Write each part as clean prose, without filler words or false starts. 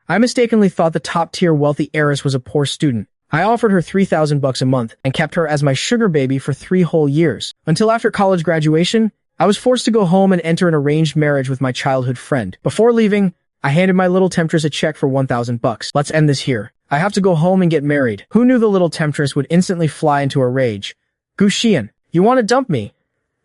I mistakenly thought the top-tier wealthy heiress was a poor student. I offered her $3,000 a month and kept her as my sugar baby for 3 whole years. Until after college graduation, I was forced to go home and enter an arranged marriage with my childhood friend. Before leaving, I handed my little temptress a check for $1,000. Let's end this here. I have to go home and get married. Who knew the little temptress would instantly fly into a rage? Gu Xian, you want to dump me?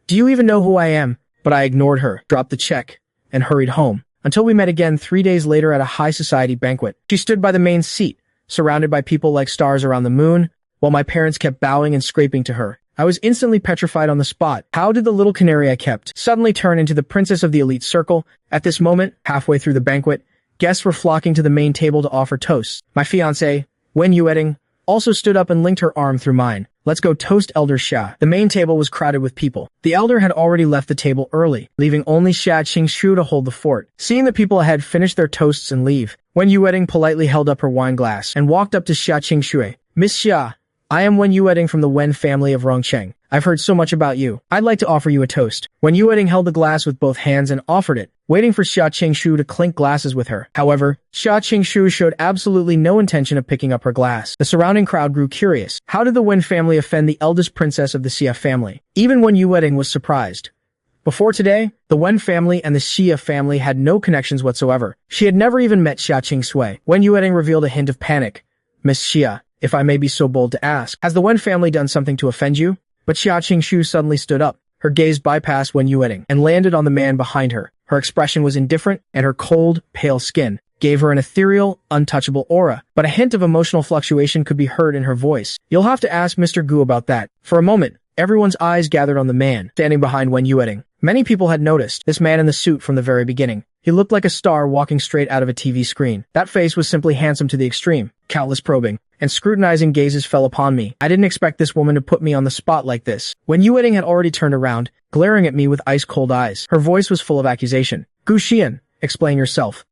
Do you even know who I am? But I ignored her, dropped the check, and hurried home. Until we met again 3 days later at a high society banquet. She stood by the main seat, surrounded by people like stars around the moon, while my parents kept bowing and scraping to her. I was instantly petrified on the spot. How did the little canary I kept suddenly turn into the princess of the elite circle? At this moment, halfway through the banquet, guests were flocking to the main table to offer toasts. My fiancée, Wen Yueting, also stood up and linked her arm through mine. Let's go toast Elder Xia. The main table was crowded with people. The elder had already left the table early, leaving only Xia Qingshu to hold the fort. Seeing the people ahead finish their toasts and leave, Wen Yueting politely held up her wine glass and walked up to Xia Qingshu. Miss Xia, I am Wen Yueting from the Wen family of Rongcheng. I've heard so much about you. I'd like to offer you a toast. Wen Yueting held the glass with both hands and offered it, waiting for Xia Qingshu to clink glasses with her. However, Xia Qingshu showed absolutely no intention of picking up her glass. The surrounding crowd grew curious. How did the Wen family offend the eldest princess of the Xia family? Even Wen Yueting was surprised. Before today, the Wen family and the Xia family had no connections whatsoever. She had never even met Xia Qingshui. Wen Yueting revealed a hint of panic. Miss Xia, if I may be so bold to ask, has the Wen family done something to offend you? But Xia Qingshu suddenly stood up. Her gaze bypassed Wen Yueting and landed on the man behind her. Her expression was indifferent, and her cold, pale skin gave her an ethereal, untouchable aura. But a hint of emotional fluctuation could be heard in her voice. You'll have to ask Mr. Gu about that. For a moment, everyone's eyes gathered on the man standing behind Wen Yueting. Many people had noticed this man in the suit from the very beginning. He looked like a star walking straight out of a TV screen. That face was simply handsome to the extreme. Countless probing and scrutinizing gazes fell upon me. I didn't expect this woman to put me on the spot like this. Wen Yueting had already turned around, glaring at me with ice-cold eyes. Her voice was full of accusation. Gu Xian, explain yourself.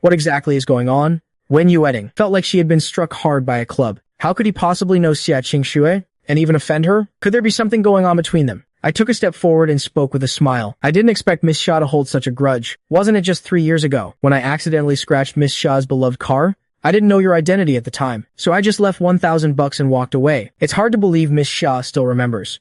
What exactly is going on? Wen Yueting felt like she had been struck hard by a club. How could he possibly know Xia Qingshu and even offend her? Could there be something going on between them? I took a step forward and spoke with a smile. I didn't expect Miss Xia to hold such a grudge. Wasn't it just 3 years ago, when I accidentally scratched Miss Xia's beloved car? I didn't know your identity at the time, so I just left $1,000 and walked away. It's hard to believe Miss Xia still remembers.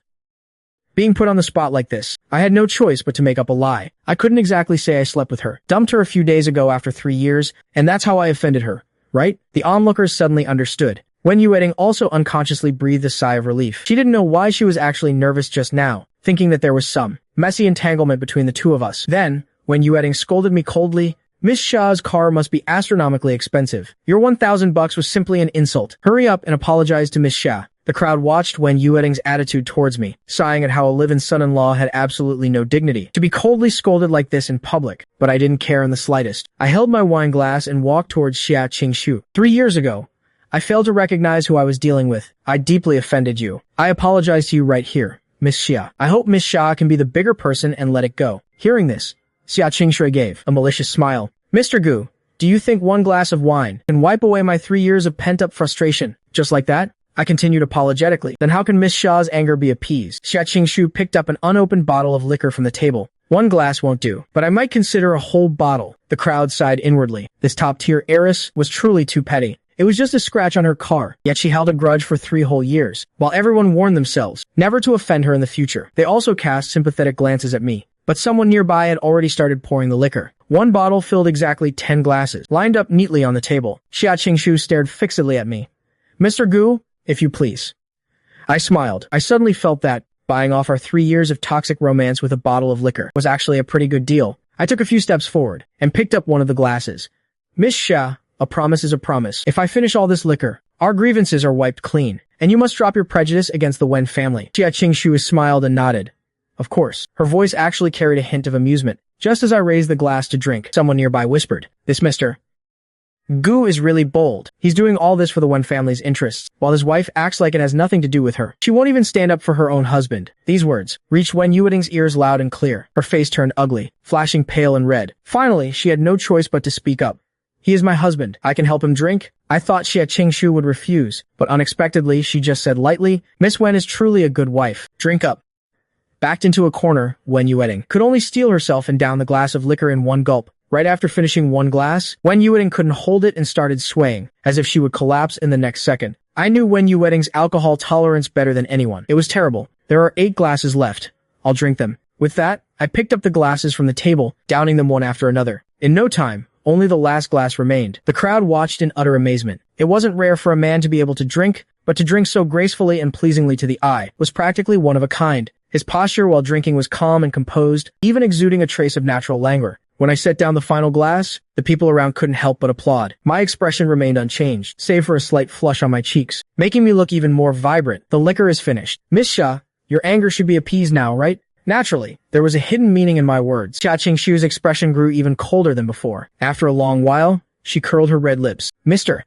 Being put on the spot like this, I had no choice but to make up a lie. I couldn't exactly say I slept with her. Dumped her a few days ago after 3 years, and that's how I offended her, right? The onlookers suddenly understood. Wen Yueting also unconsciously breathed a sigh of relief. She didn't know why she was actually nervous just now, thinking that there was some messy entanglement between the two of us. Then, Wen Yueting scolded me coldly. Miss Xia's car must be astronomically expensive. Your $1,000 was simply an insult. Hurry up and apologize to Miss Xia. The crowd watched Wen Yueting's attitude towards me, sighing at how a live-in son-in-law had absolutely no dignity. To be coldly scolded like this in public, but I didn't care in the slightest. I held my wine glass and walked towards Xia Qingshu. 3 years ago, I failed to recognize who I was dealing with. I deeply offended you. I apologize to you right here, Miss Xia. I hope Miss Xia can be the bigger person and let it go. Hearing this, Xia Qingshui gave a malicious smile. Mr. Gu, do you think 1 glass of wine can wipe away my 3 years of pent-up frustration? Just like that? I continued apologetically. Then how can Miss Xia's anger be appeased? Xia Qingshu picked up an unopened bottle of liquor from the table. 1 glass won't do, but I might consider a whole bottle. The crowd sighed inwardly. This top-tier heiress was truly too petty. It was just a scratch on her car, yet she held a grudge for 3 whole years, while everyone warned themselves never to offend her in the future. They also cast sympathetic glances at me, but someone nearby had already started pouring the liquor. 1 bottle filled exactly 10 glasses, lined up neatly on the table. Xia Qingshu stared fixedly at me. Mr. Gu, if you please. I smiled. I suddenly felt that buying off our 3 years of toxic romance with a bottle of liquor was actually a pretty good deal. I took a few steps forward and picked up one of the glasses. Miss Xia, a promise is a promise. If I finish all this liquor, our grievances are wiped clean, and you must drop your prejudice against the Wen family. Xia Qingshu smiled and nodded. Of course. Her voice actually carried a hint of amusement. Just as I raised the glass to drink, someone nearby whispered, "This Mr. Gu is really bold. He's doing all this for the Wen family's interests, while his wife acts like it has nothing to do with her. She won't even stand up for her own husband." These words reached Wen Yueting's ears loud and clear. Her face turned ugly, flashing pale and red. Finally, she had no choice but to speak up. "He is my husband. I can help him drink." I thought Xia Qingshu would refuse, but unexpectedly, she just said lightly, "Miss Wen is truly a good wife. Drink up." Backed into a corner, Wen Yueting could only steel herself and down the glass of liquor in 1 gulp. Right after finishing one glass, Wen Yueting couldn't hold it and started swaying, as if she would collapse in the next second. I knew Wen Yueting's alcohol tolerance better than anyone. It was terrible. There are 8 glasses left. I'll drink them. With that, I picked up the glasses from the table, downing them one after another. In no time, only the last glass remained. The crowd watched in utter amazement. It wasn't rare for a man to be able to drink, but to drink so gracefully and pleasingly to the eye was practically one of a kind. His posture while drinking was calm and composed, even exuding a trace of natural languor. When I set down the final glass, the people around couldn't help but applaud. My expression remained unchanged, save for a slight flush on my cheeks, making me look even more vibrant. The liquor is finished. Miss Xia, your anger should be appeased now, right? Naturally, there was a hidden meaning in my words. Xia Qingshu's expression grew even colder than before. After a long while, she curled her red lips. Mr.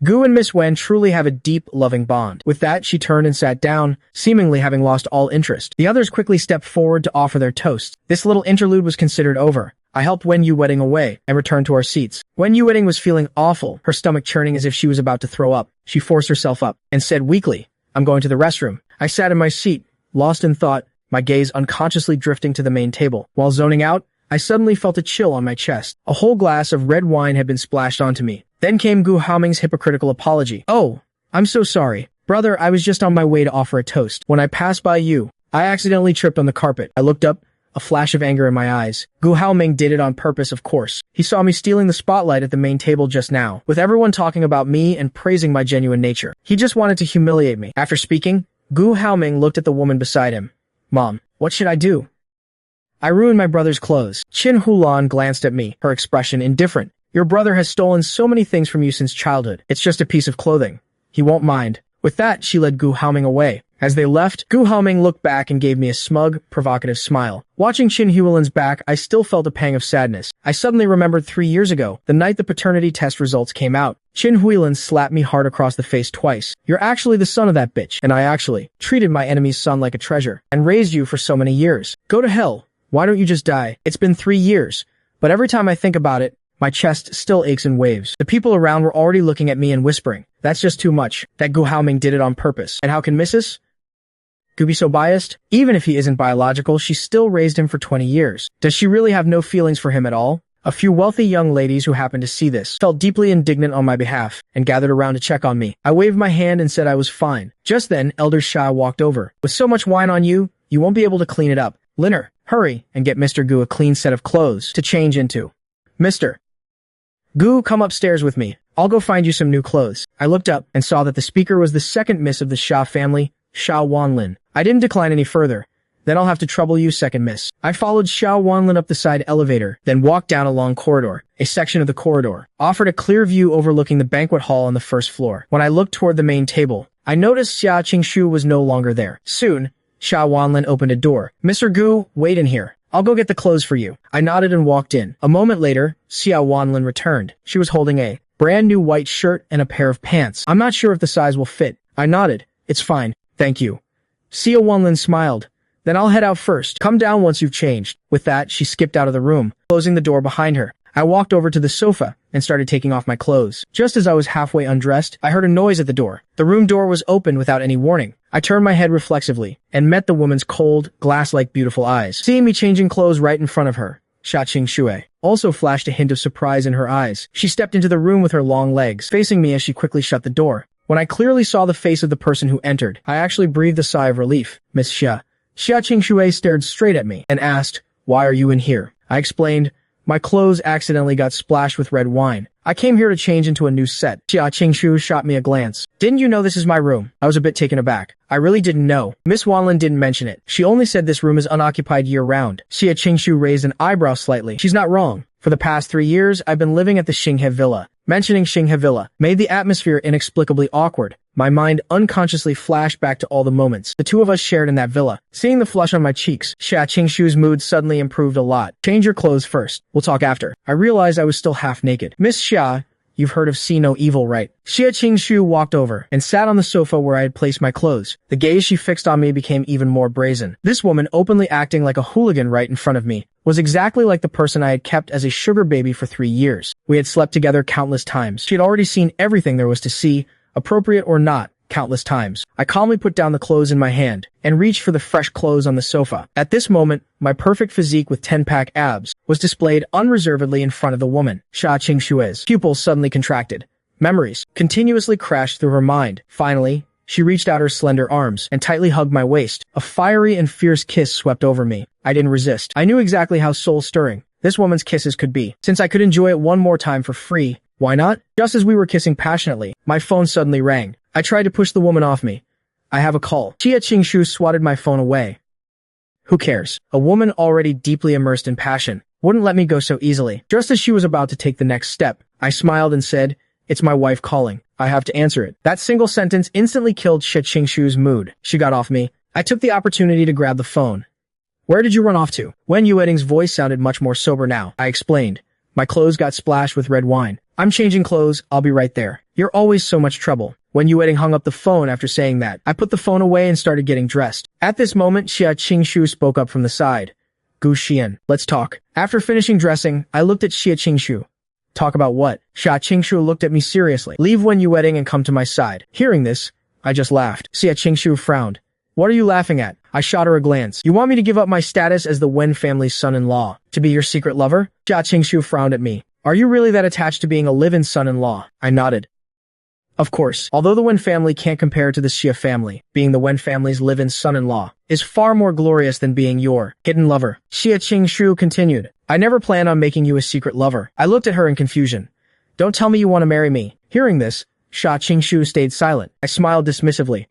Gu and Miss Wen truly have a deep, loving bond. With that, she turned and sat down, seemingly having lost all interest. The others quickly stepped forward to offer their toasts. This little interlude was considered over. I helped Wen Yueting away and returned to our seats. Wen Yueting was feeling awful, her stomach churning as if she was about to throw up. She forced herself up and said weakly, I'm going to the restroom. I sat in my seat, lost in thought, my gaze unconsciously drifting to the main table. While zoning out, I suddenly felt a chill on my chest. A whole glass of red wine had been splashed onto me. Then came Gu Haoming's hypocritical apology. Oh, I'm so sorry. Brother, I was just on my way to offer a toast. When I passed by you, I accidentally tripped on the carpet. I looked up, a flash of anger in my eyes. Gu Haoming did it on purpose, of course. He saw me stealing the spotlight at the main table just now, with everyone talking about me and praising my genuine nature. He just wanted to humiliate me. After speaking, Gu Haoming looked at the woman beside him. Mom, what should I do? I ruined my brother's clothes. Qin Hulan glanced at me, her expression indifferent. Your brother has stolen so many things from you since childhood. It's just a piece of clothing. He won't mind. With that, she led Gu Haoming away. As they left, Gu Haoming looked back and gave me a smug, provocative smile. Watching Qin Hulan's back, I still felt a pang of sadness. I suddenly remembered 3 years ago, the night the paternity test results came out. Qin Huilan slapped me hard across the face twice. You're actually the son of that bitch, and I actually treated my enemy's son like a treasure, and raised you for so many years. Go to hell. Why don't you just die? It's been 3 years, but every time I think about it, my chest still aches in waves. The people around were already looking at me and whispering, that's just too much. That Gu Haoming did it on purpose. And how can Mrs. Gu be so biased? Even if he isn't biological, she still raised him for 20 years. Does she really have no feelings for him at all? A few wealthy young ladies who happened to see this felt deeply indignant on my behalf and gathered around to check on me. I waved my hand and said I was fine. Just then, Elder Xia walked over. With so much wine on you, you won't be able to clean it up. Linner, hurry and get Mr. Gu a clean set of clothes to change into. Mr. Gu, come upstairs with me. I'll go find you some new clothes. I looked up and saw that the speaker was the second miss of the Xia family, Xia Wanlin. I didn't decline any further. Then I'll have to trouble you, second miss. I followed Xia Wanlin up the side elevator, then walked down a long corridor. A section of the corridor offered a clear view overlooking the banquet hall on the first floor. When I looked toward the main table, I noticed Xia Qingshu was no longer there. Soon, Xia Wanlin opened a door. Mr. Gu, wait in here. I'll go get the clothes for you. I nodded and walked in. A moment later, Xia Wanlin returned. She was holding a brand new white shirt and a pair of pants. I'm not sure if the size will fit. I nodded. It's fine. Thank you. Xia Wanlin smiled. Then I'll head out first. Come down once you've changed. With that, she skipped out of the room, closing the door behind her. I walked over to the sofa and started taking off my clothes. Just as I was halfway undressed, I heard a noise at the door. The room door was open without any warning. I turned my head reflexively and met the woman's cold, glass-like beautiful eyes. Seeing me changing clothes right in front of her, Xia Qingshui also flashed a hint of surprise in her eyes. She stepped into the room with her long legs, facing me as she quickly shut the door. When I clearly saw the face of the person who entered, I actually breathed a sigh of relief. Miss Xia. Xia Qingshui stared straight at me and asked, why are you in here? I explained, my clothes accidentally got splashed with red wine. I came here to change into a new set. Xia Qingshu shot me a glance. Didn't you know this is my room? I was a bit taken aback. I really didn't know. Miss Wanlin didn't mention it. She only said this room is unoccupied year-round. Xia Qingshu raised an eyebrow slightly. She's not wrong. For the past 3 years, I've been living at the Xinghe Villa. Mentioning Xinghe Villa made the atmosphere inexplicably awkward. My mind unconsciously flashed back to all the moments the two of us shared in that villa. Seeing the flush on my cheeks, Xia Qingshu's mood suddenly improved a lot. Change your clothes first. We'll talk after. I realized I was still half naked. Miss Xia, you've heard of See No Evil, right? Xia Qingshu walked over and sat on the sofa where I had placed my clothes. The gaze she fixed on me became even more brazen. This woman, openly acting like a hooligan right in front of me, was exactly like the person I had kept as a sugar baby for 3 years. We had slept together countless times. She had already seen everything there was to see, appropriate or not, countless times. I calmly put down the clothes in my hand and reached for the fresh clothes on the sofa. At this moment, my perfect physique with 10-pack abs was displayed unreservedly in front of the woman. Xia Qingshue's pupils suddenly contracted. Memories continuously crashed through her mind. Finally, she reached out her slender arms and tightly hugged my waist. A fiery and fierce kiss swept over me. I didn't resist. I knew exactly how soul-stirring this woman's kisses could be. Since I could enjoy it one more time for free, why not? Just as we were kissing passionately, my phone suddenly rang. I tried to push the woman off me. I have a call. Xia Qingshu swatted my phone away. Who cares? A woman already deeply immersed in passion wouldn't let me go so easily. Just as she was about to take the next step, I smiled and said, "It's my wife calling. I have to answer it." That single sentence instantly killed Xia Qingshu's mood. She got off me. I took the opportunity to grab the phone. "Where did you run off to?" Wen Yueting's voice sounded much more sober now. I explained. "My clothes got splashed with red wine. I'm changing clothes. I'll be right there." "You're always so much trouble." Wen Yueting hung up the phone after saying that. I put the phone away and started getting dressed. At this moment, Xia Qingshu spoke up from the side. "Gu Xian, let's talk." After finishing dressing, I looked at Xia Qingshu. "Talk about what?" Xia Qingshu looked at me seriously. "Leave Wen Yueting and come to my side." Hearing this, I just laughed. Xia Qingshu frowned. "What are you laughing at?" I shot her a glance. "You want me to give up my status as the Wen family's son-in-law to be your secret lover?" Xia Qingshu frowned at me. "Are you really that attached to being a live-in son-in-law?" I nodded. Of course, although the Wen family can't compare to the Xia family, being the Wen family's live-in son-in-law is far more glorious than being your hidden lover. Xia Qingshu continued. "I never planned on making you a secret lover." I looked at her in confusion. "Don't tell me you want to marry me." Hearing this, Xia Qingshu stayed silent. I smiled dismissively.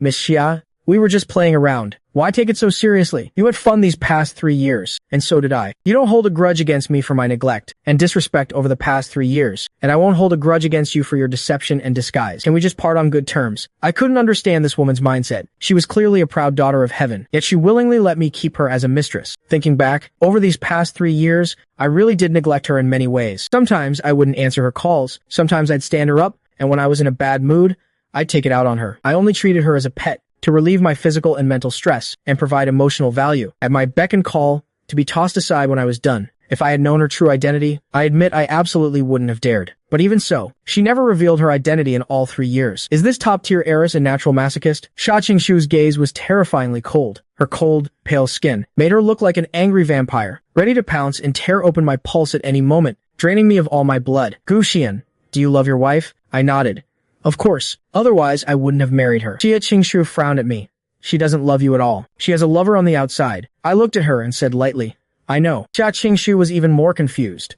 "Miss Xia, we were just playing around. Why take it so seriously? You had fun these past 3 years, and so did I. You don't hold a grudge against me for my neglect and disrespect over the past 3 years, and I won't hold a grudge against you for your deception and disguise. Can we just part on good terms?" I couldn't understand this woman's mindset. She was clearly a proud daughter of heaven, yet she willingly let me keep her as a mistress. Thinking back, over these past 3 years, I really did neglect her in many ways. Sometimes I wouldn't answer her calls, sometimes I'd stand her up, and when I was in a bad mood, I'd take it out on her. I only treated her as a pet, to relieve my physical and mental stress and provide emotional value, at my beck and call, to be tossed aside when I was done. If I had known her true identity, I admit I absolutely wouldn't have dared. But even so, she never revealed her identity in all 3 years. Is this top-tier heiress a natural masochist? Xia Qingshu's gaze was terrifyingly cold. Her cold, pale skin made her look like an angry vampire, ready to pounce and tear open my pulse at any moment, draining me of all my blood. "Gu Xian, do you love your wife?" I nodded. "Of course, otherwise I wouldn't have married her." Xia Qingshu frowned at me. "She doesn't love you at all. She has a lover on the outside." I looked at her and said lightly, "I know." Xia Qingshu was even more confused.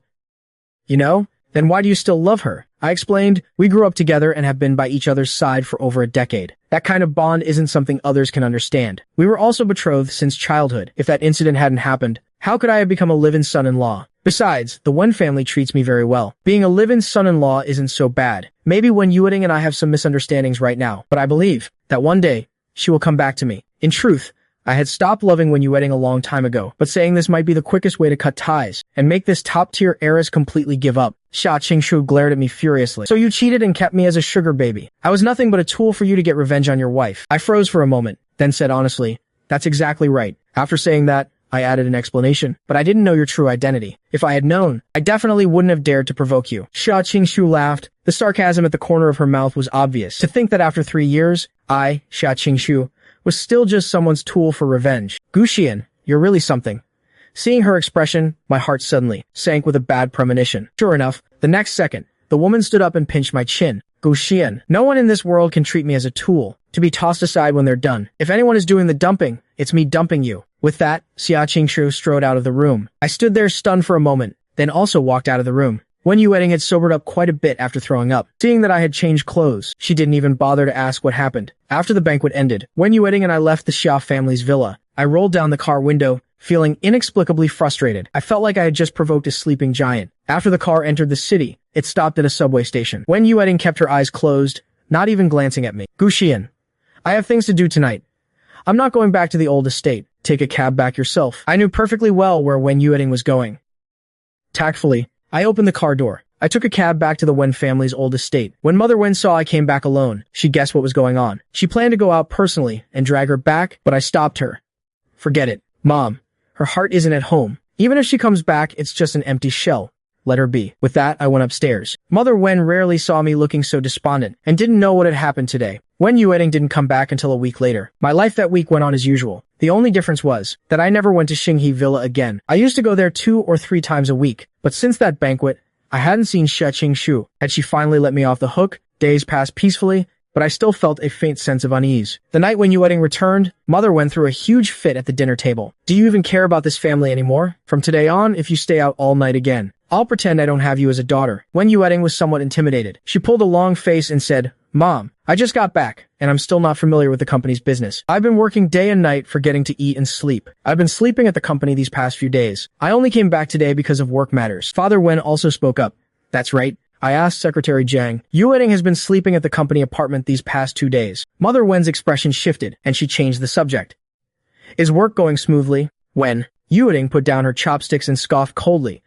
"You know? Then why do you still love her?" I explained, "We grew up together and have been by each other's side for over a decade. That kind of bond isn't something others can understand. We were also betrothed since childhood. If that incident hadn't happened, how could I have become a live-in son-in-law? Besides, the Wen family treats me very well. Being a live-in son-in-law isn't so bad. Maybe Wen Yueting and I have some misunderstandings right now, but I believe that one day she will come back to me." In truth, I had stopped loving Wen Yueting a long time ago, but saying this might be the quickest way to cut ties and make this top-tier heiress completely give up. Xia Qingshu glared at me furiously. "So you cheated and kept me as a sugar baby. I was nothing but a tool for you to get revenge on your wife." I froze for a moment, then said honestly, "That's exactly right." After saying that, I added an explanation. "But I didn't know your true identity. If I had known, I definitely wouldn't have dared to provoke you." Xia Qingshu laughed. The sarcasm at the corner of her mouth was obvious. To think that after 3 years, I, Xia Qingshu, was still just someone's tool for revenge. "Gu Xian, you're really something." Seeing her expression, my heart suddenly sank with a bad premonition. Sure enough, the next second, the woman stood up and pinched my chin. "Gu Xian, no one in this world can treat me as a tool, to be tossed aside when they're done. If anyone is doing the dumping, it's me dumping you." With that, Xia Qingshu strode out of the room. I stood there stunned for a moment, then also walked out of the room. Wen Yueting had sobered up quite a bit after throwing up. Seeing that I had changed clothes, she didn't even bother to ask what happened. After the banquet ended, Wen Yueting and I left the Xia family's villa. I rolled down the car window, feeling inexplicably frustrated. I felt like I had just provoked a sleeping giant. After the car entered the city, it stopped at a subway station. Wen Yueting kept her eyes closed, not even glancing at me. "Gu Xian, I have things to do tonight. I'm not going back to the old estate. Take a cab back yourself." I knew perfectly well where Wen Yueting was going. Tactfully, I opened the car door. I took a cab back to the Wen family's old estate. When Mother Wen saw I came back alone, she guessed what was going on. She planned to go out personally and drag her back, but I stopped her. "Forget it, Mom. Her heart isn't at home. Even if she comes back, it's just an empty shell. Let her be. With that, I went upstairs. Mother Wen rarely saw me looking so despondent and didn't know what had happened today. Wen Yueting didn't come back until a week later. My life that week went on as usual. The only difference was that I never went to Xinghe Villa again. I used to go there 2 or 3 times a week, but since that banquet, I hadn't seen Xia Qingshu. Had she finally let me off the hook? Days passed peacefully, but I still felt a faint sense of unease. The night when Yueting returned, Mother went through a huge fit at the dinner table. Do you even care about this family anymore? From today on, if you stay out all night again, I'll pretend I don't have you as a daughter. Wen Yueting was somewhat intimidated. She pulled a long face and said, Mom, I just got back, and I'm still not familiar with the company's business. I've been working day and night forgetting to eat and sleep. I've been sleeping at the company these past few days. I only came back today because of work matters. Father Wen also spoke up. That's right. I asked Secretary Jiang. Yueting has been sleeping at the company apartment these past 2 days. Mother Wen's expression shifted, and she changed the subject. Is work going smoothly? Wen. Yueting put down her chopsticks and scoffed coldly.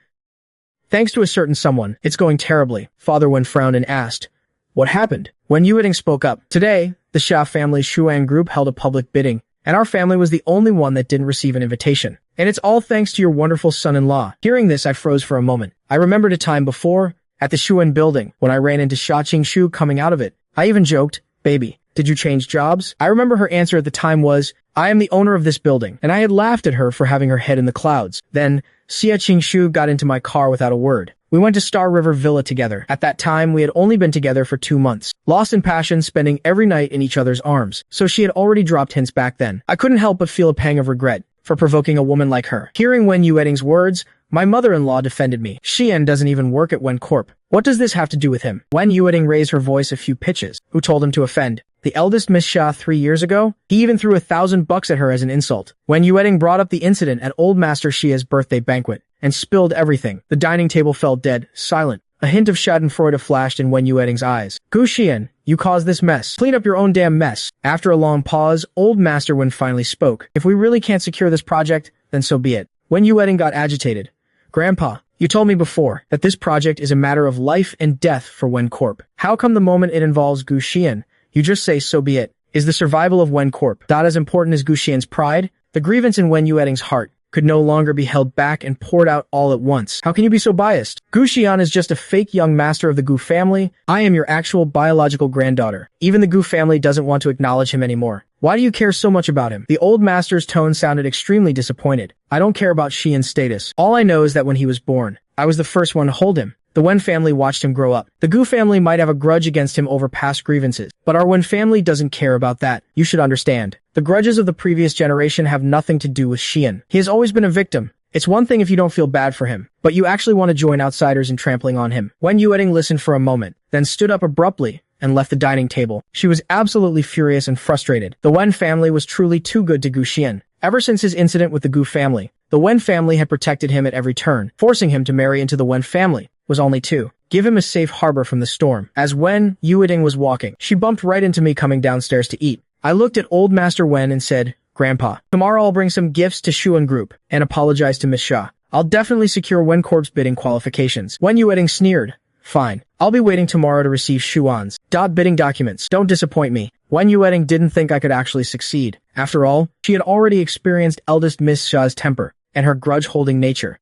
Thanks to a certain someone, it's going terribly. Father Wen frowned and asked, what happened? When Yueting spoke up, today, the Xia family's Shuang group held a public bidding, and our family was the only one that didn't receive an invitation. And it's all thanks to your wonderful son-in-law. Hearing this, I froze for a moment. I remembered a time before, at the Shuan building, when I ran into Xia Qingshu coming out of it. I even joked, baby, did you change jobs? I remember her answer at the time was, I am the owner of this building, and I had laughed at her for having her head in the clouds. Then, Xia Qingshu got into my car without a word. We went to Star River Villa together. At that time, we had only been together for 2 months, lost in passion, spending every night in each other's arms. So she had already dropped hints back then. I couldn't help but feel a pang of regret for provoking a woman like her. Hearing Wen Yueting's words, my mother-in-law defended me. Xian doesn't even work at Wen Corp. What does this have to do with him? Wen Yueting raised her voice a few pitches. Who told him to offend? The eldest Miss Xia 3 years ago? He even threw $1,000 at her as an insult. Wen Yueting brought up the incident at Old Master Xia's birthday banquet and spilled everything. The dining table fell dead, silent. A hint of schadenfreude flashed in Wen Yueting's eyes. Gu Xian, you caused this mess. Clean up your own damn mess. After a long pause, Old Master Wen finally spoke. If we really can't secure this project, then so be it. Wen Yueting got agitated. Grandpa, you told me before that this project is a matter of life and death for Wen Corp. How come the moment it involves Gu Xian, you just say so be it? Is the survival of Wen Corp not as important as Gu Xian's pride? The grievance in Wen Yueting's heart could no longer be held back and poured out all at once. How can you be so biased? Gu Xian is just a fake young master of the Gu family. I am your actual biological granddaughter. Even the Gu family doesn't want to acknowledge him anymore. Why do you care so much about him? The old master's tone sounded extremely disappointed. I don't care about Xian's status. All I know is that when he was born, I was the first one to hold him. The Wen family watched him grow up. The Gu family might have a grudge against him over past grievances, but our Wen family doesn't care about that. You should understand. The grudges of the previous generation have nothing to do with Xian. He has always been a victim. It's one thing if you don't feel bad for him, but you actually want to join outsiders in trampling on him. Wen Yueting listened for a moment, then stood up abruptly and left the dining table. She was absolutely furious and frustrated. The Wen family was truly too good to Gu Xian. Ever since his incident with the Gu family, the Wen family had protected him at every turn. Forcing him to marry into the Wen family was only to give him a safe harbor from the storm. As Wen Yueting was walking, she bumped right into me coming downstairs to eat. I looked at Old Master Wen and said, Grandpa, tomorrow I'll bring some gifts to Shuan Group and apologize to Miss Xia. I'll definitely secure Wen Corp's bidding qualifications. Wen Yueting sneered. Fine. I'll be waiting tomorrow to receive Shuan's bidding documents. Don't disappoint me. Wen Yueting didn't think I could actually succeed. After all, she had already experienced eldest Miss Xia's temper and her grudge-holding nature.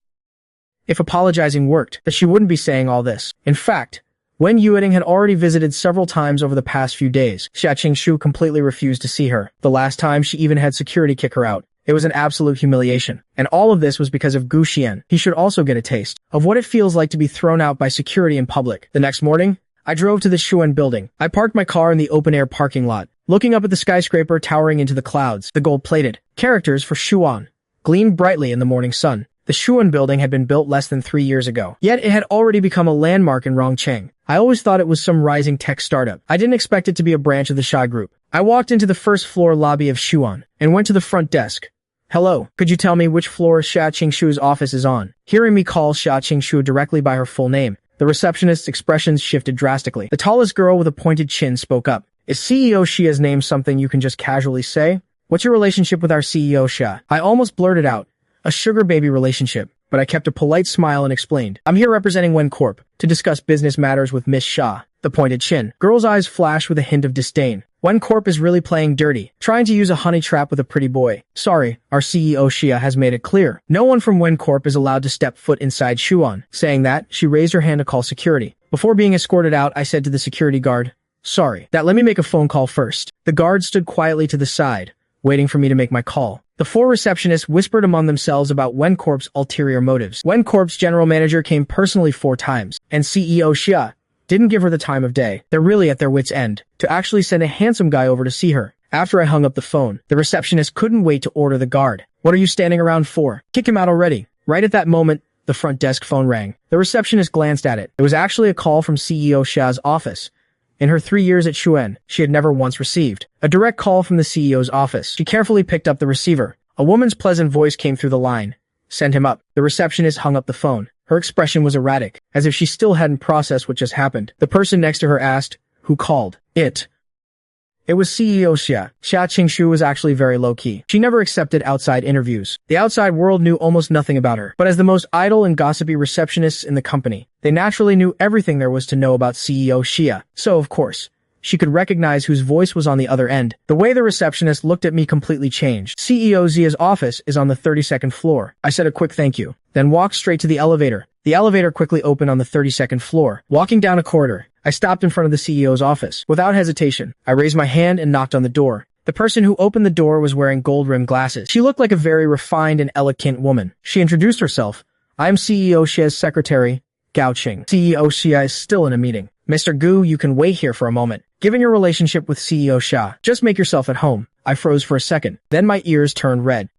If apologizing worked, that she wouldn't be saying all this. In fact, Wen Yueting had already visited several times over the past few days. Xia Qingshu completely refused to see her. The last time, she even had security kick her out. It was an absolute humiliation. And all of this was because of Gu Xian. He should also get a taste of what it feels like to be thrown out by security in public. The next morning, I drove to the Shuan building. I parked my car in the open-air parking lot, looking up at the skyscraper towering into the clouds. The gold-plated characters for Shuan gleamed brightly in the morning sun. The Shuan building had been built less than 3 years ago, yet it had already become a landmark in Rongcheng. I always thought it was some rising tech startup. I didn't expect it to be a branch of the Xia Group. I walked into the first-floor lobby of Shuan and went to the front desk. Hello, could you tell me which floor Xia Qingshu's office is on? Hearing me call Xia Qingshu directly by her full name, the receptionist's expressions shifted drastically. The tallest girl with a pointed chin spoke up. Is CEO Xia's name something you can just casually say? What's your relationship with our CEO Xia? I almost blurted out. A sugar baby relationship, but I kept a polite smile and explained. I'm here representing Wen Corp to discuss business matters with Miss Xia. The pointed chin. Girl's eyes flashed with a hint of disdain. Wen Corp is really playing dirty, trying to use a honey trap with a pretty boy. Sorry, our CEO Xia has made it clear. No one from Wen Corp is allowed to step foot inside Shuan. Saying that, she raised her hand to call security. Before being escorted out, I said to the security guard, "Sorry, let me make a phone call first." The guard stood quietly to the side, waiting for me to make my call. The four receptionists whispered among themselves about Wen Corp's ulterior motives. Wen Corp's general manager came personally 4 times, and CEO Xia didn't give her the time of day. They're really at their wits' end to actually send a handsome guy over to see her. After I hung up the phone, the receptionist couldn't wait to order the guard. "What are you standing around for? Kick him out already." Right at that moment, the front desk phone rang. The receptionist glanced at it. It was actually a call from CEO Xia's office. In her 3 years at Xuan, she had never once received a direct call from the CEO's office. She carefully picked up the receiver. A woman's pleasant voice came through the line. "Send him up." The receptionist hung up the phone. Her expression was erratic, as if she still hadn't processed what just happened. The person next to her asked, "Who called?" It was CEO Xia. Xia Qingshu was actually very low-key. She never accepted outside interviews. The outside world knew almost nothing about her. But as the most idle and gossipy receptionists in the company, they naturally knew everything there was to know about CEO Xia. So, of course, she could recognize whose voice was on the other end. The way the receptionist looked at me completely changed. CEO Xia's office is on the 32nd floor. I said a quick thank you, then walked straight to the elevator. The elevator quickly opened on the 32nd floor. Walking down a corridor, I stopped in front of the CEO's office. Without hesitation, I raised my hand and knocked on the door. The person who opened the door was wearing gold-rimmed glasses. She looked like a very refined and elegant woman. She introduced herself. "I am CEO Xia's secretary, Gao Qing." CEO Xia is still in a meeting. "Mr. Gu, you can wait here for a moment. Given your relationship with CEO Xia, just make yourself at home." I froze for a second. Then my ears turned red.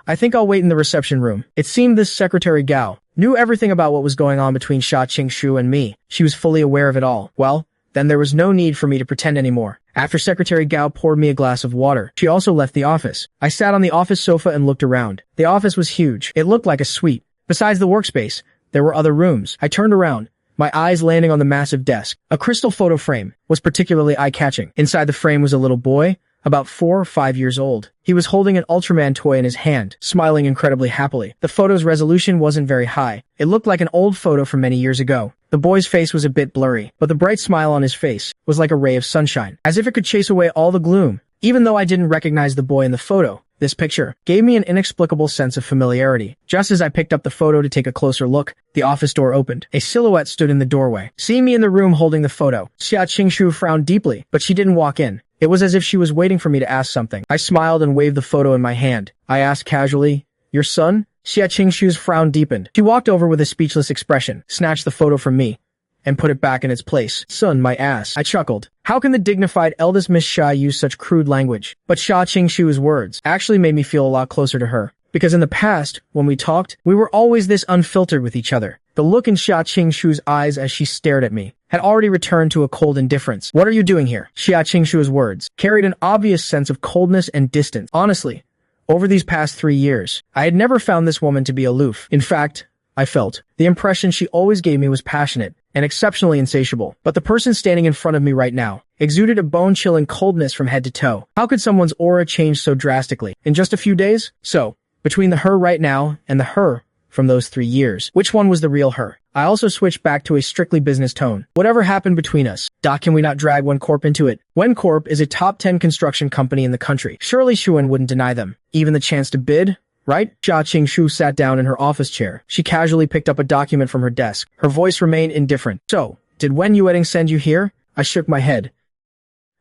I think I'll wait in the reception room. It seemed this Secretary Gao knew everything about what was going on between Xia Qingshu and me. She was fully aware of it all. Well, then there was no need for me to pretend anymore. After Secretary Gao poured me a glass of water, she also left the office. I sat on the office sofa and looked around. The office was huge. It looked like a suite. Besides the workspace, there were other rooms. I turned around, my eyes landing on the massive desk. A crystal photo frame was particularly eye-catching. Inside the frame was a little boy, about 4 or 5 years old. He was holding an Ultraman toy in his hand, smiling incredibly happily. The photo's resolution wasn't very high. It looked like an old photo from many years ago. The boy's face was a bit blurry, but the bright smile on his face was like a ray of sunshine, as if it could chase away all the gloom. Even though I didn't recognize the boy in the photo, this picture gave me an inexplicable sense of familiarity. Just as I picked up the photo to take a closer look, the office door opened. A silhouette stood in the doorway. Seeing me in the room holding the photo, Xia Qingshu frowned deeply, but she didn't walk in. It was as if she was waiting for me to ask something. I smiled and waved the photo in my hand. I asked casually, "Your son?" Xia Qingshu's frown deepened. She walked over with a speechless expression, snatched the photo from me, and put it back in its place. "Son, my ass." I chuckled. How can the dignified eldest Miss Xia use such crude language? But Xia Qingshu's words actually made me feel a lot closer to her. Because in the past, when we talked, we were always this unfiltered with each other. The look in Xia Qingshu's eyes as she stared at me had already returned to a cold indifference. "What are you doing here?" Xia Qingshu's words carried an obvious sense of coldness and distance. Honestly, over these past 3 years, I had never found this woman to be aloof. In fact, I felt the impression she always gave me was passionate and exceptionally insatiable. But the person standing in front of me right now exuded a bone-chilling coldness from head to toe. How could someone's aura change so drastically in just a few days? So, between the her right now and the her from those 3 years, which one was the real her? I also switched back to a strictly business tone. Whatever happened between us, can we not drag Wen Corp into it? Wen Corp is a top 10 construction company in the country. Surely Xuan wouldn't deny them even the chance to bid, right? Xia Qingshu sat down in her office chair. She casually picked up a document from her desk. Her voice remained indifferent. "So, did Wen Yueting send you here?" I shook my head.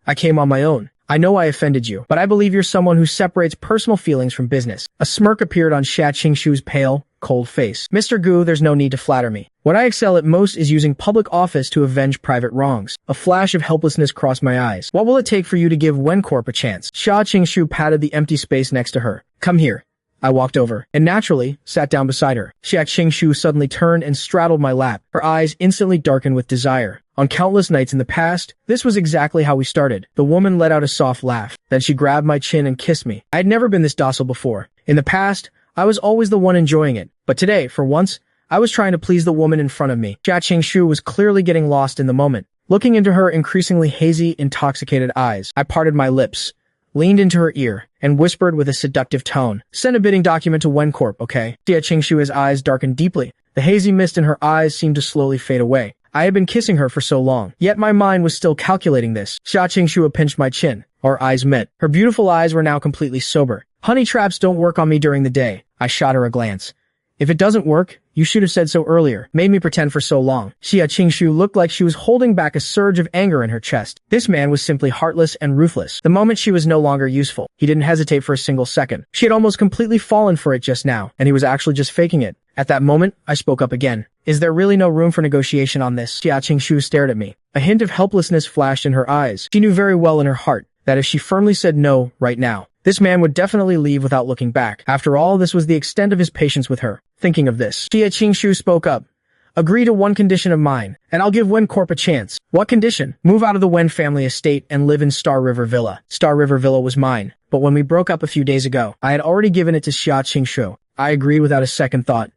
"I came on my own. I know I offended you, but I believe you're someone who separates personal feelings from business." A smirk appeared on Xia Qingshu's pale, cold face. "Mr. Gu, there's no need to flatter me. What I excel at most is using public office to avenge private wrongs." A flash of helplessness crossed my eyes. "What will it take for you to give Wen Corp a chance?" Xia Qingshu patted the empty space next to her. "Come here." I walked over, and naturally, sat down beside her. Xia Qingshu suddenly turned and straddled my lap. Her eyes instantly darkened with desire. On countless nights in the past, this was exactly how we started. The woman let out a soft laugh. Then she grabbed my chin and kissed me. I had never been this docile before. In the past, I was always the one enjoying it. But today, for once, I was trying to please the woman in front of me. Xia Qingshu was clearly getting lost in the moment. Looking into her increasingly hazy, intoxicated eyes, I parted my lips, leaned into her ear, and whispered with a seductive tone, "Send a bidding document to Wen Corp, okay?" Xia Qingshu's eyes darkened deeply. The hazy mist in her eyes seemed to slowly fade away. I had been kissing her for so long, yet my mind was still calculating this. Xia Qingxue pinched my chin. Our eyes met. Her beautiful eyes were now completely sober. Honey traps don't work on me during the day. I shot her a glance. If it doesn't work, you should have said so earlier. Made me pretend for so long. Xia Qingxue looked like she was holding back a surge of anger in her chest. This man was simply heartless and ruthless. The moment she was no longer useful, he didn't hesitate for a single second. She had almost completely fallen for it just now, and he was actually just faking it. At that moment, I spoke up again. Is there really no room for negotiation on this? Xia Qingxue stared at me. A hint of helplessness flashed in her eyes. She knew very well in her heart that if she firmly said no right now, this man would definitely leave without looking back. After all, this was the extent of his patience with her. Thinking of this, Xia Qingxue spoke up. Agree to one condition of mine, and I'll give Wen Corp a chance. What condition? Move out of the Wen family estate and live in Star River Villa. Star River Villa was mine, but when we broke up a few days ago, I had already given it to Xia Qingxue. I agreed without a second thought.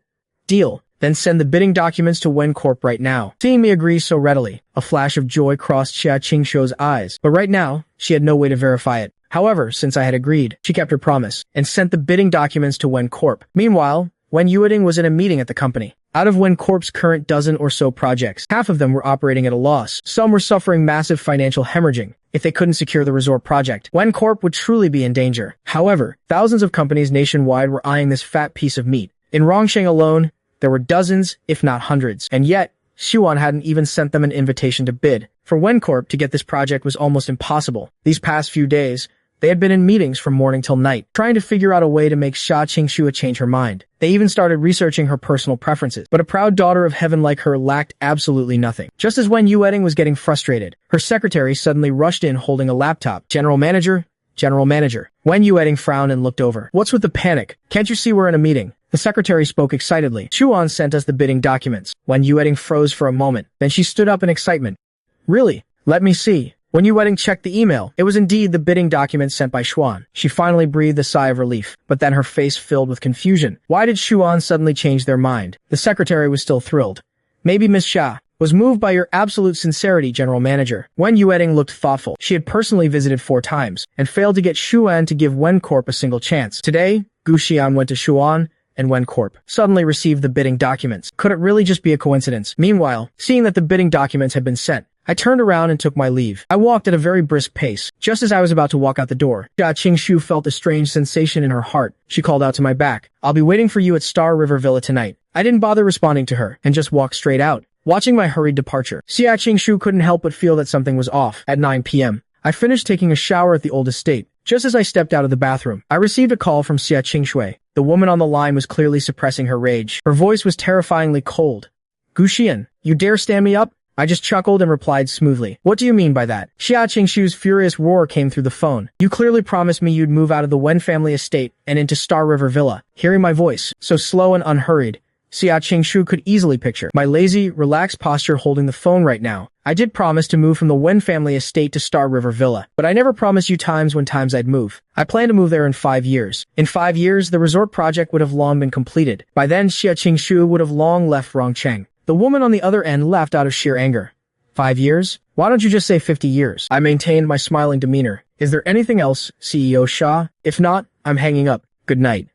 Deal. Then send the bidding documents to Wen Corp right now. Seeing me agree so readily, a flash of joy crossed Xia Qingxue's eyes, but right now, she had no way to verify it. However, since I had agreed, she kept her promise and sent the bidding documents to Wen Corp. Meanwhile, Wen Yueding was in a meeting at the company. Out of Wen Corp's current dozen or so projects, half of them were operating at a loss. Some were suffering massive financial hemorrhaging. If they couldn't secure the resort project, Wen Corp would truly be in danger. However, thousands of companies nationwide were eyeing this fat piece of meat. In Rongsheng alone, there were dozens, if not hundreds, and yet, Xuan hadn't even sent them an invitation to bid. For Wen Corp to get this project was almost impossible. These past few days, they had been in meetings from morning till night, trying to figure out a way to make Xia Qingxue change her mind. They even started researching her personal preferences, but a proud daughter of heaven like her lacked absolutely nothing. Just as Wen Yueding was getting frustrated, her secretary suddenly rushed in holding a laptop. General Manager. Wen Yueding frowned and looked over. What's with the panic? Can't you see we're in a meeting? The secretary spoke excitedly. Xuan sent us the bidding documents. Wen Yueding froze for a moment. Then she stood up in excitement. Really? Let me see. Wen Yueding checked the email. It was indeed the bidding documents sent by Xuan. She finally breathed a sigh of relief, but then her face filled with confusion. Why did Xuan suddenly change their mind? The secretary was still thrilled. Maybe Miss Xia was moved by your absolute sincerity, General Manager. Wen Yueding looked thoughtful. She had personally visited 4 times and failed to get Xuan to give Wen Corp a single chance. Today, Gu Xian went to Xuan, and Wen Corp suddenly received the bidding documents. Could it really just be a coincidence? Meanwhile, seeing that the bidding documents had been sent, I turned around and took my leave. I walked at a very brisk pace. Just as I was about to walk out the door, Xia Qingxue felt a strange sensation in her heart. She called out to my back, I'll be waiting for you at Star River Villa tonight. I didn't bother responding to her and just walked straight out. Watching my hurried departure, Xia Qingxue couldn't help but feel that something was off. At 9 p.m., I finished taking a shower at the old estate. Just as I stepped out of the bathroom, I received a call from Xia Qingxue. The woman on the line was clearly suppressing her rage. Her voice was terrifyingly cold. Gu Xian, you dare stand me up? I just chuckled and replied smoothly. What do you mean by that? Xia Qingxue's furious roar came through the phone. You clearly promised me you'd move out of the Wen family estate and into Star River Villa. Hearing my voice, so slow and unhurried, Xia Qingxue could easily picture my lazy, relaxed posture holding the phone right now. I did promise to move from the Wen family estate to Star River Villa, but I never promised you times I'd move. I plan to move there in 5 years. In 5 years, the resort project would have long been completed. By then, Xia Qingxue would have long left Rongsheng. The woman on the other end laughed out of sheer anger. 5 years? Why don't you just say 50 years? I maintained my smiling demeanor. Is there anything else, CEO Xia? If not, I'm hanging up. Good night.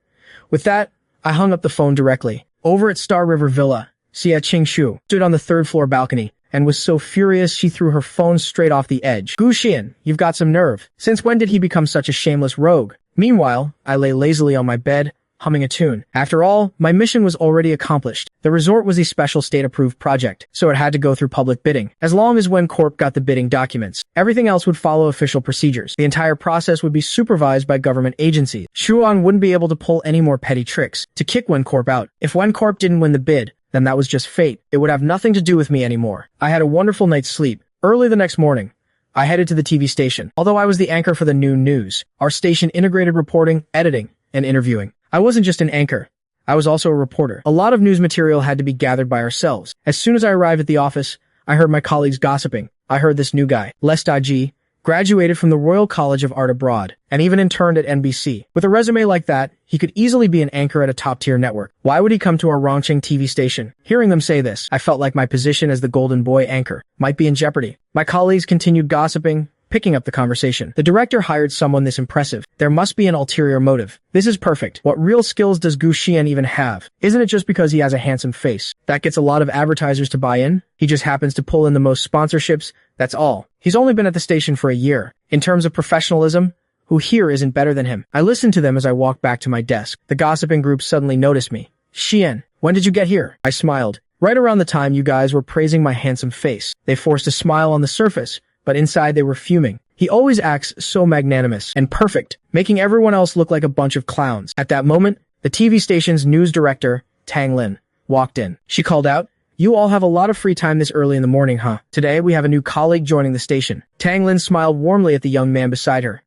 With that, I hung up the phone directly. Over at Star River Villa, Xia Qingxue stood on the 3rd floor balcony and was so furious she threw her phone straight off the edge. Gu Xian, you've got some nerve. Since when did he become such a shameless rogue? Meanwhile, I lay lazily on my bed, humming a tune. After all, my mission was already accomplished. The resort was a special state-approved project, so it had to go through public bidding. As long as Wen Corp got the bidding documents, everything else would follow official procedures. The entire process would be supervised by government agencies. Xuan wouldn't be able to pull any more petty tricks to kick Wen Corp out. If Wen Corp didn't win the bid, then that was just fate. It would have nothing to do with me anymore. I had a wonderful night's sleep. Early the next morning, I headed to the TV station. Although I was the anchor for the noon news, our station integrated reporting, editing, and interviewing. I wasn't just an anchor. I was also a reporter. A lot of news material had to be gathered by ourselves. As soon as I arrived at the office, I heard my colleagues gossiping. I heard this new guy, Les Daji, graduated from the Royal College of Art abroad, and even interned at NBC. With a resume like that, he could easily be an anchor at a top-tier network. Why would he come to our Rongsheng TV station? Hearing them say this, I felt like my position as the golden boy anchor might be in jeopardy. My colleagues continued gossiping, picking up the conversation. The director hired someone this impressive. There must be an ulterior motive. This is perfect. What real skills does Gu Xian even have? Isn't it just because he has a handsome face? That gets a lot of advertisers to buy in? He just happens to pull in the most sponsorships, that's all. He's only been at the station for a year. In terms of professionalism, who here isn't better than him? I listened to them as I walked back to my desk. The gossiping group suddenly noticed me. Xian, when did you get here? I smiled. Right around the time you guys were praising my handsome face. They forced a smile on the surface, but inside they were fuming. He always acts so magnanimous and perfect, making everyone else look like a bunch of clowns. At that moment, the TV station's news director, Tang Lin, walked in. She called out, "You all have a lot of free time this early in the morning, huh? Today we have a new colleague joining the station." Tang Lin smiled warmly at the young man beside her.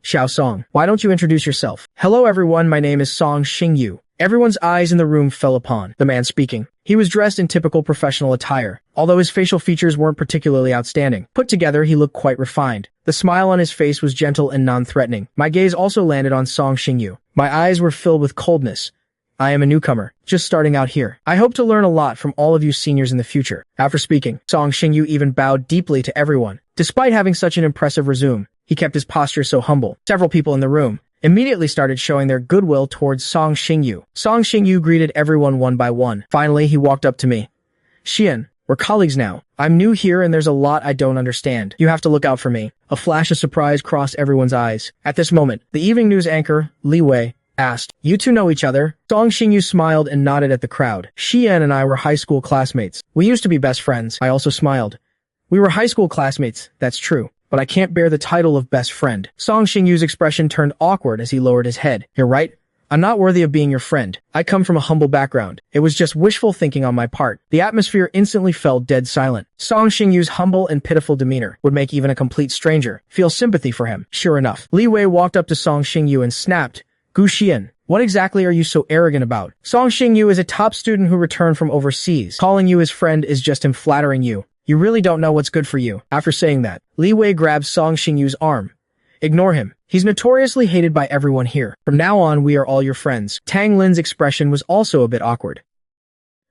"Xiao Song, why don't you introduce yourself?" "Hello everyone, my name is Song Xingyu." Everyone's eyes in the room fell upon the man speaking. He was dressed in typical professional attire, although his facial features weren't particularly outstanding. Put together, he looked quite refined. The smile on his face was gentle and non-threatening. My gaze also landed on Song Xingyu. My eyes were filled with coldness. "I am a newcomer, just starting out here. I hope to learn a lot from all of you seniors in the future." After speaking, Song Xingyu even bowed deeply to everyone. Despite having such an impressive resume, he kept his posture so humble. Several people in the room immediately started showing their goodwill towards Song Xingyu. Song Xingyu greeted everyone one by one. Finally, he walked up to me. "Xian, we're colleagues now. I'm new here and there's a lot I don't understand. You have to look out for me." A flash of surprise crossed everyone's eyes. At this moment, the evening news anchor, Li Wei, asked, "You two know each other?" Song Xingyu smiled and nodded at the crowd. "Xian and I were high school classmates. We used to be best friends." I also smiled. "We were high school classmates, that's true. But I can't bear the title of best friend." Song Xingyu's expression turned awkward as he lowered his head. "You're right. I'm not worthy of being your friend. I come from a humble background. It was just wishful thinking on my part." The atmosphere instantly fell dead silent. Song Xingyu's humble and pitiful demeanor would make even a complete stranger feel sympathy for him. Sure enough, Li Wei walked up to Song Xingyu and snapped, "Gu Xian, what exactly are you so arrogant about? Song Xingyu is a top student who returned from overseas. Calling you his friend is just him flattering you. You really don't know what's good for you." After saying that, Li Wei grabbed Song Xingyu's arm. "Ignore him. He's notoriously hated by everyone here. From now on, we are all your friends." Tang Lin's expression was also a bit awkward.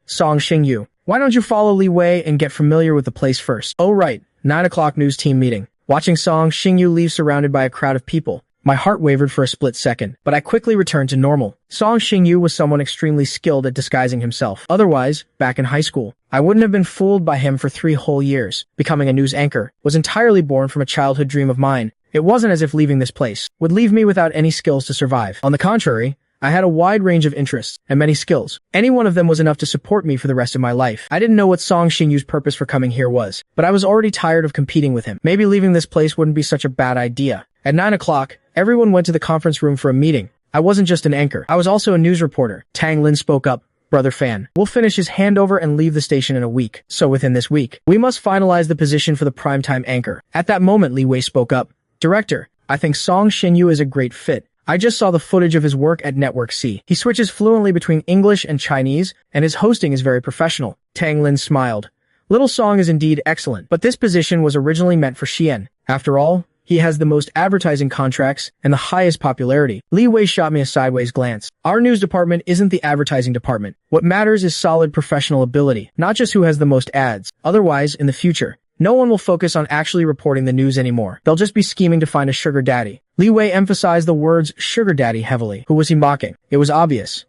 "Song Xingyu, why don't you follow Li Wei and get familiar with the place first?" "Oh right, 9 o'clock news team meeting." Watching Song Xingyu leave surrounded by a crowd of people, my heart wavered for a split second, but I quickly returned to normal. Song Xingyu was someone extremely skilled at disguising himself. Otherwise, back in high school, I wouldn't have been fooled by him for 3 whole years. Becoming a news anchor was entirely born from a childhood dream of mine. It wasn't as if leaving this place would leave me without any skills to survive. On the contrary, I had a wide range of interests and many skills. Any one of them was enough to support me for the rest of my life. I didn't know what Song Xingyu's purpose for coming here was, but I was already tired of competing with him. Maybe leaving this place wouldn't be such a bad idea. At 9 o'clock, everyone went to the conference room for a meeting. I wasn't just an anchor. I was also a news reporter. Tang Lin spoke up. "Brother Fan, we'll finish his handover and leave the station in a week. So within this week, we must finalize the position for the primetime anchor." At that moment, Li Wei spoke up. "Director, I think Song Xingyu is a great fit. I just saw the footage of his work at Network C. He switches fluently between English and Chinese, and his hosting is very professional." Tang Lin smiled. "Little Song is indeed excellent, but this position was originally meant for Xian. After all, he has the most advertising contracts and the highest popularity." Li Wei shot me a sideways glance. "Our news department isn't the advertising department. What matters is solid professional ability, not just who has the most ads. Otherwise, in the future, no one will focus on actually reporting the news anymore. They'll just be scheming to find a sugar daddy." Li Wei emphasized the words sugar daddy heavily. Who was he mocking? It was obvious.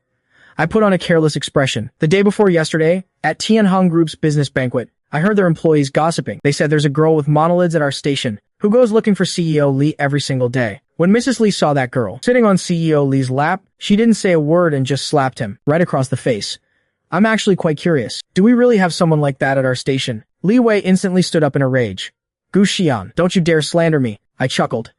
I put on a careless expression. "The day before yesterday, at Tianhong Group's business banquet, I heard their employees gossiping. They said there's a girl with monolids at our station who goes looking for CEO Li every single day. When Mrs. Li saw that girl sitting on CEO Li's lap, she didn't say a word and just slapped him right across the face. I'm actually quite curious. Do we really have someone like that at our station?" Li Wei instantly stood up in a rage. "Gu Xian, don't you dare slander me." I chuckled.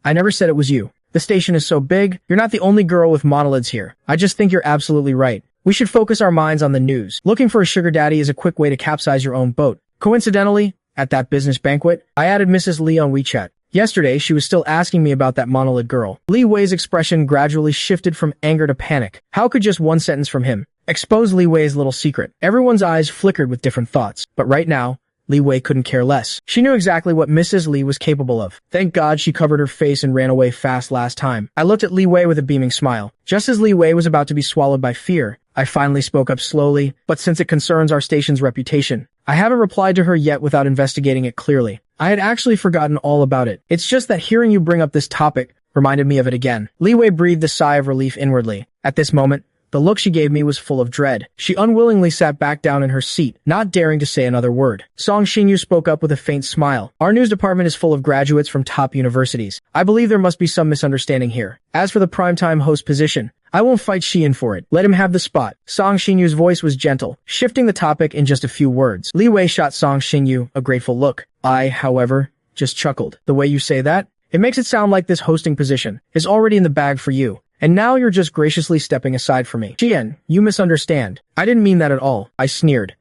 "I never said it was you. The station is so big, you're not the only girl with monolids here. I just think you're absolutely right. We should focus our minds on the news. Looking for a sugar daddy is a quick way to capsize your own boat." Coincidentally, at that business banquet, I added Mrs. Li on WeChat. Yesterday, she was still asking me about that monolid girl. Li Wei's expression gradually shifted from anger to panic. How could just one sentence from him expose Li Wei's little secret? Everyone's eyes flickered with different thoughts. But right now, Li Wei couldn't care less. She knew exactly what Mrs. Li was capable of. Thank God she covered her face and ran away fast last time. I looked at Li Wei with a beaming smile. Just as Li Wei was about to be swallowed by fear, I finally spoke up slowly, but since it concerns our station's reputation, I haven't replied to her yet without investigating it clearly. I had actually forgotten all about it. It's just that hearing you bring up this topic reminded me of it again. Li Wei breathed a sigh of relief inwardly. At this moment, the look she gave me was full of dread. She unwillingly sat back down in her seat, not daring to say another word. Song Xinyu spoke up with a faint smile. Our news department is full of graduates from top universities. I believe there must be some misunderstanding here. As for the primetime host position, I won't fight Xian for it. Let him have the spot. Song Xinyu's voice was gentle, shifting the topic in just a few words. Li Wei shot Song Xinyu a grateful look. I, however, just chuckled. The way you say that, it makes it sound like this hosting position is already in the bag for you. And now you're just graciously stepping aside for me. Xian, you misunderstand. I didn't mean that at all. I sneered.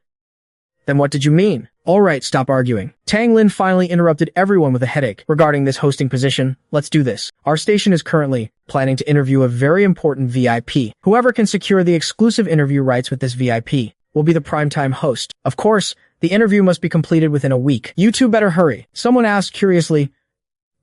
Then what did you mean? All right, stop arguing. Tang Lin finally interrupted everyone with a headache. Regarding this hosting position, let's do this. Our station is currently planning to interview a very important VIP. Whoever can secure the exclusive interview rights with this VIP will be the primetime host. Of course, the interview must be completed within a week. You two better hurry. Someone asked curiously,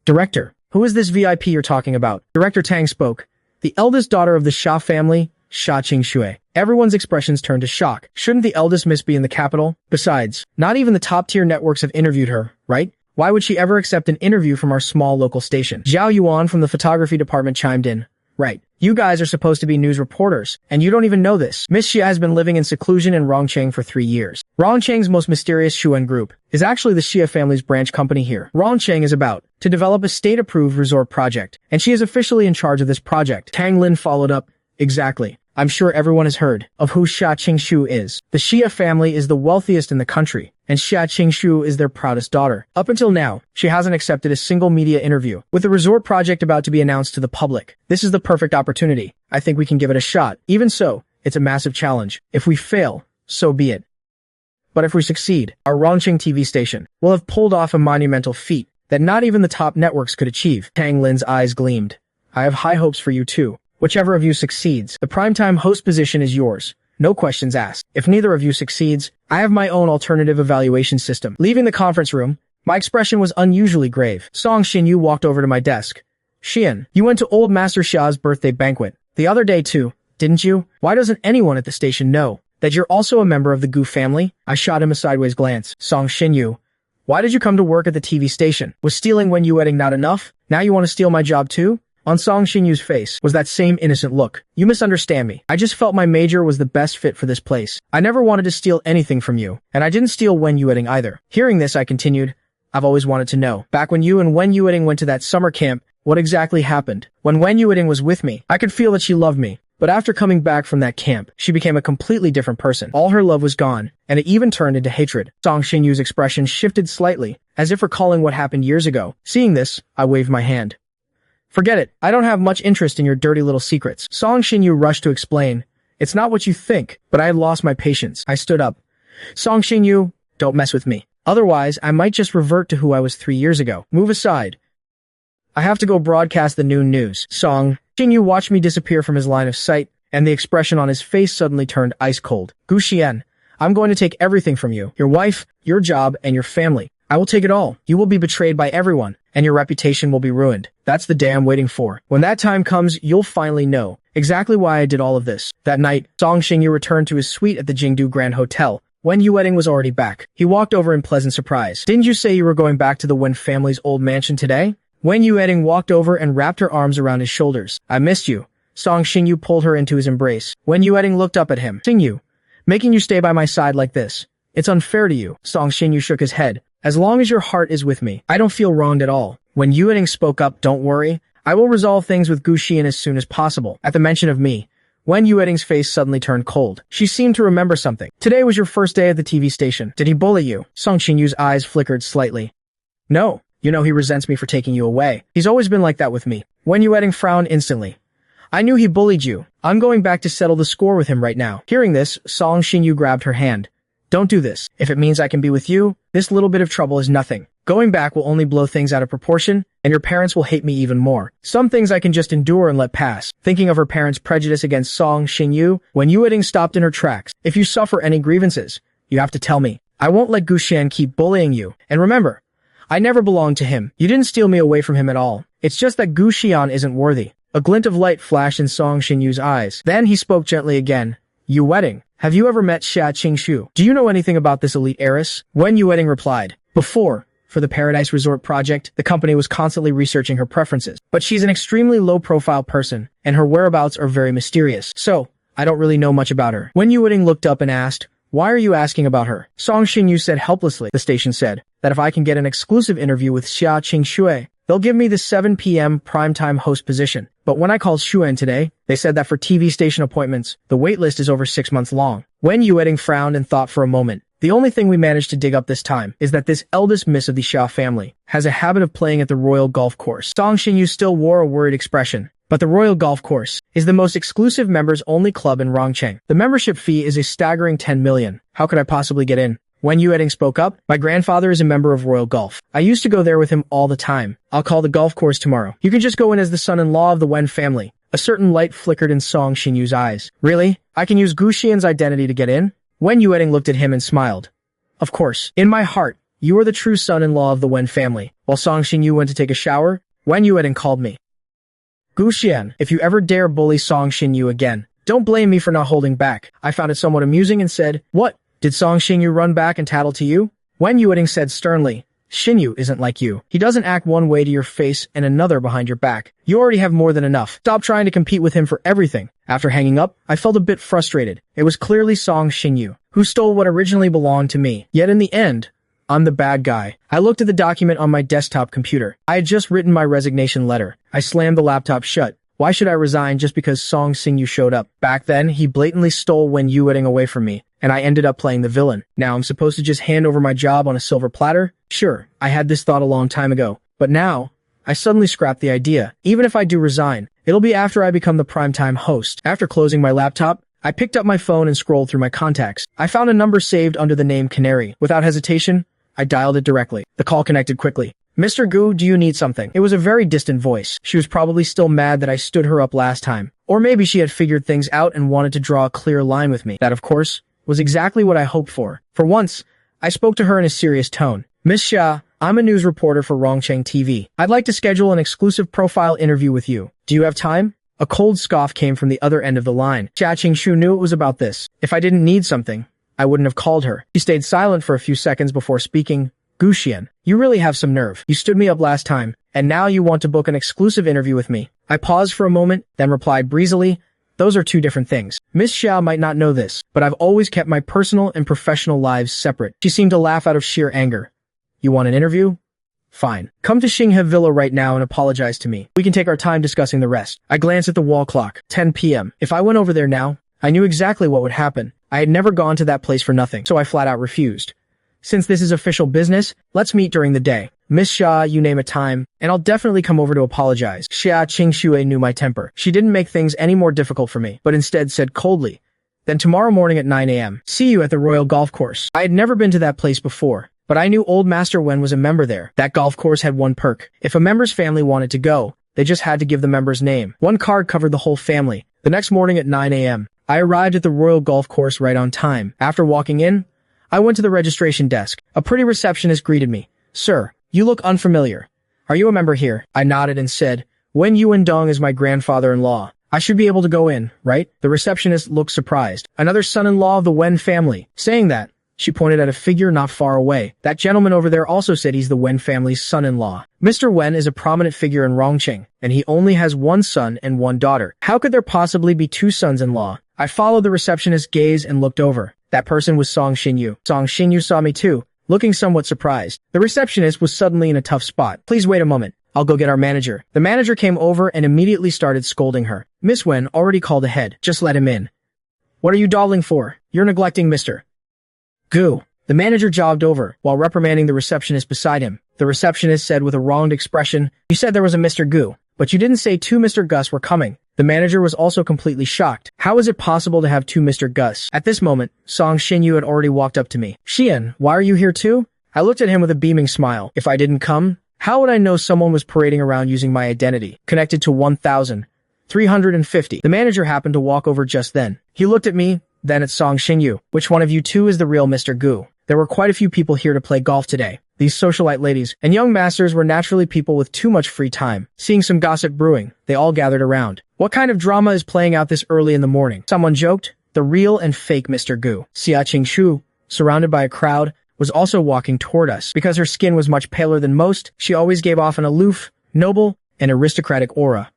Director, who is this VIP you're talking about? Director Tang spoke. The eldest daughter of the Xia family, Xia Qingxue. Everyone's expressions turned to shock. Shouldn't the eldest miss be in the capital? Besides, not even the top-tier networks have interviewed her, right? Why would she ever accept an interview from our small local station? Zhao Yuan from the photography department chimed in. Right. You guys are supposed to be news reporters, and you don't even know this. Miss Xia has been living in seclusion in Rongcheng for 3 years. Rongcheng's most mysterious Shuan group is actually the Xia family's branch company here. Rongcheng is about to develop a state-approved resort project, and she is officially in charge of this project. Tang Lin followed up. Exactly. I'm sure everyone has heard of who Xia Qingshu is. The Xia family is the wealthiest in the country, and Xia Qingshu is their proudest daughter. Up until now, she hasn't accepted a single media interview. With the resort project about to be announced to the public, this is the perfect opportunity. I think we can give it a shot. Even so, it's a massive challenge. If we fail, so be it. But if we succeed, our Rongcheng TV station will have pulled off a monumental feat that not even the top networks could achieve. Tang Lin's eyes gleamed. I have high hopes for you too. Whichever of you succeeds, the primetime host position is yours. No questions asked. If neither of you succeeds, I have my own alternative evaluation system. Leaving the conference room, my expression was unusually grave. Song Xinyu walked over to my desk. Xian, you went to old Master Xia's birthday banquet the other day too, didn't you? Why doesn't anyone at the station know that you're also a member of the Gu family? I shot him a sideways glance. Song Xinyu, why did you come to work at the TV station? Was stealing when you wedding not enough? Now you want to steal my job too? On Song Xinyu's face was that same innocent look. You misunderstand me. I just felt my major was the best fit for this place. I never wanted to steal anything from you, and I didn't steal Wen Yueting either. Hearing this, I continued, I've always wanted to know. Back when you and Wen Yueting went to that summer camp, what exactly happened? When Wen Yueting was with me, I could feel that she loved me. But after coming back from that camp, she became a completely different person. All her love was gone, and it even turned into hatred. Song Xinyu's expression shifted slightly, as if recalling what happened years ago. Seeing this, I waved my hand. Forget it. I don't have much interest in your dirty little secrets. Song Xinyu rushed to explain. It's not what you think, but I had lost my patience. I stood up. Song Xinyu, don't mess with me. Otherwise, I might just revert to who I was 3 years ago. Move aside. I have to go broadcast the noon news. Song Xinyu watched me disappear from his line of sight, and the expression on his face suddenly turned ice cold. Gu Xian, I'm going to take everything from you. Your wife, your job, and your family. I will take it all. You will be betrayed by everyone, and your reputation will be ruined. That's the day I'm waiting for. When that time comes, you'll finally know exactly why I did all of this. That night, Song Xinyu returned to his suite at the Jingdu Grand Hotel. Wen Yueting was already back. He walked over in pleasant surprise. Didn't you say you were going back to the Wen family's old mansion today? Wen Yueting walked over and wrapped her arms around his shoulders. I missed you. Song Xinyu pulled her into his embrace. Wen Yueting looked up at him. Xinyu, making you stay by my side like this. It's unfair to you. Song Xinyu shook his head. As long as your heart is with me, I don't feel wronged at all. When Yueting spoke up, don't worry. I will resolve things with Gu Xian as soon as possible. At the mention of me, Wen Yueting's face suddenly turned cold. She seemed to remember something. Today was your first day at the TV station. Did he bully you? Song Xinyu's eyes flickered slightly. No. You know he resents me for taking you away. He's always been like that with me. Wen Yueting frowned instantly. I knew he bullied you. I'm going back to settle the score with him right now. Hearing this, Song Xinyu grabbed her hand. Don't do this. If it means I can be with you, this little bit of trouble is nothing. Going back will only blow things out of proportion, and your parents will hate me even more. Some things I can just endure and let pass. Thinking of her parents' prejudice against Song Xinyu, Wen Yueting stopped in her tracks. If you suffer any grievances, you have to tell me. I won't let Gu Xian keep bullying you. And remember, I never belonged to him. You didn't steal me away from him at all. It's just that Gu Xian isn't worthy. A glint of light flashed in Song Xinyu's eyes. Then he spoke gently again. Yueting, have you ever met Xia Qingshu? Do you know anything about this elite heiress? Wen Yueting replied. Before, for the Paradise Resort project. The company was constantly researching her preferences. But she's an extremely low-profile person, and her whereabouts are very mysterious. So, I don't really know much about her. Wen Yueting looked up and asked, "Why are you asking about her?" Song Xinyu said helplessly. The station said that if I can get an exclusive interview with Xia Qingxue, they'll give me the 7 p.m. primetime host position. But when I called Xuan today, they said that for TV station appointments, the waitlist is over 6 months long. Wen Yueting frowned and thought for a moment. The only thing we managed to dig up this time is that this eldest miss of the Xia family has a habit of playing at the Royal Golf Course. Song Xinyu still wore a worried expression. But the Royal Golf Course is the most exclusive members-only club in Rongcheng. The membership fee is a staggering 10 million. How could I possibly get in? Wen Yueting spoke up. My grandfather is a member of Royal Golf. I used to go there with him all the time. I'll call the golf course tomorrow. You can just go in as the son-in-law of the Wen family. A certain light flickered in Song Xinyu's eyes. Really? I can use Gu Xian's identity to get in? Wen Yueting looked at him and smiled. Of course. In my heart, you are the true son-in-law of the Wen family. While Song Xinyu went to take a shower, Wen Yueting called me. Gu Xian, if you ever dare bully Song Xinyu again, don't blame me for not holding back. I found it somewhat amusing and said, "What? Did Song Xinyu run back and tattle to you?" Wen Yueting said sternly, "Xinyu isn't like you. He doesn't act one way to your face and another behind your back. You already have more than enough. Stop trying to compete with him for everything." After hanging up, I felt a bit frustrated. It was clearly Song Xinyu who stole what originally belonged to me. Yet in the end, I'm the bad guy. I looked at the document on my desktop computer. I had just written my resignation letter. I slammed the laptop shut. Why should I resign just because Song Xinyu showed up? Back then, he blatantly stole Wen Yueting away from me, and I ended up playing the villain. Now I'm supposed to just hand over my job on a silver platter? Sure, I had this thought a long time ago. But now, I suddenly scrapped the idea. Even if I do resign, it'll be after I become the primetime host. After closing my laptop, I picked up my phone and scrolled through my contacts. I found a number saved under the name Canary. Without hesitation, I dialed it directly. The call connected quickly. "Mr. Gu, do you need something?" It was a very distant voice. She was probably still mad that I stood her up last time. Or maybe she had figured things out and wanted to draw a clear line with me. That, of course, was exactly what I hoped for. For once, I spoke to her in a serious tone. "Miss Xia, I'm a news reporter for Rongcheng TV. I'd like to schedule an exclusive profile interview with you. Do you have time?" A cold scoff came from the other end of the line. Xia Qingshu knew it was about this. If I didn't need something, I wouldn't have called her. She stayed silent for a few seconds before speaking. "Gu Xian, you really have some nerve. You stood me up last time, and now you want to book an exclusive interview with me." I paused for a moment, then replied breezily, "Those are two different things. Miss Xia might not know this, but I've always kept my personal and professional lives separate." She seemed to laugh out of sheer anger. "You want an interview? Fine. Come to Xinghe Villa right now and apologize to me. We can take our time discussing the rest." I glanced at the wall clock. 10 p.m. If I went over there now, I knew exactly what would happen. I had never gone to that place for nothing, so I flat out refused. "Since this is official business, let's meet during the day. Miss Xia, you name a time, and I'll definitely come over to apologize." Xia Qingxue knew my temper. She didn't make things any more difficult for me, but instead said coldly, "Then tomorrow morning at 9 a.m. See you at the Royal Golf Course." I had never been to that place before, but I knew old Master Wen was a member there. That golf course had one perk. If a member's family wanted to go, they just had to give the member's name. One card covered the whole family. The next morning at 9 a.m., I arrived at the Royal Golf Course right on time. After walking in, I went to the registration desk. A pretty receptionist greeted me. "Sir, you look unfamiliar. Are you a member here?" I nodded and said, "Wen Yuendong is my grandfather-in-law. I should be able to go in, right?" The receptionist looked surprised. "Another son-in-law of the Wen family." Saying that, she pointed at a figure not far away. "That gentleman over there also said he's the Wen family's son-in-law. Mr. Wen is a prominent figure in Rongcheng, and he only has one son and one daughter. How could there possibly be two sons-in-law?" I followed the receptionist's gaze and looked over. That person was Song Xinyu. Song Xinyu saw me too, looking somewhat surprised. The receptionist was suddenly in a tough spot. "Please wait a moment. I'll go get our manager." The manager came over and immediately started scolding her. Miss Wen already called ahead. "Just let him in." "What are you dawdling for? You're neglecting Mr. Gu." The manager jogged over, while reprimanding the receptionist beside him. The receptionist said with a wronged expression, "You said there was a Mr. Gu, but you didn't say two Mr. Gus were coming." The manager was also completely shocked. How is it possible to have two Mr. Gus? At this moment, Song Xinyu had already walked up to me. "Xian, why are you here too?" I looked at him with a beaming smile. If I didn't come, how would I know someone was parading around using my identity? Connected to 1,350. The manager happened to walk over just then. He looked at me, then at Song Xinyu. "Which one of you two is the real Mr. Gu?" There were quite a few people here to play golf today. These socialite ladies and young masters were naturally people with too much free time. Seeing some gossip brewing, they all gathered around. "What kind of drama is playing out this early in the morning?" Someone joked. "The real and fake Mr. Gu." Xia Qingshu, surrounded by a crowd, was also walking toward us. Because her skin was much paler than most, she always gave off an aloof, noble, and aristocratic aura.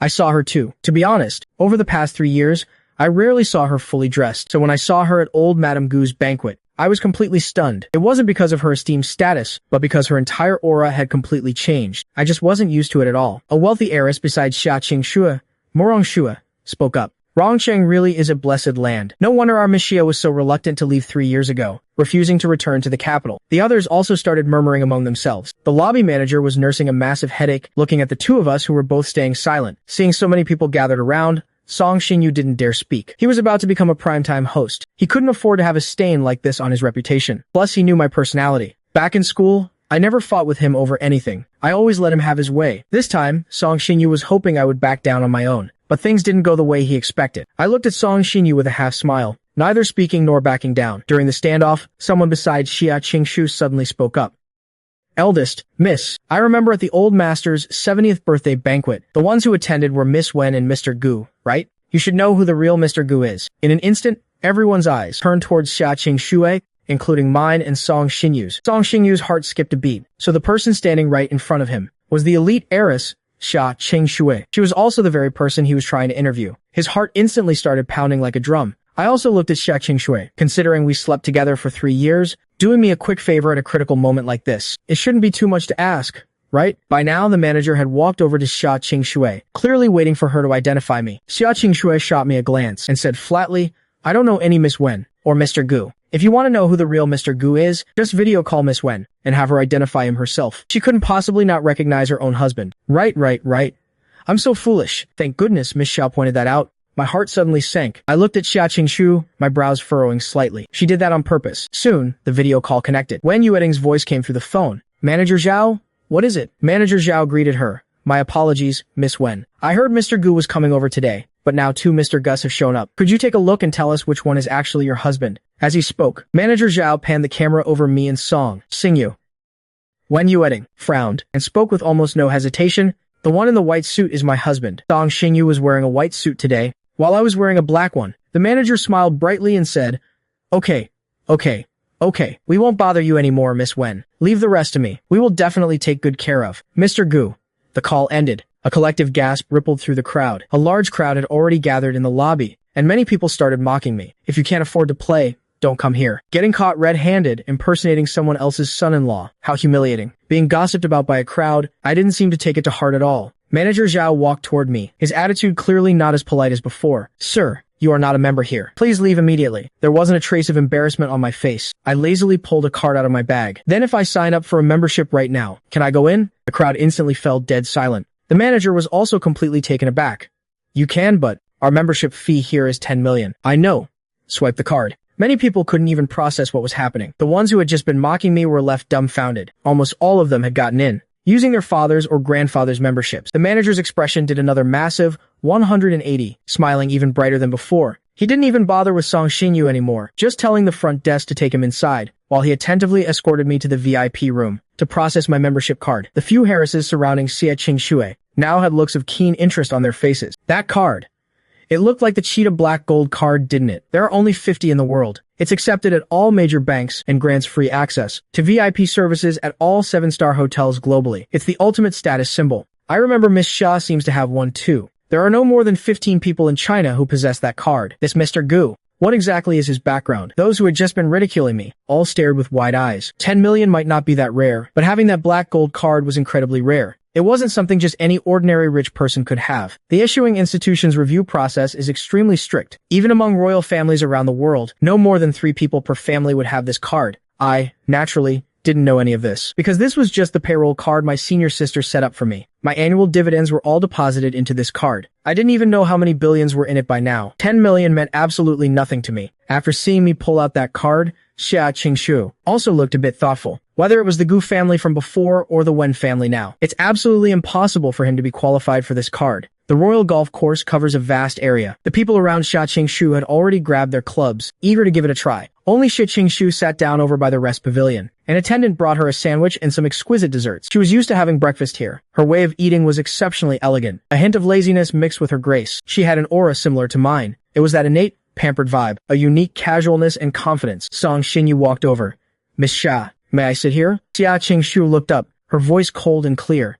I saw her too. To be honest, over the past 3 years, I rarely saw her fully dressed, so when I saw her at old Madame Gu's banquet, I was completely stunned. It wasn't because of her esteemed status, but because her entire aura had completely changed. I just wasn't used to it at all. A wealthy heiress besides Xia Qingxue, Morongxue, spoke up. Rongcheng really is a blessed land. No wonder our Miss Xia was so reluctant to leave 3 years ago, refusing to return to the capital. The others also started murmuring among themselves. The lobby manager was nursing a massive headache, looking at the two of us who were both staying silent. Seeing so many people gathered around, Song Xinyu didn't dare speak. He was about to become a primetime host. He couldn't afford to have a stain like this on his reputation. Plus, he knew my personality. Back in school, I never fought with him over anything. I always let him have his way. This time, Song Xinyu was hoping I would back down on my own. But things didn't go the way he expected. I looked at Song Xinyu with a half-smile, neither speaking nor backing down. During the standoff, someone besides Xia Qingxu suddenly spoke up. Eldest, Miss, I remember at the old master's 70th birthday banquet, the ones who attended were Miss Wen and Mr. Gu, right? You should know who the real Mr. Gu is. In an instant, everyone's eyes turned towards Xia Qingxue, including mine and Song Xinyu's. Song Xinyu's heart skipped a beat, so the person standing right in front of him was the elite heiress, Xia Qingxue. She was also the very person he was trying to interview. His heart instantly started pounding like a drum. I also looked at Xia Qingxue. Considering we slept together for 3 years, doing me a quick favor at a critical moment like this, it shouldn't be too much to ask, right? By now, the manager had walked over to Xia Qingxue, clearly waiting for her to identify me. Xia Qingxue shot me a glance and said flatly, I don't know any Miss Wen or Mr. Gu. If you want to know who the real Mr. Gu is, just video call Miss Wen and have her identify him herself. She couldn't possibly not recognize her own husband. Right. I'm so foolish. Thank goodness Miss Xiao pointed that out. My heart suddenly sank. I looked at Xia Qingxu, my brows furrowing slightly. She did that on purpose. Soon, the video call connected. Wen Yueting's voice came through the phone. Manager Zhao? What is it? Manager Zhao greeted her. My apologies, Miss Wen. I heard Mr. Gu was coming over today, but now 2 Mr. Gus have shown up. Could you take a look and tell us which one is actually your husband? As he spoke, Manager Zhao panned the camera over me and Song Xingyu. Wen Yueting frowned and spoke with almost no hesitation. The one in the white suit is my husband. Song Xingyu was wearing a white suit today, while I was wearing a black one. The manager smiled brightly and said, Okay. We won't bother you anymore, Miss Wen. Leave the rest to me. We will definitely take good care of Mr. Gu. The call ended. A collective gasp rippled through the crowd. A large crowd had already gathered in the lobby, and many people started mocking me. If you can't afford to play, don't come here. Getting caught red-handed, impersonating someone else's son-in-law. How humiliating. Being gossiped about by a crowd, I didn't seem to take it to heart at all. Manager Zhao walked toward me, his attitude clearly not as polite as before. Sir, you are not a member here. Please leave immediately. There wasn't a trace of embarrassment on my face. I lazily pulled a card out of my bag. Then if I sign up for a membership right now, can I go in? The crowd instantly fell dead silent. The manager was also completely taken aback. You can, but our membership fee here is 10 million. I know. Swipe the card. Many people couldn't even process what was happening. The ones who had just been mocking me were left dumbfounded. Almost all of them had gotten in, using their father's or grandfather's memberships. The manager's expression did another massive 180, smiling even brighter than before. He didn't even bother with Song Xinyu anymore, just telling the front desk to take him inside, while he attentively escorted me to the VIP room to process my membership card. The few heiresses surrounding Xia Qingxue now had looks of keen interest on their faces. That card. It looked like the cheetah black gold card, didn't it? There are only 50 in the world. It's accepted at all major banks and grants free access to VIP services at all 7-star hotels globally. It's the ultimate status symbol. I remember Miss Xia seems to have one too. There are no more than 15 people in China who possess that card. This Mr. Gu. What exactly is his background? Those who had just been ridiculing me all stared with wide eyes. 10 million might not be that rare, but having that black gold card was incredibly rare. It wasn't something just any ordinary rich person could have. The issuing institution's review process is extremely strict. Even among royal families around the world, no more than 3 people per family would have this card. I, naturally, didn't know any of this, because this was just the payroll card my senior sister set up for me. My annual dividends were all deposited into this card. I didn't even know how many billions were in it by now. 10 million meant absolutely nothing to me. After seeing me pull out that card, Xia Qingxu also looked a bit thoughtful. Whether it was the Gu family from before or the Wen family now, it's absolutely impossible for him to be qualified for this card. The royal golf course covers a vast area. The people around Xia Qingxu had already grabbed their clubs, eager to give it a try. Only Xia Qingxu sat down over by the rest pavilion. An attendant brought her a sandwich and some exquisite desserts. She was used to having breakfast here. Her way of eating was exceptionally elegant, a hint of laziness mixed with her grace. She had an aura similar to mine. It was that innate, pampered vibe, a unique casualness and confidence. Song Xinyu walked over. Miss Xia, may I sit here? Xia Qingshu looked up, her voice cold and clear.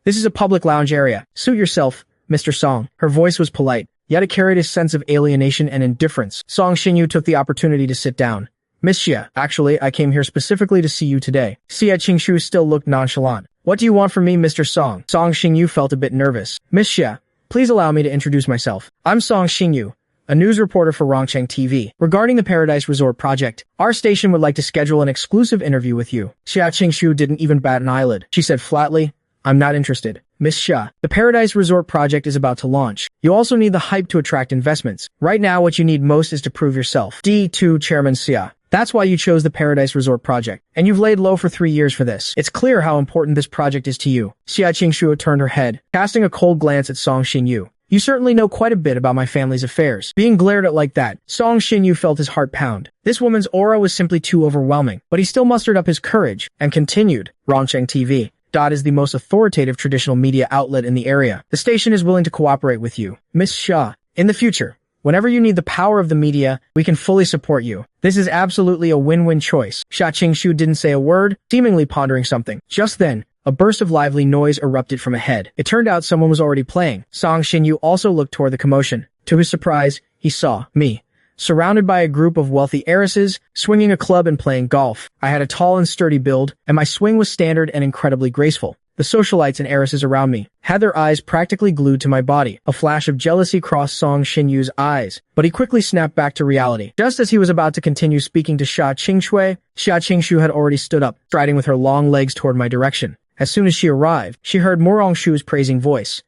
This is a public lounge area. Suit yourself, Mr. Song. Her voice was polite, yet it carried a sense of alienation and indifference. Song Xinyu took the opportunity to sit down. Miss Xia, actually, I came here specifically to see you today. Xia Qingshu still looked nonchalant. What do you want from me, Mr. Song? Song Xinyu felt a bit nervous. Miss Xia, please allow me to introduce myself. I'm Song Xinyu, a news reporter for Rongcheng TV. Regarding the Paradise Resort project, our station would like to schedule an exclusive interview with you. Xia Qingshu didn't even bat an eyelid. She said flatly, I'm not interested. Miss Xia, the Paradise Resort project is about to launch. You also need the hype to attract investments. Right now, what you need most is to prove yourself. D2 Chairman Xia. That's why you chose the Paradise Resort project. And you've laid low for 3 years for this. It's clear how important this project is to you. Xia Qingshu turned her head, casting a cold glance at Song Xinyu. You certainly know quite a bit about my family's affairs. Being glared at like that, Song Xinyu felt his heart pound. This woman's aura was simply too overwhelming, but he still mustered up his courage and continued. Rongcheng TV. Is the most authoritative traditional media outlet in the area. The station is willing to cooperate with you. Miss Xia, in the future, whenever you need the power of the media, we can fully support you. This is absolutely a win-win choice. Xia Qingshu didn't say a word, seemingly pondering something. Just then, a burst of lively noise erupted from ahead. It turned out someone was already playing. Song Xinyu also looked toward the commotion. To his surprise, he saw me, surrounded by a group of wealthy heiresses, swinging a club and playing golf. I had a tall and sturdy build, and my swing was standard and incredibly graceful. The socialites and heiresses around me had their eyes practically glued to my body. A flash of jealousy crossed Song Xinyu's eyes, but he quickly snapped back to reality. Just as he was about to continue speaking to Xia Qingshu had already stood up, striding with her long legs toward my direction. As soon as she arrived, she heard Morongshu's praising voice.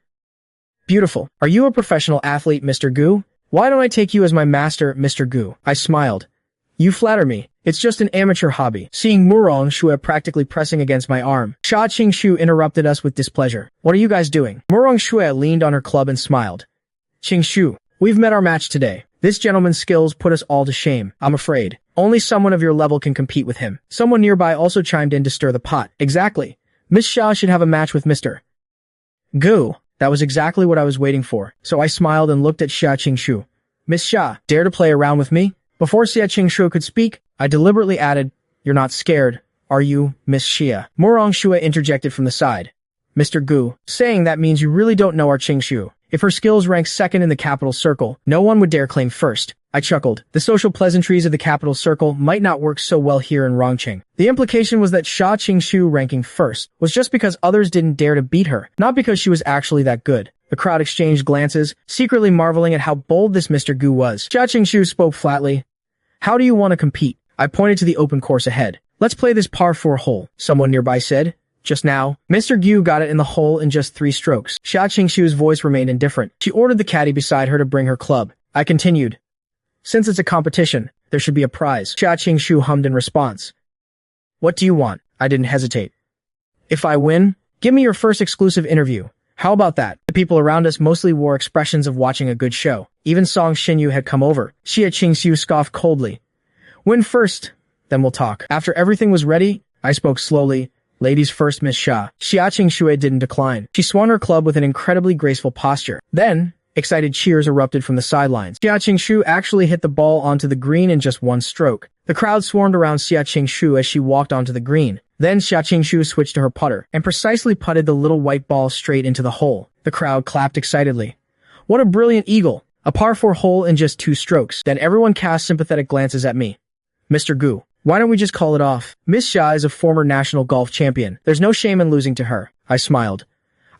Beautiful. Are you a professional athlete, Mr. Gu? Why don't I take you as my master, Mr. Gu? I smiled. You flatter me. It's just an amateur hobby. Seeing Morongshu practically pressing against my arm, Xia Qingshu interrupted us with displeasure. What are you guys doing? Morongshu leaned on her club and smiled. Qingshu, we've met our match today. This gentleman's skills put us all to shame. I'm afraid. Only someone of your level can compete with him. Someone nearby also chimed in to stir the pot. Exactly. Miss Xia should have a match with Mr. Gu. That was exactly what I was waiting for, so I smiled and looked at Xia Qingshu. Miss Xia, dare to play around with me? Before Xia Qingshu could speak, I deliberately added, You're not scared, are you, Miss Xia? Morongshu interjected from the side. Mr. Gu, saying that means you really don't know our Qingshu. If her skills rank second in the capital circle, no one would dare claim first. I chuckled. The social pleasantries of the capital circle might not work so well here in Rongcheng. The implication was that Xia Qingshu ranking first was just because others didn't dare to beat her, not because she was actually that good. The crowd exchanged glances, secretly marveling at how bold this Mr. Gu was. Xia Qingshu spoke flatly. How do you want to compete? I pointed to the open course ahead. Let's play this par 4 hole, someone nearby said. Just now, Mr. Gu got it in the hole in just 3 strokes. Xia Qingshu's voice remained indifferent. She ordered the caddy beside her to bring her club. I continued. Since it's a competition, there should be a prize. Xia Qingshu hummed in response. What do you want? I didn't hesitate. If I win, give me your first exclusive interview. How about that? The people around us mostly wore expressions of watching a good show. Even Song Xinyu had come over. Xia Qingshu scoffed coldly. Win first, then we'll talk. After everything was ready, I spoke slowly. Ladies first, Miss Xia. Xia Qingshu didn't decline. She swung her club with an incredibly graceful posture. Then, excited cheers erupted from the sidelines. Xia Qingshu actually hit the ball onto the green in just 1 stroke. The crowd swarmed around Xia Qingshu as she walked onto the green. Then Xia Qingshu switched to her putter and precisely putted the little white ball straight into the hole. The crowd clapped excitedly. What a brilliant eagle! A par 4 hole in just 2 strokes. Then everyone cast sympathetic glances at me. Mr. Gu, why don't we just call it off? Miss Xia is a former national golf champion. There's no shame in losing to her. I smiled.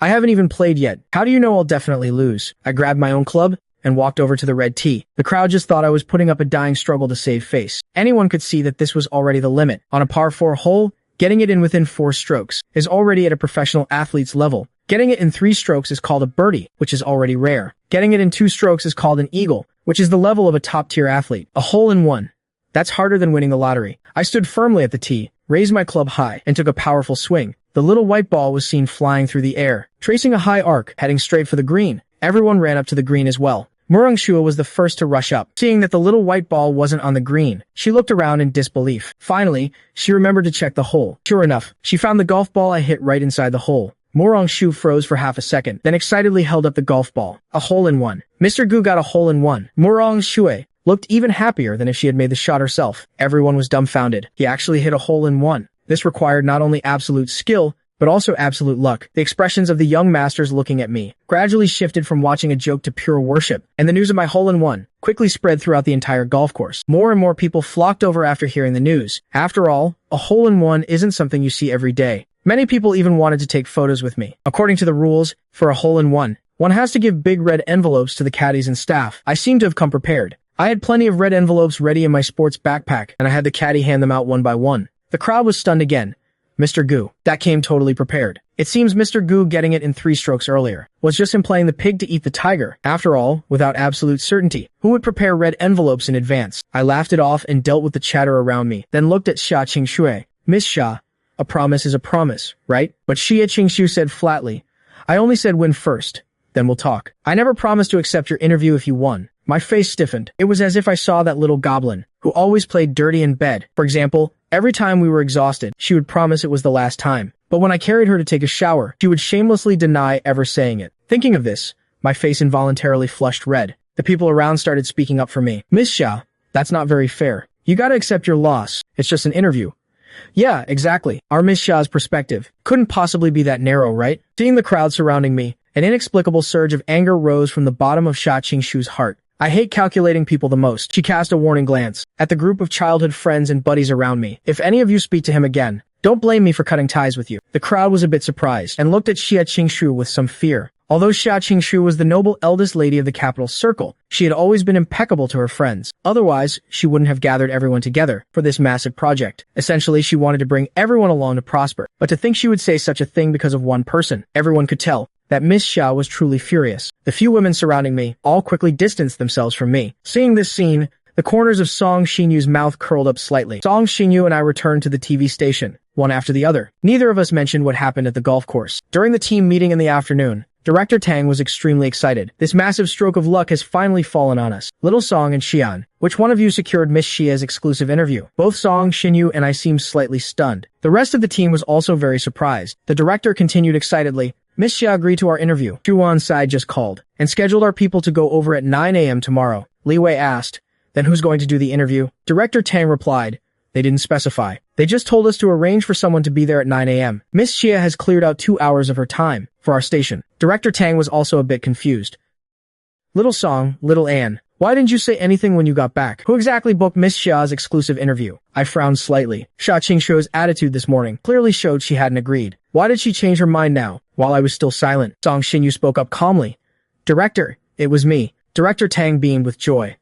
I haven't even played yet. How do you know I'll definitely lose? I grabbed my own club and walked over to the red tee. The crowd just thought I was putting up a dying struggle to save face. Anyone could see that this was already the limit. On a par 4 hole, getting it in within 4 strokes is already at a professional athlete's level. Getting it in 3 strokes is called a birdie, which is already rare. Getting it in 2 strokes is called an eagle, which is the level of a top-tier athlete. A hole in 1. That's harder than winning the lottery. I stood firmly at the tee, raised my club high, and took a powerful swing. The little white ball was seen flying through the air, tracing a high arc, heading straight for the green. Everyone ran up to the green as well. Morongshu was the first to rush up. Seeing that the little white ball wasn't on the green, she looked around in disbelief. Finally, she remembered to check the hole. Sure enough, she found the golf ball I hit right inside the hole. Morongshu froze for half a second, then excitedly held up the golf ball. A hole in 1. Mr. Gu got a hole in 1. Morongshu looked even happier than if she had made the shot herself. Everyone was dumbfounded. He actually hit a hole in one. This required not only absolute skill, but also absolute luck. The expressions of the young masters looking at me gradually shifted from watching a joke to pure worship, and the news of my hole-in-one quickly spread throughout the entire golf course. More and more people flocked over after hearing the news. After all, a hole-in-one isn't something you see every day. Many people even wanted to take photos with me. According to the rules, for a hole-in-one, one has to give big red envelopes to the caddies and staff. I seemed to have come prepared. I had plenty of red envelopes ready in my sports backpack, and I had the caddy hand them out one by one. The crowd was stunned again. Mr. Gu, that came totally prepared. It seems Mr. Gu getting it in 3 strokes earlier was just him playing the pig to eat the tiger. After all, without absolute certainty, who would prepare red envelopes in advance? I laughed it off and dealt with the chatter around me, then looked at Xia Qingshui. Miss Xia, a promise is a promise, right? But Xia Qingshu said flatly, I only said win first, then we'll talk. I never promised to accept your interview if you won. My face stiffened. It was as if I saw that little goblin, who always played dirty in bed. For example, every time we were exhausted, she would promise it was the last time. But when I carried her to take a shower, she would shamelessly deny ever saying it. Thinking of this, my face involuntarily flushed red. The people around started speaking up for me. Miss Xia, that's not very fair. You gotta accept your loss. It's just an interview. Yeah, exactly. Our Miss Xia's perspective couldn't possibly be that narrow, right? Seeing the crowd surrounding me, an inexplicable surge of anger rose from the bottom of Xia Qingshu's heart. I hate calculating people the most. She cast a warning glance at the group of childhood friends and buddies around me. If any of you speak to him again, don't blame me for cutting ties with you. The crowd was a bit surprised and looked at Xia Qingshu with some fear. Although Xia Qingshu was the noble eldest lady of the capital circle, she had always been impeccable to her friends. Otherwise, she wouldn't have gathered everyone together for this massive project. Essentially, she wanted to bring everyone along to prosper. But to think she would say such a thing because of one person, everyone could tell that Miss Xia was truly furious. The few women surrounding me all quickly distanced themselves from me. Seeing this scene, the corners of Song Xinyu's mouth curled up slightly. Song Xinyu and I returned to the TV station, one after the other. Neither of us mentioned what happened at the golf course. During the team meeting in the afternoon, Director Tang was extremely excited. This massive stroke of luck has finally fallen on us. Little Song and Xian, which one of you secured Miss Xia's exclusive interview? Both Song, Xinyu, and I seemed slightly stunned. The rest of the team was also very surprised. The director continued excitedly, Miss Xia agreed to our interview. Xuan Sai just called and scheduled our people to go over at 9 a.m. tomorrow. Li Wei asked, then who's going to do the interview? Director Tang replied, they didn't specify. They just told us to arrange for someone to be there at 9 a.m. Miss Xia has cleared out 2 hours of her time for our station. Director Tang was also a bit confused. Little Song, Little Anne, why didn't you say anything when you got back? Who exactly booked Miss Xia's exclusive interview? I frowned slightly. Xia Qingshu's attitude this morning clearly showed she hadn't agreed. Why did she change her mind now, while I was still silent? Song Xinyu spoke up calmly. Director, it was me. Director Tang beamed with joy.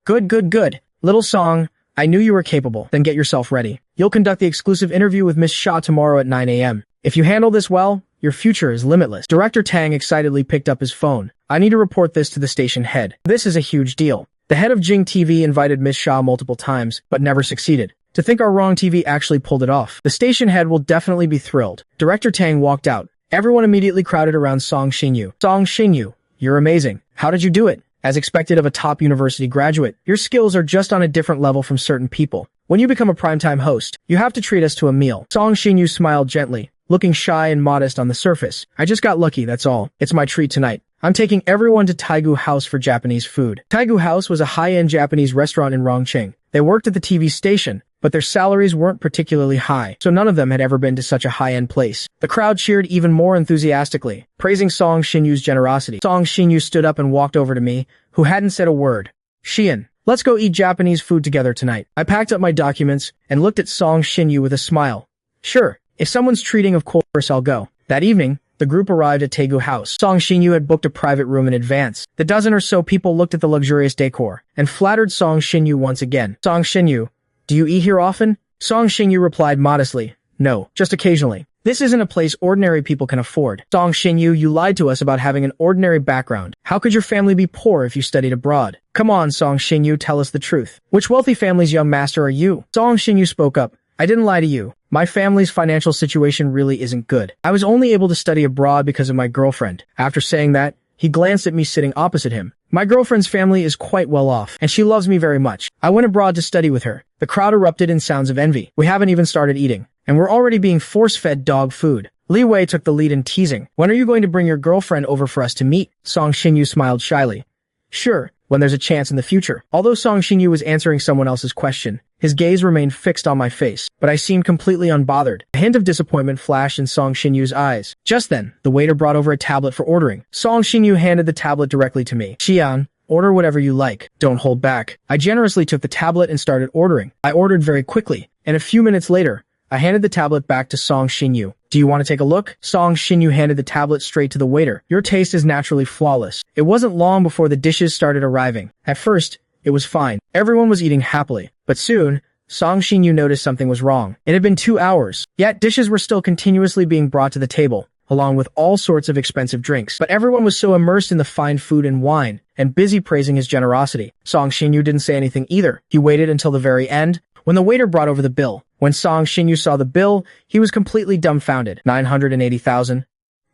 Good. Little Song, I knew you were capable. Then get yourself ready. You'll conduct the exclusive interview with Miss Xia tomorrow at 9 a.m. If you handle this well, your future is limitless. Director Tang excitedly picked up his phone. I need to report this to the station head. This is a huge deal. The head of Jing TV invited Miss Xia multiple times, but never succeeded. To think our wrong TV actually pulled it off. The station head will definitely be thrilled. Director Tang walked out. Everyone immediately crowded around Song Xinyu. Song Xinyu, you're amazing. How did you do it? As expected of a top university graduate, your skills are just on a different level from certain people. When you become a primetime host, you have to treat us to a meal. Song Xinyu smiled gently, looking shy and modest on the surface. I just got lucky, that's all. It's my treat tonight. I'm taking everyone to Taigu House for Japanese food. Taigu House was a high-end Japanese restaurant in Rongqing. They worked at the TV station, but their salaries weren't particularly high, so none of them had ever been to such a high-end place. The crowd cheered even more enthusiastically, praising Song Xinyu's generosity. Song Xinyu stood up and walked over to me, who hadn't said a word. Xian, let's go eat Japanese food together tonight. I packed up my documents and looked at Song Xinyu with a smile. Sure, if someone's treating, of course I'll go. That evening, the group arrived at Taigu House. Song Xinyu had booked a private room in advance. The dozen or so people looked at the luxurious decor and flattered Song Xinyu once again. Song Xinyu, do you eat here often? Song Xinyu replied modestly, no, just occasionally. This isn't a place ordinary people can afford. Song Xinyu, you lied to us about having an ordinary background. How could your family be poor if you studied abroad? Come on, Song Xinyu, tell us the truth. Which wealthy family's young master are you? Song Xinyu spoke up. I didn't lie to you. My family's financial situation really isn't good. I was only able to study abroad because of my girlfriend. After saying that, he glanced at me sitting opposite him. My girlfriend's family is quite well off, and she loves me very much. I went abroad to study with her. The crowd erupted in sounds of envy. We haven't even started eating, and we're already being force-fed dog food. Li Wei took the lead in teasing. When are you going to bring your girlfriend over for us to meet? Song Xinyu smiled shyly. Sure, when there's a chance in the future. Although Song Xinyu was answering someone else's question, his gaze remained fixed on my face, but I seemed completely unbothered. A hint of disappointment flashed in Song Xinyu's eyes. Just then, the waiter brought over a tablet for ordering. Song Xinyu handed the tablet directly to me. Xian, order whatever you like. Don't hold back. I generously took the tablet and started ordering. I ordered very quickly, and a few minutes later, I handed the tablet back to Song Xinyu. Do you want to take a look? Song Xinyu handed the tablet straight to the waiter. Your taste is naturally flawless. It wasn't long before the dishes started arriving. At first, it was fine. Everyone was eating happily. But soon, Song Xinyu noticed something was wrong. It had been 2 hours, yet dishes were still continuously being brought to the table, along with all sorts of expensive drinks. But everyone was so immersed in the fine food and wine, and busy praising his generosity. Song Xinyu didn't say anything either. He waited until the very end, when the waiter brought over the bill. When Song Xinyu saw the bill, he was completely dumbfounded. 980,000.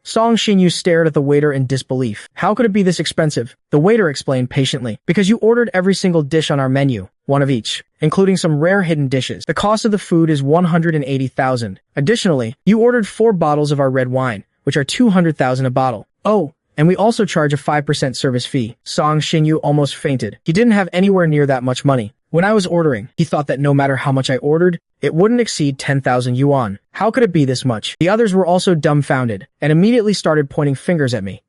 Song Xinyu stared at the waiter in disbelief. How could it be this expensive? The waiter explained patiently. Because you ordered every single dish on our menu, one of each, including some rare hidden dishes. The cost of the food is 180,000. Additionally, you ordered 4 bottles of our red wine, which are 200,000 a bottle. Oh, and we also charge a 5% service fee. Song Xinyu almost fainted. He didn't have anywhere near that much money. When I was ordering, he thought that no matter how much I ordered, it wouldn't exceed 10,000 yuan. How could it be this much? The others were also dumbfounded, and immediately started pointing fingers at me.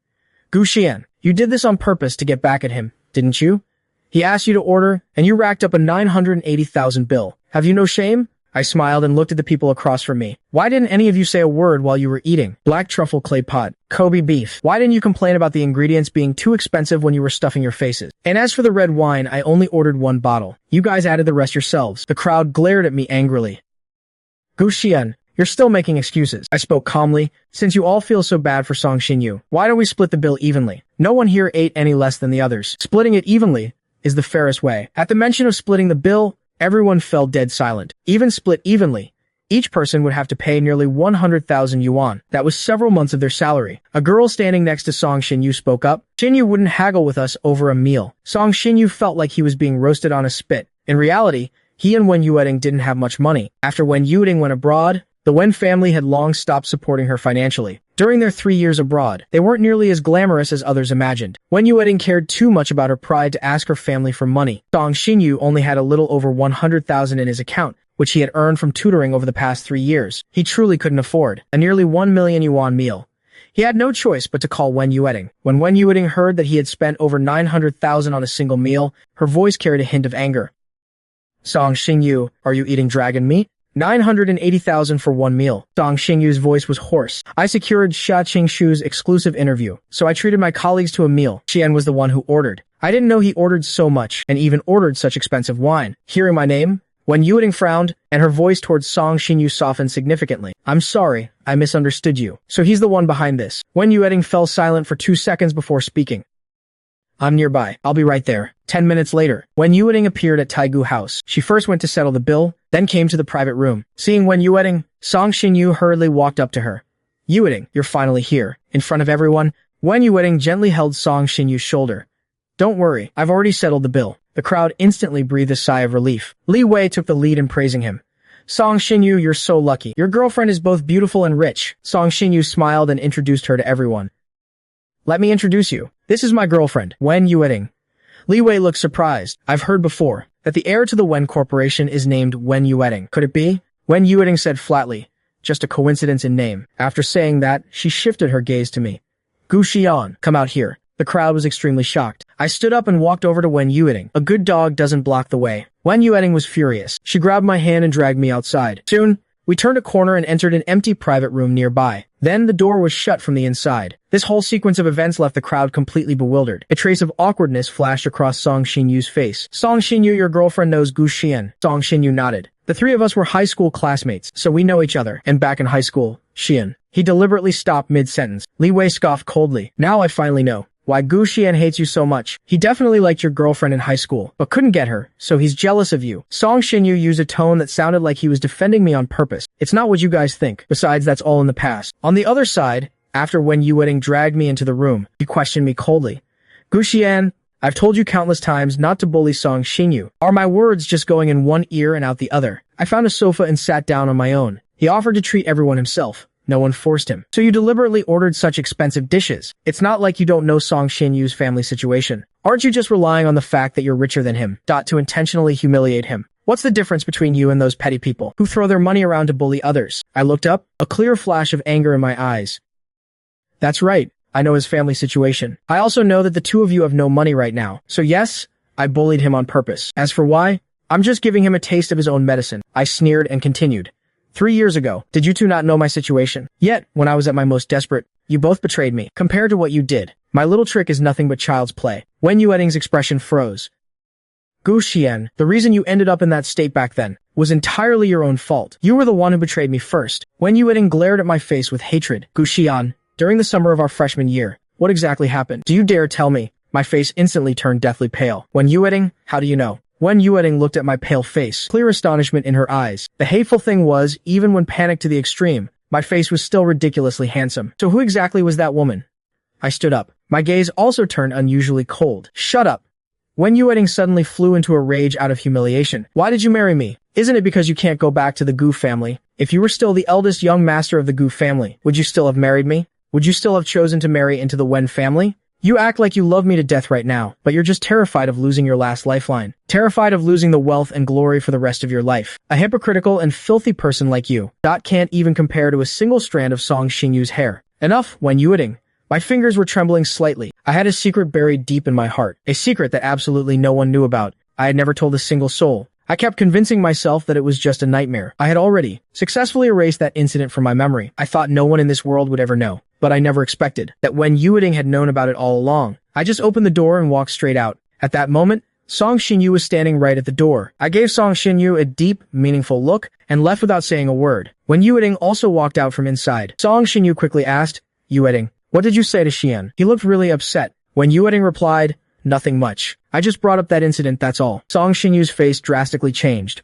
Gu Xian, you did this on purpose to get back at him, didn't you? He asked you to order, and you racked up a 980,000 bill. Have you no shame? I smiled and looked at the people across from me. Why didn't any of you say a word while you were eating? Black truffle clay pot, Kobe beef. Why didn't you complain about the ingredients being too expensive when you were stuffing your faces? And as for the red wine, I only ordered 1 bottle. You guys added the rest yourselves. The crowd glared at me angrily. Gu Xian, you're still making excuses. I spoke calmly. Since you all feel so bad for Song Xinyu, why don't we split the bill evenly? No one here ate any less than the others. Splitting it evenly is the fairest way. At the mention of splitting the bill, everyone fell dead silent. Even split evenly, each person would have to pay nearly 100,000 yuan. That was several months of their salary. A girl standing next to Song Xinyu spoke up. Xinyu wouldn't haggle with us over a meal. Song Xinyu felt like he was being roasted on a spit. In reality, he and Wen Yueting didn't have much money. After Wen Yueting went abroad, the Wen family had long stopped supporting her financially. During their 3 years abroad, they weren't nearly as glamorous as others imagined. Wen Yueting cared too much about her pride to ask her family for money. Song Xinyu only had a little over 100,000 in his account, which he had earned from tutoring over the past 3 years. He truly couldn't afford a nearly 1 million yuan meal. He had no choice but to call Wen Yueting. When Wen Yueting heard that he had spent over 900,000 on a single meal, her voice carried a hint of anger. Song Xinyu, are you eating dragon meat? 980,000 for 1 meal. Song Xinyu's voice was hoarse. I secured Xia Qingshu's exclusive interview, so I treated my colleagues to a meal. Xian was the one who ordered. I didn't know he ordered so much, and even ordered such expensive wine. Hearing my name, Wen Yueting frowned, and her voice towards Song Xinyu softened significantly. I'm sorry, I misunderstood you. So he's the one behind this. Wen Yueting fell silent for 2 seconds before speaking. I'm nearby. I'll be right there. 10 minutes later, Wen Yueting appeared at Taigu House. She first went to settle the bill, then came to the private room. Seeing Wen Yueting, Song Xinyu hurriedly walked up to her. Yueting, you're finally here. In front of everyone, Wen Yueting gently held Song Xinyu's shoulder. Don't worry, I've already settled the bill. The crowd instantly breathed a sigh of relief. Li Wei took the lead in praising him. Song Xinyu, you're so lucky. Your girlfriend is both beautiful and rich. Song Xinyu smiled and introduced her to everyone. Let me introduce you. This is my girlfriend, Wen Yueting. Li Wei looked surprised. I've heard before that the heir to the Wen Corporation is named Wen Yueting. Could it be? Wen Yueting said flatly. Just a coincidence in name. After saying that, she shifted her gaze to me. Gu Xian, come out here. The crowd was extremely shocked. I stood up and walked over to Wen Yueting. A good dog doesn't block the way. Wen Yueting was furious. She grabbed my hand and dragged me outside. Soon, we turned a corner and entered an empty private room nearby. Then the door was shut from the inside. This whole sequence of events left the crowd completely bewildered. A trace of awkwardness flashed across Song Xinyu's face. Song Xinyu, your girlfriend knows Gu Xian. Song Xinyu nodded. The 3 of us were high school classmates, so we know each other. And back in high school, Xian. He deliberately stopped mid-sentence. Li Wei scoffed coldly. Now I finally know why Gu Xian hates you so much. He definitely liked your girlfriend in high school, but couldn't get her, so he's jealous of you. Song Xinyu used a tone that sounded like he was defending me on purpose. It's not what you guys think. Besides, that's all in the past. On the other side, after Wen Yueting dragged me into the room, he questioned me coldly. Gu Xian, I've told you countless times not to bully Song Xinyu. Are my words just going in one ear and out the other? I found a sofa and sat down on my own. He offered to treat everyone himself. No one forced him. So you deliberately ordered such expensive dishes. It's not like you don't know Song Xinyu's family situation. Aren't you just relying on the fact that you're richer than him, to intentionally humiliate him? What's the difference between you and those petty people who throw their money around to bully others? I looked up, a clear flash of anger in my eyes. That's right. I know his family situation. I also know that the two of you have no money right now. So yes, I bullied him on purpose. As for why, I'm just giving him a taste of his own medicine. I sneered and continued. 3 years ago, did you two not know my situation? Yet, when I was at my most desperate, you both betrayed me. Compared to what you did, my little trick is nothing but child's play. Wen Yueting's expression froze. Gu Xian, the reason you ended up in that state back then was entirely your own fault. You were the one who betrayed me first. Wen Yueting glared at my face with hatred. Gu Xian, during the summer of our freshman year, what exactly happened? Do you dare tell me? My face instantly turned deathly pale. Wen Yueting, how do you know? Wen Yueting looked at my pale face, clear astonishment in her eyes. The hateful thing was, even when panicked to the extreme, my face was still ridiculously handsome. So who exactly was that woman? I stood up. My gaze also turned unusually cold. Shut up. Wen Yueting suddenly flew into a rage out of humiliation. Why did you marry me? Isn't it because you can't go back to the Gu family? If you were still the eldest young master of the Gu family, would you still have married me? Would you still have chosen to marry into the Wen family? You act like you love me to death right now, but you're just terrified of losing your last lifeline. Terrified of losing the wealth and glory for the rest of your life. A hypocritical and filthy person like you, can't even compare to a single strand of Song Xinyu's hair. Enough, Wen Yueting. My fingers were trembling slightly. I had a secret buried deep in my heart. A secret that absolutely no one knew about. I had never told a single soul. I kept convincing myself that it was just a nightmare. I had already successfully erased that incident from my memory. I thought no one in this world would ever know. But I never expected that Wen Yueting had known about it all along. I just opened the door and walked straight out. At that moment, Song Xinyu was standing right at the door. I gave Song Xinyu a deep, meaningful look and left without saying a word. Wen Yueting also walked out from inside. Song Xinyu quickly asked, Yueting, what did you say to Xian? He looked really upset. Wen Yueting replied, nothing much. I just brought up that incident, that's all. Song Xinyu's face drastically changed.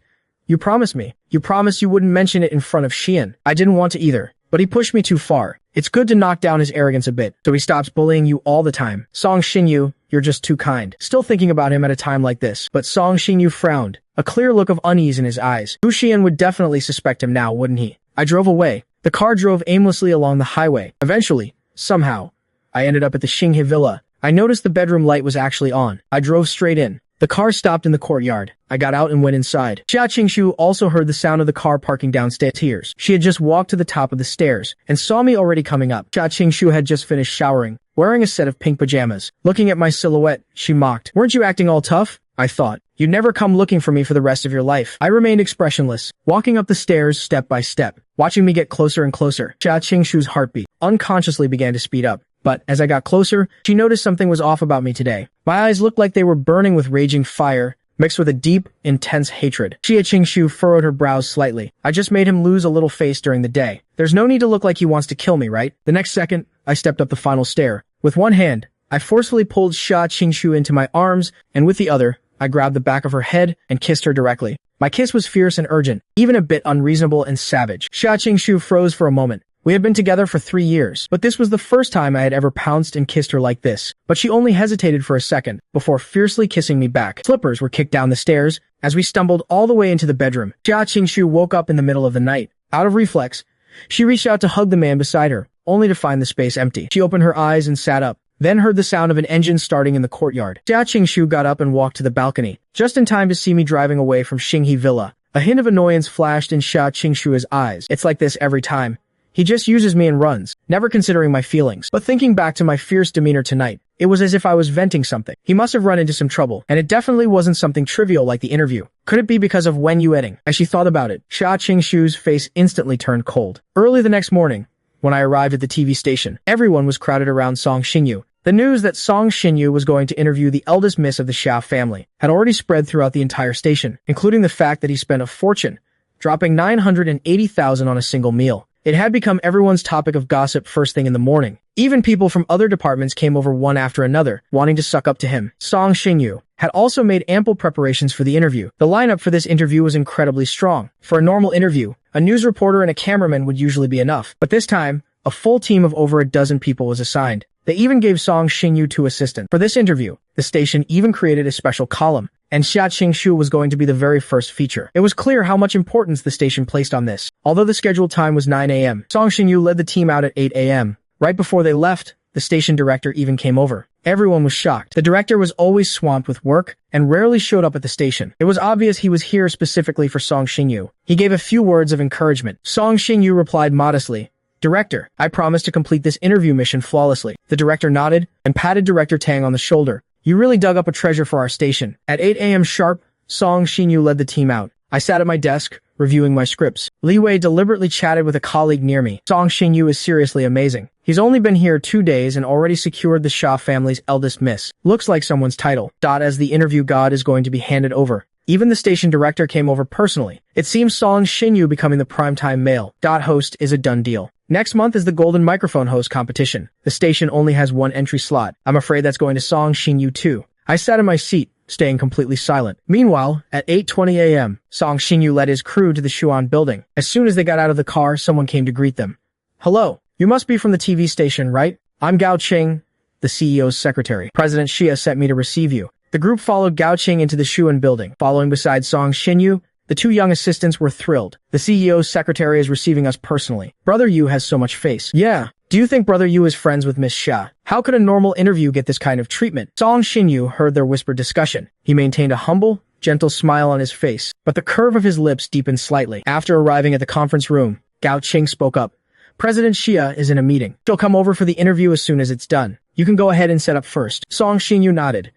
You promised me. You promised you wouldn't mention it in front of Xian. I didn't want to either, but he pushed me too far. It's good to knock down his arrogance a bit, so he stops bullying you all the time. Song Xinyu, you're just too kind. Still thinking about him at a time like this. But Song Xinyu frowned, a clear look of unease in his eyes. Gu Xian would definitely suspect him now, wouldn't he? I drove away. The car drove aimlessly along the highway. Eventually, somehow, I ended up at the Xinghe Villa. I noticed the bedroom light was actually on. I drove straight in. The car stopped in the courtyard. I got out and went inside. Xia Qingshu also heard the sound of the car parking downstairs. She had just walked to the top of the stairs and saw me already coming up. Xia Qingshu had just finished showering, wearing a set of pink pajamas. Looking at my silhouette, she mocked. Weren't you acting all tough? I thought. You'd never come looking for me for the rest of your life. I remained expressionless, walking up the stairs step by step, watching me get closer and closer. Xia Qingshu's heartbeat unconsciously began to speed up. But as I got closer, she noticed something was off about me today. My eyes looked like they were burning with raging fire, mixed with a deep, intense hatred. Xia Qingshu furrowed her brows slightly. I just made him lose a little face during the day. There's no need to look like he wants to kill me, right? The next second, I stepped up the final stair. With one hand, I forcefully pulled Xia Qingshu into my arms, and with the other, I grabbed the back of her head and kissed her directly. My kiss was fierce and urgent, even a bit unreasonable and savage. Xia Qingshu froze for a moment. We had been together for 3 years, but this was the first time I had ever pounced and kissed her like this. But she only hesitated for a second before fiercely kissing me back. Slippers were kicked down the stairs as we stumbled all the way into the bedroom. Xia Qingshu woke up in the middle of the night. Out of reflex, she reached out to hug the man beside her, only to find the space empty. She opened her eyes and sat up, then heard the sound of an engine starting in the courtyard. Xia Qingshu got up and walked to the balcony, just in time to see me driving away from Xinghe Villa. A hint of annoyance flashed in Xia Qingshu's eyes. It's like this every time. He just uses me and runs, never considering my feelings. But thinking back to my fierce demeanor tonight, it was as if I was venting something. He must have run into some trouble, and it definitely wasn't something trivial like the interview. Could it be because of Wen Yueting? As she thought about it, Xia Qingshu's face instantly turned cold. Early the next morning, when I arrived at the TV station, everyone was crowded around Song Xinyu. The news that Song Xinyu was going to interview the eldest miss of the Xia family had already spread throughout the entire station, including the fact that he spent a fortune, dropping 980,000 on a single meal. It had become everyone's topic of gossip first thing in the morning. Even people from other departments came over one after another, wanting to suck up to him. Song Xinyu had also made ample preparations for the interview. The lineup for this interview was incredibly strong. For a normal interview, a news reporter and a cameraman would usually be enough. But this time, a full team of over a dozen people was assigned. They even gave Song Xinyu 2 assistants. For this interview, the station even created a special column, and Xia Qingshu was going to be the very first feature. It was clear how much importance the station placed on this. Although the scheduled time was 9 a.m., Song Xinyu led the team out at 8 a.m. Right before they left, the station director even came over. Everyone was shocked. The director was always swamped with work and rarely showed up at the station. It was obvious he was here specifically for Song Xinyu. He gave a few words of encouragement. Song Xinyu replied modestly, "Director, I promise to complete this interview mission flawlessly." The director nodded and patted Director Tang on the shoulder. "You really dug up a treasure for our station." At 8 a.m. sharp, Song Xinyu led the team out. I sat at my desk, reviewing my scripts. Li Wei deliberately chatted with a colleague near me. Song Xinyu is seriously amazing. He's only been here 2 days and already secured the Xia family's eldest miss. Looks like someone's title. As the interview god is going to be handed over. Even the station director came over personally. It seems Song Xinyu becoming the primetime male host is a done deal. Next month is the Golden Microphone Host competition. The station only has one entry slot. I'm afraid that's going to Song Xinyu too. I sat in my seat, staying completely silent. Meanwhile, at 8:20 a.m., Song Xinyu led his crew to the Xuan building. As soon as they got out of the car, someone came to greet them. "Hello, you must be from the TV station, right? I'm Gao Qing, the CEO's secretary. President Xia sent me to receive you." The group followed Gao Qing into the Xuan building. Following beside Song Xinyu, the two young assistants were thrilled. "The CEO's secretary is receiving us personally. Brother Yu has so much face." "Yeah. Do you think Brother Yu is friends with Miss Xia? How could a normal interview get this kind of treatment?" Song Xinyu heard their whispered discussion. He maintained a humble, gentle smile on his face, but the curve of his lips deepened slightly. After arriving at the conference room, Gao Qing spoke up. "President Xia is in a meeting. She'll come over for the interview as soon as it's done. You can go ahead and set up first." Song Xinyu nodded.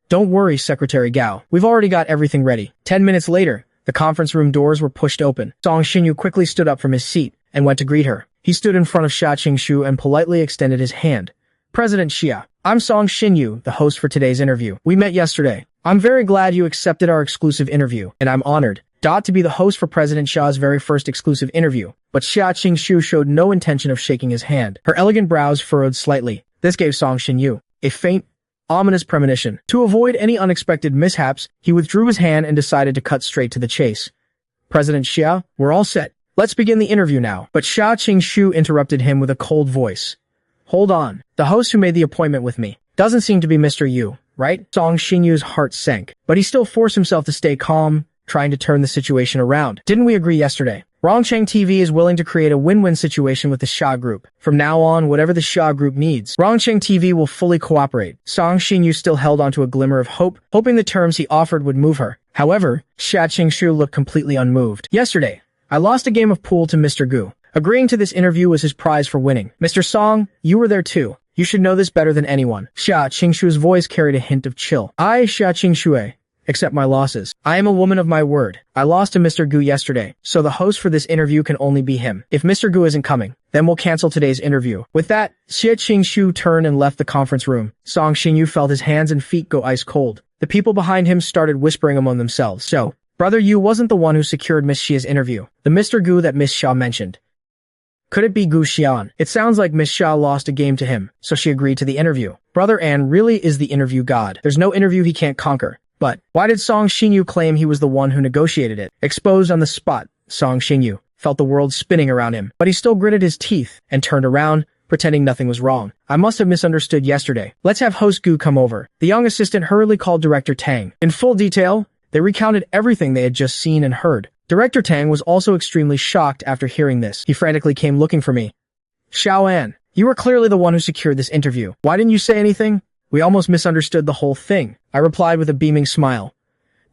"Don't worry, Secretary Gao. We've already got everything ready." 10 minutes later, the conference room doors were pushed open. Song Xinyu quickly stood up from his seat and went to greet her. He stood in front of Xia Qingshu and politely extended his hand. "President Xia, I'm Song Xinyu, the host for today's interview. We met yesterday. I'm very glad you accepted our exclusive interview, and I'm honored to be the host for President Xia's very first exclusive interview." But Xia Qingshu showed no intention of shaking his hand. Her elegant brows furrowed slightly. This gave Song Xinyu a faint, ominous premonition. To avoid any unexpected mishaps, he withdrew his hand and decided to cut straight to the chase. "President Xia, we're all set. Let's begin the interview now." But Xia Qingshu interrupted him with a cold voice. "Hold on. The host who made the appointment with me doesn't seem to be Mr. Yu, right?" Song Xinyu's heart sank, but he still forced himself to stay calm, trying to turn the situation around. "Didn't we agree yesterday? Rongcheng TV is willing to create a win-win situation with the Xia Group. From now on, whatever the Xia Group needs, Rongcheng TV will fully cooperate." Song Xinyu still held onto a glimmer of hope, hoping the terms he offered would move her. However, Xia Qingshu looked completely unmoved. "Yesterday, I lost a game of pool to Mr. Gu. Agreeing to this interview was his prize for winning. Mr. Song, you were there too. You should know this better than anyone." Xia Qingshu's voice carried a hint of chill. "I, Xia Qingshu, accept my losses. I am a woman of my word. I lost to Mr. Gu yesterday, so the host for this interview can only be him. If Mr. Gu isn't coming, then we'll cancel today's interview." With that, Xia Qingshu turned and left the conference room. Song Xinyu felt his hands and feet go ice cold. The people behind him started whispering among themselves. "So, Brother Yu wasn't the one who secured Miss Xia's interview. The Mr. Gu that Miss Xia mentioned. Could it be Gu Xian? It sounds like Miss Xia lost a game to him, so she agreed to the interview. Brother An really is the interview god. There's no interview he can't conquer. But why did Song Xinyu claim he was the one who negotiated it?" Exposed on the spot, Song Xinyu felt the world spinning around him, but he still gritted his teeth and turned around, pretending nothing was wrong. "I must have misunderstood yesterday. Let's have host Gu come over." The young assistant hurriedly called Director Tang. In full detail, they recounted everything they had just seen and heard. Director Tang was also extremely shocked after hearing this. He frantically came looking for me. "Xiao An, you were clearly the one who secured this interview. Why didn't you say anything? We almost misunderstood the whole thing," I replied with a beaming smile.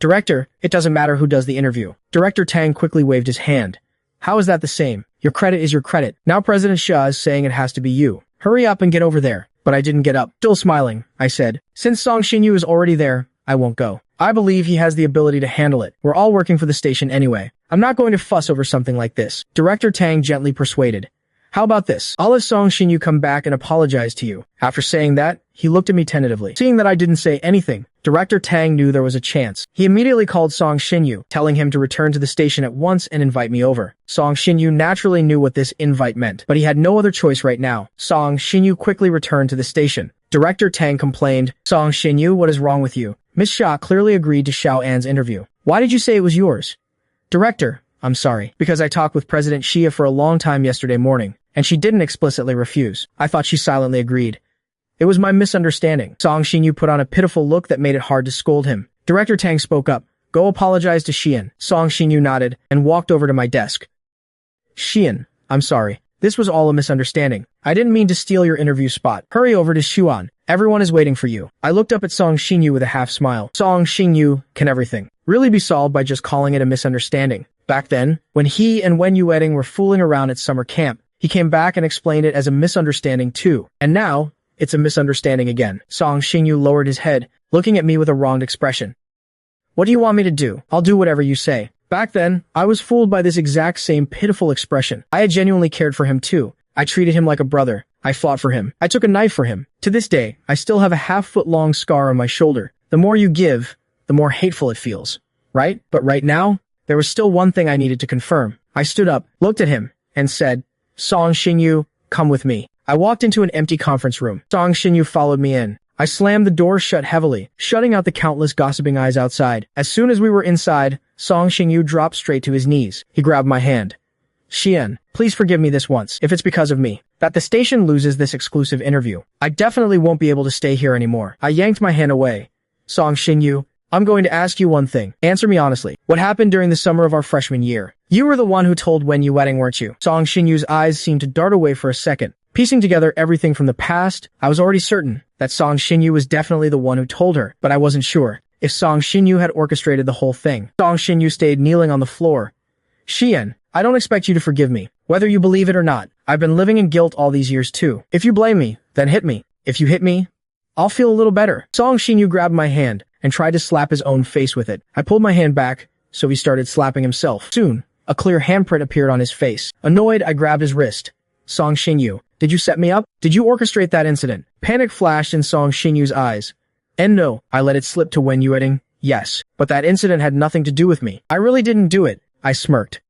"Director, it doesn't matter who does the interview." Director Tang quickly waved his hand. "How is that the same? Your credit is your credit. Now President Xia is saying it has to be you. Hurry up and get over there." But I didn't get up. Still smiling, I said, "Since Song Xinyu is already there, I won't go. I believe he has the ability to handle it. We're all working for the station anyway. I'm not going to fuss over something like this." Director Tang gently persuaded. "How about this? I'll let Song Xinyu come back and apologize to you." After saying that, he looked at me tentatively. Seeing that I didn't say anything, Director Tang knew there was a chance. He immediately called Song Xinyu, telling him to return to the station at once and invite me over. Song Xinyu naturally knew what this invite meant, but he had no other choice right now. Song Xinyu quickly returned to the station. Director Tang complained, "Song Xinyu, what is wrong with you? Miss Xia clearly agreed to Xiao An's interview. Why did you say it was yours?" "Director, I'm sorry, because I talked with President Xia for a long time yesterday morning, and she didn't explicitly refuse. I thought she silently agreed. It was my misunderstanding." Song Xinyu put on a pitiful look that made it hard to scold him. Director Tang spoke up. "Go apologize to Xian." Song Xinyu nodded and walked over to my desk. "Xian, I'm sorry. This was all a misunderstanding. I didn't mean to steal your interview spot. Hurry over to Xuan. Everyone is waiting for you. I looked up at Song Xingyu with a half smile. Song Xingyu, can everything really be solved by just calling it a misunderstanding? Back then, when he and Wen Yueting were fooling around at summer camp, he came back and explained it as a misunderstanding too. And now, it's a misunderstanding again. Song Xingyu lowered his head, looking at me with a wronged expression. What do you want me to do? I'll do whatever you say. Back then, I was fooled by this exact same pitiful expression. I had genuinely cared for him too. I treated him like a brother. I fought for him. I took a knife for him. To this day, I still have a half-foot-long scar on my shoulder. The more you give, the more hateful it feels. Right? But right now, there was still one thing I needed to confirm. I stood up, looked at him, and said, Song Xingyu, come with me. I walked into an empty conference room. Song Xingyu followed me in. I slammed the door shut heavily, shutting out the countless gossiping eyes outside. As soon as we were inside, Song Xingyu dropped straight to his knees. He grabbed my hand. Xian, please forgive me this once, if it's because of me, that the station loses this exclusive interview. I definitely won't be able to stay here anymore. I yanked my hand away. Song Xingyu, I'm going to ask you one thing. Answer me honestly. What happened during the summer of our freshman year? You were the one who told Wen Yueting, weren't you? Song Xinyu's eyes seemed to dart away for a second. Piecing together everything from the past, I was already certain that Song Xingyu was definitely the one who told her, but I wasn't sure if Song Xingyu had orchestrated the whole thing. Song Xingyu stayed kneeling on the floor. Xian, I don't expect you to forgive me. Whether you believe it or not, I've been living in guilt all these years too. If you blame me, then hit me. If you hit me, I'll feel a little better. Song Xingyu grabbed my hand and tried to slap his own face with it. I pulled my hand back, so he started slapping himself. Soon, a clear handprint appeared on his face. Annoyed, I grabbed his wrist. Song Xingyu, did you set me up? Did you orchestrate that incident? Panic flashed in Song Xinyu's eyes. And no, I let it slip to Wen Yueting. Yes, but that incident had nothing to do with me. I really didn't do it. I smirked.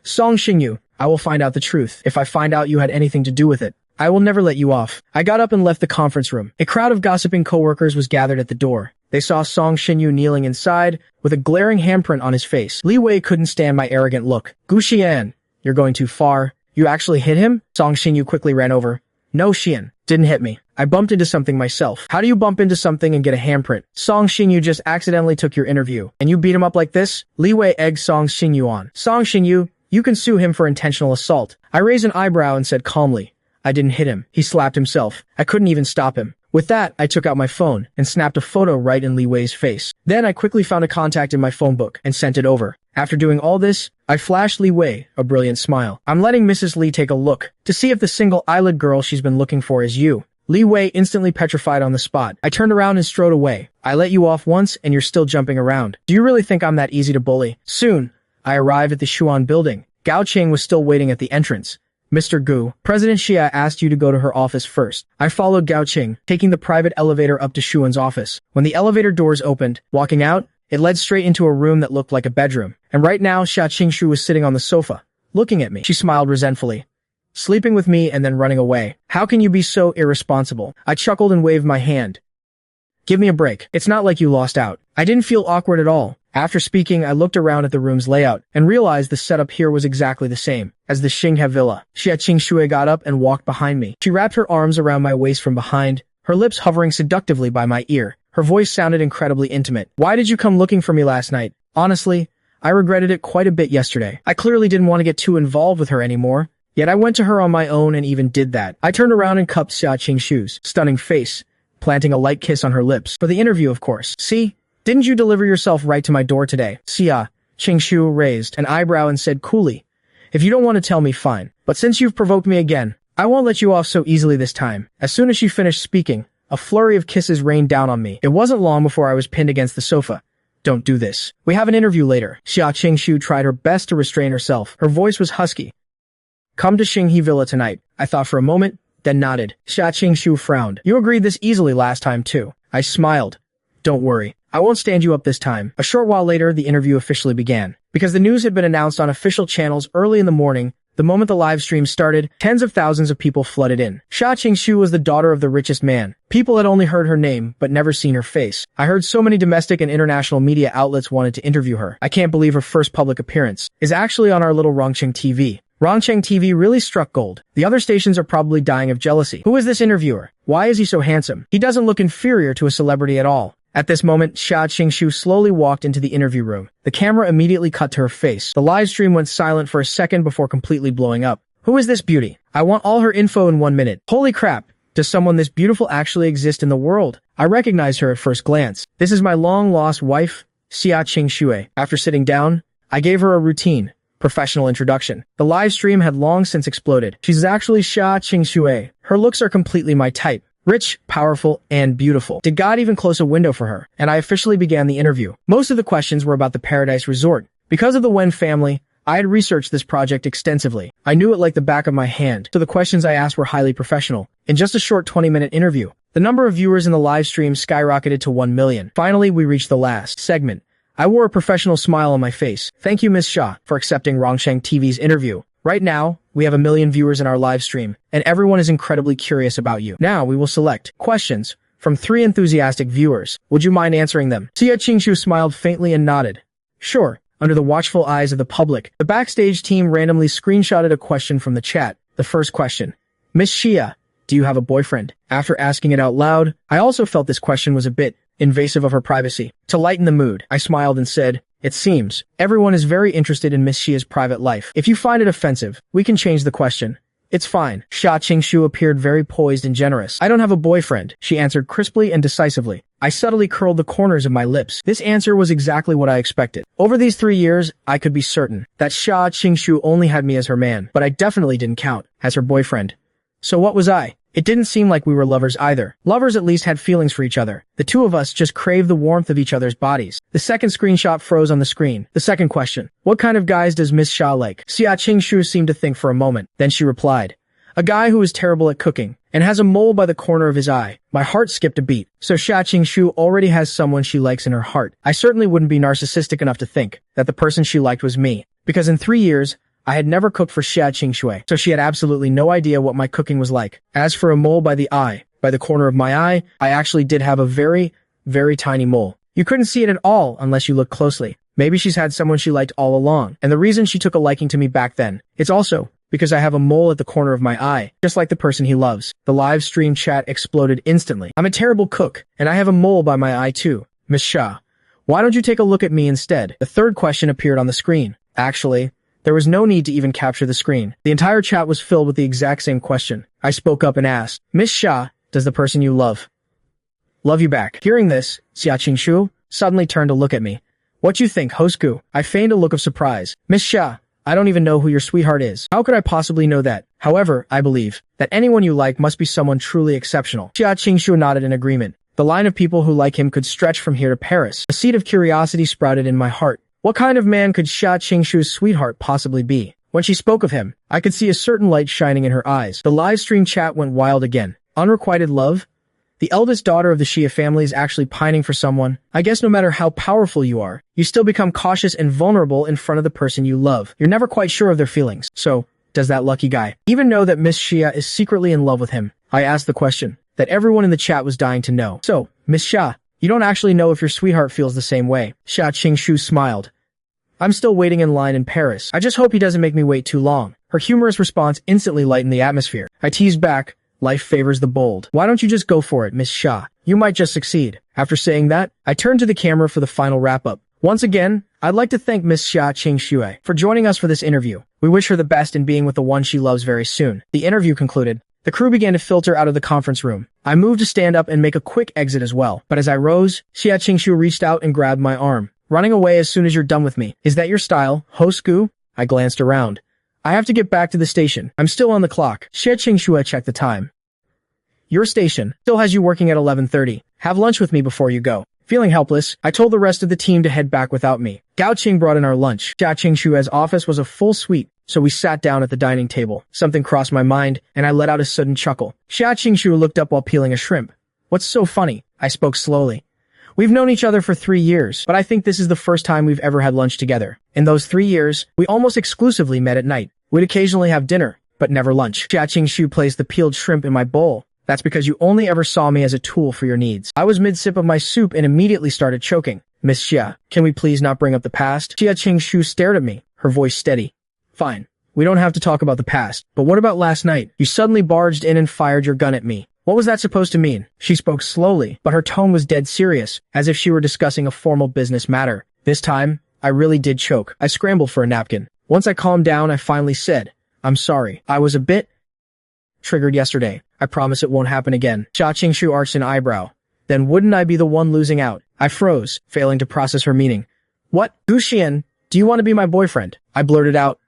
Song Xingyu, I will find out the truth. If I find out you had anything to do with it, I will never let you off. I got up and left the conference room. A crowd of gossiping coworkers was gathered at the door. They saw Song Xingyu kneeling inside, with a glaring handprint on his face. Li Wei couldn't stand my arrogant look. Gu Xian, you're going too far. You actually hit him? Song Xingyu quickly ran over. No, Xian, didn't hit me. I bumped into something myself. How do you bump into something and get a handprint? Song Xingyu just accidentally took your interview, and you beat him up like this? Li Wei egged Song Xingyu on. Song Xingyu, you can sue him for intentional assault. I raised an eyebrow and said calmly, I didn't hit him. He slapped himself. I couldn't even stop him. With that, I took out my phone and snapped a photo right in Li Wei's face. Then I quickly found a contact in my phone book and sent it over. After doing all this, I flashed Li Wei a brilliant smile. I'm letting Mrs. Li take a look to see if the single eyelid girl she's been looking for is you. Li Wei instantly petrified on the spot. I turned around and strode away. I let you off once and you're still jumping around. Do you really think I'm that easy to bully? Soon, I arrived at the Xuan building. Gao Qing was still waiting at the entrance. Mr. Gu, President Xia asked you to go to her office first. I followed Gao Qing, taking the private elevator up to Xuan's office. When the elevator doors opened, walking out, it led straight into a room that looked like a bedroom. And right now, Xia Qingshu was sitting on the sofa, looking at me. She smiled resentfully. Sleeping with me and then running away. How can you be so irresponsible? I chuckled and waved my hand. Give me a break. It's not like you lost out. I didn't feel awkward at all. After speaking, I looked around at the room's layout and realized the setup here was exactly the same as the Xinghe villa. Xia Qingshui got up and walked behind me. She wrapped her arms around my waist from behind, her lips hovering seductively by my ear. Her voice sounded incredibly intimate. Why did you come looking for me last night? Honestly, I regretted it quite a bit yesterday. I clearly didn't want to get too involved with her anymore, yet I went to her on my own and even did that. I turned around and cupped Xia Qingshu's stunning face, planting a light kiss on her lips. For the interview, of course. See? Didn't you deliver yourself right to my door today? Xia Qingshu raised an eyebrow and said coolly, if you don't want to tell me, fine. But since you've provoked me again, I won't let you off so easily this time. As soon as she finished speaking, a flurry of kisses rained down on me. It wasn't long before I was pinned against the sofa. Don't do this. We have an interview later. Xia Qingshu tried her best to restrain herself. Her voice was husky. Come to Xinghe Villa tonight. I thought for a moment, then nodded. Xia Qingshu frowned. You agreed this easily last time too. I smiled. Don't worry. I won't stand you up this time. A short while later, the interview officially began. Because the news had been announced on official channels early in the morning, the moment the live stream started, tens of thousands of people flooded in. Xia Qingshu was the daughter of the richest man. People had only heard her name, but never seen her face. I heard so many domestic and international media outlets wanted to interview her. I can't believe her first public appearance is actually on our little Rongcheng TV. Rongcheng TV really struck gold. The other stations are probably dying of jealousy. Who is this interviewer? Why is he so handsome? He doesn't look inferior to a celebrity at all. At this moment, Xia Qingshu slowly walked into the interview room. The camera immediately cut to her face. The live stream went silent for a second before completely blowing up. Who is this beauty? I want all her info in 1 minute. Holy crap. Does someone this beautiful actually exist in the world? I recognized her at first glance. This is my long-lost wife, Xia Qingxue. After sitting down, I gave her a routine, professional introduction. The live stream had long since exploded. She's actually Xia Qingxue. Her looks are completely my type. Rich, powerful, and beautiful. Did God even close a window for her? And I officially began the interview. Most of the questions were about the Paradise Resort. Because of the Wen family, I had researched this project extensively. I knew it like the back of my hand, so the questions I asked were highly professional. In just a short 20-minute interview, the number of viewers in the live stream skyrocketed to 1 million. Finally, we reached the last segment. I wore a professional smile on my face. Thank you, Ms. Xia, for accepting Rongsheng TV's interview. Right now, we have 1 million viewers in our live stream, and everyone is incredibly curious about you. Now, we will select questions from 3 enthusiastic viewers. Would you mind answering them? Xia Qingxu smiled faintly and nodded. Sure. Under the watchful eyes of the public, the backstage team randomly screenshotted a question from the chat. The first question. Miss Xia, do you have a boyfriend? After asking it out loud, I also felt this question was a bit invasive of her privacy. To lighten the mood, I smiled and said, it seems everyone is very interested in Miss Xia's private life. If you find it offensive, we can change the question. It's fine. Xia Qingxu appeared very poised and generous. I don't have a boyfriend, she answered crisply and decisively. I subtly curled the corners of my lips. This answer was exactly what I expected. Over these 3 years, I could be certain that Xia Qingxu only had me as her man, but I definitely didn't count as her boyfriend. So what was I? It didn't seem like we were lovers either. Lovers at least had feelings for each other. The two of us just craved the warmth of each other's bodies. The second screenshot froze on the screen. The second question. What kind of guys does Miss Xia like? Xia Qingxu seemed to think for a moment. Then she replied, a guy who is terrible at cooking and has a mole by the corner of his eye. My heart skipped a beat. So Xia Qingxu already has someone she likes in her heart. I certainly wouldn't be narcissistic enough to think that the person she liked was me. Because in 3 years, I had never cooked for Xia Qingxue, so she had absolutely no idea what my cooking was like. As for a mole by the corner of my eye, I actually did have a very, very tiny mole. You couldn't see it at all unless you looked closely. Maybe she's had someone she liked all along, and the reason she took a liking to me back then, it's also because I have a mole at the corner of my eye, just like the person he loves. The live stream chat exploded instantly. I'm a terrible cook, and I have a mole by my eye too. Miss Xia, why don't you take a look at me instead? The third question appeared on the screen. Actually, there was no need to even capture the screen. The entire chat was filled with the exact same question. I spoke up and asked, Miss Xia, does the person you love you back? Hearing this, Xia Qingxu suddenly turned to look at me. What you think, Hosku? I feigned a look of surprise. Miss Xia, I don't even know who your sweetheart is. How could I possibly know that? However, I believe that anyone you like must be someone truly exceptional. Xia Qingxu nodded in agreement. The line of people who like him could stretch from here to Paris. A seed of curiosity sprouted in my heart. What kind of man could Xia Qingxu's sweetheart possibly be? When she spoke of him, I could see a certain light shining in her eyes. The live stream chat went wild again. Unrequited love? The eldest daughter of the Xia family is actually pining for someone. I guess no matter how powerful you are, you still become cautious and vulnerable in front of the person you love. You're never quite sure of their feelings. So, does that lucky guy even know that Miss Xia is secretly in love with him? I asked the question that everyone in the chat was dying to know. So, Miss Xia, you don't actually know if your sweetheart feels the same way. Xia Qingxu smiled. I'm still waiting in line in Paris. I just hope he doesn't make me wait too long. Her humorous response instantly lightened the atmosphere. I teased back, life favors the bold. Why don't you just go for it, Miss Xia? You might just succeed. After saying that, I turned to the camera for the final wrap-up. Once again, I'd like to thank Miss Xia Qingxue for joining us for this interview. We wish her the best in being with the one she loves very soon. The interview concluded. The crew began to filter out of the conference room. I moved to stand up and make a quick exit as well. But as I rose, Xia Qingxu reached out and grabbed my arm. Running away as soon as you're done with me. Is that your style, Hosku? I glanced around. I have to get back to the station. I'm still on the clock. Xia Qingxue checked the time. Your station still has you working at 11:30. Have lunch with me before you go. Feeling helpless, I told the rest of the team to head back without me. Gao Qing brought in our lunch. Xia Qingxue's office was a full suite, so we sat down at the dining table. Something crossed my mind, and I let out a sudden chuckle. Xia Qingxue looked up while peeling a shrimp. What's so funny? I spoke slowly. We've known each other for 3 years, but I think this is the first time we've ever had lunch together. In those 3 years, we almost exclusively met at night. We'd occasionally have dinner, but never lunch. Xia Qingxu placed the peeled shrimp in my bowl. That's because you only ever saw me as a tool for your needs. I was mid-sip of my soup and immediately started choking. Miss Xia, can we please not bring up the past? Xia Qingxu stared at me, her voice steady. Fine. We don't have to talk about the past, but what about last night? You suddenly barged in and fired your gun at me. What was that supposed to mean? She spoke slowly, but her tone was dead serious, as if she were discussing a formal business matter. This time, I really did choke. I scrambled for a napkin. Once I calmed down, I finally said, I'm sorry. I was a bit triggered yesterday. I promise it won't happen again. Xia Qingshu arched an eyebrow. Then wouldn't I be the one losing out? I froze, failing to process her meaning. What? Gu Xian, do you want to be my boyfriend? I blurted out.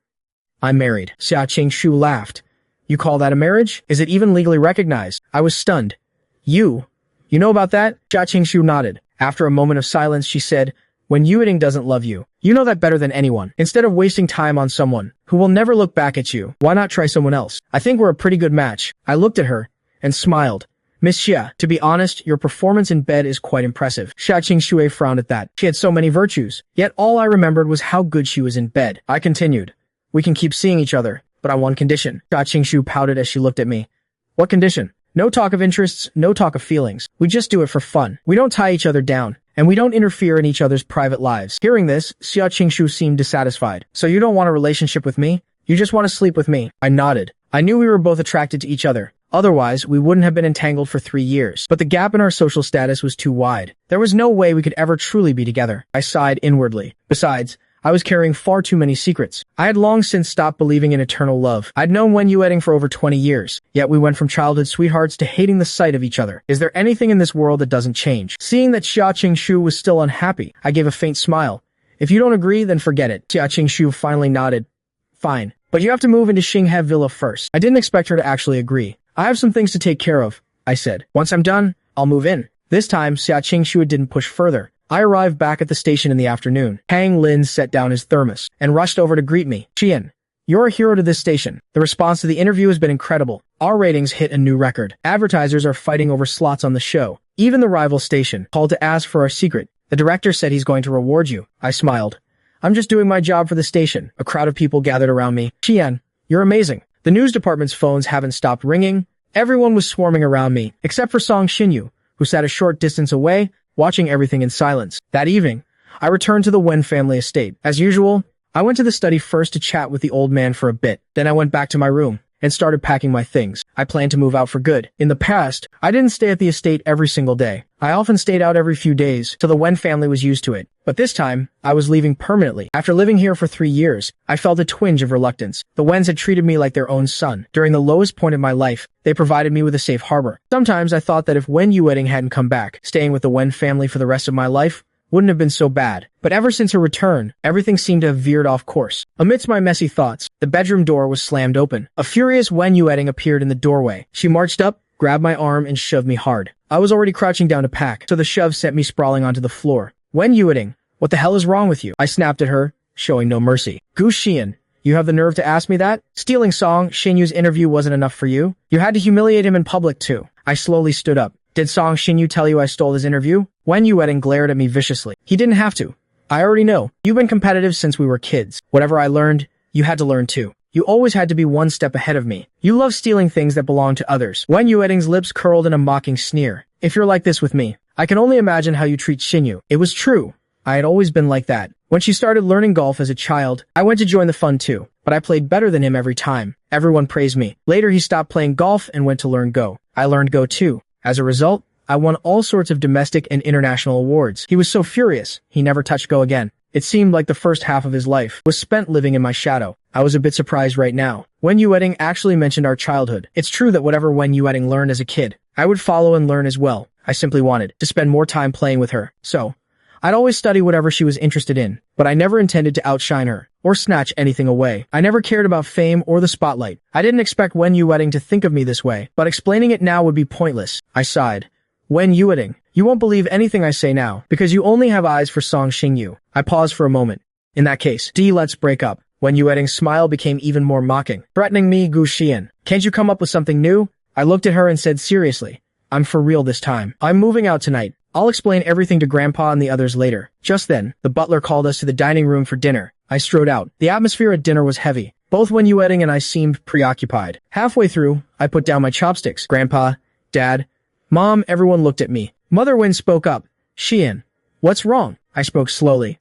I'm married. Xia Qingshu laughed. You call that a marriage? Is it even legally recognized? I was stunned. You know about that? Xia Qingshu nodded. After a moment of silence, she said, when Yueting doesn't love you, you know that better than anyone. Instead of wasting time on someone who will never look back at you, why not try someone else? I think we're a pretty good match. I looked at her and smiled. Miss Xia, to be honest, your performance in bed is quite impressive. Xia Qingshu frowned at that. She had so many virtues, yet all I remembered was how good she was in bed. I continued. We can keep seeing each other, but on one condition. Xia Qingshu pouted as she looked at me. What condition? No talk of interests, no talk of feelings. We just do it for fun. We don't tie each other down, and we don't interfere in each other's private lives. Hearing this, Xia Qingshu seemed dissatisfied. So you don't want a relationship with me? You just want to sleep with me? I nodded. I knew we were both attracted to each other. Otherwise, we wouldn't have been entangled for 3 years. But the gap in our social status was too wide. There was no way we could ever truly be together. I sighed inwardly. Besides, I was carrying far too many secrets. I had long since stopped believing in eternal love. I'd known Wen Yueting for over 20 years, yet we went from childhood sweethearts to hating the sight of each other. Is there anything in this world that doesn't change? Seeing that Xia Qingshu was still unhappy, I gave a faint smile. If you don't agree, then forget it. Xia Qingshu finally nodded. Fine, but you have to move into Xinghe Villa first. I didn't expect her to actually agree. I have some things to take care of, I said. Once I'm done, I'll move in. This time, Xia Qingshu didn't push further. I arrived back at the station in the afternoon. Hang Lin set down his thermos and rushed over to greet me. Qian, you're a hero to this station. The response to the interview has been incredible. Our ratings hit a new record. Advertisers are fighting over slots on the show. Even the rival station called to ask for our secret. The director said he's going to reward you. I smiled. I'm just doing my job for the station. A crowd of people gathered around me. Qian, you're amazing. The news department's phones haven't stopped ringing. Everyone was swarming around me, except for Song Xinyu, who sat a short distance away, watching everything in silence. That evening, I returned to the Wen family estate. As usual, I went to the study first to chat with the old man for a bit. Then I went back to my room and started packing my things. I planned to move out for good. In the past, I didn't stay at the estate every single day. I often stayed out every few days, so the Wen family was used to it. But this time, I was leaving permanently. After living here for 3 years, I felt a twinge of reluctance. The Wens had treated me like their own son. During the lowest point of my life, they provided me with a safe harbor. Sometimes I thought that if Wen Yueting hadn't come back, staying with the Wen family for the rest of my life wouldn't have been so bad. But ever since her return, everything seemed to have veered off course. Amidst my messy thoughts, the bedroom door was slammed open. A furious Wen Yueting appeared in the doorway. She marched up, grabbed my arm, and shoved me hard. I was already crouching down to pack, so the shove sent me sprawling onto the floor. Wen Yueting, what the hell is wrong with you? I snapped at her, showing no mercy. Gu Xian, you have the nerve to ask me that? Stealing Song Xinyu's interview wasn't enough for you? You had to humiliate him in public too. I slowly stood up. Did Song Xinyu tell you I stole his interview? Wen Yueting glared at me viciously. He didn't have to. I already know. You've been competitive since we were kids. Whatever I learned, you had to learn too. You always had to be one step ahead of me. You love stealing things that belong to others. Wen Yueting's lips curled in a mocking sneer. If you're like this with me, I can only imagine how you treat Xinyu. It was true. I had always been like that. When she started learning golf as a child, I went to join the fun too, but I played better than him every time. Everyone praised me. Later, he stopped playing golf and went to learn Go. I learned Go too. As a result, I won all sorts of domestic and international awards. He was so furious, he never touched Go again. It seemed like the first half of his life was spent living in my shadow. I was a bit surprised right now. Wen Yueting actually mentioned our childhood. It's true that whatever Wen Yueting learned as a kid, I would follow and learn as well. I simply wanted to spend more time playing with her. So, I'd always study whatever she was interested in, but I never intended to outshine her or snatch anything away. I never cared about fame or the spotlight. I didn't expect Wen Yueting to think of me this way, but explaining it now would be pointless. I sighed. Wen Yueting, you won't believe anything I say now, because you only have eyes for Song Xinyu. I paused for a moment. In that case, let's break up. Wen Yueting's smile became even more mocking, threatening me. Gu Xian, can't you come up with something new? I looked at her and said seriously, I'm for real this time. I'm moving out tonight. I'll explain everything to Grandpa and the others later. Just then, the butler called us to the dining room for dinner. I strode out. The atmosphere at dinner was heavy. Both Wen Yueting and I seemed preoccupied. Halfway through, I put down my chopsticks. Grandpa, Dad, Mom, everyone looked at me. Mother Wen spoke up. Xian, what's wrong? I spoke slowly.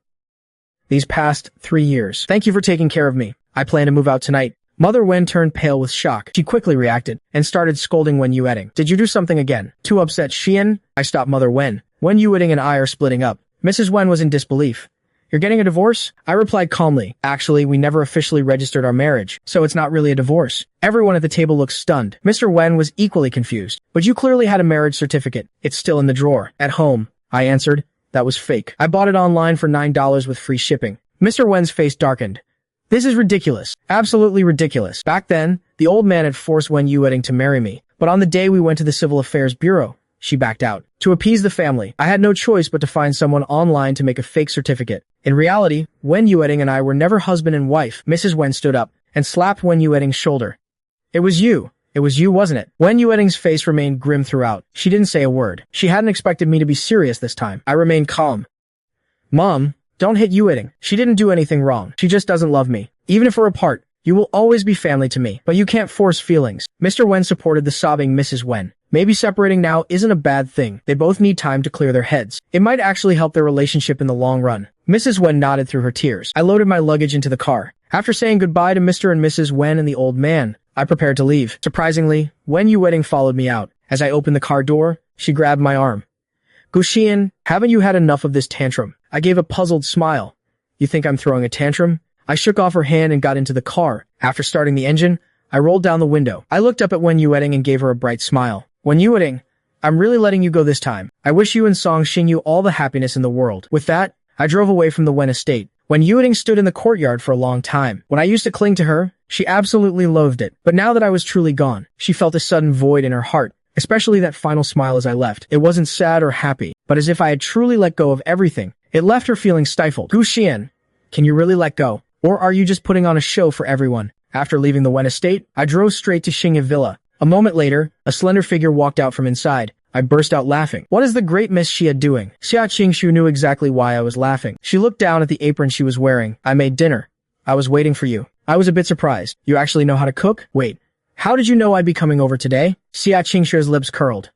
These past 3 years. Thank you for taking care of me. I plan to move out tonight. Mother Wen turned pale with shock. She quickly reacted and started scolding Wen Yueting. Did you do something again? Too upset, Xian? I stopped Mother Wen. Wen Yueting and I are splitting up. Mrs. Wen was in disbelief. You're getting a divorce? I replied calmly. Actually, we never officially registered our marriage, so it's not really a divorce. Everyone at the table looked stunned. Mr. Wen was equally confused. But you clearly had a marriage certificate. It's still in the drawer. At home, I answered. That was fake. I bought it online for $9 with free shipping. Mr. Wen's face darkened. This is ridiculous. Absolutely ridiculous. Back then, the old man had forced Wen Yueting to marry me. But on the day we went to the Civil Affairs Bureau, she backed out. To appease the family, I had no choice but to find someone online to make a fake certificate. In reality, Wen Yueting and I were never husband and wife. Mrs. Wen stood up and slapped Wen Yueting's shoulder. It was you. It was you, wasn't it? Wen Yueting's face remained grim throughout. She didn't say a word. She hadn't expected me to be serious this time. I remained calm. Mom, don't hit Yueting. She didn't do anything wrong. She just doesn't love me. Even if we're apart, you will always be family to me. But you can't force feelings. Mr. Wen supported the sobbing Mrs. Wen. Maybe separating now isn't a bad thing. They both need time to clear their heads. It might actually help their relationship in the long run. Mrs. Wen nodded through her tears. I loaded my luggage into the car. After saying goodbye to Mr. and Mrs. Wen and the old man, I prepared to leave. Surprisingly, Wen Yueting followed me out. As I opened the car door, she grabbed my arm. Guxian, haven't you had enough of this tantrum? I gave a puzzled smile. You think I'm throwing a tantrum? I shook off her hand and got into the car. After starting the engine, I rolled down the window. I looked up at Wen Yueting and gave her a bright smile. Wen Yueting, I'm really letting you go this time. I wish you and Song Xingyu all the happiness in the world. With that, I drove away from the Wen estate. Wen Yueting stood in the courtyard for a long time. When I used to cling to her, she absolutely loathed it. But now that I was truly gone, she felt a sudden void in her heart, especially that final smile as I left. It wasn't sad or happy, but as if I had truly let go of everything. It left her feeling stifled. Guxian, can you really let go? Or are you just putting on a show for everyone? After leaving the Wen estate, I drove straight to Xingye Villa. A moment later, a slender figure walked out from inside. I burst out laughing. What is the great Miss Xia doing? Xia Qingshu knew exactly why I was laughing. She looked down at the apron she was wearing. I made dinner. I was waiting for you. I was a bit surprised. You actually know how to cook? Wait, how did you know I'd be coming over today? Xia Qingshu's lips curled.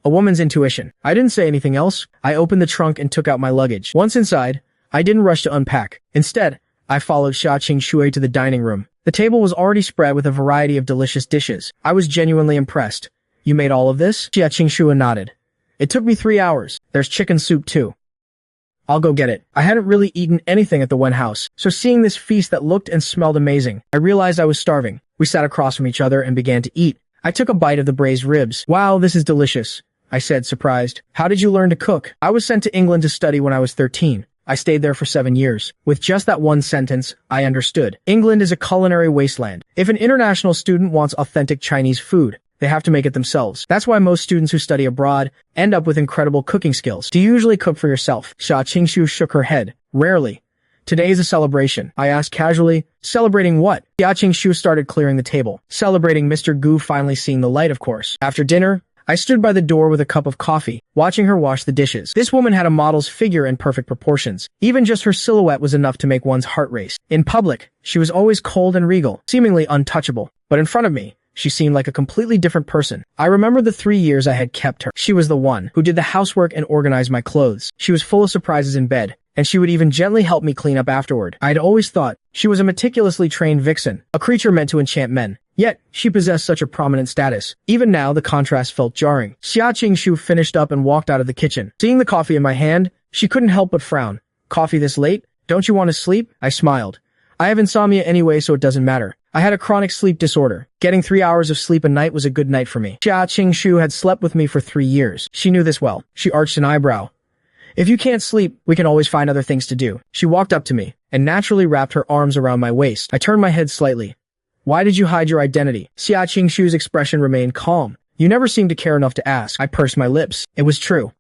A woman's intuition. I didn't say anything else. I opened the trunk and took out my luggage. Once inside, I didn't rush to unpack. Instead, I followed Xia Qingshu to the dining room. The table was already spread with a variety of delicious dishes. I was genuinely impressed. You made all of this? Xia Qingshu nodded. It took me 3 hours. There's chicken soup too. I'll go get it. I hadn't really eaten anything at the Wen house, so seeing this feast that looked and smelled amazing, I realized I was starving. We sat across from each other and began to eat. I took a bite of the braised ribs. Wow, this is delicious, I said, surprised. How did you learn to cook? I was sent to England to study when I was 13. I stayed there for 7 years. With just that one sentence, I understood. England is a culinary wasteland. If an international student wants authentic Chinese food, they have to make it themselves. That's why most students who study abroad end up with incredible cooking skills. Do you usually cook for yourself? Xia Qingshu shook her head. Rarely. Today is a celebration. I asked casually, celebrating what? Xia Qingshu started clearing the table. Celebrating Mr. Gu finally seeing the light, of course. After dinner, I stood by the door with a cup of coffee, watching her wash the dishes. This woman had a model's figure in perfect proportions. Even just her silhouette was enough to make one's heart race. In public, she was always cold and regal, seemingly untouchable. But in front of me, she seemed like a completely different person. I remember the 3 years I had kept her. She was the one who did the housework and organized my clothes. She was full of surprises in bed, and she would even gently help me clean up afterward. I had always thought she was a meticulously trained vixen, a creature meant to enchant men. Yet, she possessed such a prominent status. Even now, the contrast felt jarring. Xia Qingshu finished up and walked out of the kitchen. Seeing the coffee in my hand, she couldn't help but frown. Coffee this late? Don't you want to sleep? I smiled. I have insomnia anyway, so it doesn't matter. I had a chronic sleep disorder. Getting 3 hours of sleep a night was a good night for me. Xia Qingshu had slept with me for 3 years. She knew this well. She arched an eyebrow. If you can't sleep, we can always find other things to do. She walked up to me and naturally wrapped her arms around my waist. I turned my head slightly. Why did you hide your identity? Xia Qingshu's expression remained calm. You never seemed to care enough to ask. I pursed my lips. It was true.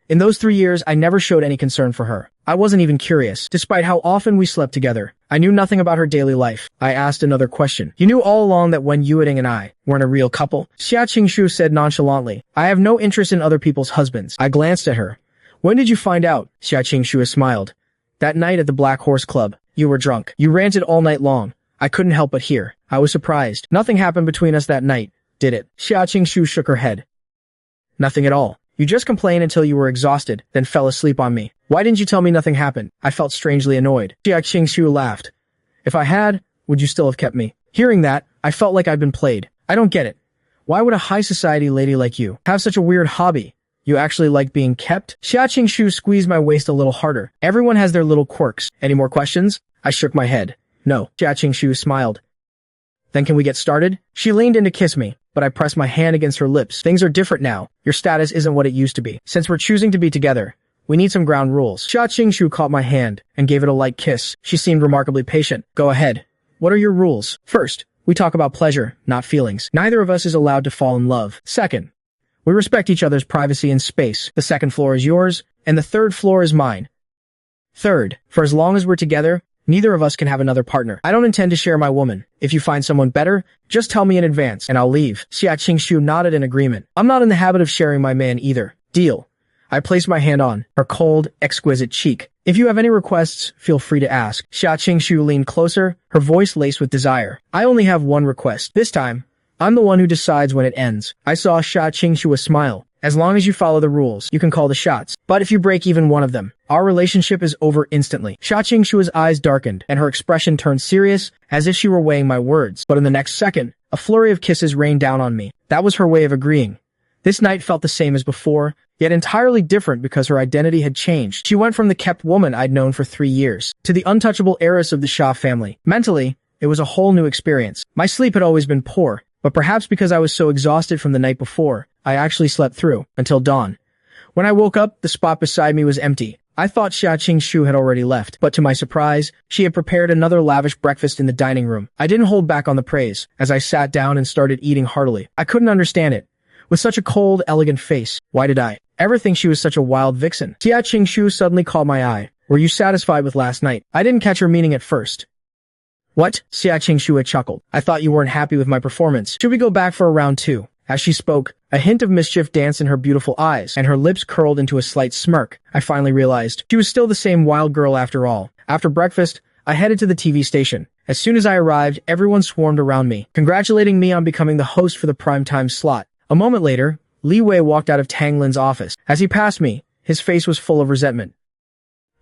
In those 3 years, I never showed any concern for her. I wasn't even curious. Despite how often we slept together, I knew nothing about her daily life. I asked another question. You knew all along that Wen Yueting and I weren't a real couple? Xia Qingshu said nonchalantly. I have no interest in other people's husbands. I glanced at her. When did you find out? Xia Qingshu smiled. That night at the Black Horse Club. You were drunk. You ranted all night long. I couldn't help but hear. I was surprised. Nothing happened between us that night, did it? Xia Qingshu shook her head. Nothing at all. You just complained until you were exhausted, then fell asleep on me. Why didn't you tell me nothing happened? I felt strangely annoyed. Xia Qingshu laughed. If I had, would you still have kept me? Hearing that, I felt like I'd been played. I don't get it. Why would a high society lady like you have such a weird hobby? You actually like being kept? Xia Qingshu squeezed my waist a little harder. Everyone has their little quirks. Any more questions? I shook my head. No. Xia Qingshu smiled. Then can we get started? She leaned in to kiss me, but I pressed my hand against her lips. Things are different now. Your status isn't what it used to be. Since we're choosing to be together, we need some ground rules. Xia Qingshu caught my hand and gave it a light kiss. She seemed remarkably patient. Go ahead. What are your rules? First, we talk about pleasure, not feelings. Neither of us is allowed to fall in love. Second, we respect each other's privacy and space. The second floor is yours, and the third floor is mine. Third, for as long as we're together, neither of us can have another partner. I don't intend to share my woman. If you find someone better, just tell me in advance, and I'll leave. Xia Qingshu nodded in agreement. I'm not in the habit of sharing my man either. Deal. I placed my hand on her cold, exquisite cheek. If you have any requests, feel free to ask. Xia Qingshu leaned closer, her voice laced with desire. I only have one request. This time, I'm the one who decides when it ends. I saw Xia Qingshu smile. As long as you follow the rules, you can call the shots. But if you break even one of them, our relationship is over instantly. Xia Qingshu's eyes darkened, and her expression turned serious, as if she were weighing my words. But in the next second, a flurry of kisses rained down on me. That was her way of agreeing. This night felt the same as before, yet entirely different because her identity had changed. She went from the kept woman I'd known for 3 years, to the untouchable heiress of the Xia family. Mentally, it was a whole new experience. My sleep had always been poor, but perhaps because I was so exhausted from the night before, I actually slept through, until dawn. When I woke up, the spot beside me was empty. I thought Xia Qingshu had already left, but to my surprise, she had prepared another lavish breakfast in the dining room. I didn't hold back on the praise, as I sat down and started eating heartily. I couldn't understand it. With such a cold, elegant face, why did I ever think she was such a wild vixen? Xia Qingshu suddenly caught my eye. Were you satisfied with last night? I didn't catch her meaning at first. What? Xia Qingshu had chuckled. I thought you weren't happy with my performance. Should we go back for a round 2? As she spoke, a hint of mischief danced in her beautiful eyes, and her lips curled into a slight smirk. I finally realized she was still the same wild girl after all. After breakfast, I headed to the TV station. As soon as I arrived, everyone swarmed around me, congratulating me on becoming the host for the primetime slot. A moment later, Li Wei walked out of Tang Lin's office. As he passed me, his face was full of resentment.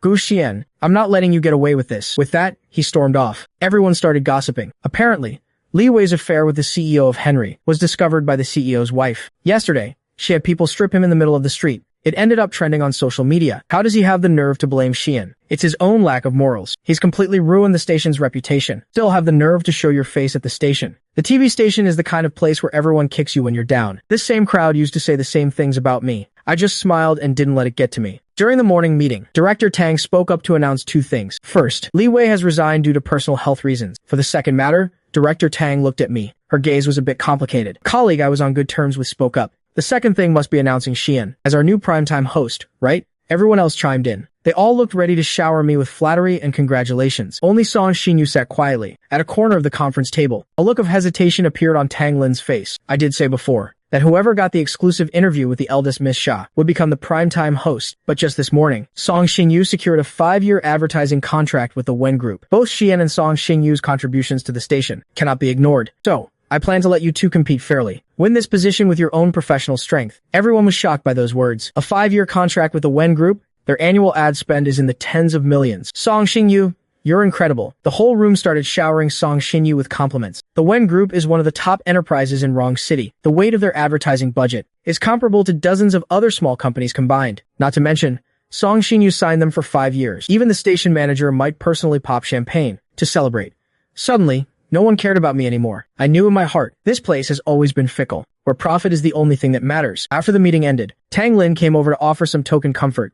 Gu Xian, I'm not letting you get away with this. With that, he stormed off. Everyone started gossiping. Apparently, Li Wei's affair with the CEO of Henry was discovered by the CEO's wife. Yesterday, she had people strip him in the middle of the street. It ended up trending on social media. How does he have the nerve to blame Xian? It's his own lack of morals. He's completely ruined the station's reputation. Still have the nerve to show your face at the station. The TV station is the kind of place where everyone kicks you when you're down. This same crowd used to say the same things about me. I just smiled and didn't let it get to me. During the morning meeting, Director Tang spoke up to announce 2 things. First, Li Wei has resigned due to personal health reasons. For the second matter, Director Tang looked at me. Her gaze was a bit complicated. A colleague I was on good terms with spoke up. The second thing must be announcing Xian as our new primetime host, right? Everyone else chimed in. They all looked ready to shower me with flattery and congratulations. Only Song Xinyu sat quietly, at a corner of the conference table. A look of hesitation appeared on Tang Lin's face. I did say before that whoever got the exclusive interview with the eldest Miss Xia would become the primetime host, but just this morning, Song Xinyu secured a 5-year advertising contract with the Wen Group. Both Xian and Song Xinyu's contributions to the station cannot be ignored. So, I plan to let you two compete fairly. Win this position with your own professional strength. Everyone was shocked by those words. A 5-year contract with the Wen Group? Their annual ad spend is in the tens of millions. Song Xinyu, you're incredible. The whole room started showering Song Xinyu with compliments. The Wen Group is one of the top enterprises in Rong City. The weight of their advertising budget is comparable to dozens of other small companies combined. Not to mention, Song Xinyu signed them for 5 years. Even the station manager might personally pop champagne to celebrate. Suddenly, no one cared about me anymore. I knew in my heart, this place has always been fickle, where profit is the only thing that matters. After the meeting ended, Tang Lin came over to offer some token comfort.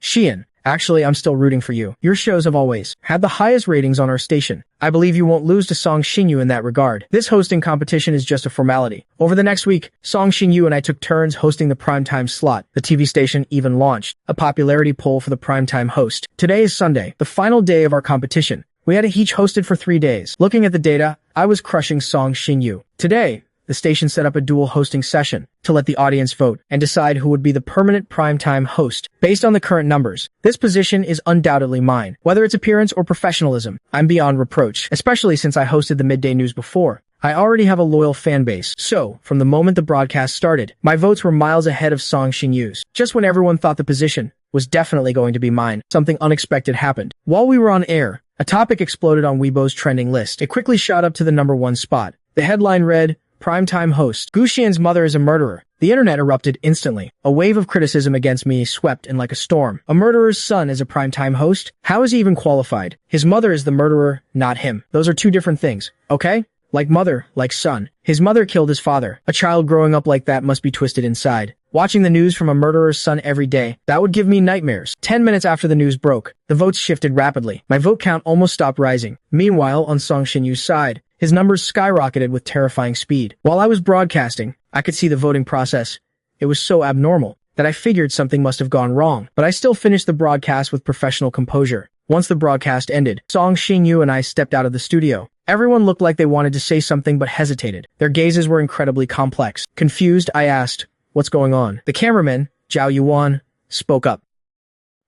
Xian, actually I'm still rooting for you. Your shows have always had the highest ratings on our station. I believe you won't lose to Song Xinyu in that regard. This hosting competition is just a formality. Over the next week, Song Xinyu and I took turns hosting the primetime slot. The TV station even launched a popularity poll for the primetime host. Today is Sunday, the final day of our competition. We had each hosted for 3 days. Looking at the data, I was crushing Song Xinyu. Today, the station set up a dual hosting session to let the audience vote and decide who would be the permanent primetime host. Based on the current numbers, this position is undoubtedly mine. Whether it's appearance or professionalism, I'm beyond reproach, especially since I hosted the midday news before. I already have a loyal fan base, so, from the moment the broadcast started, my votes were miles ahead of Song Xinyu's. Just when everyone thought the position was definitely going to be mine, something unexpected happened. While we were on air, a topic exploded on Weibo's trending list. It quickly shot up to the #1 spot. The headline read, Primetime host. Gu Xian's mother is a murderer. The internet erupted instantly. A wave of criticism against me swept in like a storm. A murderer's son is a primetime host? How is he even qualified? His mother is the murderer, not him. Those are two different things, okay? Like mother, like son. His mother killed his father. A child growing up like that must be twisted inside. Watching the news from a murderer's son every day, that would give me nightmares. 10 minutes after the news broke, the votes shifted rapidly. My vote count almost stopped rising. Meanwhile, on Song Xinyu's side, his numbers skyrocketed with terrifying speed. While I was broadcasting, I could see the voting process. It was so abnormal that I figured something must have gone wrong, but I still finished the broadcast with professional composure. Once the broadcast ended, Song Xinyu and I stepped out of the studio. Everyone looked like they wanted to say something but hesitated. Their gazes were incredibly complex. Confused, I asked, "What's going on?" The cameraman, Zhao Yuan, spoke up.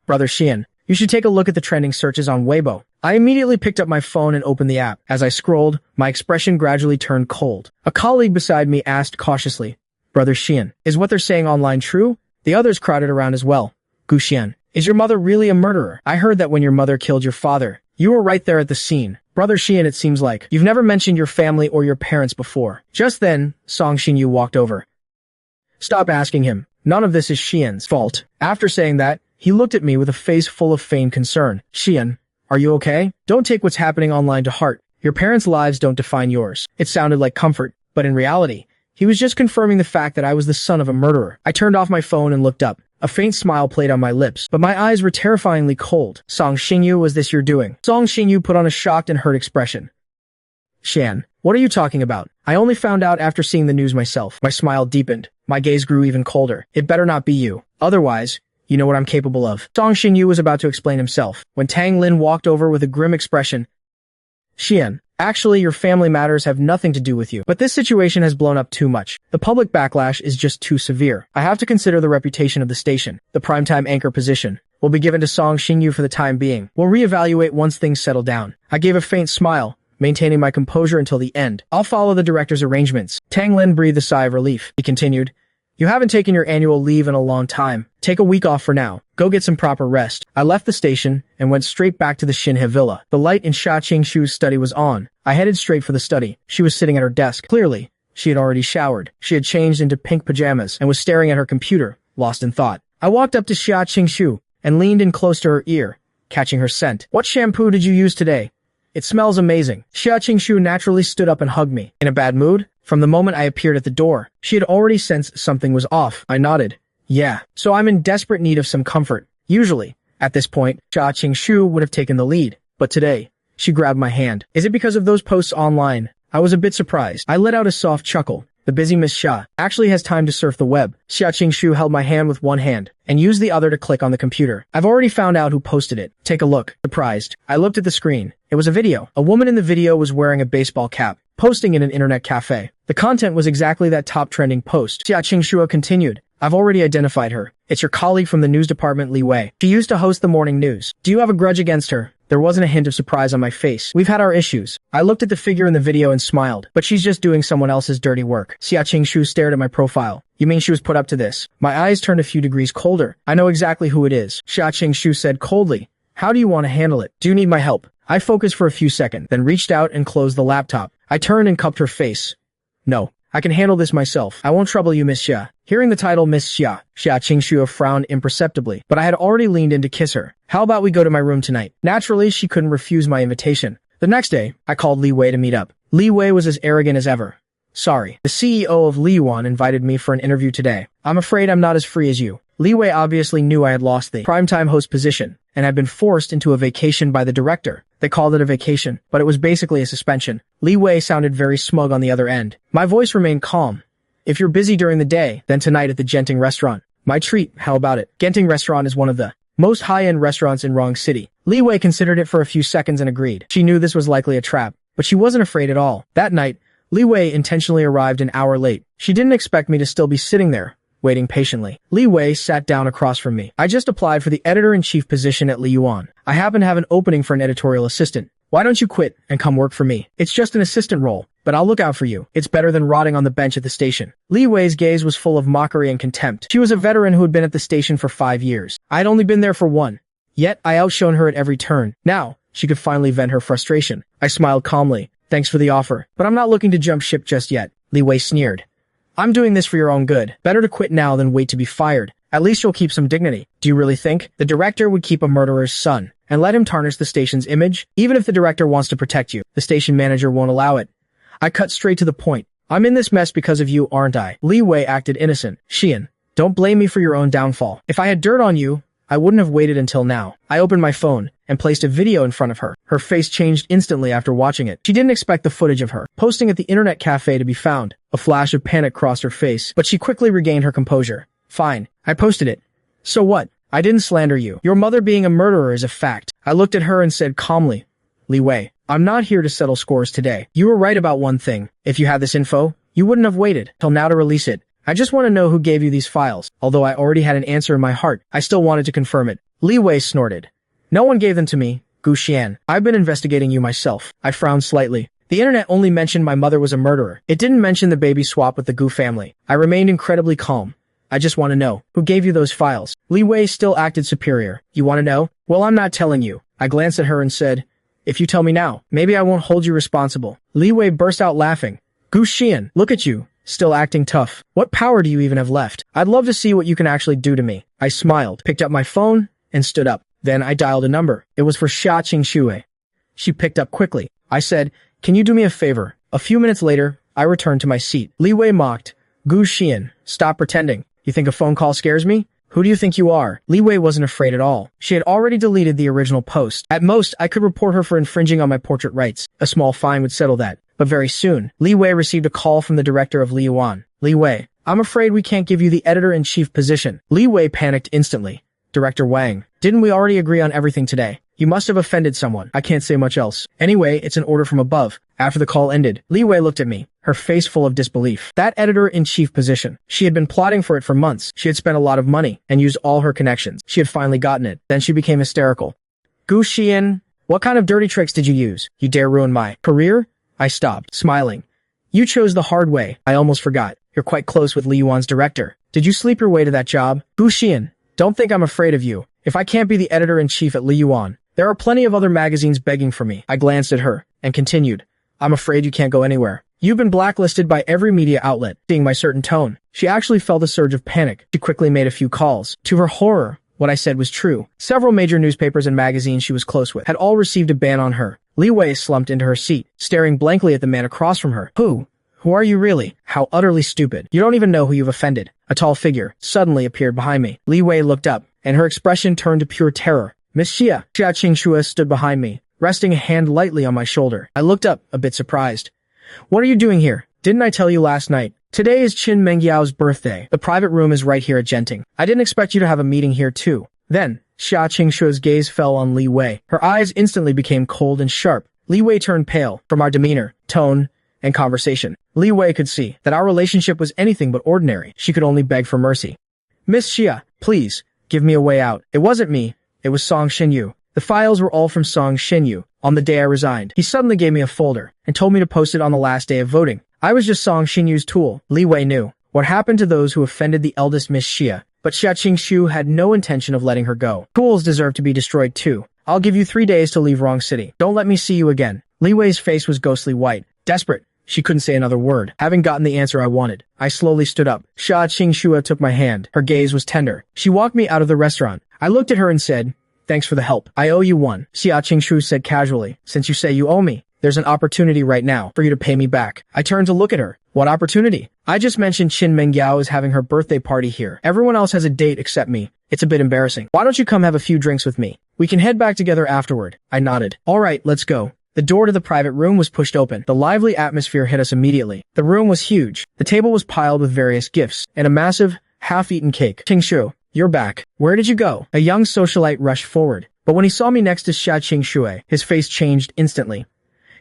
"Brother Xian, you should take a look at the trending searches on Weibo." I immediately picked up my phone and opened the app. As I scrolled, my expression gradually turned cold. A colleague beside me asked cautiously, "Brother Xian, is what they're saying online true?" The others crowded around as well. "Gu Xian, is your mother really a murderer? I heard that when your mother killed your father, you were right there at the scene." "Brother Xian, it seems like you've never mentioned your family or your parents before." Just then, Song Xinyu walked over. "Stop asking him. None of this is Xian's fault." After saying that, he looked at me with a face full of feigned concern. "Xian, are you okay? Don't take what's happening online to heart. Your parents' lives don't define yours." It sounded like comfort, but in reality, he was just confirming the fact that I was the son of a murderer. I turned off my phone and looked up. A faint smile played on my lips, but my eyes were terrifyingly cold. "Song Xinyu, was this your doing?" Song Xinyu put on a shocked and hurt expression. "Xian, what are you talking about? I only found out after seeing the news myself." My smile deepened. My gaze grew even colder. "It better not be you. Otherwise, you know what I'm capable of." Song Xinyu was about to explain himself when Tang Lin walked over with a grim expression. "Xian, actually your family matters have nothing to do with you, but this situation has blown up too much. The public backlash is just too severe. I have to consider the reputation of the station. The primetime anchor position will be given to Song Xinyu for the time being. We'll reevaluate once things settle down." I gave a faint smile, maintaining my composure until the end. "I'll follow the director's arrangements." Tang Lin breathed a sigh of relief. He continued, "You haven't taken your annual leave in a long time. Take a week off for now. Go get some proper rest." I left the station and went straight back to the Xinhe villa. The light in Xia Qingshu's study was on. I headed straight for the study. She was sitting at her desk. Clearly, she had already showered. She had changed into pink pajamas and was staring at her computer, lost in thought. I walked up to Xia Qingshu and leaned in close to her ear, catching her scent. "What shampoo did you use today? It smells amazing." Xia Qingshu naturally stood up and hugged me. "In a bad mood?" From the moment I appeared at the door, she had already sensed something was off. I nodded. "Yeah, so I'm in desperate need of some comfort." Usually, at this point, Xia Qingshu would have taken the lead, but today, she grabbed my hand. "Is it because of those posts online?" I was a bit surprised. I let out a soft chuckle. The busy Miss Xia actually has time to surf the web. Xia Qingshu held my hand with one hand and used the other to click on the computer. "I've already found out who posted it. Take a look." Surprised, I looked at the screen. It was a video. A woman in the video was wearing a baseball cap, posting in an internet cafe. The content was exactly that top trending post. Xia Qingshu continued, "I've already identified her. It's your colleague from the news department, Li Wei. She used to host the morning news. Do you have a grudge against her?" There wasn't a hint of surprise on my face. "We've had our issues." I looked at the figure in the video and smiled. "But she's just doing someone else's dirty work." Xia Qingshu stared at my profile. "You mean she was put up to this?" My eyes turned a few degrees colder. "I know exactly who it is," Xia Qingshu said coldly. "How do you want to handle it? Do you need my help?" I focused for a few seconds, then reached out and closed the laptop. I turned and cupped her face. "No. I can handle this myself. I won't trouble you, Miss Xia." Hearing the title Miss Xia, Xia Qingshu frowned imperceptibly, but I had already leaned in to kiss her. "How about we go to my room tonight?" Naturally, she couldn't refuse my invitation. The next day, I called Li Wei to meet up. Li Wei was as arrogant as ever. "Sorry, the CEO of Li Yuan invited me for an interview today. I'm afraid I'm not as free as you." Li Wei obviously knew I had lost the primetime host position and had been forced into a vacation by the director. They called it a vacation, but it was basically a suspension. Li Wei sounded very smug on the other end. My voice remained calm. "If you're busy during the day, then tonight at the Genting restaurant. My treat, how about it?" Genting restaurant is one of the most high-end restaurants in Rong City. Li Wei considered it for a few seconds and agreed. She knew this was likely a trap, but she wasn't afraid at all. That night, Li Wei intentionally arrived an hour late. She didn't expect me to still be sitting there, waiting patiently. Li Wei sat down across from me. "I just applied for the editor-in-chief position at Li Yuan. I happen to have an opening for an editorial assistant. Why don't you quit and come work for me? It's just an assistant role, but I'll look out for you. It's better than rotting on the bench at the station." Li Wei's gaze was full of mockery and contempt. She was a veteran who had been at the station for 5 years. I had only been there for 1. Yet, I outshone her at every turn. Now, she could finally vent her frustration. I smiled calmly. Thanks for the offer, but I'm not looking to jump ship just yet, Li Wei sneered. I'm doing this for your own good. Better to quit now than wait to be fired. At least you'll keep some dignity. Do you really think the director would keep a murderer's son and let him tarnish the station's image? Even if the director wants to protect you, the station manager won't allow it. I cut straight to the point. I'm in this mess because of you, aren't I? Li Wei acted innocent. Xian, don't blame me for your own downfall. If I had dirt on you, I wouldn't have waited until now. I opened my phone and placed a video in front of her. Her face changed instantly after watching it. She didn't expect the footage of her posting at the internet cafe to be found. A flash of panic crossed her face, but she quickly regained her composure. Fine, I posted it. So what? I didn't slander you. Your mother being a murderer is a fact. I looked at her and said calmly, Li Wei, I'm not here to settle scores today. You were right about one thing. If you had this info, you wouldn't have waited till now to release it. I just want to know who gave you these files. Although I already had an answer in my heart, I still wanted to confirm it. Li Wei snorted. No one gave them to me, Gu Xian. I've been investigating you myself. I frowned slightly. The internet only mentioned my mother was a murderer. It didn't mention the baby swap with the Gu family. I remained incredibly calm. I just want to know, who gave you those files? Li Wei still acted superior. You want to know? Well, I'm not telling you. I glanced at her and said, if you tell me now, maybe I won't hold you responsible. Li Wei burst out laughing. Gu Xian, look at you. Still acting tough. What power do you even have left? I'd love to see what you can actually do to me. I smiled, picked up my phone, and stood up. Then I dialed a number. It was for Xia Qingxue. She picked up quickly. I said, can you do me a favor? A few minutes later, I returned to my seat. Li Wei mocked. Gu Xian, stop pretending. You think a phone call scares me? Who do you think you are? Li Wei wasn't afraid at all. She had already deleted the original post. At most, I could report her for infringing on my portrait rights. A small fine would settle that. But very soon, Li Wei received a call from the director of Li Yuan. Li Wei, I'm afraid we can't give you the editor-in-chief position. Li Wei panicked instantly. Director Wang, didn't we already agree on everything today? You must have offended someone. I can't say much else. Anyway, it's an order from above. After the call ended, Li Wei looked at me, her face full of disbelief. That editor-in-chief position. She had been plotting for it for months. She had spent a lot of money and used all her connections. She had finally gotten it. Then she became hysterical. Gu Xian, what kind of dirty tricks did you use? You dare ruin my career? I stopped, smiling. You chose the hard way. I almost forgot. You're quite close with Li Yuan's director. Did you sleep your way to that job? Gu Xian, don't think I'm afraid of you. If I can't be the editor-in-chief at Li Yuan, there are plenty of other magazines begging for me. I glanced at her and continued. I'm afraid you can't go anywhere. You've been blacklisted by every media outlet. Seeing my certain tone, she actually felt a surge of panic. She quickly made a few calls. To her horror, what I said was true. Several major newspapers and magazines she was close with had all received a ban on her. Li Wei slumped into her seat, staring blankly at the man across from her. Who are you really? How utterly stupid. You don't even know who you've offended. A tall figure suddenly appeared behind me. Li Wei looked up, and her expression turned to pure terror. Miss Xia Qingxue stood behind me, resting a hand lightly on my shoulder. I looked up, a bit surprised. What are you doing here? Didn't I tell you last night? Today is Qin Mengyao's birthday. The private room is right here at Genting. I didn't expect you to have a meeting here too. Then, Xia Qingxue's gaze fell on Li Wei. Her eyes instantly became cold and sharp. Li Wei turned pale. From our demeanor, tone, and conversation, Li Wei could see that our relationship was anything but ordinary. She could only beg for mercy. Miss Xia, please, give me a way out. It wasn't me. It was Song Xinyu. The files were all from Song Xinyu. On the day I resigned, he suddenly gave me a folder and told me to post it on the last day of voting. I was just Song Xinyu's tool. Li Wei knew what happened to those who offended the eldest Miss Xia, but Xia Qingxu had no intention of letting her go. Tools deserve to be destroyed too. I'll give you 3 days to leave Wrong City. Don't let me see you again. Li Wei's face was ghostly white. Desperate, she couldn't say another word. Having gotten the answer I wanted, I slowly stood up. Xia Qingxu took my hand. Her gaze was tender. She walked me out of the restaurant. I looked at her and said, thanks for the help. I owe you one. Xia Qingxu said casually, since you say you owe me, there's an opportunity right now for you to pay me back. I turned to look at her. What opportunity? I just mentioned Qin Mengyao is having her birthday party here. Everyone else has a date except me. It's a bit embarrassing. Why don't you come have a few drinks with me? We can head back together afterward. I nodded. All right, let's go. The door to the private room was pushed open. The lively atmosphere hit us immediately. The room was huge. The table was piled with various gifts and a massive, half-eaten cake. Qingxu, you're back. Where did you go? A young socialite rushed forward, but when he saw me next to Xia Qingxue, his face changed instantly.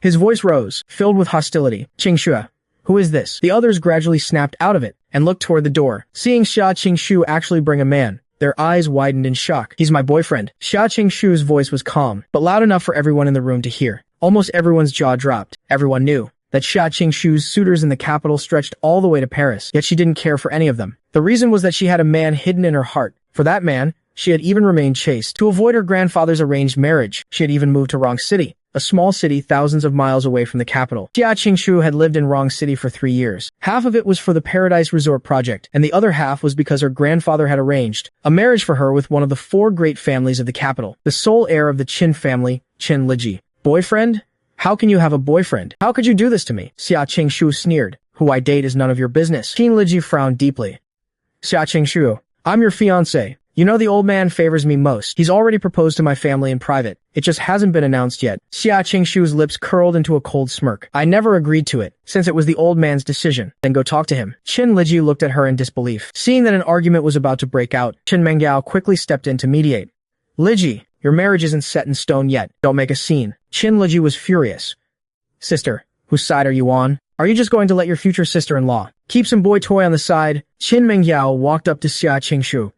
His voice rose, filled with hostility. Qingxue, who is this? The others gradually snapped out of it and looked toward the door. Seeing Xia Qingxu actually bring a man, their eyes widened in shock. He's my boyfriend. Xia Qingxu's voice was calm, but loud enough for everyone in the room to hear. Almost everyone's jaw dropped. Everyone knew that Xia Qingxu's suitors in the capital stretched all the way to Paris, yet she didn't care for any of them. The reason was that she had a man hidden in her heart. For that man, she had even remained chaste. To avoid her grandfather's arranged marriage, she had even moved to Wrong City. a small city thousands of miles away from the capital. Xia Qingshu had lived in Rong City for 3 years. Half of it was for the Paradise Resort project, and the other half was because her grandfather had arranged a marriage for her with one of the 4 great families of the capital, the sole heir of the Qin family, Qin Liji. Boyfriend? How can you have a boyfriend? How could you do this to me? Xia Qingshu sneered. Who I date is none of your business. Qin Liji frowned deeply. Xia Qingshu, I'm your fiancé. You know the old man favors me most. He's already proposed to my family in private. It just hasn't been announced yet. Xia Qingshu's lips curled into a cold smirk. I never agreed to it, since it was the old man's decision. Then go talk to him. Qin Liji looked at her in disbelief. Seeing that an argument was about to break out, Qin Mengyao quickly stepped in to mediate. Liji, your marriage isn't set in stone yet. Don't make a scene. Qin Liji was furious. Sister, whose side are you on? Are you just going to let your future sister-in-law keep some boy toy on the side? Qin Mengyao walked up to Xia Qingshu.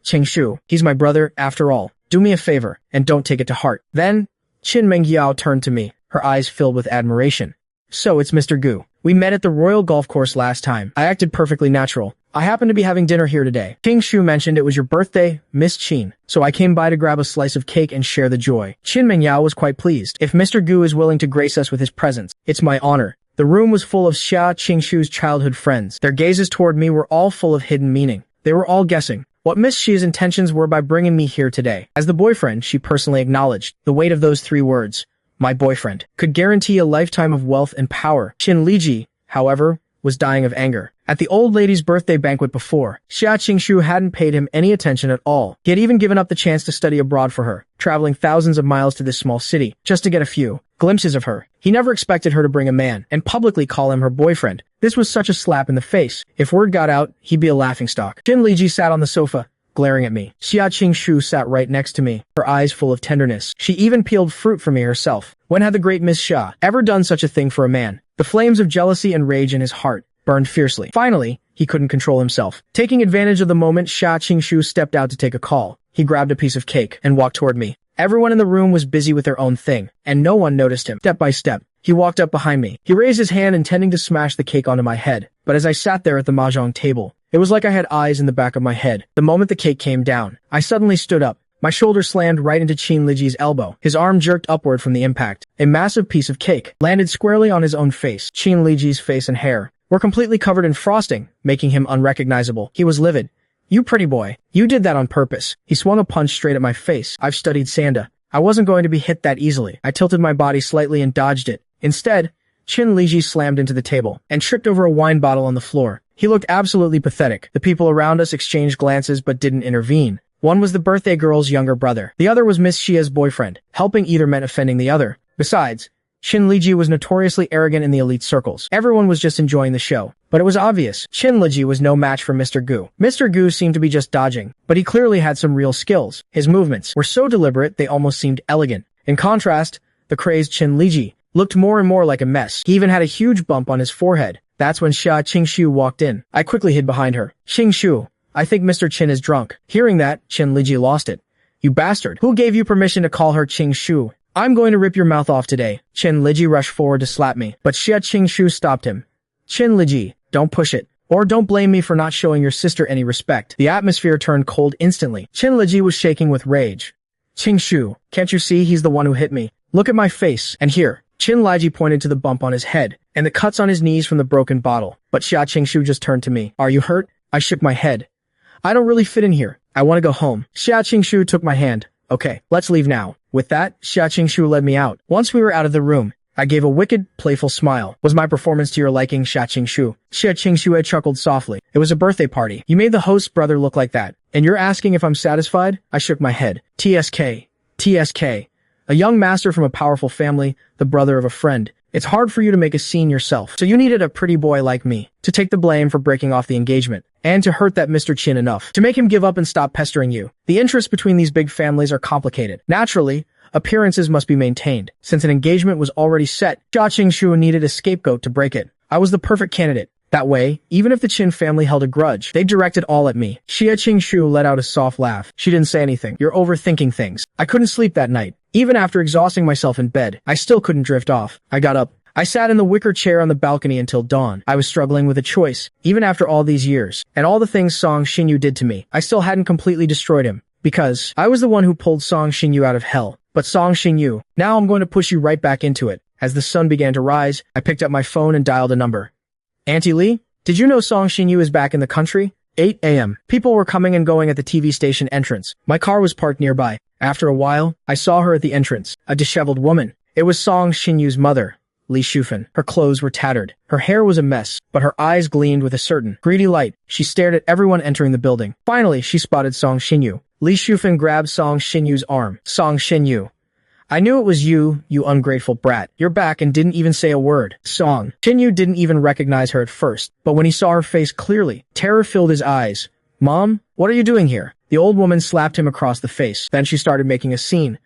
Qingshu, he's my brother, after all. Do me a favor, and don't take it to heart. Then, Qin Mengyao turned to me, her eyes filled with admiration. So it's Mr. Gu. We met at the Royal Golf Course last time. I acted perfectly natural. I happen to be having dinner here today. Qingshu mentioned it was your birthday, Miss Qin, so I came by to grab a slice of cake and share the joy. Qin Mengyao was quite pleased. If Mr. Gu is willing to grace us with his presence, it's my honor. The room was full of Xia Qingshu's childhood friends. Their gazes toward me were all full of hidden meaning. They were all guessing what Miss Xi's intentions were by bringing me here today. As the boyfriend, she personally acknowledged the weight of those 3 words, my boyfriend, could guarantee a lifetime of wealth and power. Qin Liji, however, was dying of anger. At the old lady's birthday banquet before, Xia Qingshu hadn't paid him any attention at all. He had even given up the chance to study abroad for her, traveling thousands of miles to this small city, just to get a few glimpses of her. He never expected her to bring a man and publicly call him her boyfriend. This was such a slap in the face. If word got out, he'd be a laughingstock. Qin Liji sat on the sofa, glaring at me. Xia Qingshu sat right next to me, her eyes full of tenderness. She even peeled fruit for me herself. When had the great Miss Xia ever done such a thing for a man? The flames of jealousy and rage in his heart burned fiercely. Finally, he couldn't control himself. Taking advantage of the moment, Xia Qingshu stepped out to take a call. He grabbed a piece of cake and walked toward me. Everyone in the room was busy with their own thing, and no one noticed him. Step by step, he walked up behind me. He raised his hand intending to smash the cake onto my head, but as I sat there at the mahjong table, it was like I had eyes in the back of my head. The moment the cake came down, I suddenly stood up. My shoulder slammed right into Qin Liji's elbow. His arm jerked upward from the impact. A massive piece of cake landed squarely on his own face. Qin Liji's face and hair were completely covered in frosting, making him unrecognizable. He was livid. You pretty boy. You did that on purpose. He swung a punch straight at my face. I've studied Sanda. I wasn't going to be hit that easily. I tilted my body slightly and dodged it. Instead, Qin Liji slammed into the table and tripped over a wine bottle on the floor. He looked absolutely pathetic. The people around us exchanged glances but didn't intervene. One was the birthday girl's younger brother. The other was Miss Xia's boyfriend. Helping either meant offending the other. Besides, Qin Liji was notoriously arrogant in the elite circles. Everyone was just enjoying the show. But it was obvious, Qin Liji was no match for Mr. Gu. Mr. Gu seemed to be just dodging, but he clearly had some real skills. His movements were so deliberate they almost seemed elegant. In contrast, the crazed Qin Liji looked more and more like a mess. He even had a huge bump on his forehead. That's when Xia Qingshu walked in. I quickly hid behind her. Qingshu, I think Mr. Qin is drunk. Hearing that, Qin Liji lost it. You bastard. Who gave you permission to call her Qingshu? I'm going to rip your mouth off today. Qin Liji rushed forward to slap me, but Xia Qingshu stopped him. Qin Liji, don't push it. Or don't blame me for not showing your sister any respect. The atmosphere turned cold instantly. Qin Liji was shaking with rage. Qingshu, can't you see he's the one who hit me? Look at my face. And here. Qin Liji pointed to the bump on his head and the cuts on his knees from the broken bottle. But Xia Qingshu just turned to me. Are you hurt? I shook my head. I don't really fit in here. I want to go home. Xia Qingshu took my hand. Okay, let's leave now. With that, Xia Qingshu led me out. Once we were out of the room, I gave a wicked, playful smile. Was my performance to your liking, Xia Qingshu? Xia Qingshu had chuckled softly. It was a birthday party. You made the host's brother look like that. And you're asking if I'm satisfied? I shook my head. TSK. TSK. A young master from a powerful family, the brother of a friend. It's hard for you to make a scene yourself. So you needed a pretty boy like me to take the blame for breaking off the engagement and to hurt that Mr. Qin enough to make him give up and stop pestering you. The interests between these big families are complicated. Naturally, appearances must be maintained. Since an engagement was already set, Xia Qingshu needed a scapegoat to break it. I was the perfect candidate. That way, even if the Qin family held a grudge, they directed all at me. Xia Qingshu let out a soft laugh. She didn't say anything. You're overthinking things. I couldn't sleep that night. Even after exhausting myself in bed, I still couldn't drift off. I got up. I sat in the wicker chair on the balcony until dawn. I was struggling with a choice, even after all these years. And all the things Song Xinyu did to me, I still hadn't completely destroyed him. Because I was the one who pulled Song Xinyu out of hell. But Song Xinyu, now I'm going to push you right back into it. As the sun began to rise, I picked up my phone and dialed a number. Auntie Lee, did you know Song Xinyu is back in the country? 8 a.m. People were coming and going at the TV station entrance. My car was parked nearby. After a while, I saw her at the entrance, a disheveled woman. It was Song Xinyu's mother, Li Shufan. Her clothes were tattered. Her hair was a mess, but her eyes gleamed with a certain greedy light. She stared at everyone entering the building. Finally, she spotted Song Xinyu. Li Shufan grabbed Song Xinyu's arm. Song Xinyu, I knew it was you, you ungrateful brat. You're back and didn't even say a word. Song Xinyu didn't even recognize her at first, but when he saw her face clearly, terror filled his eyes. Mom, what are you doing here? The old woman slapped him across the face. Then she started making a scene.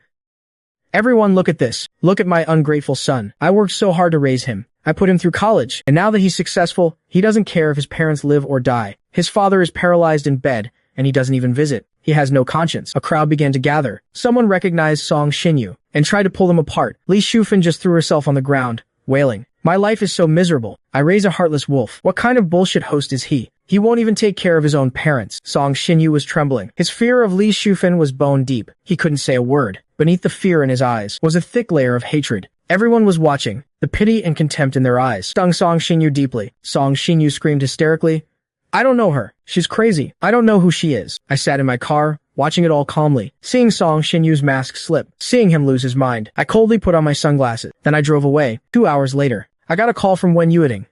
Everyone look at this. Look at my ungrateful son. I worked so hard to raise him. I put him through college, and now that he's successful, he doesn't care if his parents live or die. His father is paralyzed in bed, and he doesn't even visit. He has no conscience. A crowd began to gather. Someone recognized Song Xinyu and tried to pull them apart. Li Shufan just threw herself on the ground, wailing. My life is so miserable. I raise a heartless wolf. What kind of bullshit host is he? He won't even take care of his own parents. Song Xinyu was trembling. His fear of Li Shufan was bone deep. He couldn't say a word. Beneath the fear in his eyes was a thick layer of hatred. Everyone was watching. The pity and contempt in their eyes stung Song Xinyu deeply. Song Xinyu screamed hysterically, I don't know her. She's crazy. I don't know who she is. I sat in my car, watching it all calmly, seeing Song Xinyu's mask slip, seeing him lose his mind. I coldly put on my sunglasses. Then I drove away. 2 hours later, I got a call from Wen Yueting.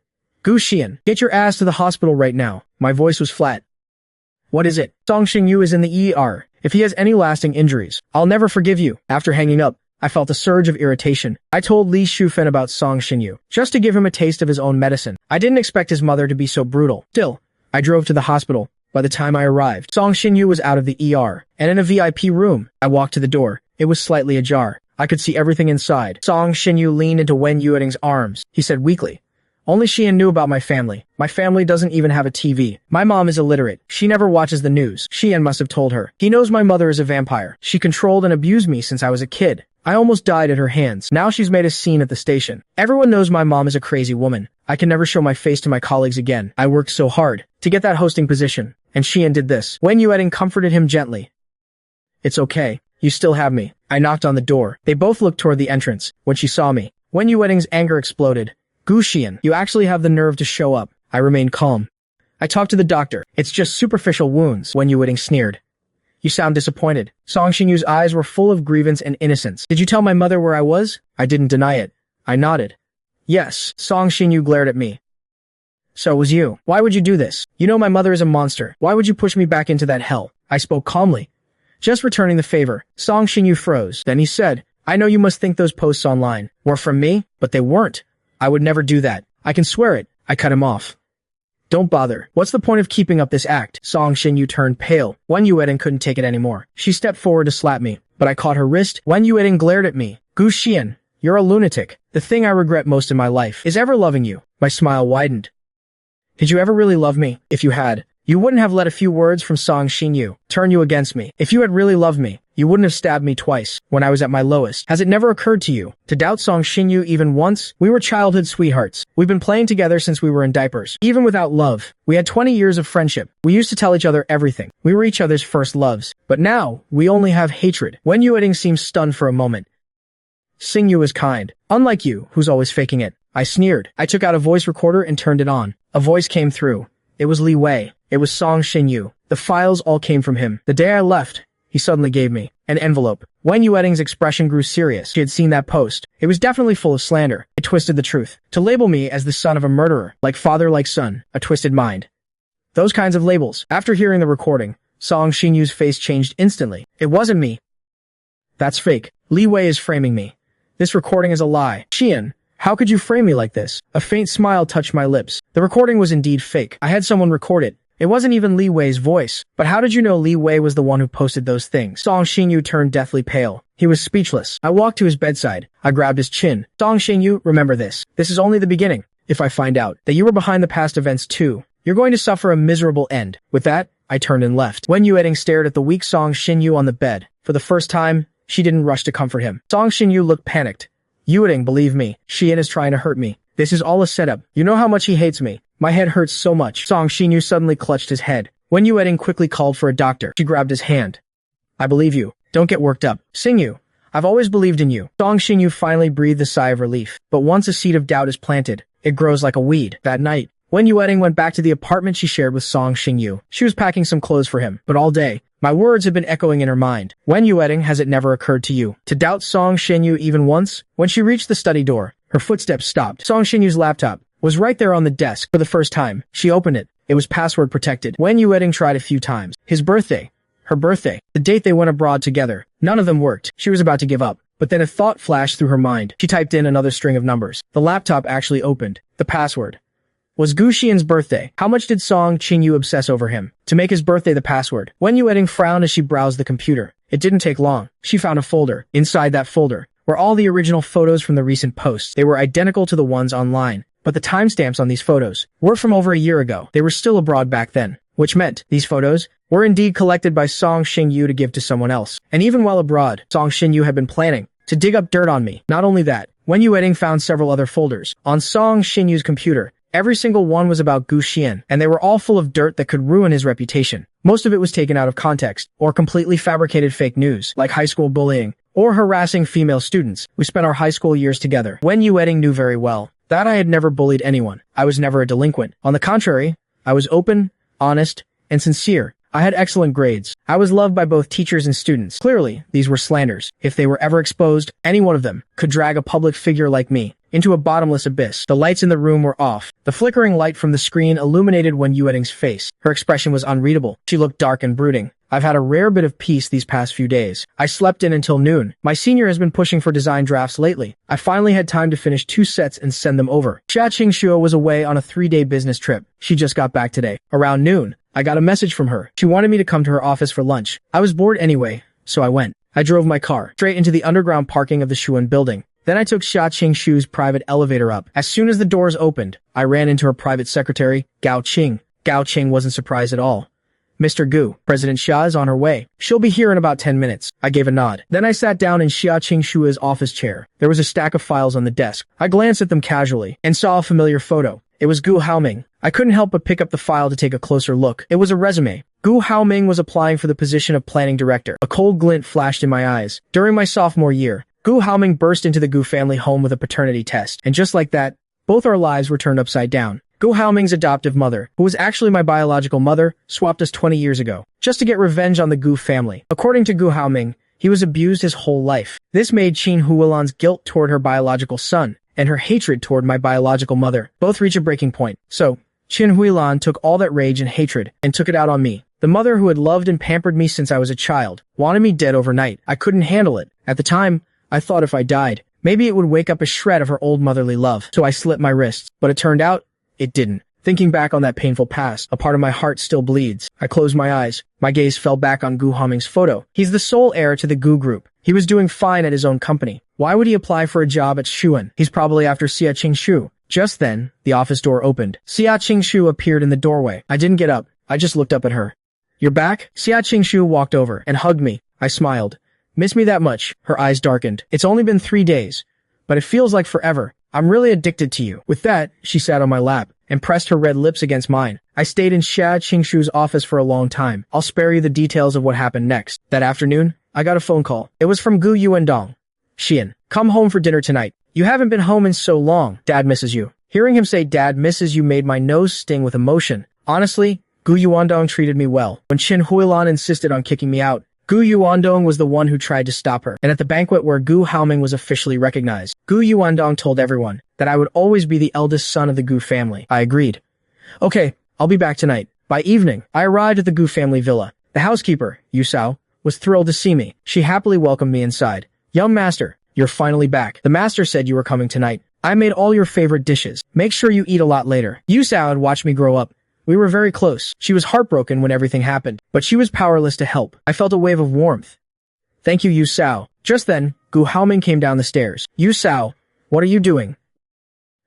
Gu Xian, get your ass to the hospital right now. My voice was flat. What is it? Song Xinyu is in the ER. If he has any lasting injuries, I'll never forgive you. After hanging up, I felt a surge of irritation. I told Li Shufan about Song Xinyu, just to give him a taste of his own medicine. I didn't expect his mother to be so brutal. Still, I drove to the hospital. By the time I arrived, Song Xinyu was out of the ER and in a VIP room. I walked to the door. It was slightly ajar. I could see everything inside. Song Xinyu leaned into Wen Yueting's arms. He said weakly, only Xian knew about my family. My family doesn't even have a TV. My mom is illiterate. She never watches the news. Xian must have told her. He knows my mother is a vampire. She controlled and abused me since I was a kid. I almost died at her hands. Now she's made a scene at the station. Everyone knows my mom is a crazy woman. I can never show my face to my colleagues again. I worked so hard to get that hosting position. And Xian did this. Wen Yueting comforted him gently. It's okay. You still have me. I knocked on the door. They both looked toward the entrance. When she saw me, Wen Yueting's anger exploded. Gu Xian, you actually have the nerve to show up. I remained calm. I talked to the doctor. It's just superficial wounds. Wen Yueting sneered. You sound disappointed. Song Xinyu's eyes were full of grievance and innocence. Did you tell my mother where I was? I didn't deny it. I nodded. Yes. Song Xinyu glared at me. So it was you. Why would you do this? You know my mother is a monster. Why would you push me back into that hell? I spoke calmly. Just returning the favor. Song Xinyu froze. Then he said, I know you must think those posts online were from me, but they weren't. I would never do that. I can swear it. I cut him off. Don't bother. What's the point of keeping up this act? Song Xinyu turned pale. Wen Yueting couldn't take it anymore. She stepped forward to slap me, but I caught her wrist. Wen Yueting glared at me. Gu Xian, you're a lunatic. The thing I regret most in my life is ever loving you. My smile widened. Did you ever really love me? If you had, you wouldn't have let a few words from Song Xinyu turn you against me. If you had really loved me, you wouldn't have stabbed me twice when I was at my lowest. Has it never occurred to you to doubt Song Xinyu even once? We were childhood sweethearts. We've been playing together since we were in diapers. Even without love, we had 20 years of friendship. We used to tell each other everything. We were each other's first loves. But now, we only have hatred. Wen Yueting seemed stunned for a moment. Xinyu is kind. Unlike you, who's always faking it. I sneered. I took out a voice recorder and turned it on. A voice came through. It was Li Wei. It was Song Xinyu. The files all came from him. The day I left, he suddenly gave me an envelope. Wen Yueting's expression grew serious. She had seen that post. It was definitely full of slander. It twisted the truth. To label me as the son of a murderer, like father like son, a twisted mind. Those kinds of labels. After hearing the recording, Song Xinyu's face changed instantly. It wasn't me. That's fake. Li Wei is framing me. This recording is a lie. Xian, how could you frame me like this? A faint smile touched my lips. The recording was indeed fake. I had someone record it. It wasn't even Li Wei's voice. But how did you know Li Wei was the one who posted those things? Song Xinyu turned deathly pale. He was speechless. I walked to his bedside. I grabbed his chin. Song Xinyu, remember this. This is only the beginning. If I find out that you were behind the past events too, you're going to suffer a miserable end. With that, I turned and left. Wen Yueting stared at the weak Song Xinyu on the bed. For the first time, she didn't rush to comfort him. Song Xinyu looked panicked. Yueting, believe me, Xian is trying to hurt me. This is all a setup. You know how much he hates me. My head hurts so much. Song Xinyu suddenly clutched his head. Wen Yueting quickly called for a doctor. She grabbed his hand. I believe you. Don't get worked up. Xinyu, I've always believed in you. Song Xingyu finally breathed a sigh of relief. But once a seed of doubt is planted, it grows like a weed. That night, when Yueting went back to the apartment she shared with Song Xingyu, she was packing some clothes for him. But all day, my words had been echoing in her mind. When Yueting, has it never occurred to you to doubt Song Xingyu even once? When she reached the study door, her footsteps stopped. Song Xinyu's laptop was right there on the desk. For the first time, she opened it. It was password protected. When Yueting tried a few times, his birthday, her birthday, the date they went abroad together, none of them worked. She was about to give up. But then a thought flashed through her mind. She typed in another string of numbers. The laptop actually opened. The password was Gu Xian's birthday. How much did Song Xingyu obsess over him to make his birthday the password? When Yueting frowned as she browsed the computer, it didn't take long. She found a folder. Inside that folder were all the original photos from the recent posts. They were identical to the ones online, but the timestamps on these photos were from over a year ago. They were still abroad back then, which meant these photos were indeed collected by Song Xingyu to give to someone else. And even while abroad, Song Xingyu had been planning to dig up dirt on me. Not only that, when Yueting found several other folders on Song Xinyu's computer, every single one was about Gu Xian, and they were all full of dirt that could ruin his reputation. Most of it was taken out of context, or completely fabricated fake news, like high school bullying, or harassing female students. We spent our high school years together. When Yueting knew very well that I had never bullied anyone. I was never a delinquent. On the contrary, I was open, honest, and sincere. I had excellent grades. I was loved by both teachers and students. Clearly, these were slanders. If they were ever exposed, any one of them could drag a public figure like me into a bottomless abyss. The lights in the room were off. The flickering light from the screen illuminated Wen Yueting's face. Her expression was unreadable. She looked dark and brooding. I've had a rare bit of peace these past few days. I slept in until noon. My senior has been pushing for design drafts lately. I finally had time to finish 2 sets and send them over. Xia Qingxue was away on a 3-day business trip. She just got back today. Around noon, I got a message from her. She wanted me to come to her office for lunch. I was bored anyway, so I went. I drove my car straight into the underground parking of the Shuan building. Then I took Xia Qingshu's private elevator up. As soon as the doors opened, I ran into her private secretary, Gao Qing. Gao Qing wasn't surprised at all. Mr. Gu, President Xia is on her way. She'll be here in about 10 minutes. I gave a nod. Then I sat down in Xia Qingshu's office chair. There was a stack of files on the desk. I glanced at them casually and saw a familiar photo. It was Gu Haoming. I couldn't help but pick up the file to take a closer look. It was a resume. Gu Haoming was applying for the position of planning director. A cold glint flashed in my eyes. During my sophomore year, Gu Haoming burst into the Gu family home with a paternity test. And just like that, both our lives were turned upside down. Gu Haoming's adoptive mother, who was actually my biological mother, swapped us 20 years ago, just to get revenge on the Gu family. According to Gu Haoming, he was abused his whole life. This made Qin Huilan's guilt toward her biological son and her hatred toward my biological mother both reach a breaking point. So, Qin Huilan took all that rage and hatred and took it out on me. The mother who had loved and pampered me since I was a child wanted me dead overnight. I couldn't handle it. At the time, I thought if I died, maybe it would wake up a shred of her old motherly love. So I slit my wrists, but it turned out, it didn't. Thinking back on that painful past, a part of my heart still bleeds. I closed my eyes. My gaze fell back on Gu Haoming's photo. He's the sole heir to the Gu group. He was doing fine at his own company. Why would he apply for a job at Shuan? He's probably after Xia Qingshu. Just then, the office door opened. Xia Qingshu appeared in the doorway. I didn't get up. I just looked up at her. You're back? Xia Qingshu walked over and hugged me. I smiled. Miss me that much? Her eyes darkened. It's only been 3 days, but it feels like forever. I'm really addicted to you. With that, she sat on my lap and pressed her red lips against mine. I stayed in Xia Qingshu's office for a long time. I'll spare you the details of what happened next. That afternoon, I got a phone call. It was from Gu Yuandong. Xian, come home for dinner tonight. You haven't been home in so long. Dad misses you. Hearing him say Dad misses you made my nose sting with emotion. Honestly, Gu Yuandong treated me well. When Qin Huilan insisted on kicking me out, Gu Yuandong was the one who tried to stop her. And at the banquet where Gu Haoming was officially recognized, Gu Yuandong told everyone that I would always be the eldest son of the Gu family. I agreed. Okay, I'll be back tonight. By evening, I arrived at the Gu family villa. The housekeeper, Yu Sao, was thrilled to see me. She happily welcomed me inside. Young master, you're finally back. The master said you were coming tonight. I made all your favorite dishes. Make sure you eat a lot later. Yu Sao had watched me grow up. We were very close. She was heartbroken when everything happened, but she was powerless to help. I felt a wave of warmth. Thank you, Yu Sao. Just then, Gu Haoming came down the stairs. Yu Sao, what are you doing?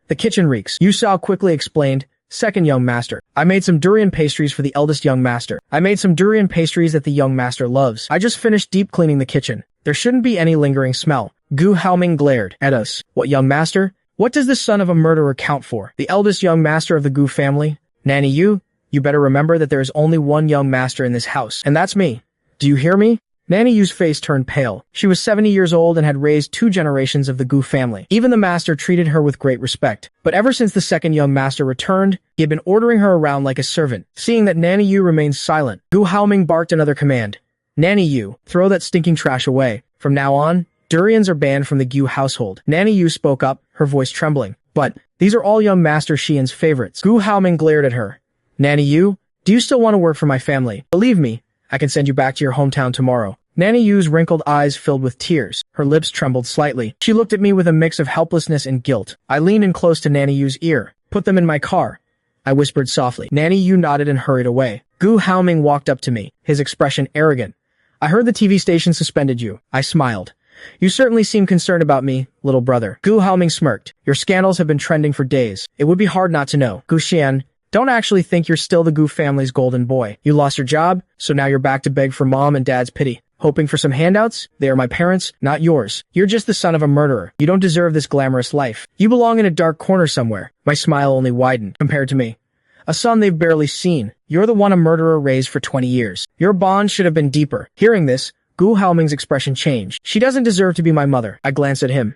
The kitchen reeks. Yu Sao quickly explained. Second young master. I made some durian pastries for the eldest young master. I made some durian pastries that the young master loves. I just finished deep cleaning the kitchen. There shouldn't be any lingering smell. Gu Haoming glared at us. What young master? What does the son of a murderer count for? The eldest young master of the Gu family? Nanny you better remember that there is only one young master in this house, and that's me. Do you hear me? Nanny Yu's face turned pale. She was 70 years old and had raised 2 generations of the Gu family. Even the master treated her with great respect. But ever since the second young master returned, he had been ordering her around like a servant. Seeing that Nanny Yu remained silent, Gu Haoming barked another command. Nanny Yu, throw that stinking trash away. From now on, durians are banned from the Gu household. Nanny Yu spoke up, her voice trembling. But these are all young Master Xian's favorites. Gu Haoming glared at her. Nanny Yu, do you still want to work for my family? Believe me, I can send you back to your hometown tomorrow. Nanny Yu's wrinkled eyes filled with tears. Her lips trembled slightly. She looked at me with a mix of helplessness and guilt. I leaned in close to Nanny Yu's ear. Put them in my car, I whispered softly. Nanny Yu nodded and hurried away. Gu Haoming walked up to me, his expression arrogant. I heard the TV station suspended you. I smiled. You certainly seem concerned about me, little brother. Gu Haoming smirked. Your scandals have been trending for days. It would be hard not to know. Gu Xian, don't actually think you're still the Gu family's golden boy. You lost your job, so now you're back to beg for mom and dad's pity. Hoping for some handouts? They are my parents, not yours. You're just the son of a murderer. You don't deserve this glamorous life. You belong in a dark corner somewhere. My smile only widened, compared to me. A son they've barely seen. You're the one a murderer raised for 20 years. Your bond should have been deeper. Hearing this, Gu Haoming's expression changed. She doesn't deserve to be my mother. I glanced at him.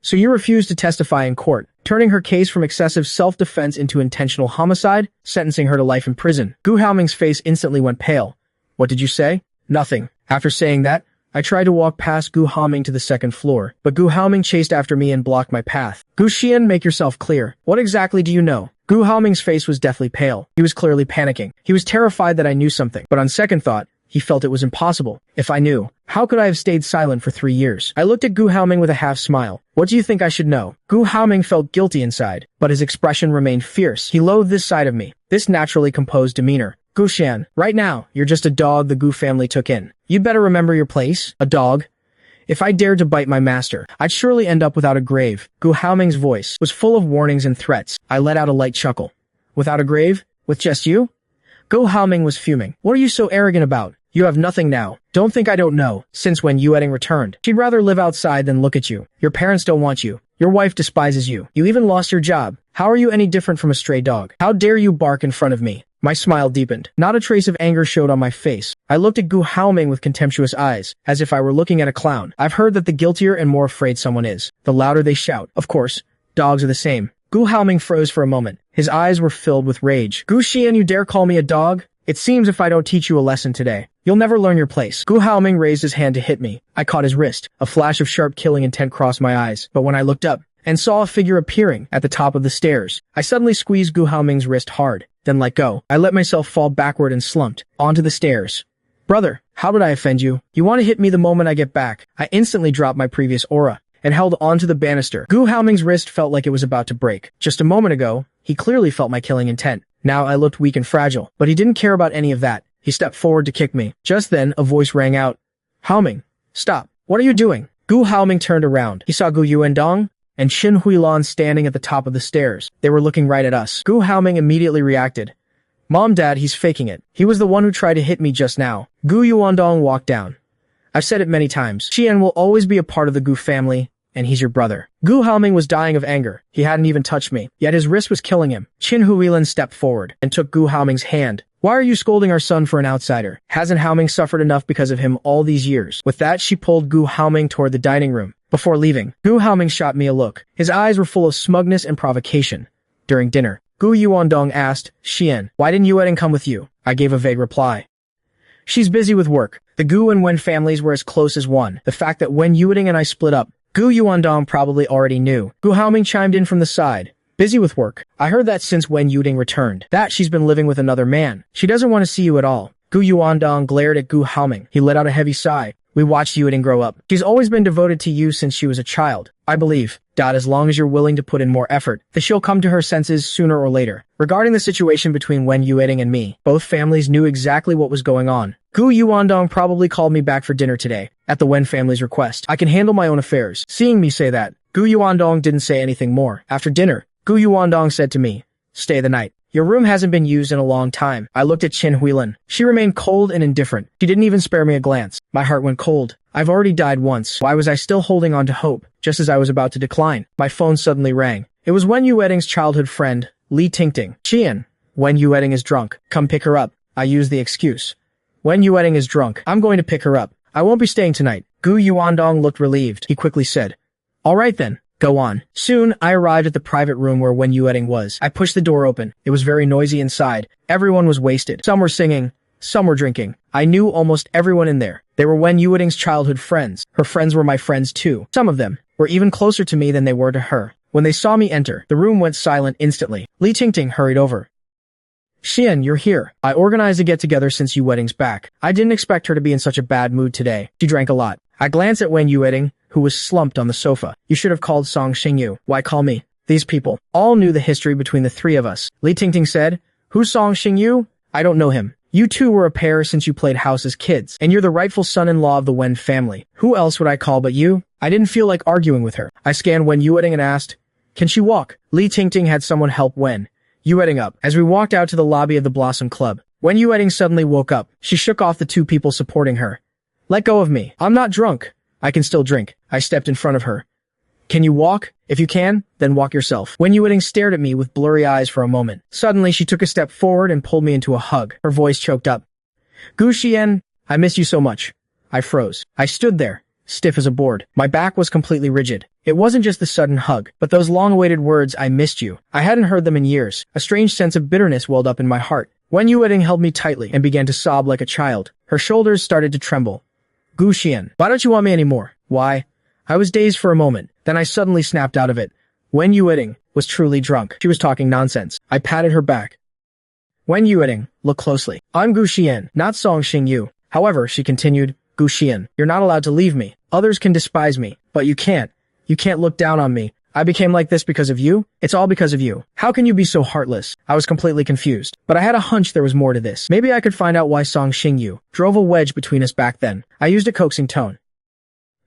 So you refuse to testify in court, turning her case from excessive self-defense into intentional homicide, sentencing her to life in prison. Gu Haoming's face instantly went pale. What did you say? Nothing. After saying that, I tried to walk past Gu Haoming to the second floor, but Gu Haoming chased after me and blocked my path. Gu Xian, make yourself clear. What exactly do you know? Gu Haoming's face was deathly pale. He was clearly panicking. He was terrified that I knew something, but on second thought, he felt it was impossible. If I knew, how could I have stayed silent for 3 years? I looked at Gu Haoming with a half smile. What do you think I should know? Gu Haoming felt guilty inside, but his expression remained fierce. He loathed this side of me, this naturally composed demeanor. Gu Xian, right now, you're just a dog the Gu family took in. You'd better remember your place. A dog? If I dared to bite my master, I'd surely end up without a grave. Gu Haoming's voice was full of warnings and threats. I let out a light chuckle. Without a grave? With just you? Gu Haoming was fuming. What are you so arrogant about? You have nothing now. Don't think I don't know. Since when Yueding returned, she'd rather live outside than look at you. Your parents don't want you. Your wife despises you. You even lost your job. How are you any different from a stray dog? How dare you bark in front of me? My smile deepened. Not a trace of anger showed on my face. I looked at Gu Haoming with contemptuous eyes, as if I were looking at a clown. I've heard that the guiltier and more afraid someone is, the louder they shout. Of course, dogs are the same. Gu Haoming froze for a moment. His eyes were filled with rage. Gu Xian, you dare call me a dog? It seems if I don't teach you a lesson today, you'll never learn your place. Gu Haoming raised his hand to hit me. I caught his wrist. A flash of sharp killing intent crossed my eyes, but when I looked up and saw a figure appearing at the top of the stairs, I suddenly squeezed Gu Haoming's wrist hard, then let go. I let myself fall backward and slumped onto the stairs. Brother, how did I offend you? You want to hit me the moment I get back? I instantly dropped my previous aura and held onto the banister. Gu Haoming's wrist felt like it was about to break. Just a moment ago, he clearly felt my killing intent. Now I looked weak and fragile, but he didn't care about any of that. He stepped forward to kick me. Just then, a voice rang out. Haoming, stop. What are you doing? Gu Haoming turned around. He saw Gu Yuandong and Qin Huilan standing at the top of the stairs. They were looking right at us. Gu Haoming immediately reacted. Mom, Dad, he's faking it. He was the one who tried to hit me just now. Gu Yuandong walked down. I've said it many times. Xian will always be a part of the Gu family, and he's your brother. Gu Haoming was dying of anger. He hadn't even touched me, yet his wrist was killing him. Qin Huilan stepped forward and took Gu Haoming's hand. Why are you scolding our son for an outsider? Hasn't Haoming suffered enough because of him all these years? With that, she pulled Gu Haoming toward the dining room. Before leaving, Gu Haoming shot me a look. His eyes were full of smugness and provocation. During dinner, Gu Yuandong asked, Xian, why didn't Yueding come with you? I gave a vague reply. She's busy with work. The Gu and Wen families were as close as one. The fact that Wen Yueding and I split up, Gu Yuandong probably already knew. Gu Haoming chimed in from the side. Busy with work. I heard that since Wen Yueding returned. That she's been living with another man. She doesn't want to see you at all. Gu Yuandong glared at Gu Haoming. He let out a heavy sigh. We watched Yueding grow up. She's always been devoted to you since she was a child. I believe, Dad, as long as you're willing to put in more effort, that she'll come to her senses sooner or later. Regarding the situation between Wen Yueding and me, both families knew exactly what was going on. Gu Yuandong probably called me back for dinner today, at the Wen family's request. I can handle my own affairs. Seeing me say that, Gu Yuandong didn't say anything more. After dinner, Gu Yuandong said to me, stay the night. Your room hasn't been used in a long time. I looked at Qin Huilan. She remained cold and indifferent. She didn't even spare me a glance. My heart went cold. I've already died once. Why was I still holding on to hope, just as I was about to decline? My phone suddenly rang. It was Wen Yueding's childhood friend, Li Tingting. Qian, Wen Yueding is drunk. Come pick her up. I used the excuse. Wen Yueding is drunk. I'm going to pick her up. I won't be staying tonight. Gu Yuandong looked relieved. He quickly said, all right then, go on. Soon, I arrived at the private room where Wen Yueting was. I pushed the door open. It was very noisy inside. Everyone was wasted. Some were singing, some were drinking. I knew almost everyone in there. They were Wen Yueting's childhood friends. Her friends were my friends too. Some of them were even closer to me than they were to her. When they saw me enter, the room went silent instantly. Li Tingting hurried over. Xian, you're here. I organized a get-together since Yueting's back. I didn't expect her to be in such a bad mood today. She drank a lot. I glanced at Wen Yueting, who was slumped on the sofa. You should have called Song Xingyu. Why call me? These people all knew the history between the three of us. Li Tingting said, who's Song Xingyu? I don't know him. You two were a pair since you played house as kids, and you're the rightful son-in-law of the Wen family. Who else would I call but you? I didn't feel like arguing with her. I scanned Wen Yueting and asked, can she walk? Li Tingting had someone help Wen Yueting up. As we walked out to the lobby of the Blossom Club, Wen Yueting suddenly woke up. She shook off the two people supporting her. Let go of me. I'm not drunk. I can still drink. I stepped in front of her. Can you walk? If you can, then walk yourself. Wen Yueting stared at me with blurry eyes for a moment. Suddenly, she took a step forward and pulled me into a hug. Her voice choked up. Gu Xian, I miss you so much. I froze. I stood there, stiff as a board. My back was completely rigid. It wasn't just the sudden hug, but those long-awaited words, I missed you. I hadn't heard them in years. A strange sense of bitterness welled up in my heart. Wen Yueting held me tightly and began to sob like a child. Her shoulders started to tremble. Gu Xian, why don't you want me anymore? Why? I was dazed for a moment. Then I suddenly snapped out of it. Wen Yueting was truly drunk. She was talking nonsense. I patted her back. Wen Yueting, look closely. I'm Gu Xian, not Song Xingyu. However, she continued, Gu Xian, you're not allowed to leave me. Others can despise me, but you can't. You can't look down on me. I became like this because of you? It's all because of you. How can you be so heartless? I was completely confused, but I had a hunch there was more to this. Maybe I could find out why Song Xingyu drove a wedge between us back then. I used a coaxing tone.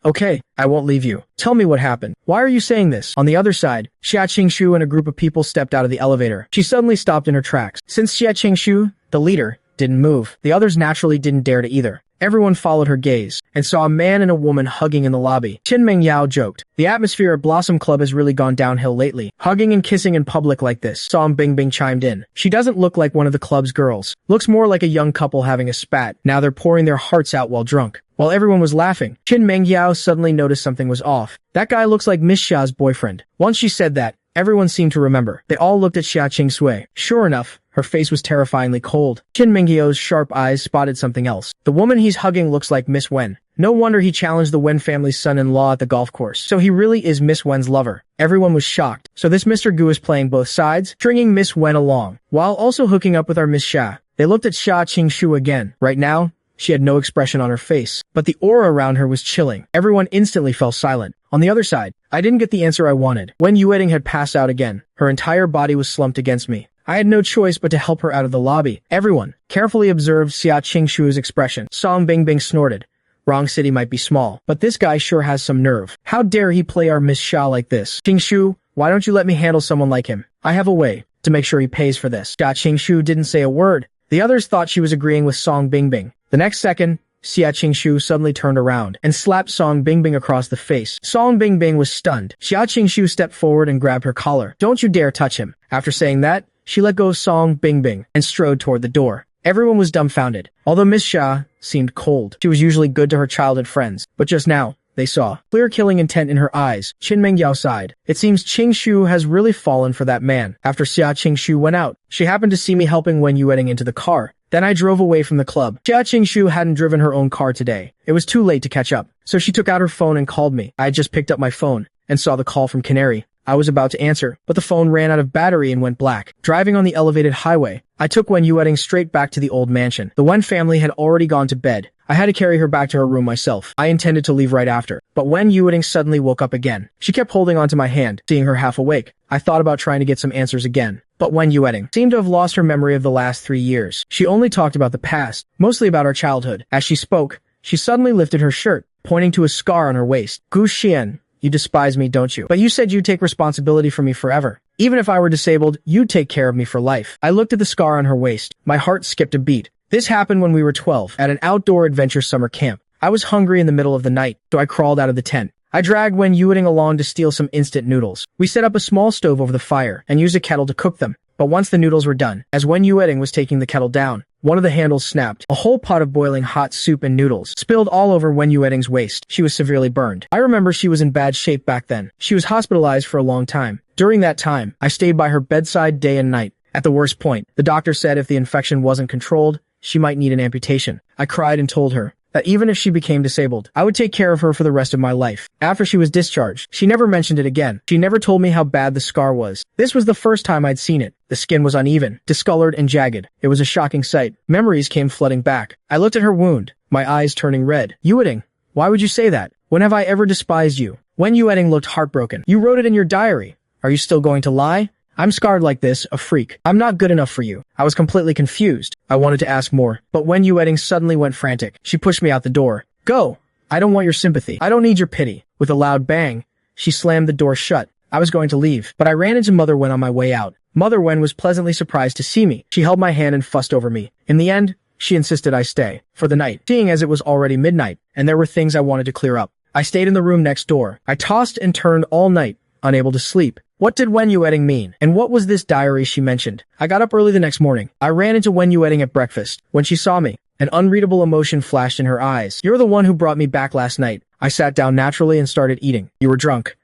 Okay, I won't leave you. Tell me what happened. Why are you saying this? On the other side, Xia Qingshu and a group of people stepped out of the elevator. She suddenly stopped in her tracks. Since Xia Qingshu, the leader, didn't move, the others naturally didn't dare to either. Everyone followed her gaze and saw a man and a woman hugging in the lobby. Qin Mengyao joked, the atmosphere at Blossom Club has really gone downhill lately. Hugging and kissing in public like this. Song Bingbing chimed in. She doesn't look like one of the club's girls. Looks more like a young couple having a spat. Now they're pouring their hearts out while drunk. While everyone was laughing, Qin Mengyao suddenly noticed something was off. That guy looks like Miss Xia's boyfriend. Once she said that, everyone seemed to remember. They all looked at Xia Qingsui. Sure enough, her face was terrifyingly cold. Qin Mingyao's sharp eyes spotted something else. The woman he's hugging looks like Miss Wen. No wonder he challenged the Wen family's son-in-law at the golf course. So he really is Miss Wen's lover. Everyone was shocked. So this Mr. Gu is playing both sides, stringing Miss Wen along, while also hooking up with our Miss Xia. They looked at Xia Qingshu again. Right now, she had no expression on her face, but the aura around her was chilling. Everyone instantly fell silent. On the other side, I didn't get the answer I wanted. Wen Yueting had passed out again. Her entire body was slumped against me. I had no choice but to help her out of the lobby. Everyone carefully observed Xia Qingshu's expression. Song Bingbing snorted. Wrong city might be small, but this guy sure has some nerve. How dare he play our Miss Xia like this? Qingshu, why don't you let me handle someone like him? I have a way to make sure he pays for this. Xia Qingshu didn't say a word. The others thought she was agreeing with Song Bingbing. The next second, Xia Qingshu suddenly turned around and slapped Song Bingbing across the face. Song Bingbing was stunned. Xia Qingshu stepped forward and grabbed her collar. Don't you dare touch him. After saying that, she let go of Song Bingbing and strode toward the door. Everyone was dumbfounded. Although Miss Xia seemed cold, she was usually good to her childhood friends. But just now, they saw clear killing intent in her eyes. Qin Mengyao sighed. It seems Qingshu has really fallen for that man. After Xia Qingshu went out, she happened to see me helping Wen Yueting into the car. Then I drove away from the club. Xia Qingshu hadn't driven her own car today. It was too late to catch up. So she took out her phone and called me. I had just picked up my phone and saw the call from Canary. I was about to answer, but the phone ran out of battery and went black. Driving on the elevated highway, I took Wen Yueting straight back to the old mansion. The Wen family had already gone to bed. I had to carry her back to her room myself. I intended to leave right after, but Wen Yueting suddenly woke up again. She kept holding onto my hand, seeing her half awake. I thought about trying to get some answers again. But Wen Yueting seemed to have lost her memory of the last 3 years. She only talked about the past, mostly about our childhood. As she spoke, she suddenly lifted her shirt, pointing to a scar on her waist. Gu Xian, you despise me, don't you? But you said you'd take responsibility for me forever. Even if I were disabled, you'd take care of me for life. I looked at the scar on her waist. My heart skipped a beat. This happened when we were 12, at an outdoor adventure summer camp. I was hungry in the middle of the night, so I crawled out of the tent. I dragged Wen Yueting along to steal some instant noodles. We set up a small stove over the fire and used a kettle to cook them. But once the noodles were done, as Wen Yueting was taking the kettle down, One of the handles snapped. A whole pot of boiling hot soup and noodles spilled all over Wen Yueting's waist. She was severely burned. I remember she was in bad shape back then. She was hospitalized for a long time. During that time, I stayed by her bedside day and night. At the worst point, the doctor said if the infection wasn't controlled, she might need an amputation. I cried and told her that even if she became disabled, I would take care of her for the rest of my life. After she was discharged, she never mentioned it again. She never told me how bad the scar was. This was the first time I'd seen it. The skin was uneven, discolored, and jagged. It was a shocking sight. Memories came flooding back. I looked at her wound, my eyes turning red. Yueting, why would you say that? When have I ever despised you? Wen Yueting looked heartbroken. You wrote it in your diary. Are you still going to lie? I'm scarred like this, a freak. I'm not good enough for you. I was completely confused. I wanted to ask more, but Wen Yueting suddenly went frantic. She pushed me out the door. Go! I don't want your sympathy. I don't need your pity. With a loud bang, she slammed the door shut. I was going to leave, but I ran into Mother Wen on my way out. Mother Wen was pleasantly surprised to see me. She held my hand and fussed over me. In the end, she insisted I stay for the night, seeing as it was already midnight, and there were things I wanted to clear up. I stayed in the room next door. I tossed and turned all night, unable to sleep. What did Wen Yueting mean? And what was this diary she mentioned? I got up early the next morning. I ran into Wen Yueting at breakfast. When she saw me, an unreadable emotion flashed in her eyes. You're the one who brought me back last night. I sat down naturally and started eating. You were drunk.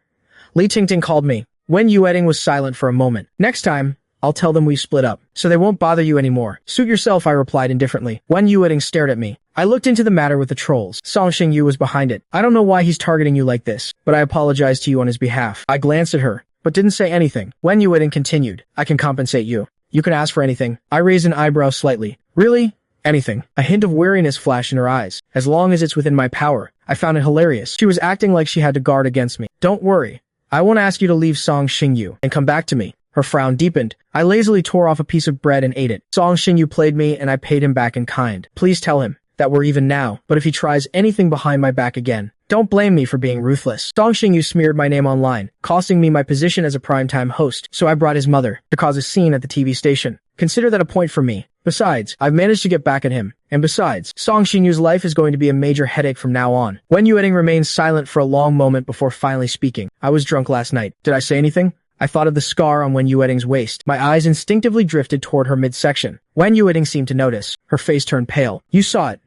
Li Tingting called me. Wen Yueting was silent for a moment. Next time, I'll tell them we split up, so they won't bother you anymore. Suit yourself, I replied indifferently. Wen Yueting stared at me. I looked into the matter with the trolls. Song Xingyu was behind it. I don't know why he's targeting you like this, but I apologize to you on his behalf. I glanced at her, but didn't say anything. Wen Yueting continued. I can compensate you. You can ask for anything. I raised an eyebrow slightly. Really? Anything. A hint of weariness flashed in her eyes. As long as it's within my power. I found it hilarious. She was acting like she had to guard against me. Don't worry. I won't ask you to leave Song Xingyu and come back to me. Her frown deepened. I lazily tore off a piece of bread and ate it. Song Xingyu played me and I paid him back in kind. Please tell him that we're even now, but if he tries anything behind my back again, don't blame me for being ruthless. Song Xingyu smeared my name online, costing me my position as a primetime host, so I brought his mother to cause a scene at the TV station. Consider that a point for me. Besides, I've managed to get back at him. And besides, Song Xinyu's life is going to be a major headache from now on. Wen Yueting remained silent for a long moment before finally speaking. I was drunk last night. Did I say anything? I thought of the scar on Wen Yueting's waist. My eyes instinctively drifted toward her midsection. Wen Yueting seemed to notice. Her face turned pale. You saw it.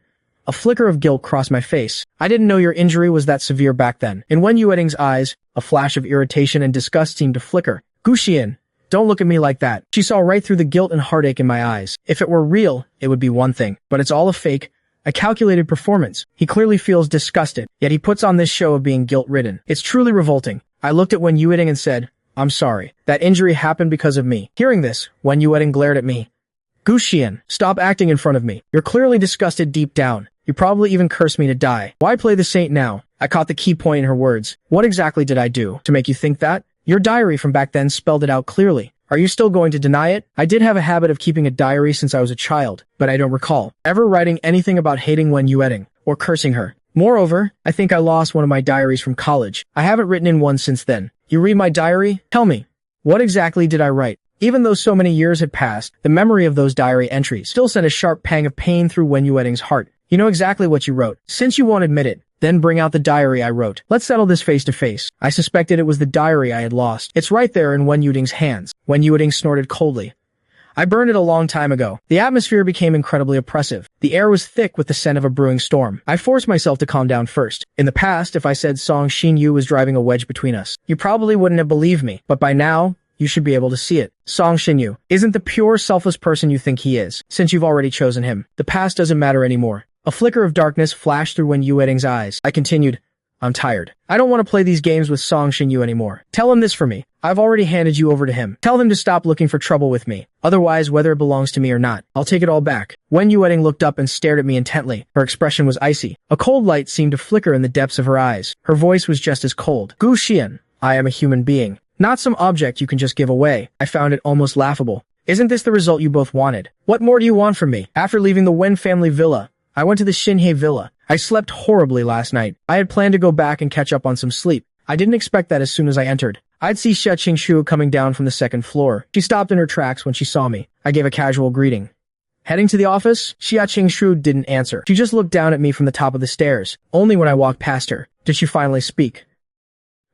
A flicker of guilt crossed my face. I didn't know your injury was that severe back then. In Wen Yueting's eyes, a flash of irritation and disgust seemed to flicker. Guxian, don't look at me like that. She saw right through the guilt and heartache in my eyes. If it were real, it would be one thing. But it's all a fake, a calculated performance. He clearly feels disgusted, yet he puts on this show of being guilt-ridden. It's truly revolting. I looked at Wen Yueting and said, I'm sorry. That injury happened because of me. Hearing this, Wen Yueting glared at me. Guxian, stop acting in front of me. You're clearly disgusted deep down. You probably even cursed me to die. Why play the saint now? I caught the key point in her words. What exactly did I do to make you think that? Your diary from back then spelled it out clearly. Are you still going to deny it? I did have a habit of keeping a diary since I was a child, but I don't recall ever writing anything about hating Wen Yueting or cursing her. Moreover, I think I lost one of my diaries from college. I haven't written in one since then. You read my diary? Tell me, what exactly did I write? Even though so many years had passed, the memory of those diary entries still sent a sharp pang of pain through Wen Yueting's heart. You know exactly what you wrote. Since you won't admit it, then bring out the diary I wrote. Let's settle this face to face. I suspected it was the diary I had lost. It's right there in Wen Yueting's hands. Wen Yueting snorted coldly. I burned it a long time ago. The atmosphere became incredibly oppressive. The air was thick with the scent of a brewing storm. I forced myself to calm down first. In the past, if I said Song Xinyu was driving a wedge between us, you probably wouldn't have believed me. But by now, you should be able to see it. Song Xinyu isn't the pure, selfless person you think he is. Since you've already chosen him, the past doesn't matter anymore. A flicker of darkness flashed through Wen Yueting's eyes. I continued, I'm tired. I don't want to play these games with Song Xinyu anymore. Tell him this for me. I've already handed you over to him. Tell him to stop looking for trouble with me. Otherwise, whether it belongs to me or not, I'll take it all back. Wen Yueting looked up and stared at me intently. Her expression was icy. A cold light seemed to flicker in the depths of her eyes. Her voice was just as cold. Gu Xian, I am a human being, not some object you can just give away. I found it almost laughable. Isn't this the result you both wanted? What more do you want from me? After leaving the Wen family villa, I went to the Xinhe villa. I slept horribly last night. I had planned to go back and catch up on some sleep. I didn't expect that as soon as I entered. I'd see Xia Qingshu coming down from the second floor. She stopped in her tracks when she saw me. I gave a casual greeting. Heading to the office, Xia Qingshu didn't answer. She just looked down at me from the top of the stairs. Only when I walked past her did she finally speak.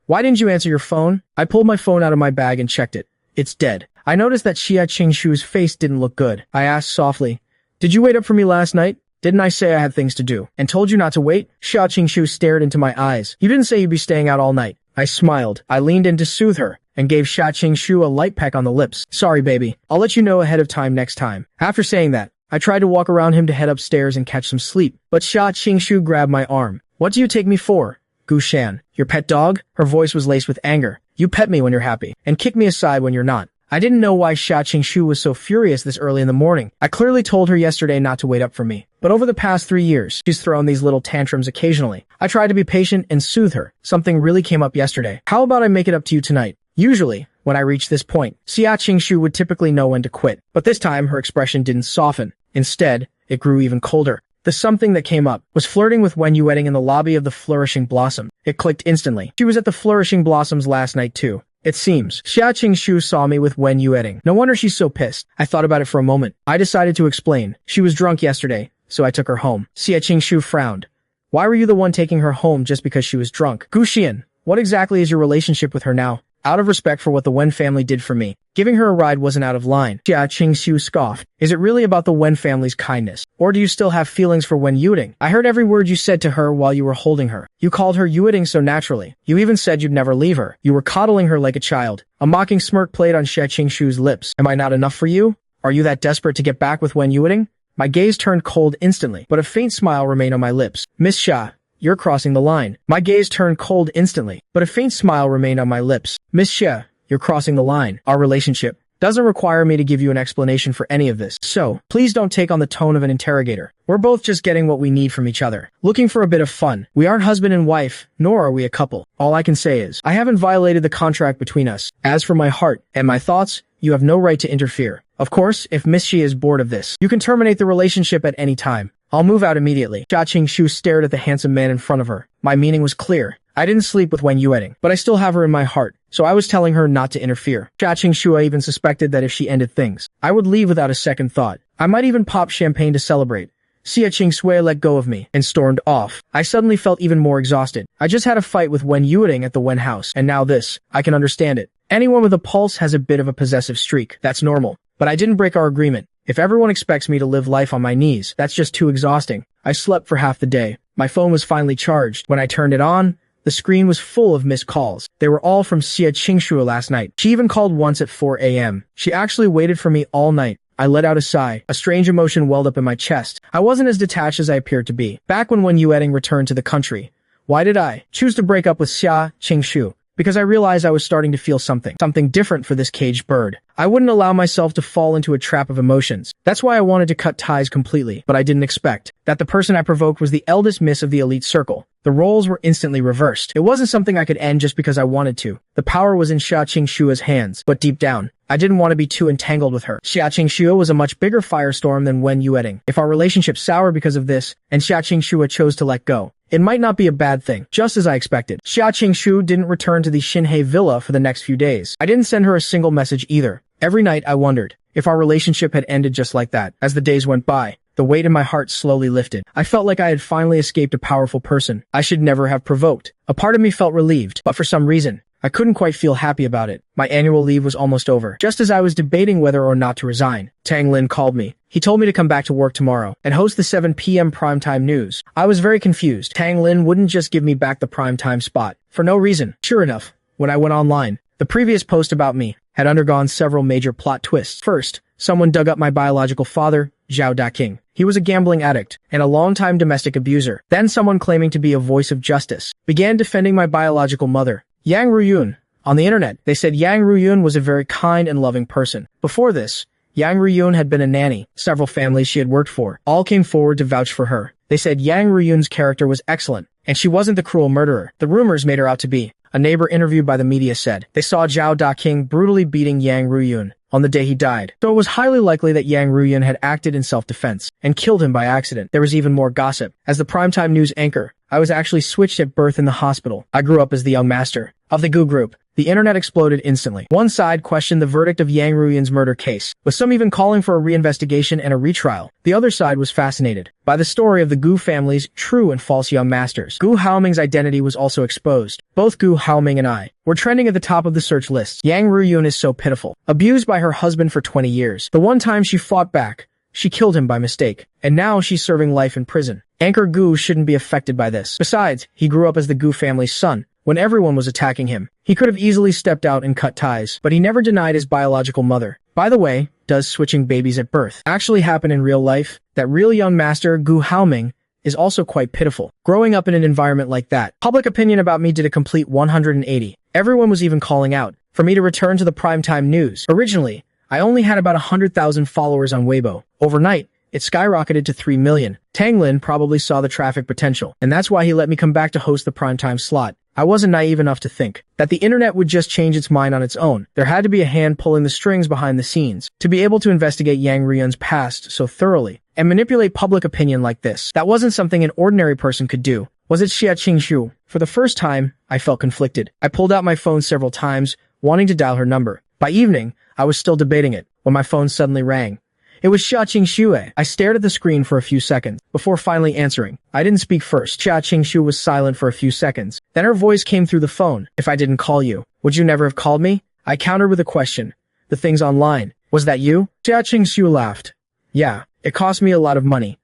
Why didn't you answer your phone? I pulled my phone out of my bag and checked it. It's dead. I noticed that Xia Qingshu's face didn't look good. I asked softly, Did you wait up for me last night? Didn't I say I had things to do, and told you not to wait? Xia Qingshu stared into my eyes. You didn't say you'd be staying out all night. I smiled. I leaned in to soothe her, and gave Xia Qingshu a light peck on the lips. Sorry, baby. I'll let you know ahead of time next time. After saying that, I tried to walk around him to head upstairs and catch some sleep, but Xia Qingshu grabbed my arm. What do you take me for? Gu Shan, your pet dog? Her voice was laced with anger. You pet me when you're happy, and kick me aside when you're not. I didn't know why Xia Qingshu was so furious this early in the morning. I clearly told her yesterday not to wait up for me. But over the past 3 years, she's thrown these little tantrums occasionally. I tried to be patient and soothe her. Something really came up yesterday. How about I make it up to you tonight? Usually, when I reach this point, Xia Qingshu would typically know when to quit. But this time, her expression didn't soften. Instead, it grew even colder. The something that came up was flirting with Wen Yueting in the lobby of the Flourishing Blossom. It clicked instantly. She was at the Flourishing Blossoms last night too. It seems Xia Qingshu saw me with Wen Yueting. No wonder she's so pissed. I thought about it for a moment. I decided to explain. She was drunk yesterday, so I took her home. Xia Qingshu frowned. Why were you the one taking her home just because she was drunk? Gu Xian, what exactly is your relationship with her now? Out of respect for what the Wen family did for me, giving her a ride wasn't out of line. Xia Qingshu scoffed. Is it really about the Wen family's kindness? Or do you still have feelings for Wen Yueting? I heard every word you said to her while you were holding her. You called her Yueting so naturally. You even said you'd never leave her. You were coddling her like a child. A mocking smirk played on Xia Qingshu's lips. Am I not enough for you? Are you that desperate to get back with Wen Yueting? My gaze turned cold instantly, but a faint smile remained on my lips. Miss Xia, you're crossing the line. My gaze turned cold instantly, but a faint smile remained on my lips. Miss Xia, you're crossing the line. Our relationship doesn't require me to give you an explanation for any of this. So, please don't take on the tone of an interrogator. We're both just getting what we need from each other. Looking for a bit of fun. We aren't husband and wife, nor are we a couple. All I can say is, I haven't violated the contract between us. As for my heart and my thoughts, you have no right to interfere. Of course, if Miss Xia is bored of this, you can terminate the relationship at any time. I'll move out immediately. Xia Qingshu stared at the handsome man in front of her. My meaning was clear. I didn't sleep with Wen Yueting, but I still have her in my heart, so I was telling her not to interfere. Xia Qingshu even suspected that if she ended things, I would leave without a second thought. I might even pop champagne to celebrate. Xia Qingshui let go of me and stormed off. I suddenly felt even more exhausted. I just had a fight with Wen Yueting at the Wen house, and now this. I can understand it. Anyone with a pulse has a bit of a possessive streak. That's normal. But I didn't break our agreement. If everyone expects me to live life on my knees, that's just too exhausting. I slept for half the day. My phone was finally charged. When I turned it on, the screen was full of missed calls. They were all from Xia Qingshu last night. She even called once at 4 a.m. She actually waited for me all night. I let out a sigh. A strange emotion welled up in my chest. I wasn't as detached as I appeared to be. Back when Wen Yueting returned to the country, why did I choose to break up with Xia Qingshu? Because I realized I was starting to feel something different for this caged bird. I wouldn't allow myself to fall into a trap of emotions. That's why I wanted to cut ties completely, but I didn't expect that the person I provoked was the eldest miss of the elite circle. The roles were instantly reversed. It wasn't something I could end just because I wanted to. The power was in Xia Qingshua's hands, but deep down, I didn't want to be too entangled with her. Xia Qingshu was a much bigger firestorm than Wen Yueting. If our relationship soured because of this, and Xia Qingshu chose to let go, it might not be a bad thing, just as I expected. Xia Qingshu didn't return to the Xinhe villa for the next few days. I didn't send her a single message either. Every night I wondered if our relationship had ended just like that. As the days went by, the weight in my heart slowly lifted. I felt like I had finally escaped a powerful person I should never have provoked. A part of me felt relieved, but for some reason, I couldn't quite feel happy about it. My annual leave was almost over. Just as I was debating whether or not to resign, Tang Lin called me. He told me to come back to work tomorrow and host the 7 p.m. primetime news. I was very confused. Tang Lin wouldn't just give me back the primetime spot for no reason. Sure enough, when I went online, the previous post about me had undergone several major plot twists. First, someone dug up my biological father, Zhao Daking. He was a gambling addict and a longtime domestic abuser. Then someone claiming to be a voice of justice began defending my biological mother, Yang Ruyun. On the internet, they said Yang Ruyun was a very kind and loving person. Before this, Yang Ruyun had been a nanny. Several families she had worked for all came forward to vouch for her. They said Yang Ruyun's character was excellent, and she wasn't the cruel murderer the rumors made her out to be. A neighbor interviewed by the media said they saw Zhao Daking brutally beating Yang Ruyun on the day he died. So it was highly likely that Yang Ruyun had acted in self-defense and killed him by accident. There was even more gossip. As the primetime news anchor, I was actually switched at birth in the hospital. I grew up as the young master of the Gu group. The internet exploded instantly. One side questioned the verdict of Yang Ruyun's murder case, with some even calling for a reinvestigation and a retrial. The other side was fascinated by the story of the Gu family's true and false young masters. Gu Haoming's identity was also exposed. Both Gu Haoming and I were trending at the top of the search lists. Yang Ruyun is so pitiful. Abused by her husband for 20 years. The one time she fought back, She killed him by mistake, and now she's serving life in prison. Anchor Gu shouldn't be affected by this. Besides, he grew up as the Gu family's son. When everyone was attacking him, he could have easily stepped out and cut ties, but he never denied his biological mother. By the way, does switching babies at birth actually happen in real life? That real young master, Gu Haoming, is also quite pitiful. Growing up in an environment like that, public opinion about me did a complete 180. Everyone was even calling out for me to return to the primetime news. Originally, I only had about 100,000 followers on Weibo. Overnight, it skyrocketed to 3 million. Tang Lin probably saw the traffic potential, and that's why he let me come back to host the primetime slot. I wasn't naive enough to think that the internet would just change its mind on its own. There had to be a hand pulling the strings behind the scenes to be able to investigate Yang Ryun's past so thoroughly and manipulate public opinion like this. That wasn't something an ordinary person could do. Was it Xia Qingshu? For the first time, I felt conflicted. I pulled out my phone several times, wanting to dial her number. By evening, I was still debating it when my phone suddenly rang. It was Xia Qingshu. I stared at the screen for a few seconds before finally answering. I didn't speak first. Xia Qingshu was silent for a few seconds. Then her voice came through the phone. If I didn't call you, would you never have called me? I countered with a question. The things online. Was that you? Xia Qingshu laughed. Yeah, it cost me a lot of money.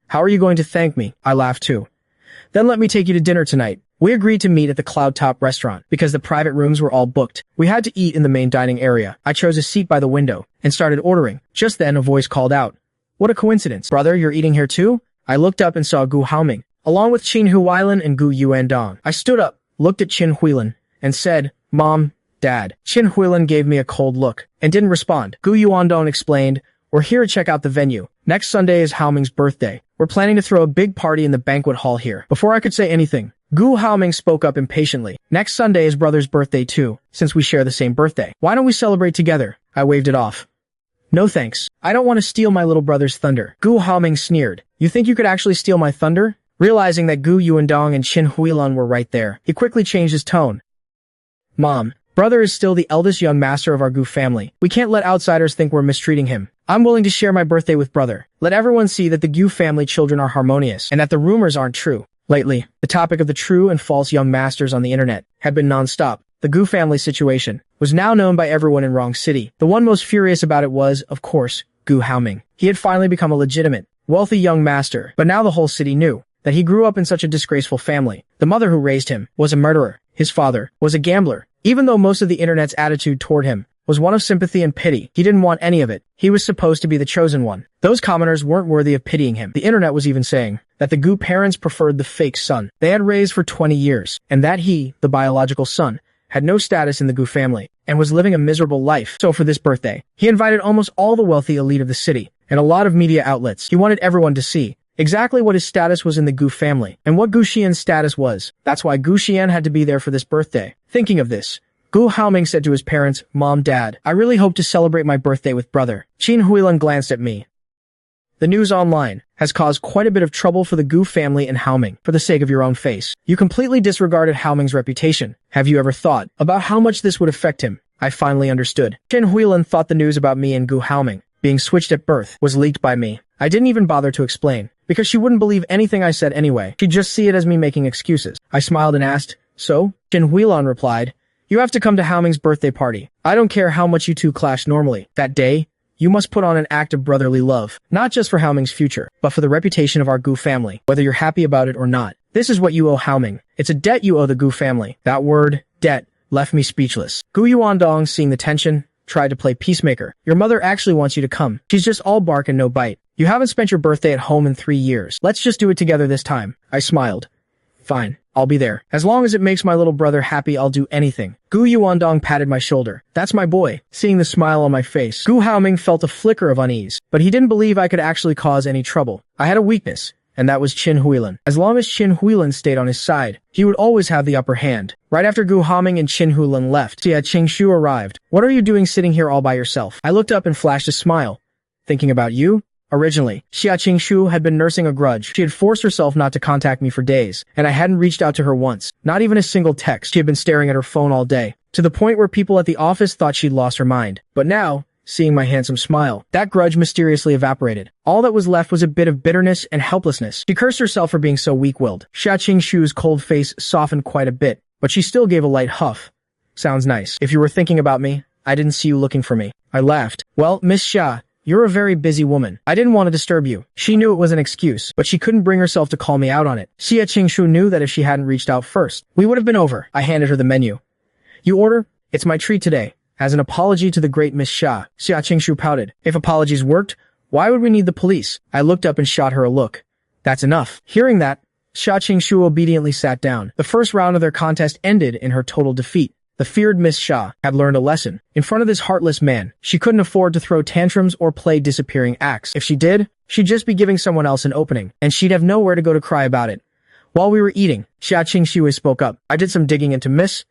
How are you going to thank me? I laughed too. Then let me take you to dinner tonight. We agreed to meet at the Cloud Top restaurant because the private rooms were all booked. We had to eat in the main dining area. I chose a seat by the window and started ordering. Just then, a voice called out. What a coincidence. Brother, you're eating here too? I looked up and saw Gu Haoming, along with Qin Huailan and Gu Yuandong. I stood up, looked at Qin Huilan, and said, Mom, Dad. Qin Huilan gave me a cold look and didn't respond. Gu Yuandong explained, we're here to check out the venue. Next Sunday is Haoming's birthday. We're planning to throw a big party in the banquet hall here. Before I could say anything, Gu Haoming spoke up impatiently. Next Sunday is brother's birthday too, since we share the same birthday. Why don't we celebrate together? I waved it off. No thanks. I don't want to steal my little brother's thunder. Gu Haoming sneered. You think you could actually steal my thunder? Realizing that Gu Yuandong and Qin Huilan were right there, he quickly changed his tone. Mom, brother is still the eldest young master of our Gu family. We can't let outsiders think we're mistreating him. I'm willing to share my birthday with brother. Let everyone see that the Gu family children are harmonious and that the rumors aren't true. Lately, the topic of the true and false young masters on the internet had been non-stop. The Gu family situation was now known by everyone in Wrong City. The one most furious about it was, of course, Gu Haoming. He had finally become a legitimate, wealthy young master, but now the whole city knew that he grew up in such a disgraceful family. The mother who raised him was a murderer. His father was a gambler. Even though most of the internet's attitude toward him was one of sympathy and pity, he didn't want any of it. He was supposed to be the chosen one. Those commoners weren't worthy of pitying him. The internet was even saying that the Gu parents preferred the fake son they had raised for 20 years, and that he, the biological son, had no status in the Gu family and was living a miserable life. So for this birthday, he invited almost all the wealthy elite of the city and a lot of media outlets. He wanted everyone to see exactly what his status was in the Gu family and what Gu Xian's status was. That's why Gu Xian had to be there for this birthday. Thinking of this, Gu Haoming said to his parents, Mom, Dad, I really hope to celebrate my birthday with brother. Qin Huilan glanced at me. The news online has caused quite a bit of trouble for the Gu family and Haoming. For the sake of your own face, you completely disregarded Haoming's reputation. Have you ever thought about how much this would affect him? I finally understood. Qin Huilan thought the news about me and Gu Haoming being switched at birth was leaked by me. I didn't even bother to explain, because she wouldn't believe anything I said anyway. She'd just see it as me making excuses. I smiled and asked, So? Qin Huilan replied, You have to come to Haoming's birthday party. I don't care how much you two clash normally. That day, you must put on an act of brotherly love, not just for Haoming's future, but for the reputation of our Gu family, whether you're happy about it or not. This is what you owe Haoming. It's a debt you owe the Gu family. That word, debt, left me speechless. Gu Yuandong, seeing the tension, tried to play peacemaker. Your mother actually wants you to come. She's just all bark and no bite. You haven't spent your birthday at home in 3 years. Let's just do it together this time. I smiled. Fine, I'll be there. As long as it makes my little brother happy, I'll do anything. Gu Yuandong patted my shoulder. That's my boy. Seeing the smile on my face, Gu Haoming felt a flicker of unease, but he didn't believe I could actually cause any trouble. I had a weakness, and that was Qin Huilan. As long as Qin Huilan stayed on his side, he would always have the upper hand. Right after Gu Haoming and Qin Huilan left, Xia Qingshu arrived. What are you doing sitting here all by yourself? I looked up and flashed a smile. Thinking about you? Originally, Xia Qingshu had been nursing a grudge. She had forced herself not to contact me for days, and I hadn't reached out to her once. Not even a single text. She had been staring at her phone all day, to the point where people at the office thought she'd lost her mind. But now, seeing my handsome smile, that grudge mysteriously evaporated. All that was left was a bit of bitterness and helplessness. She cursed herself for being so weak-willed. Xia Qingshu's cold face softened quite a bit, but she still gave a light huff. Sounds nice. If you were thinking about me, I didn't see you looking for me. I laughed. Well, Miss Xia, You're a very busy woman. I didn't want to disturb you. She knew it was an excuse, but she couldn't bring herself to call me out on it. Xia Qingshu knew that if she hadn't reached out first, we would have been over. I handed her the menu. You order? It's my treat today. As an apology to the great Miss Xia, Xia Qingshu pouted. If apologies worked, why would we need the police? I looked up and shot her a look. That's enough. Hearing that, Xia Qingshu obediently sat down. The first round of their contest ended in her total defeat. The feared Miss Xia had learned a lesson. In front of this heartless man, she couldn't afford to throw tantrums or play disappearing acts. If she did, she'd just be giving someone else an opening, and she'd have nowhere to go to cry about it. While we were eating, Xia Qingshu spoke up. I did some digging into Miss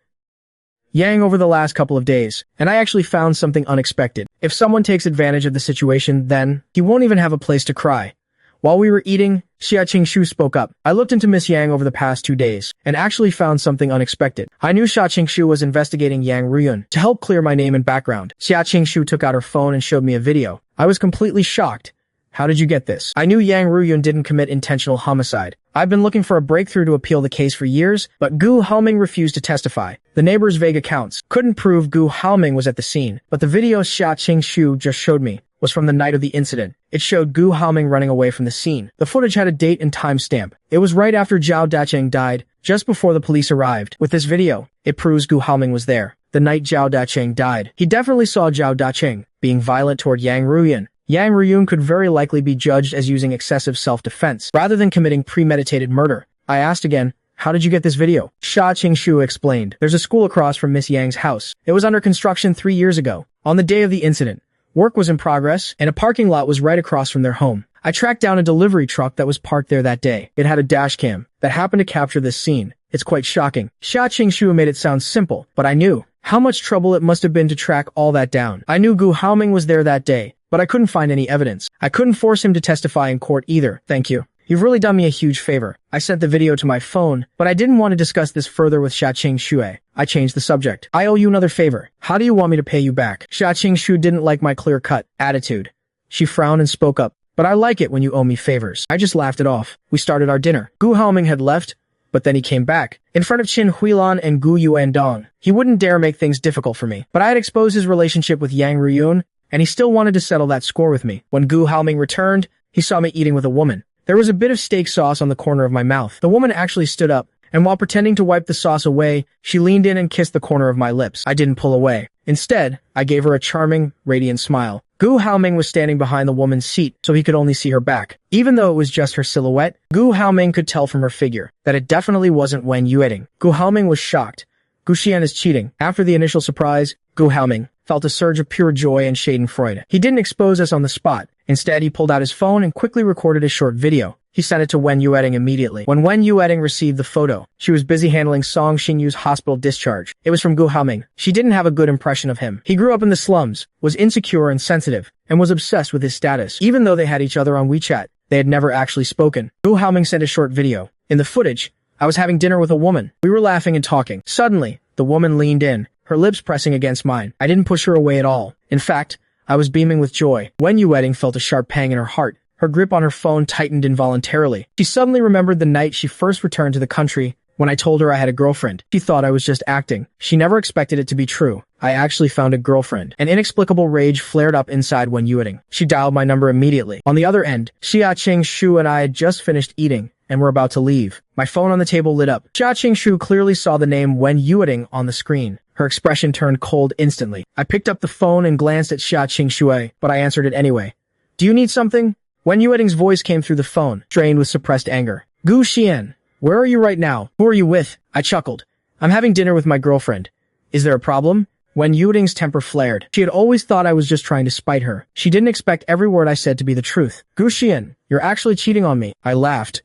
Yang over the last couple of days, and I actually found something unexpected. If someone takes advantage of the situation, then he won't even have a place to cry. While we were eating, Xia Qingshu spoke up. I looked into Miss Yang over the past 2 days, and actually found something unexpected. I knew Xia Qingshu was investigating Yang Ruyun to help clear my name and background. Xia Qingshu took out her phone and showed me a video. I was completely shocked. How did you get this? I knew Yang Ruyun didn't commit intentional homicide. I've been looking for a breakthrough to appeal the case for years, but Gu Haoming refused to testify. The neighbor's vague accounts couldn't prove Gu Haoming was at the scene, but the video Xia Qingshu just showed me was from the night of the incident. It showed Gu Haoming running away from the scene. The footage had a date and timestamp. It was right after Zhao Dacheng died, just before the police arrived. With this video, it proves Gu Haoming was there. The night Zhao Dacheng died, he definitely saw Zhao Dacheng being violent toward Yang Ruyun. Yang Ruyun could very likely be judged as using excessive self-defense, rather than committing premeditated murder. I asked again, how did you get this video? Xia Qingshu explained. There's a school across from Miss Yang's house. It was under construction 3 years ago. On the day of the incident, work was in progress, and a parking lot was right across from their home. I tracked down a delivery truck that was parked there that day. It had a dash cam that happened to capture this scene. It's quite shocking. Xia Qingshu made it sound simple, but I knew how much trouble it must have been to track all that down. I knew Gu Haoming was there that day, but I couldn't find any evidence. I couldn't force him to testify in court either. Thank you. You've really done me a huge favor. I sent the video to my phone, but I didn't want to discuss this further with Xia Qingshu. I changed the subject. I owe you another favor. How do you want me to pay you back? Xia Qingshu didn't like my clear-cut attitude. She frowned and spoke up. But I like it when you owe me favors. I just laughed it off. We started our dinner. Gu Haoming had left, but then he came back. In front of Qin Huilan and Gu Yuandong. He wouldn't dare make things difficult for me. But I had exposed his relationship with Yang Ruyun, and he still wanted to settle that score with me. When Gu Haoming returned, he saw me eating with a woman. There was a bit of steak sauce on the corner of my mouth. The woman actually stood up, and while pretending to wipe the sauce away, she leaned in and kissed the corner of my lips. I didn't pull away. Instead, I gave her a charming, radiant smile. Gu Haoming was standing behind the woman's seat, so he could only see her back. Even though it was just her silhouette, Gu Haoming could tell from her figure that it definitely wasn't Wen Yueting. Gu Haoming was shocked. Gu Xian is cheating. After the initial surprise, Gu Haoming felt a surge of pure joy and schadenfreude. He didn't expose us on the spot. Instead, he pulled out his phone and quickly recorded a short video. He sent it to Wen Yueting immediately. When Wen Yueting received the photo, she was busy handling Song Xinyu's hospital discharge. It was from Gu Haoming. She didn't have a good impression of him. He grew up in the slums, was insecure and sensitive, and was obsessed with his status. Even though they had each other on WeChat, they had never actually spoken. Gu Haoming sent a short video. In the footage, I was having dinner with a woman. We were laughing and talking. Suddenly, the woman leaned in, her lips pressing against mine. I didn't push her away at all. In fact, I was beaming with joy. Wen Yueting felt a sharp pang in her heart. Her grip on her phone tightened involuntarily. She suddenly remembered the night she first returned to the country when I told her I had a girlfriend. She thought I was just acting. She never expected it to be true. I actually found a girlfriend. An inexplicable rage flared up inside Wen Yueting. She dialed my number immediately. On the other end, Xia Qingshu and I had just finished eating and were about to leave. My phone on the table lit up. Xia Qingshu clearly saw the name Wen Yueting on the screen. Her expression turned cold instantly. I picked up the phone and glanced at Xia Qingshu, but I answered it anyway. Do you need something? Wen Yueting's voice came through the phone, strained with suppressed anger. Gu Xian, where are you right now? Who are you with? I chuckled. I'm having dinner with my girlfriend. Is there a problem? Wen Yueting's temper flared. She had always thought I was just trying to spite her. She didn't expect every word I said to be the truth. Gu Xian, you're actually cheating on me. I laughed.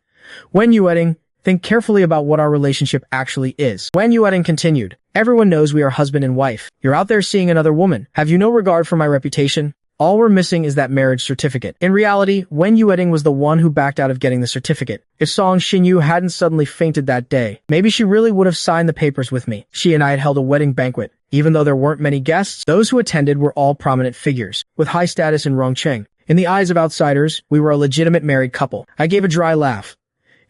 Wen Yueting, think carefully about what our relationship actually is. Wen Yueting continued. Everyone knows we are husband and wife. You're out there seeing another woman. Have you no regard for my reputation? All we're missing is that marriage certificate. In reality, Wen Yueting was the one who backed out of getting the certificate. If Song Xinyu hadn't suddenly fainted that day, maybe she really would have signed the papers with me. She and I had held a wedding banquet. Even though there weren't many guests, those who attended were all prominent figures, with high status in Rongcheng. In the eyes of outsiders, we were a legitimate married couple. I gave a dry laugh.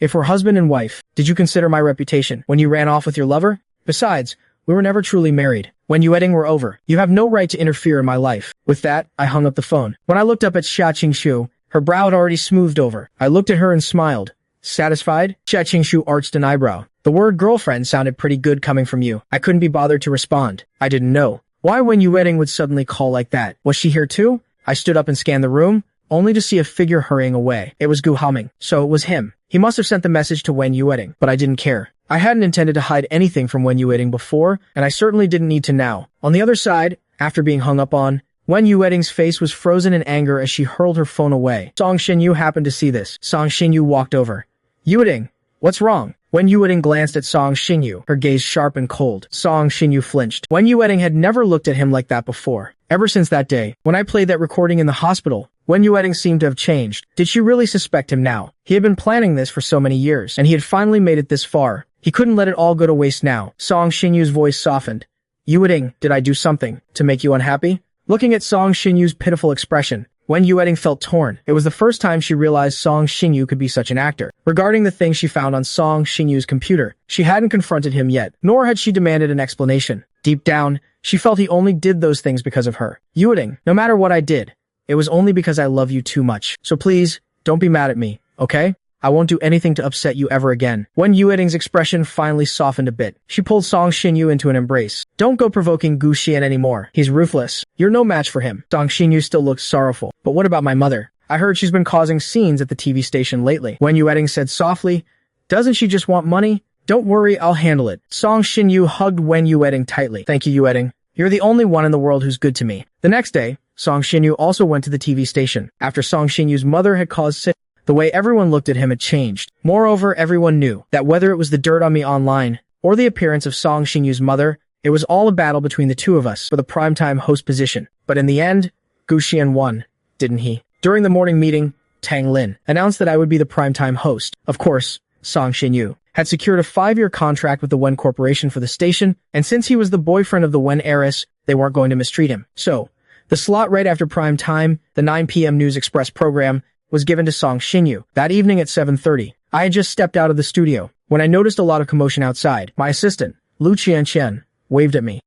If we're husband and wife, did you consider my reputation when you ran off with your lover? Besides, We were never truly married. When you wedding were over, you have no right to interfere in my life. With that, I hung up the phone. When I looked up at Xia Qingshu, her brow had already smoothed over. I looked at her and smiled. Satisfied? Xia Qingshu arched an eyebrow. The word girlfriend sounded pretty good coming from you. I couldn't be bothered to respond. I didn't know why Wen Yueting would suddenly call like that. Was she here too? I stood up and scanned the room, only to see a figure hurrying away. It was Gu Humming. So it was him. He must have sent the message to Wen Yueting, but I didn't care. I hadn't intended to hide anything from Wen Yueting before, and I certainly didn't need to now. On the other side, after being hung up on, Wen Yueting's face was frozen in anger as she hurled her phone away. Song Xinyu happened to see this. Song Xinyu walked over. Yueting, what's wrong? Wen Yueting glanced at Song Xinyu, her gaze sharp and cold. Song Xinyu flinched. Wen Yueting had never looked at him like that before. Ever since that day, when I played that recording in the hospital, Wen Yueting seemed to have changed. Did she really suspect him now? He had been planning this for so many years, and he had finally made it this far. He couldn't let it all go to waste now. Song Xinyu's voice softened. Yueting, did I do something to make you unhappy? Looking at Song Xinyu's pitiful expression, Wen Yueting felt torn. It was the first time she realized Song Xinyu could be such an actor. Regarding the thing she found on Song Xinyu's computer, she hadn't confronted him yet, nor had she demanded an explanation. Deep down, she felt he only did those things because of her. Yueting, no matter what I did, it was only because I love you too much. So please, don't be mad at me, okay? I won't do anything to upset you ever again. Wen Yueting's expression finally softened a bit. She pulled Song Xinyu into an embrace. Don't go provoking Gu Xian anymore. He's ruthless. You're no match for him. Song Xinyu still looked sorrowful. But what about my mother? I heard she's been causing scenes at the TV station lately. Wen Yueting said softly, doesn't she just want money? Don't worry, I'll handle it. Song Xinyu hugged Wen Yueting tightly. Thank you, Yueting. You're the only one in the world who's good to me. The next day, Song Xinyu also went to the TV station. After Song Xinyu's mother had caused sick, the way everyone looked at him had changed. Moreover, everyone knew that whether it was the dirt on me online or the appearance of Song Xinyu's mother, it was all a battle between the two of us for the primetime host position. But in the end, Gu Xian won, didn't he? During the morning meeting, Tang Lin announced that I would be the primetime host. Of course, Song Xinyu had secured a 5-year contract with the Wen Corporation for the station, and since he was the boyfriend of the Wen heiress, they weren't going to mistreat him. So, the slot right after prime time, the 9 p.m. News Express program, was given to Song Xinyu. That evening at 7:30, I had just stepped out of the studio when I noticed a lot of commotion outside. My assistant, Lu Qianqian, waved at me.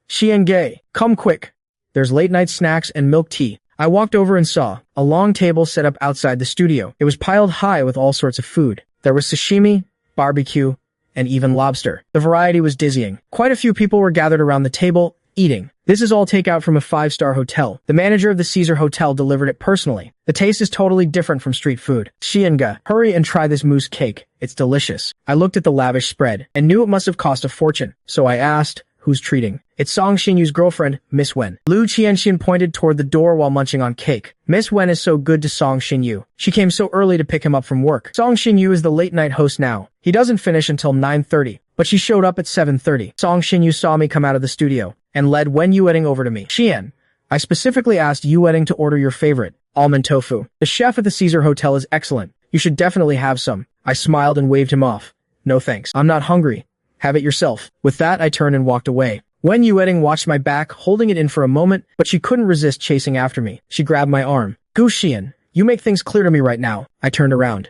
Xiangay, come quick. There's late-night snacks and milk tea. I walked over and saw a long table set up outside the studio. It was piled high with all sorts of food. There was sashimi, barbecue, and even lobster. The variety was dizzying. Quite a few people were gathered around the table, eating. This is all takeout from a 5-star hotel. The manager of the Caesar Hotel delivered it personally. The taste is totally different from street food. Xianga, hurry and try this mousse cake. It's delicious. I looked at the lavish spread and knew it must have cost a fortune. So I asked, who's treating? It's Song Xinyu's girlfriend, Miss Wen. Lu Qianxian pointed toward the door while munching on cake. Miss Wen is so good to Song Xinyu. She came so early to pick him up from work. Song Xinyu is the late-night host now. He doesn't finish until 9:30, but she showed up at 7:30. Song Xinyu saw me come out of the studio and led Wen Yueting over to me. Xian, I specifically asked Yueting to order your favorite, almond tofu. The chef at the Caesar Hotel is excellent. You should definitely have some. I smiled and waved him off. No thanks. I'm not hungry. Have it yourself. With that, I turned and walked away. Wen Yueting watched my back, holding it in for a moment, but she couldn't resist chasing after me. She grabbed my arm. Gu Xian, you make things clear to me right now. I turned around.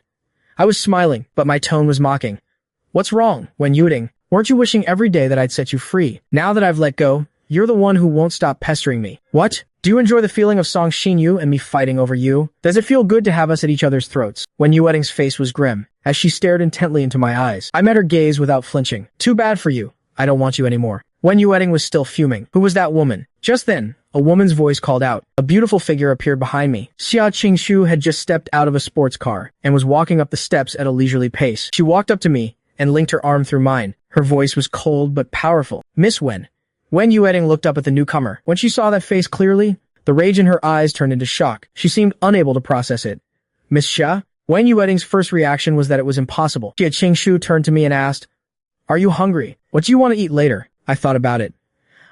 I was smiling, but my tone was mocking. What's wrong, Wen Yueting? Weren't you wishing every day that I'd set you free? Now that I've let go, you're the one who won't stop pestering me. What? Do you enjoy the feeling of Song Xinyu and me fighting over you? Does it feel good to have us at each other's throats? Wen Yueting's face was grim, as she stared intently into my eyes. I met her gaze without flinching. Too bad for you. I don't want you anymore. Wen Yueting was still fuming. Who was that woman? Just then, a woman's voice called out. A beautiful figure appeared behind me. Xia Qingshu had just stepped out of a sports car and was walking up the steps at a leisurely pace. She walked up to me and linked her arm through mine. Her voice was cold but powerful. Miss Wen. Wen Yueting looked up at the newcomer. When she saw that face clearly, the rage in her eyes turned into shock. She seemed unable to process it. Miss Xia? Wen Yueting's first reaction was that it was impossible. Xia Qingshu turned to me and asked, Are you hungry? What do you want to eat later? I thought about it.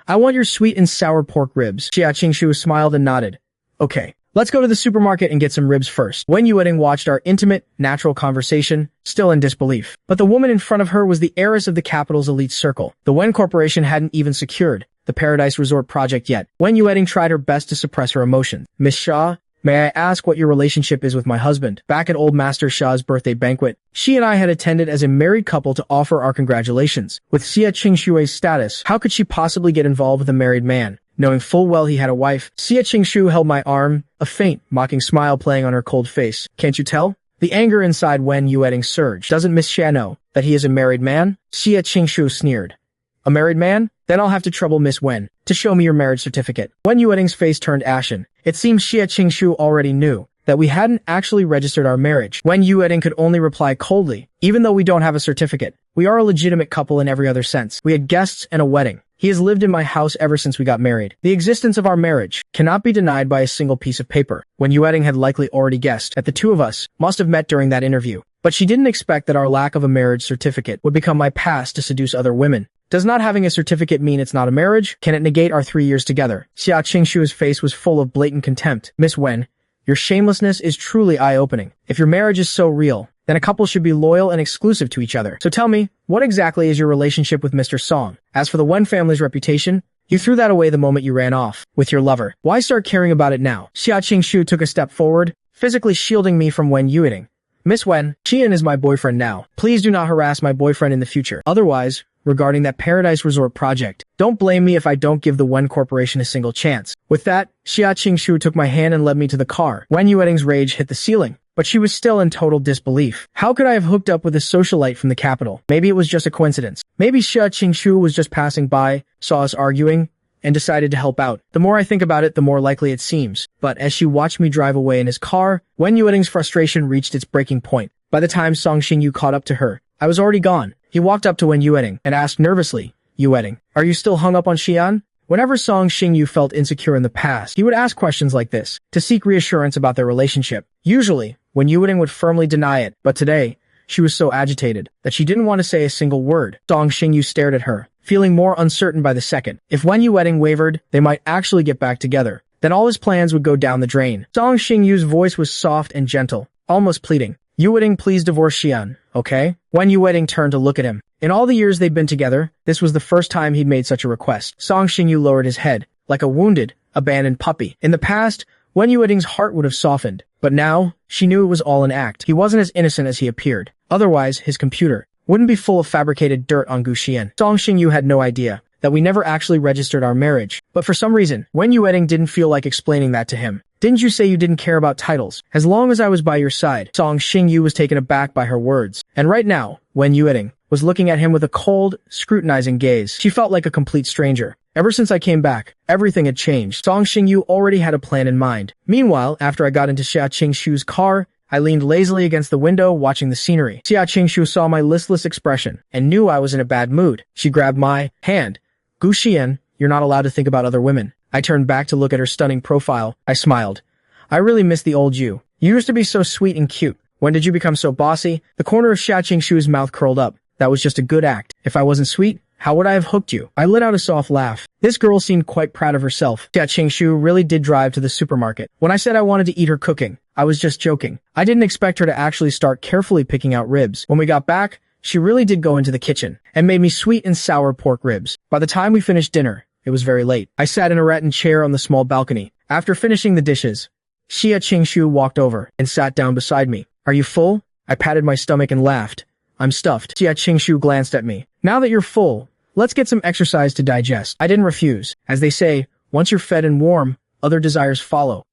I want your sweet and sour pork ribs. Xia Qingshu smiled and nodded. Okay, let's go to the supermarket and get some ribs first. Wen Yueting watched our intimate, natural conversation, still in disbelief. But the woman in front of her was the heiress of the capital's elite circle. The Wen Corporation hadn't even secured the Paradise Resort project yet. Wen Yueting tried her best to suppress her emotions. Miss Xia, May I ask what your relationship is with my husband? Back at old Master Sha's birthday banquet, she and I had attended as a married couple to offer our congratulations. With Xia Qingshui's status, how could she possibly get involved with a married man? Knowing full well he had a wife, Xia Qingshu held my arm, a faint, mocking smile playing on her cold face. Can't you tell? The anger inside Wen Yueting surged. Doesn't Miss Xia know that he is a married man? Xia Qingshu sneered. A married man? Then I'll have to trouble Miss Wen to show me your marriage certificate. Wen Yueting's face turned ashen. It seems Xia Qingshu already knew that we hadn't actually registered our marriage. Wen Yueting could only reply coldly, even though we don't have a certificate. We are a legitimate couple in every other sense. We had guests and a wedding. He has lived in my house ever since we got married. The existence of our marriage cannot be denied by a single piece of paper. Wen Yueting had likely already guessed that the two of us must have met during that interview. But she didn't expect that our lack of a marriage certificate would become my pass to seduce other women. Does not having a certificate mean it's not a marriage? Can it negate our 3 years together? Xia Qingshu's face was full of blatant contempt. Miss Wen, your shamelessness is truly eye-opening. If your marriage is so real, then a couple should be loyal and exclusive to each other. So tell me, what exactly is your relationship with Mr. Song? As for the Wen family's reputation, you threw that away the moment you ran off with your lover. Why start caring about it now? Xia Qingshu took a step forward, physically shielding me from Wen Yueting. Miss Wen, Qian is my boyfriend now. Please do not harass my boyfriend in the future. Otherwise, regarding that Paradise Resort project, don't blame me if I don't give the Wen Corporation a single chance. With that, Xia Qingshu took my hand and led me to the car. Wen Yueting's rage hit the ceiling, but she was still in total disbelief. How could I have hooked up with a socialite from the capital? Maybe it was just a coincidence. Maybe Xia Qingshu was just passing by, saw us arguing, and decided to help out. The more I think about it, the more likely it seems. But as she watched me drive away in his car, Wen Yueting's frustration reached its breaking point. By the time Song Xingyu caught up to her, I was already gone. He walked up to Wen Yueting and asked nervously, Yueting, are you still hung up on Xian? Whenever Song Xingyu felt insecure in the past, he would ask questions like this to seek reassurance about their relationship. Usually, Wen Yueting would firmly deny it, but today, she was so agitated that she didn't want to say a single word. Song Xingyu stared at her, feeling more uncertain by the second. If Wen Yueting wavered, they might actually get back together. Then all his plans would go down the drain. Song Xingyu's voice was soft and gentle, almost pleading. Yueting, please divorce Xian, okay? Wen Yueting turned to look at him. In all the years they'd been together, this was the first time he'd made such a request. Song Xingyu lowered his head, like a wounded, abandoned puppy. In the past, Wen Yueting's heart would have softened, but now, she knew it was all an act. He wasn't as innocent as he appeared. Otherwise, his computer wouldn't be full of fabricated dirt on Gu Xian. Song Xingyu had no idea that we never actually registered our marriage, but for some reason, Wen Yueting didn't feel like explaining that to him. Didn't you say you didn't care about titles? As long as I was by your side. Song Xingyu was taken aback by her words. And right now, Wen Yueting was looking at him with a cold, scrutinizing gaze. She felt like a complete stranger. Ever since I came back, everything had changed. Song Xingyu already had a plan in mind. Meanwhile, after I got into Xia Qingshu's car, I leaned lazily against the window, watching the scenery. Xia Qingshu saw my listless expression and knew I was in a bad mood. She grabbed my hand. Gu Xian, you're not allowed to think about other women. I turned back to look at her stunning profile. I smiled. I really miss the old you. You used to be so sweet and cute. When did you become so bossy? The corner of Xia Qingshu's mouth curled up. That was just a good act. If I wasn't sweet, how would I have hooked you? I let out a soft laugh. This girl seemed quite proud of herself. Xia Qingshu really did drive to the supermarket. When I said I wanted to eat her cooking, I was just joking. I didn't expect her to actually start carefully picking out ribs. When we got back, she really did go into the kitchen and made me sweet and sour pork ribs. By the time we finished dinner, it was very late. I sat in a rattan chair on the small balcony. After finishing the dishes, Xia Qingshu walked over and sat down beside me. Are you full? I patted my stomach and laughed. I'm stuffed. Xia Qingshu glanced at me. Now that you're full, let's get some exercise to digest. I didn't refuse. As they say, once you're fed and warm, other desires follow.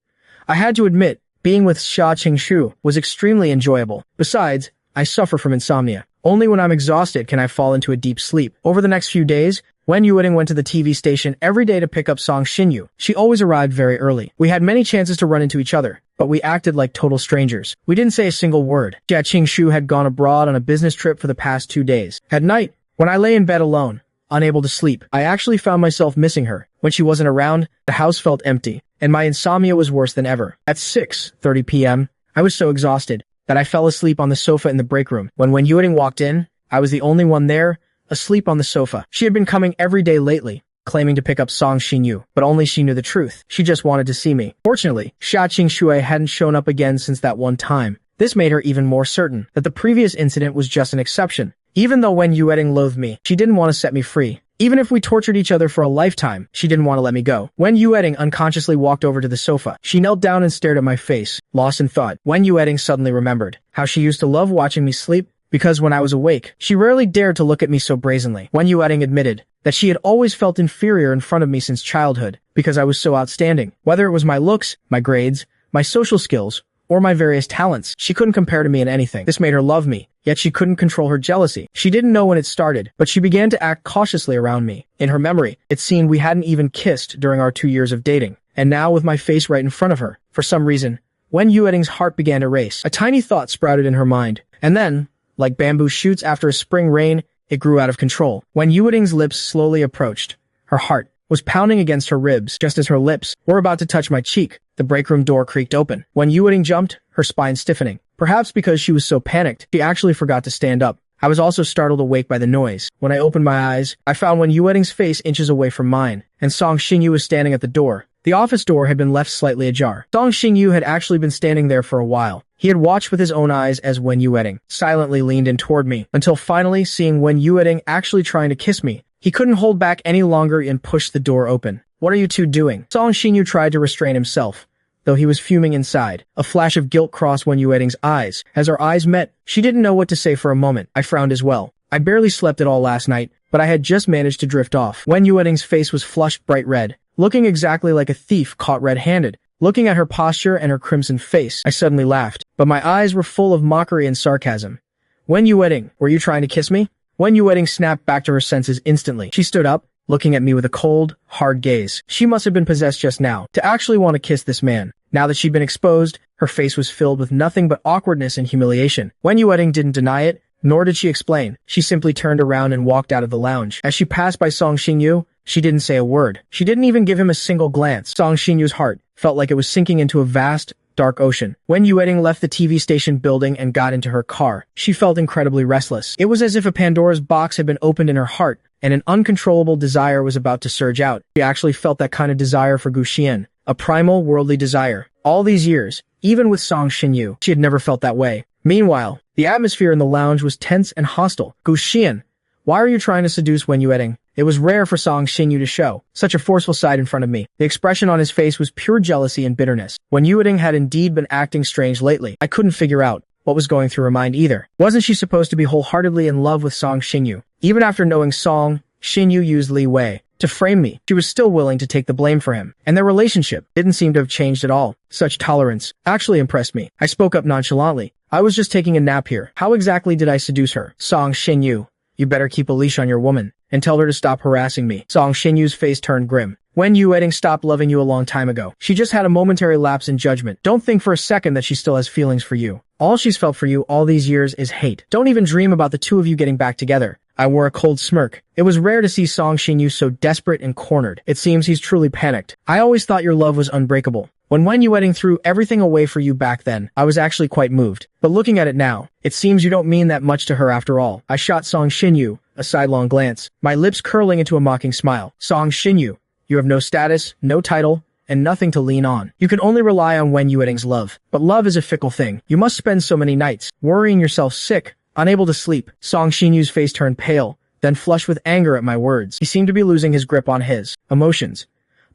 I had to admit, being with Xia Qingshu was extremely enjoyable. Besides, I suffer from insomnia. Only when I'm exhausted can I fall into a deep sleep. Over the next few days, Wen Yueting went to the TV station every day to pick up Song Xingyu. She always arrived very early. We had many chances to run into each other, but we acted like total strangers. We didn't say a single word. Xia Qingshu had gone abroad on a business trip for the past 2 days. At night, when I lay in bed alone, unable to sleep, I actually found myself missing her. When she wasn't around, the house felt empty, and my insomnia was worse than ever. At 6:30 p.m., I was so exhausted that I fell asleep on the sofa in the break room. When Wen Yueting walked in, I was the only one there, asleep on the sofa. She had been coming every day lately, claiming to pick up Song Xingyu, but only she knew the truth. She just wanted to see me. Fortunately, Xia Qingshu hadn't shown up again since that one time. This made her even more certain that the previous incident was just an exception. Even though Wen Yueting loathed me, she didn't want to set me free. Even if we tortured each other for a lifetime, she didn't want to let me go. Wen Yueting unconsciously walked over to the sofa. She knelt down and stared at my face, lost in thought. Wen Yueting suddenly remembered how she used to love watching me sleep, because when I was awake, she rarely dared to look at me so brazenly. Wen Yueting admitted that she had always felt inferior in front of me since childhood, because I was so outstanding. Whether it was my looks, my grades, my social skills, or my various talents, she couldn't compare to me in anything. This made her love me, yet she couldn't control her jealousy. She didn't know when it started, but she began to act cautiously around me. In her memory, it seemed we hadn't even kissed during our 2 years of dating. And now, with my face right in front of her, for some reason, Wen Yueting's heart began to race. A tiny thought sprouted in her mind, and then, like bamboo shoots after a spring rain, it grew out of control. When Yueting's lips slowly approached, her heart was pounding against her ribs. Just as her lips were about to touch my cheek, the break room door creaked open. When Yueting jumped, her spine stiffening. Perhaps because she was so panicked, she actually forgot to stand up. I was also startled awake by the noise. When I opened my eyes, I found Wen Yueting's face inches away from mine, and Song Xingyu was standing at the door. The office door had been left slightly ajar. Song Xingyu had actually been standing there for a while. He had watched with his own eyes as Wen Yueting silently leaned in toward me, until finally seeing Wen Yueting actually trying to kiss me, he couldn't hold back any longer and pushed the door open. "What are you two doing?" Song Xingyu tried to restrain himself, though he was fuming inside. A flash of guilt crossed Wen Yueting's eyes. As our eyes met, she didn't know what to say for a moment. I frowned as well. I barely slept at all last night, but I had just managed to drift off. Wen Yueting's face was flushed bright red, looking exactly like a thief caught red-handed. Looking at her posture and her crimson face, I suddenly laughed, but my eyes were full of mockery and sarcasm. "Wen Yueting, were you trying to kiss me?" Wen Yueting snapped back to her senses instantly. She stood up, looking at me with a cold, hard gaze. She must have been possessed just now to actually want to kiss this man. Now that she'd been exposed, her face was filled with nothing but awkwardness and humiliation. Wen Yueting didn't deny it, nor did she explain. She simply turned around and walked out of the lounge. As she passed by Song Xingyu, she didn't say a word. She didn't even give him a single glance. Song Xinyu's heart felt like it was sinking into a vast, dark ocean. Wen Yueting left the TV station building and got into her car. She felt incredibly restless. It was as if a Pandora's box had been opened in her heart, and an uncontrollable desire was about to surge out. She actually felt that kind of desire for Gu Xian, a primal, worldly desire. All these years, even with Song Xingyu, she had never felt that way. Meanwhile, the atmosphere in the lounge was tense and hostile. "Gu Xian, why are you trying to seduce Wen Yueting?" It was rare for Song Xingyu to show such a forceful side in front of me. The expression on his face was pure jealousy and bitterness. Wen Yueting had indeed been acting strange lately. I couldn't figure out what was going through her mind either. Wasn't she supposed to be wholeheartedly in love with Song Xingyu? Even after knowing Song Xingyu used Li Wei to frame me, she was still willing to take the blame for him. And their relationship didn't seem to have changed at all. Such tolerance actually impressed me. I spoke up nonchalantly. "I was just taking a nap here. How exactly did I seduce her?" "Song Xingyu, you better keep a leash on your woman and tell her to stop harassing me." Song Xinyu's face turned grim. "Wen Yueting stopped loving you a long time ago. She just had a momentary lapse in judgment. Don't think for a second that she still has feelings for you. All she's felt for you all these years is hate. Don't even dream about the two of you getting back together." I wore a cold smirk. It was rare to see Song Xingyu so desperate and cornered. It seems he's truly panicked. "I always thought your love was unbreakable. When Wen Yueting threw everything away for you back then, I was actually quite moved. But looking at it now, it seems you don't mean that much to her after all." I shot Song Xingyu a sidelong glance, my lips curling into a mocking smile. "Song Xingyu, you have no status, no title, and nothing to lean on. You can only rely on Wen Yueting's love. But love is a fickle thing. You must spend so many nights worrying yourself sick, unable to sleep." Song Xinyu's face turned pale, then flushed with anger at my words. He seemed to be losing his grip on his emotions.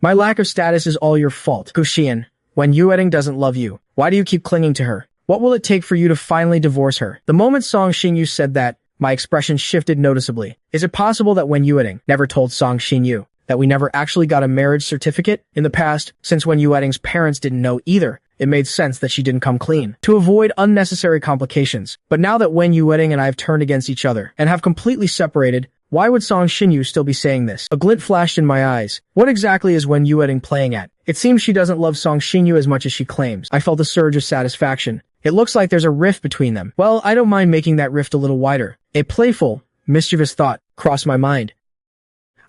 "My lack of status is all your fault. Gu Xian, when Yueting doesn't love you, why do you keep clinging to her? What will it take for you to finally divorce her?" The moment Song Xingyu said that, my expression shifted noticeably. Is it possible that Wen Yueting never told Song Xingyu that we never actually got a marriage certificate? In the past, since Wen Yueting's parents didn't know either, it made sense that she didn't come clean, to avoid unnecessary complications. But now that Wen Yueting and I have turned against each other, and have completely separated, why would Song Xingyu still be saying this? A glint flashed in my eyes. What exactly is Wen Yueting playing at? It seems she doesn't love Song Xingyu as much as she claims. I felt a surge of satisfaction. It looks like there's a rift between them. Well, I don't mind making that rift a little wider. A playful, mischievous thought crossed my mind.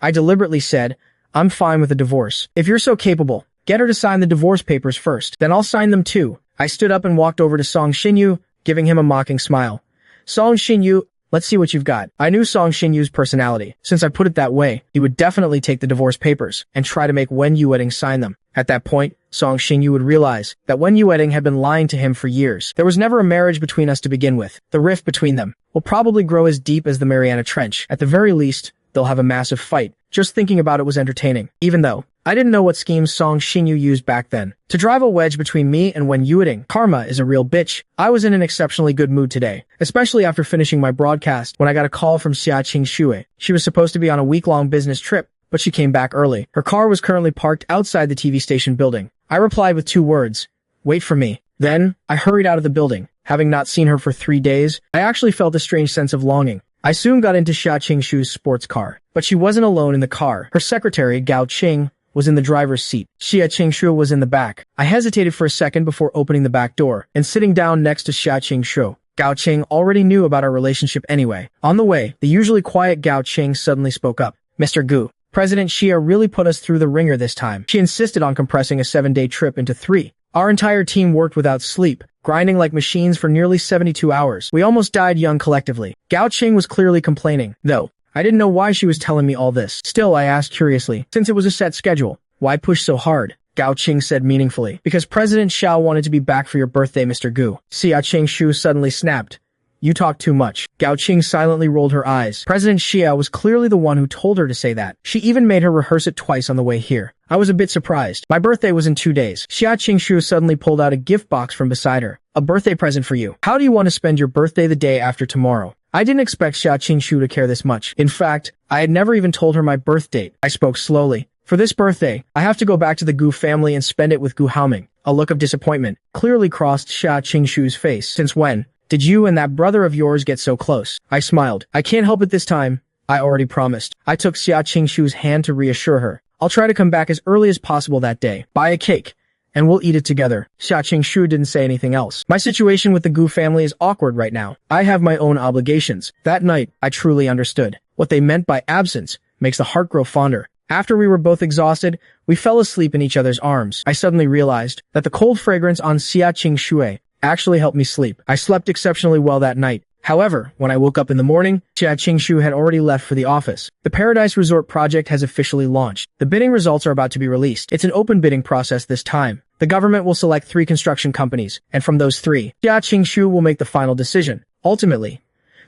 I deliberately said, "I'm fine with a divorce. If you're so capable, get her to sign the divorce papers first. Then I'll sign them too." I stood up and walked over to Song Xingyu, giving him a mocking smile. "Song Xingyu, let's see what you've got." I knew Song Xinyu's personality. Since I put it that way, he would definitely take the divorce papers and try to make Wen Yueting sign them. At that point, Song Xingyu would realize that Wen Yueting had been lying to him for years. There was never a marriage between us to begin with. The rift between them will probably grow as deep as the Mariana Trench. At the very least, they'll have a massive fight. Just thinking about it was entertaining, even though I didn't know what schemes Song Xingyu used back then to drive a wedge between me and Wen Yueting. Karma is a real bitch. I was in an exceptionally good mood today, especially after finishing my broadcast when I got a call from Xia Qingshui. She was supposed to be on a week-long business trip, but she came back early. Her car was currently parked outside the TV station building. I replied with 2 words, "Wait for me." Then, I hurried out of the building. Having not seen her for 3 days, I actually felt a strange sense of longing. I soon got into Xia Qingshu's sports car, but she wasn't alone in the car. Her secretary, Gao Qing, was in the driver's seat. Xia Qingshu was in the back. I hesitated for a second before opening the back door and sitting down next to Xia Qingshu. Gao Qing already knew about our relationship anyway. On the way, the usually quiet Gao Qing suddenly spoke up. "Mr. Gu, President Xia really put us through the ringer this time. She insisted on compressing a 7-day trip into 3. Our entire team worked without sleep, grinding like machines for nearly 72 hours. We almost died young collectively." Gao Qing was clearly complaining, though I didn't know why she was telling me all this. Still, I asked curiously, since it was a set schedule, why push so hard? Gao Qing said meaningfully, "Because President Xiao wanted to be back for your birthday, Mr. Gu." Xia Qingshu suddenly snapped. "You talk too much." Gao Qing silently rolled her eyes. President Xia was clearly the one who told her to say that. She even made her rehearse it twice on the way here. I was a bit surprised. My birthday was in 2 days. Xia Qingshu suddenly pulled out a gift box from beside her. "A birthday present for you. How do you want to spend your birthday the day after tomorrow?" I didn't expect Xia Qingshu to care this much. In fact, I had never even told her my birth date. I spoke slowly. "For this birthday, I have to go back to the Gu family and spend it with Gu Haoming." A look of disappointment clearly crossed Xia Qingshu's face. "Since when did you and that brother of yours get so close?" I smiled. "I can't help it this time. I already promised." I took Xia Qingshu's hand to reassure her. "I'll try to come back as early as possible that day. Buy a cake, and we'll eat it together." Xia Qingshu didn't say anything else. My situation with the Gu family is awkward right now. I have my own obligations. That night, I truly understood what they meant by absence makes the heart grow fonder. After we were both exhausted, we fell asleep in each other's arms. I suddenly realized that the cold fragrance on Xia Qingshui actually helped me sleep. I slept exceptionally well that night. However, when I woke up in the morning, Xia Qingshu had already left for the office. The Paradise Resort project has officially launched. The bidding results are about to be released. It's an open bidding process this time. The government will select 3 construction companies, and from those 3, Xia Qingshu will make the final decision. Ultimately,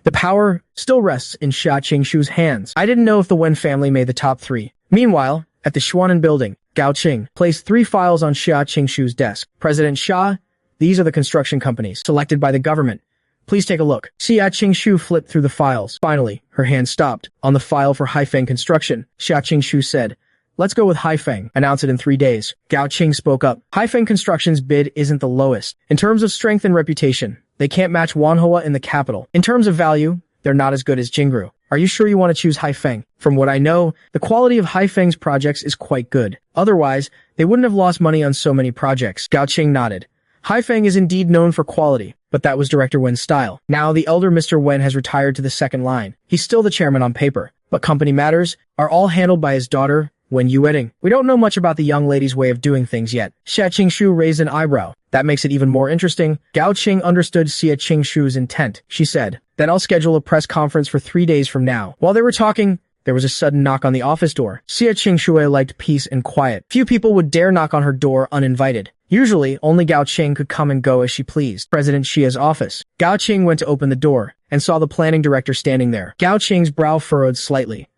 the power still rests in Xia Qingshu's hands. I didn't know if the Wen family made the top 3. Meanwhile, at the shounen building, Gao Qing placed 3 files on Xia Qingshu's desk. "President Xia, these are the construction companies selected by the government. Please take a look." Xia Qingshu flipped through the files. Finally, her hand stopped on the file for Haifeng Construction. Xia Qingshu said, "Let's go with Haifeng. Announce it in 3 days." Gao Qing spoke up. Haifeng Construction's bid isn't the lowest. In terms of strength and reputation, they can't match Manhwa in the capital. In terms of value, they're not as good as Jingru. Are you sure you want to choose Haifeng? From what I know, the quality of Haifeng's projects is quite good. Otherwise, they wouldn't have lost money on so many projects. Gao Qing nodded. Haifeng is indeed known for quality, but that was Director Wen's style. Now the elder Mr. Wen has retired to the second line. He's still the chairman on paper, but company matters are all handled by his daughter, Wen Yueting. We don't know much about the young lady's way of doing things yet. Xia Qingshu raised an eyebrow. That makes it even more interesting. Gao Qing understood Xia Qingshu's intent. She said, "Then I'll schedule a press conference for 3 days from now." While they were talking, there was a sudden knock on the office door. Xia Qingshui liked peace and quiet. Few people would dare knock on her door uninvited. Usually, only Gao Qing could come and go as she pleased. President Xia's office. Gao Qing went to open the door and saw the planning director standing there. Gao Qing's brow furrowed slightly.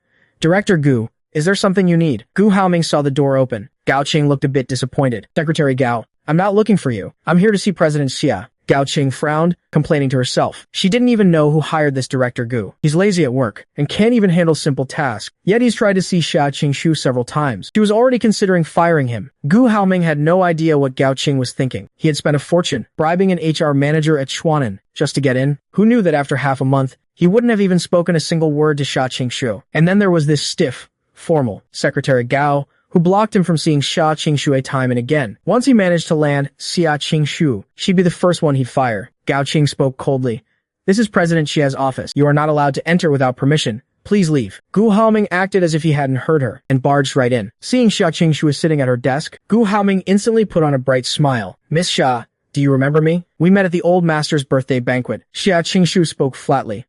"Director Gu, is there something you need?" Gu Haoming saw the door open. Gao Qing looked a bit disappointed. "Secretary Gao, I'm not looking for you. I'm here to see President Xia." Gao Qing frowned, complaining to herself. She didn't even know who hired this director Gu. He's lazy at work, and can't even handle simple tasks. Yet he's tried to see Xia Qingshu several times. She was already considering firing him. Gu Haoming had no idea what Gao Qing was thinking. He had spent a fortune, bribing an HR manager at shounen, just to get in. Who knew that after half a month, he wouldn't have even spoken a single word to Xia Qingshu. And then there was this stiff, formal Secretary Gao, who blocked him from seeing Xia Qingshu time and again. Once he managed to land Xia Qingshu, she'd be the first one he'd fire. Gao Qing spoke coldly. "This is President Xia's office. You are not allowed to enter without permission. Please leave." Gu Haoming acted as if he hadn't heard her, and barged right in. Seeing Xia Qingshu was sitting at her desk, Gu Haoming instantly put on a bright smile. "Miss Xia, do you remember me? We met at the old master's birthday banquet." Xia Qingshu spoke flatly.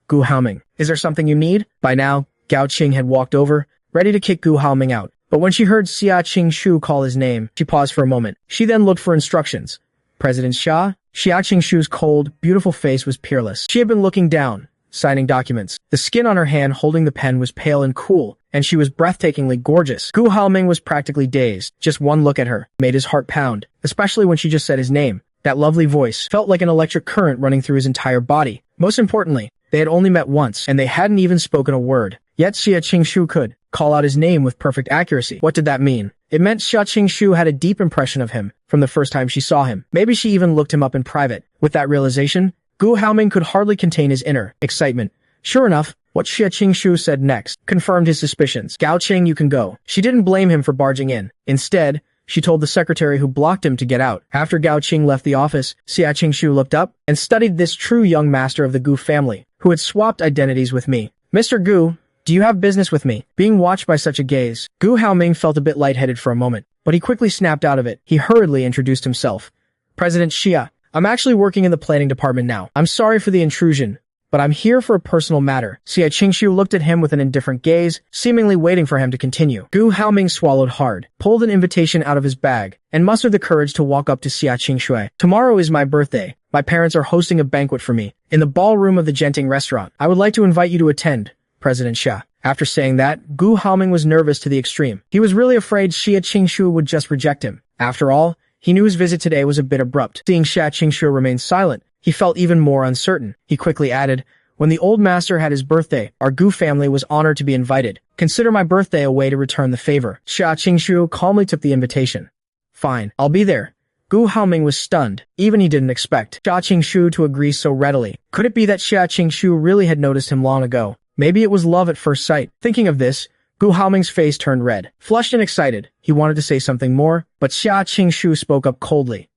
"Gu Haoming, is there something you need?" By now, Gao Qing had walked over, ready to kick Gu Haoming out. But when she heard Xia Qingshu call his name, she paused for a moment. She then looked for instructions. "President Xia?" Xia Qingshu's cold, beautiful face was peerless. She had been looking down, signing documents. The skin on her hand holding the pen was pale and cool, and she was breathtakingly gorgeous. Gu Haoming was practically dazed. Just one look at her made his heart pound, especially when she just said his name. That lovely voice felt like an electric current running through his entire body. Most importantly, they had only met once, and they hadn't even spoken a word. Yet Xia Qingshu could call out his name with perfect accuracy. What did that mean? It meant Xia Qingshu had a deep impression of him from the first time she saw him. Maybe she even looked him up in private. With that realization, Gu Haoming could hardly contain his inner excitement. Sure enough, what Xia Qingshu said next confirmed his suspicions. Gao Qing, you can go. She didn't blame him for barging in. Instead, she told the secretary who blocked him to get out. After Gao Qing left the office, Xia Qingshu looked up and studied this true young master of the Gu family, who had swapped identities with me. Mr. Gu, do you have business with me? Being watched by such a gaze, Gu Haoming felt a bit lightheaded for a moment, but he quickly snapped out of it. He hurriedly introduced himself. President Xia, I'm actually working in the planning department now. I'm sorry for the intrusion, but I'm here for a personal matter. Xia Qingshu looked at him with an indifferent gaze, seemingly waiting for him to continue. Gu Haoming swallowed hard, pulled an invitation out of his bag, and mustered the courage to walk up to Xia Qingshu. Tomorrow is my birthday. My parents are hosting a banquet for me in the ballroom of the Genting restaurant. I would like to invite you to attend, President Xia. After saying that, Gu Haoming was nervous to the extreme. He was really afraid Xia Qingshu would just reject him. After all, he knew his visit today was a bit abrupt. Seeing Xia Qingshu remain silent, he felt even more uncertain. He quickly added, when the old master had his birthday, our Gu family was honored to be invited. Consider my birthday a way to return the favor. Xia Qingshu calmly took the invitation. Fine, I'll be there. Gu Haoming was stunned. Even he didn't expect Xia Qingshu to agree so readily. Could it be that Xia Qingshu really had noticed him long ago? Maybe it was love at first sight. Thinking of this, Gu Haoming's face turned red. Flushed and excited, he wanted to say something more, but Xia Qingshu spoke up coldly.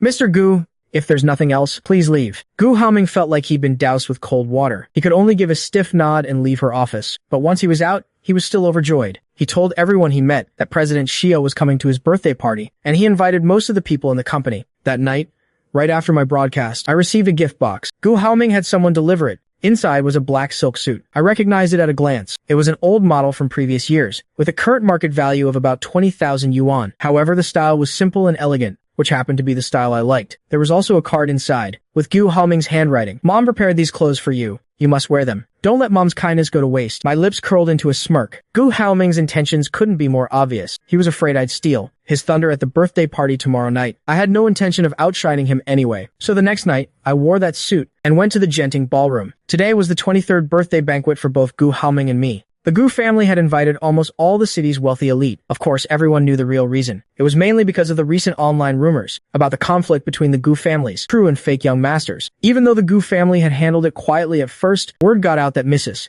Mr. Gu, if there's nothing else, please leave. Gu Haoming felt like he'd been doused with cold water. He could only give a stiff nod and leave her office. But once he was out, he was still overjoyed. He told everyone he met that President Xia was coming to his birthday party, and he invited most of the people in the company. That night, right after my broadcast, I received a gift box. Gu Haoming had someone deliver it. Inside was a black silk suit. I recognized it at a glance. It was an old model from previous years, with a current market value of about 20,000 yuan. However, the style was simple and elegant, which happened to be the style I liked. There was also a card inside, with Gu Haoming's handwriting. Mom prepared these clothes for you. You must wear them. Don't let Mom's kindness go to waste. My lips curled into a smirk. Gu Haoming's intentions couldn't be more obvious. He was afraid I'd steal his thunder at the birthday party tomorrow night. I had no intention of outshining him anyway. So the next night, I wore that suit and went to the Genting ballroom. Today was the 23rd birthday banquet for both Gu Haoming and me. The Gu family had invited almost all the city's wealthy elite. Of course, everyone knew the real reason. It was mainly because of the recent online rumors about the conflict between the Gu families, true and fake young masters. Even though the Gu family had handled it quietly at first, word got out that Mrs.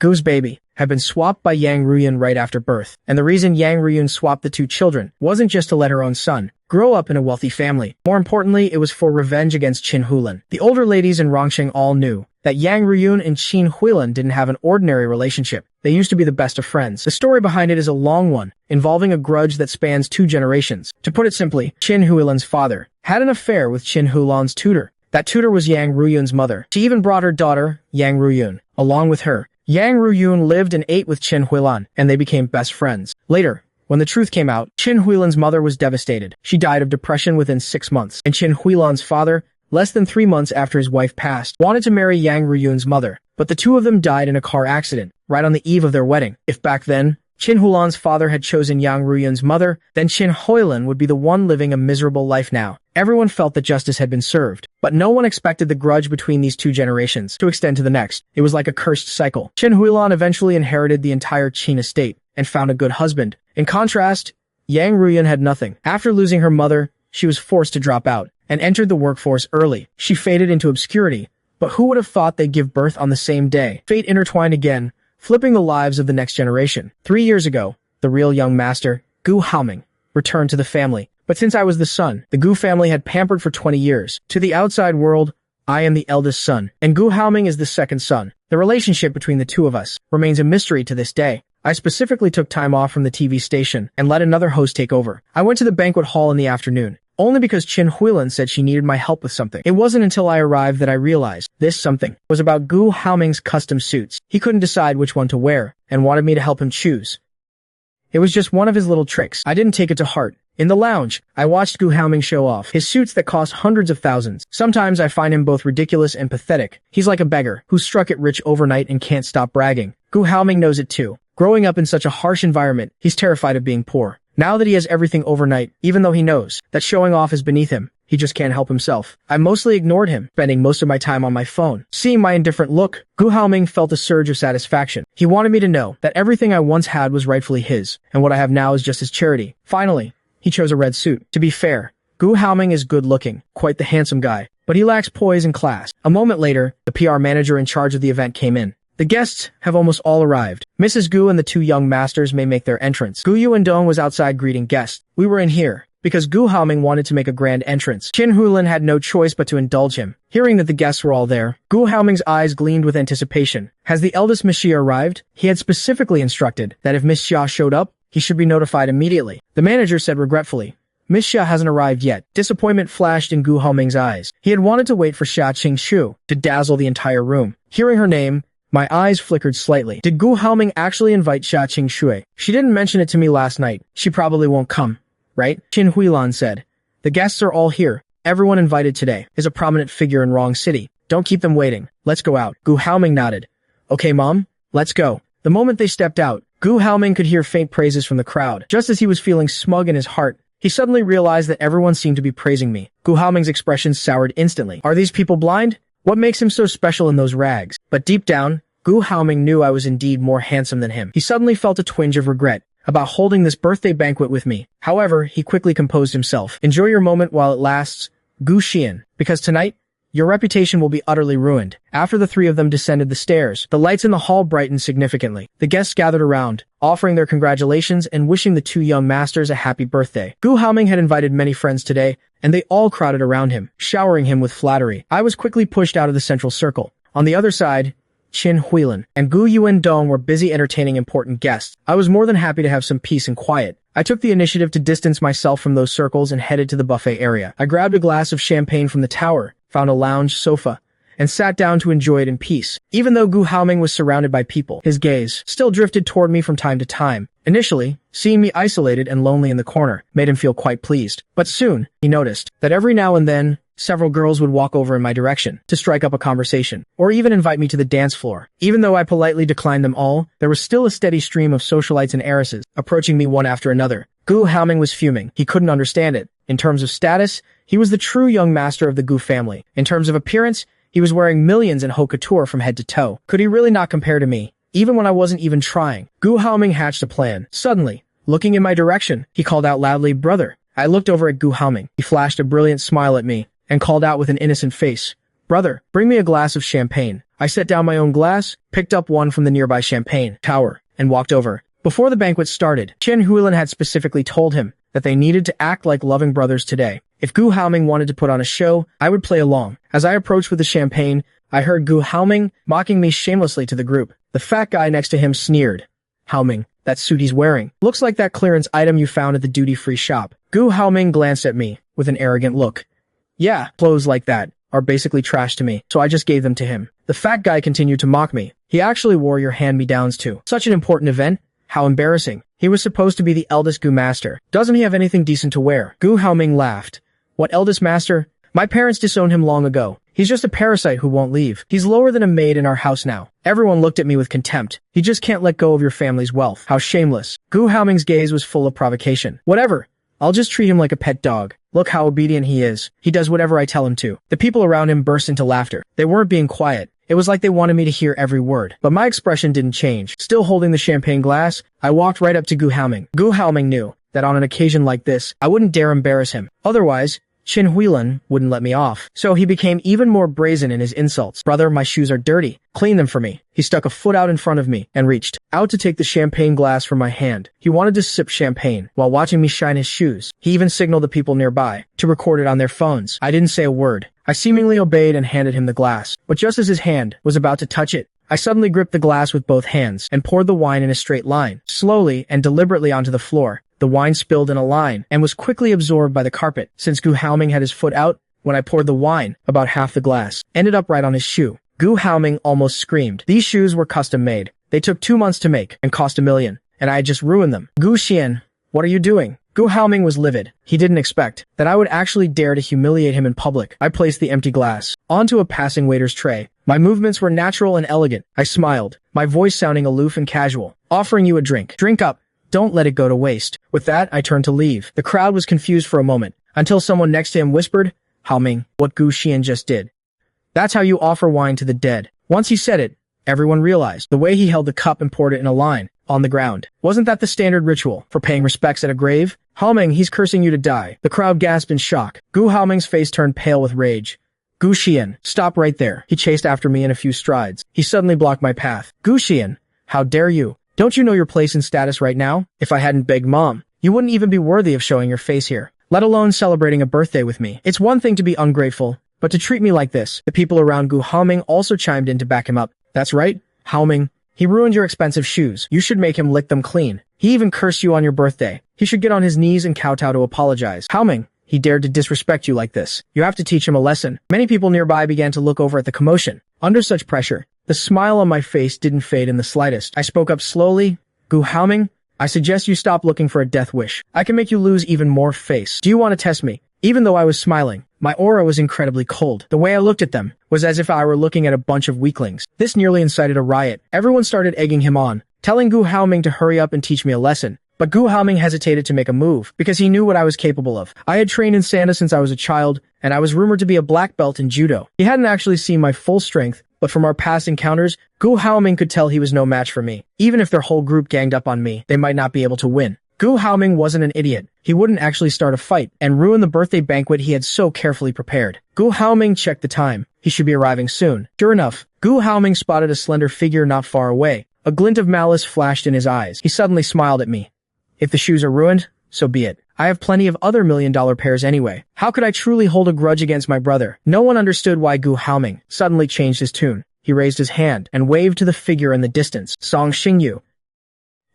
Gu's baby had been swapped by Yang Ruyun right after birth. And the reason Yang Ruyun swapped the two children wasn't just to let her own son grow up in a wealthy family. More importantly, it was for revenge against Qin Huilan. The older ladies in Rongsheng all knew that Yang Ruyun and Qin Huilan didn't have an ordinary relationship. They used to be the best of friends. The story behind it is a long one, involving a grudge that spans 2 generations. To put it simply, Qin Huilan's father had an affair with Qin Huilan's tutor. That tutor was Yang Ruyun's mother. She even brought her daughter, Yang Ruyun, along with her. Yang Ruyun lived and ate with Qin Huilan, and they became best friends. Later, when the truth came out, Qin Huilan's mother was devastated. She died of depression within 6 months, and Qin Huilan's father, less than 3 months after his wife passed, wanted to marry Yang Ruyun's mother, but the two of them died in a car accident, right on the eve of their wedding. If back then, Qin Huilan's father had chosen Yang Ruyun's mother, then Qin Huilan would be the one living a miserable life now. Everyone felt that justice had been served, but no one expected the grudge between these 2 generations to extend to the next. It was like a cursed cycle. Qin Huilan eventually inherited the entire Qin estate and found a good husband. In contrast, Yang Ruyun had nothing. After losing her mother, she was forced to drop out and entered the workforce early. She faded into obscurity, but who would have thought they'd give birth on the same day? Fate intertwined again, flipping the lives of the next generation. 3 years ago, the real young master, Gu Haoming, returned to the family. But since I was the son, the Gu family had pampered for 20 years. To the outside world, I am the eldest son, and Gu Haoming is the second son. The relationship between the two of us remains a mystery to this day. I specifically took time off from the TV station and let another host take over. I went to the banquet hall in the afternoon, only because Qin Huilan said she needed my help with something. It wasn't until I arrived that I realized this something was about Gu Haoming's custom suits. He couldn't decide which one to wear and wanted me to help him choose. It was just one of his little tricks. I didn't take it to heart. In the lounge, I watched Gu Haoming show off his suits that cost hundreds of thousands. Sometimes I find him both ridiculous and pathetic. He's like a beggar who struck it rich overnight and can't stop bragging. Gu Haoming knows it too. Growing up in such a harsh environment, he's terrified of being poor. Now that he has everything overnight, even though he knows that showing off is beneath him, he just can't help himself. I mostly ignored him, spending most of my time on my phone. Seeing my indifferent look, Gu Haoming felt a surge of satisfaction. He wanted me to know that everything I once had was rightfully his, and what I have now is just his charity. Finally, he chose a red suit. To be fair, Gu Haoming is good-looking, quite the handsome guy, but he lacks poise and class. A moment later, the PR manager in charge of the event came in. The guests have almost all arrived. Mrs. Gu and the two young masters may make their entrance. Gu Yuandong was outside greeting guests. We were in here because Gu Haoming wanted to make a grand entrance. Qin Huilin had no choice but to indulge him. Hearing that the guests were all there, Gu Haoming's eyes gleamed with anticipation. Has the eldest Miss Xia arrived? He had specifically instructed that if Miss Xia showed up, he should be notified immediately. The manager said regretfully, Miss Xia hasn't arrived yet. Disappointment flashed in Gu Haoming's eyes. He had wanted to wait for Xia Qingshu to dazzle the entire room. Hearing her name, my eyes flickered slightly. Did Gu Haoming actually invite Xia Qingshui? She didn't mention it to me last night. She probably won't come, right? Qin Huilan said. The guests are all here. Everyone invited today is a prominent figure in Wrong City. Don't keep them waiting. Let's go out. Gu Haoming nodded. Okay, Mom, let's go. The moment they stepped out, Gu Haoming could hear faint praises from the crowd. Just as he was feeling smug in his heart, he suddenly realized that everyone seemed to be praising me. Gu Haoming's expression soured instantly. Are these people blind? What makes him so special in those rags? But deep down, Gu Haoming knew I was indeed more handsome than him. He suddenly felt a twinge of regret about holding this birthday banquet with me. However, he quickly composed himself. Enjoy your moment while it lasts, Gu Xian, because tonight, your reputation will be utterly ruined. After the three of them descended the stairs, the lights in the hall brightened significantly. The guests gathered around, offering their congratulations and wishing the two young masters a happy birthday. Gu Haoming had invited many friends today, and they all crowded around him, showering him with flattery. I was quickly pushed out of the central circle. On the other side, Qin Huilin and Gu Yuandong were busy entertaining important guests. I was more than happy to have some peace and quiet. I took the initiative to distance myself from those circles and headed to the buffet area. I grabbed a glass of champagne from the tower, found a lounge sofa, and sat down to enjoy it in peace. Even though Gu Haoming was surrounded by people, his gaze still drifted toward me from time to time. Initially, seeing me isolated and lonely in the corner made him feel quite pleased. But soon, he noticed that every now and then, several girls would walk over in my direction to strike up a conversation, or even invite me to the dance floor. Even though I politely declined them all, there was still a steady stream of socialites and heiresses approaching me one after another. Gu Haoming was fuming. He couldn't understand it. In terms of status, he was the true young master of the Gu family. In terms of appearance, he was wearing millions in haute couture from head to toe. Could he really not compare to me, even when I wasn't even trying? Gu Haoming hatched a plan. Suddenly, looking in my direction, he called out loudly, "Brother." I looked over at Gu Haoming. He flashed a brilliant smile at me and called out with an innocent face, "Brother, bring me a glass of champagne." I set down my own glass, picked up one from the nearby champagne tower, and walked over. Before the banquet started, Qin Huilin had specifically told him that they needed to act like loving brothers today. If Gu Haoming wanted to put on a show, I would play along. As I approached with the champagne, I heard Gu Haoming mocking me shamelessly to the group. The fat guy next to him sneered, "Haoming, that suit he's wearing looks like that clearance item you found at the duty-free shop." Gu Haoming glanced at me with an arrogant look. "Yeah, clothes like that are basically trash to me, so I just gave them to him." The fat guy continued to mock me. "He actually wore your hand-me-downs too. Such an important event? How embarrassing. He was supposed to be the eldest Gu master. Doesn't he have anything decent to wear?" Gu Haoming laughed. "What eldest master? My parents disowned him long ago. He's just a parasite who won't leave. He's lower than a maid in our house now." Everyone looked at me with contempt. "He just can't let go of your family's wealth. How shameless." Gu Haoming's gaze was full of provocation. "Whatever. I'll just treat him like a pet dog. Look how obedient he is. He does whatever I tell him to." The people around him burst into laughter. They weren't being quiet. It was like they wanted me to hear every word. But my expression didn't change. Still holding the champagne glass, I walked right up to Gu Haoming. Gu Haoming knew that on an occasion like this, I wouldn't dare embarrass him. Otherwise, Qin Huilin wouldn't let me off. So he became even more brazen in his insults. "Brother, my shoes are dirty. Clean them for me." He stuck a foot out in front of me and reached out to take the champagne glass from my hand. He wanted to sip champagne while watching me shine his shoes. He even signaled the people nearby to record it on their phones. I didn't say a word. I seemingly obeyed and handed him the glass. But just as his hand was about to touch it, I suddenly gripped the glass with both hands and poured the wine in a straight line, slowly and deliberately onto the floor. The wine spilled in a line and was quickly absorbed by the carpet. Since Gu Haoming had his foot out, when I poured the wine, about half the glass ended up right on his shoe. Gu Haoming almost screamed. These shoes were custom made. They took 2 months to make and cost $1 million, and I had just ruined them. "Gu Xian, what are you doing?" Gu Haoming was livid. He didn't expect that I would actually dare to humiliate him in public. I placed the empty glass onto a passing waiter's tray. My movements were natural and elegant. I smiled, my voice sounding aloof and casual. Offering you a drink. Drink up. Don't let it go to waste. With that, I turned to leave. The crowd was confused for a moment, until someone next to him whispered, Haoming, what Gu Xian just did. That's how you offer wine to the dead. Once he said it, everyone realized the way he held the cup and poured it in a line on the ground. Wasn't that the standard ritual for paying respects at a grave? Haoming, he's cursing you to die. The crowd gasped in shock. Gu Haoming's face turned pale with rage. Gu Xian, stop right there. He chased after me in a few strides. He suddenly blocked my path. Gu Xian, how dare you? Don't you know your place and status right now? If I hadn't begged Mom, you wouldn't even be worthy of showing your face here, let alone celebrating a birthday with me. It's one thing to be ungrateful, but to treat me like this. The people around Gu Haoming also chimed in to back him up. That's right, Haoming. He ruined your expensive shoes. You should make him lick them clean. He even cursed you on your birthday. He should get on his knees and kowtow to apologize. Haoming, he dared to disrespect you like this. You have to teach him a lesson. Many people nearby began to look over at the commotion. Under such pressure, the smile on my face didn't fade in the slightest. I spoke up slowly. Gu Haoming, I suggest you stop looking for a death wish. I can make you lose even more face. Do you want to test me? Even though I was smiling, my aura was incredibly cold. The way I looked at them was as if I were looking at a bunch of weaklings. This nearly incited a riot. Everyone started egging him on, telling Gu Haoming to hurry up and teach me a lesson. But Gu Haoming hesitated to make a move because he knew what I was capable of. I had trained in Sanda since I was a child, and I was rumored to be a black belt in judo. He hadn't actually seen my full strength, but from our past encounters, Gu Haoming could tell he was no match for me. Even if their whole group ganged up on me, they might not be able to win. Gu Haoming wasn't an idiot. He wouldn't actually start a fight and ruin the birthday banquet he had so carefully prepared. Gu Haoming checked the time. He should be arriving soon. Sure enough, Gu Haoming spotted a slender figure not far away. A glint of malice flashed in his eyes. He suddenly smiled at me. If the shoes are ruined, so be it. I have plenty of other $1,000,000 pairs anyway. How could I truly hold a grudge against my brother? No one understood why Gu Haoming suddenly changed his tune. He raised his hand and waved to the figure in the distance. Song Xingyu.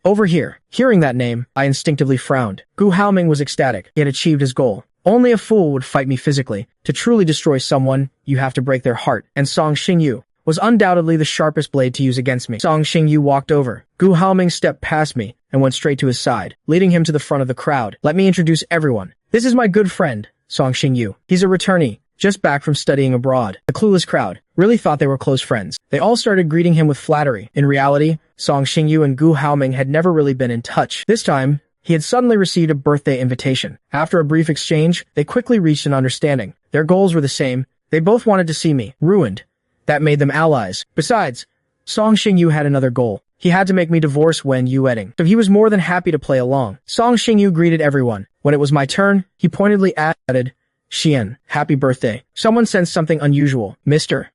Over here. Hearing that name, I instinctively frowned. Gu Haoming was ecstatic. He had achieved his goal. Only a fool would fight me physically. To truly destroy someone, you have to break their heart. And Song Xingyu was undoubtedly the sharpest blade to use against me. Song Xingyu walked over. Gu Haoming stepped past me and went straight to his side, leading him to the front of the crowd. Let me introduce everyone. This is my good friend, Song Xingyu. He's a returnee, just back from studying abroad. The clueless crowd really thought they were close friends. They all started greeting him with flattery. In reality, Song Xingyu and Gu Haoming had never really been in touch. This time, he had suddenly received a birthday invitation. After a brief exchange, they quickly reached an understanding. Their goals were the same. They both wanted to see me ruined. That made them allies. Besides, Song Xingyu had another goal. He had to make me divorce Wen Yueting, so he was more than happy to play along. Song Xingyu greeted everyone. When it was my turn, he pointedly added, Xian, happy birthday. Someone sensed something unusual. Mr.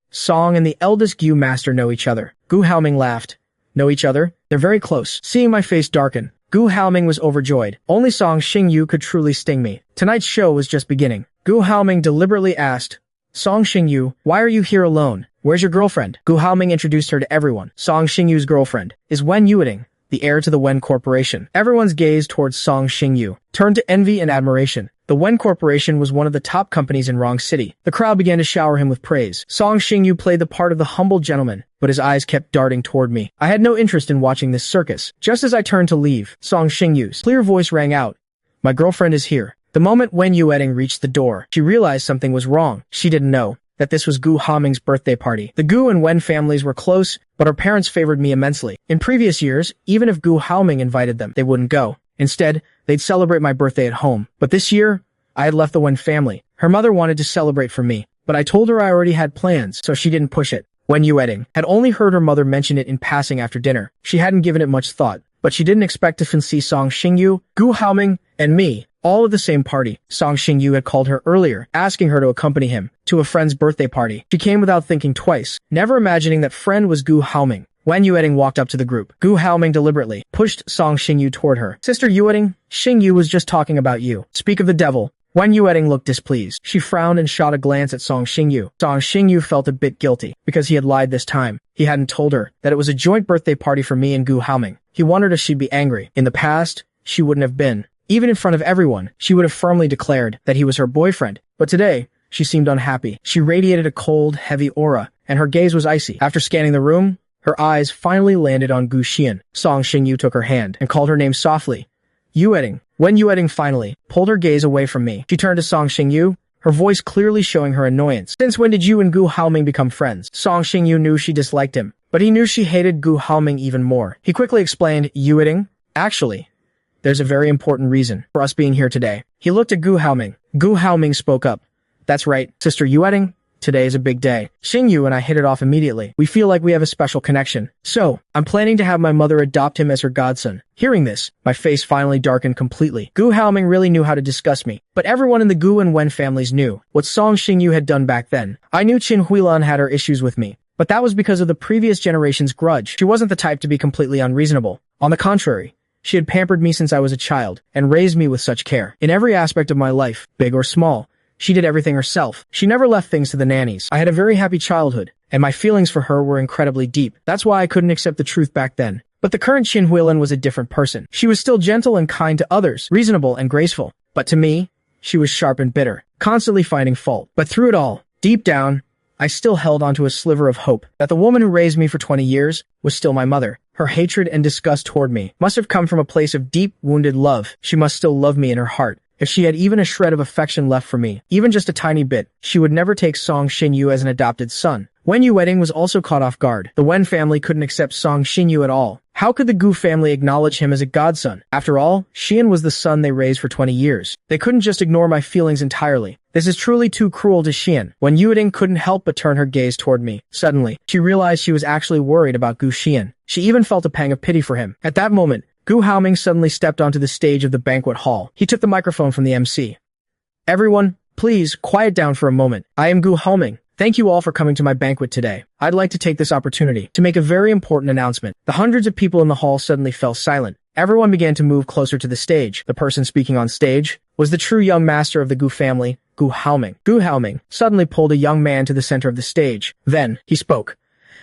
Song and the eldest Gu master know each other. Gu Haoming laughed. Know each other? They're very close. Seeing my face darken, Gu Haoming was overjoyed. Only Song Xingyu could truly sting me. Tonight's show was just beginning. Gu Haoming deliberately asked, Song Xingyu, why are you here alone? Where's your girlfriend? Gu Haoming introduced her to everyone. Song Xingyu's girlfriend is Wen Yueting, the heir to the Wen Corporation. Everyone's gaze towards Song Xingyu turned to envy and admiration. The Wen Corporation was one of the top companies in Rong City. The crowd began to shower him with praise. Song Xingyu played the part of the humble gentleman, but his eyes kept darting toward me. I had no interest in watching this circus. Just as I turned to leave, Song Xingyu's clear voice rang out. My girlfriend is here. The moment Wen Yueting reached the door, she realized something was wrong. She didn't know that this was Gu Haoming's birthday party. The Gu and Wen families were close, but our parents favored me immensely. In previous years, even if Gu Haoming invited them, they wouldn't go. Instead, they'd celebrate my birthday at home. But this year, I had left the Wen family. Her mother wanted to celebrate for me, but I told her I already had plans, so she didn't push it. Wen Yueting had only heard her mother mention it in passing after dinner. She hadn't given it much thought, but she didn't expect to see Song Xingyu, Gu Haoming, and me all at the same party. Song Xingyu had called her earlier, asking her to accompany him to a friend's birthday party. She came without thinking twice, never imagining that friend was Gu Haoming. Wen Yueting walked up to the group. Gu Haoming deliberately pushed Song Xingyu toward her. Sister Yueting, Xingyu was just talking about you. Speak of the devil. Wen Yueting looked displeased. She frowned and shot a glance at Song Xingyu. Song Xingyu felt a bit guilty because he had lied this time. He hadn't told her that it was a joint birthday party for me and Gu Haoming. He wondered if she'd be angry. In the past, she wouldn't have been. Even in front of everyone, she would have firmly declared that he was her boyfriend. But today, she seemed unhappy. She radiated a cold, heavy aura, and her gaze was icy. After scanning the room, her eyes finally landed on Gu Xian. Song Xingyu took her hand and called her name softly. Yueting, Wen Yueting finally pulled her gaze away from me. She turned to Song Xingyu, her voice clearly showing her annoyance. Since when did you and Gu Haoming become friends? Song Xingyu knew she disliked him, but he knew she hated Gu Haoming even more. He quickly explained, Yueting, actually, there's a very important reason for us being here today. He looked at Gu Haoming. Gu Haoming spoke up. That's right, Sister Yueting. Today is a big day. Xingyu and I hit it off immediately. We feel like we have a special connection. So, I'm planning to have my mother adopt him as her godson. Hearing this, my face finally darkened completely. Gu Haoming really knew how to discuss me, but everyone in the Gu and Wen families knew what Song Xingyu had done back then. I knew Qin Huilan had her issues with me, but that was because of the previous generation's grudge. She wasn't the type to be completely unreasonable. On the contrary, she had pampered me since I was a child and raised me with such care. In every aspect of my life, big or small, she did everything herself. She never left things to the nannies. I had a very happy childhood, and my feelings for her were incredibly deep. That's why I couldn't accept the truth back then. But the current Qin Huilan was a different person. She was still gentle and kind to others, reasonable and graceful. But to me, she was sharp and bitter, constantly finding fault. But through it all, deep down, I still held onto a sliver of hope that the woman who raised me for 20 years was still my mother. Her hatred and disgust toward me must have come from a place of deep, wounded love. She must still love me in her heart. If she had even a shred of affection left for me, even just a tiny bit, she would never take Song Xingyu as an adopted son. Wen Yueting was also caught off guard. The Wen family couldn't accept Song Xingyu at all. How could the Gu family acknowledge him as a godson? After all, Xian was the son they raised for 20 years. They couldn't just ignore my feelings entirely. This is truly too cruel to Xian. Wen Yueting couldn't help but turn her gaze toward me. Suddenly, she realized she was actually worried about Gu Xian. She even felt a pang of pity for him. At that moment, Gu Haoming suddenly stepped onto the stage of the banquet hall. He took the microphone from the MC. Everyone, please, quiet down for a moment. I am Gu Haoming. Thank you all for coming to my banquet today. I'd like to take this opportunity to make a very important announcement. The hundreds of people in the hall suddenly fell silent. Everyone began to move closer to the stage. The person speaking on stage was the true young master of the Gu family, Gu Haoming. Gu Haoming suddenly pulled a young man to the center of the stage. Then, he spoke.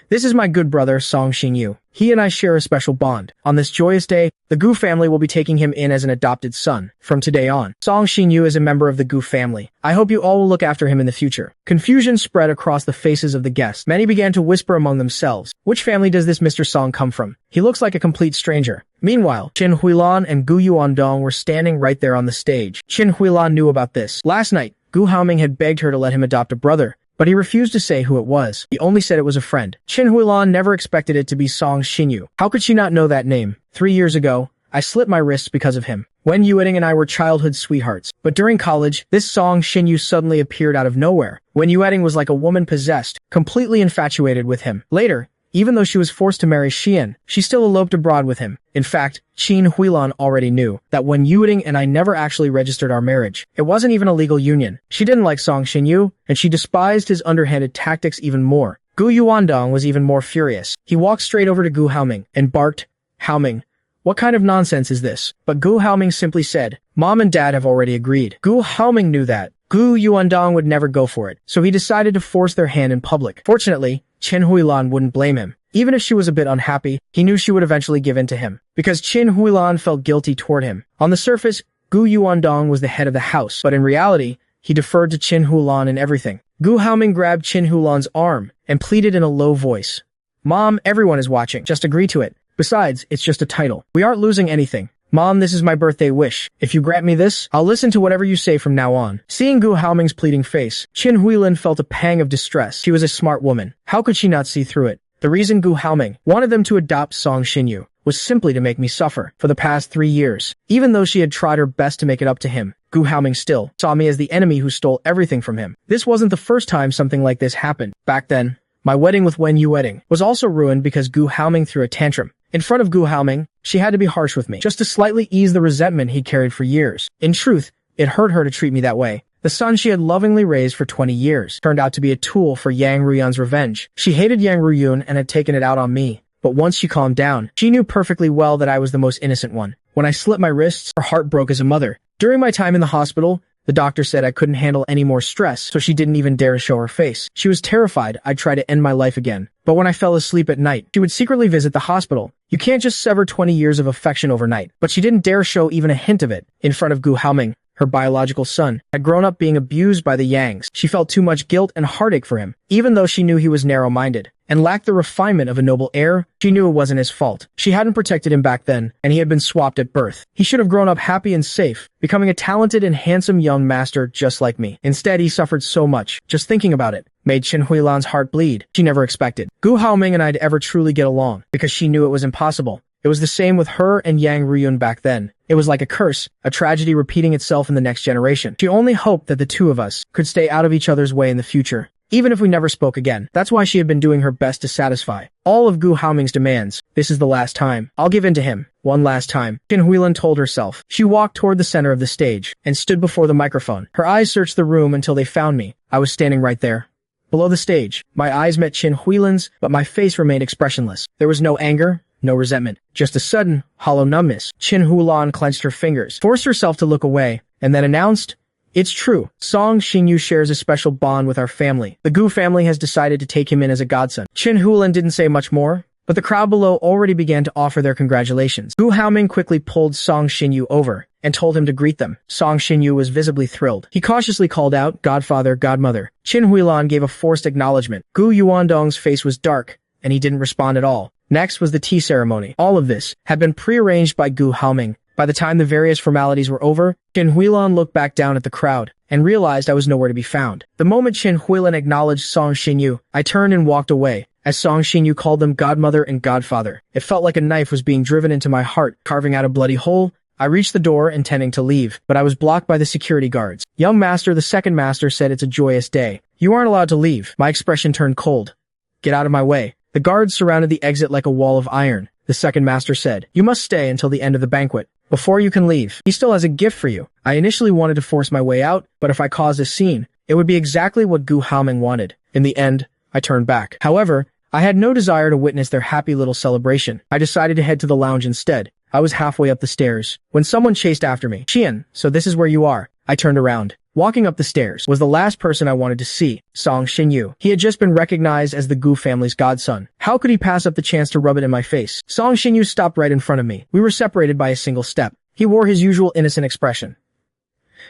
This is my good brother, Song Xingyu. He and I share a special bond. On this joyous day, the Gu family will be taking him in as an adopted son. From today on, Song Xingyu is a member of the Gu family. I hope you all will look after him in the future. Confusion spread across the faces of the guests. Many began to whisper among themselves. Which family does this Mr. Song come from? He looks like a complete stranger. Meanwhile, Qin Huilan and Gu Yuandong were standing right there on the stage. Qin Huilan knew about this. Last night, Gu Haoming had begged her to let him adopt a brother, but he refused to say who it was. He only said it was a friend. Qin Huilan never expected it to be Song Xingyu. How could she not know that name? 3 years ago, I slit my wrists because of him. Wen Yueting and I were childhood sweethearts. But during college, this Song Xingyu suddenly appeared out of nowhere. Wen Yueting was like a woman possessed, completely infatuated with him. Later, even though she was forced to marry Xian, she still eloped abroad with him. In fact, Qin Huilan already knew that Wen Yueting and I never actually registered our marriage. It wasn't even a legal union. She didn't like Song Xingyu, and she despised his underhanded tactics even more. Gu Yuandong was even more furious. He walked straight over to Gu Haoming and barked, Haoming, what kind of nonsense is this? But Gu Haoming simply said, Mom and Dad have already agreed. Gu Haoming knew that Gu Yuandong would never go for it, so he decided to force their hand in public. Fortunately, Qin Huilan wouldn't blame him. Even if she was a bit unhappy, he knew she would eventually give in to him, because Qin Huilan felt guilty toward him. On the surface, Gu Yuandong was the head of the house, but in reality, he deferred to Qin Huilan in everything. Gu Haoming grabbed Qin Huilan's arm and pleaded in a low voice. Mom, everyone is watching. Just agree to it. Besides, it's just a title. We aren't losing anything. Mom, this is my birthday wish. If you grant me this, I'll listen to whatever you say from now on. Seeing Gu Haoming's pleading face, Qin Huilan felt a pang of distress. She was a smart woman. How could she not see through it? The reason Gu Haoming wanted them to adopt Song Xingyu was simply to make me suffer for the past 3 years. Even though she had tried her best to make it up to him, Gu Haoming still saw me as the enemy who stole everything from him. This wasn't the first time something like this happened. Back then, my wedding with Wen Yueting was also ruined because Gu Haoming threw a tantrum. In front of Gu Haoming, she had to be harsh with me, just to slightly ease the resentment he carried for years. In truth, it hurt her to treat me that way. The son she had lovingly raised for 20 years turned out to be a tool for Yang Ruyun's revenge. She hated Yang Ruyun and had taken it out on me. But once she calmed down, she knew perfectly well that I was the most innocent one. When I slit my wrists, her heart broke as a mother. During my time in the hospital, the doctor said I couldn't handle any more stress, so she didn't even dare to show her face. She was terrified I'd try to end my life again. But when I fell asleep at night, she would secretly visit the hospital. You can't just sever 20 years of affection overnight. But she didn't dare show even a hint of it in front of Gu Haoming. Her biological son had grown up being abused by the Yangs. She felt too much guilt and heartache for him, even though she knew he was narrow-minded. and lacked the refinement of a noble heir, she knew it wasn't his fault. She hadn't protected him back then, and he had been swapped at birth. He should have grown up happy and safe, becoming a talented and handsome young master just like me. Instead, he suffered so much. Just thinking about it made Qin Huilan's heart bleed. She never expected Gu Haoming and I'd ever truly get along, because she knew it was impossible. It was the same with her and Yang Ruyun back then. It was like a curse, a tragedy repeating itself in the next generation. She only hoped that the two of us could stay out of each other's way in the future, even if we never spoke again. That's why she had been doing her best to satisfy all of Gu Haoming's demands. This is the last time. I'll give in to him. One last time, Qin Huilan told herself. She walked toward the center of the stage and stood before the microphone. Her eyes searched the room until they found me. I was standing right there. Below the stage, my eyes met Qin Huilan's, but my face remained expressionless. There was no anger, no resentment, just a sudden, hollow numbness. Qin Huilan clenched her fingers, forced herself to look away, and then announced, "It's true. Song Xinyu shares a special bond with our family. The Gu family has decided to take him in as a godson." Qin Huilan didn't say much more, but the crowd below already began to offer their congratulations. Gu Haoming quickly pulled Song Xinyu over and told him to greet them. Song Xinyu was visibly thrilled. He cautiously called out, "Godfather, godmother." Qin Huilan gave a forced acknowledgement. Gu Yuandong's face was dark, and he didn't respond at all. Next was the tea ceremony. All of this had been prearranged by Gu Haoming. By the time the various formalities were over, Qin Huilan looked back down at the crowd and realized I was nowhere to be found. The moment Qin Huilan acknowledged Song Xinyu, I turned and walked away, as Song Xinyu called them godmother and godfather. It felt like a knife was being driven into my heart, carving out a bloody hole. I reached the door, intending to leave, but I was blocked by the security guards. "Young master," the second master said, "it's a joyous day. You aren't allowed to leave." My expression turned cold. "Get out of my way." The guards surrounded the exit like a wall of iron. The second master said, "You must stay until the end of the banquet. Before you can leave, he still has a gift for you." I initially wanted to force my way out, but if I caused a scene, it would be exactly what Gu Haoming wanted. In the end, I turned back. However, I had no desire to witness their happy little celebration. I decided to head to the lounge instead. I was halfway up the stairs when someone chased after me. "Qian, so this is where you are." I turned around. Walking up the stairs was the last person I wanted to see, Song Xinyu. He had just been recognized as the Gu family's godson. How could he pass up the chance to rub it in my face? Song Xinyu stopped right in front of me. We were separated by a single step. He wore his usual innocent expression.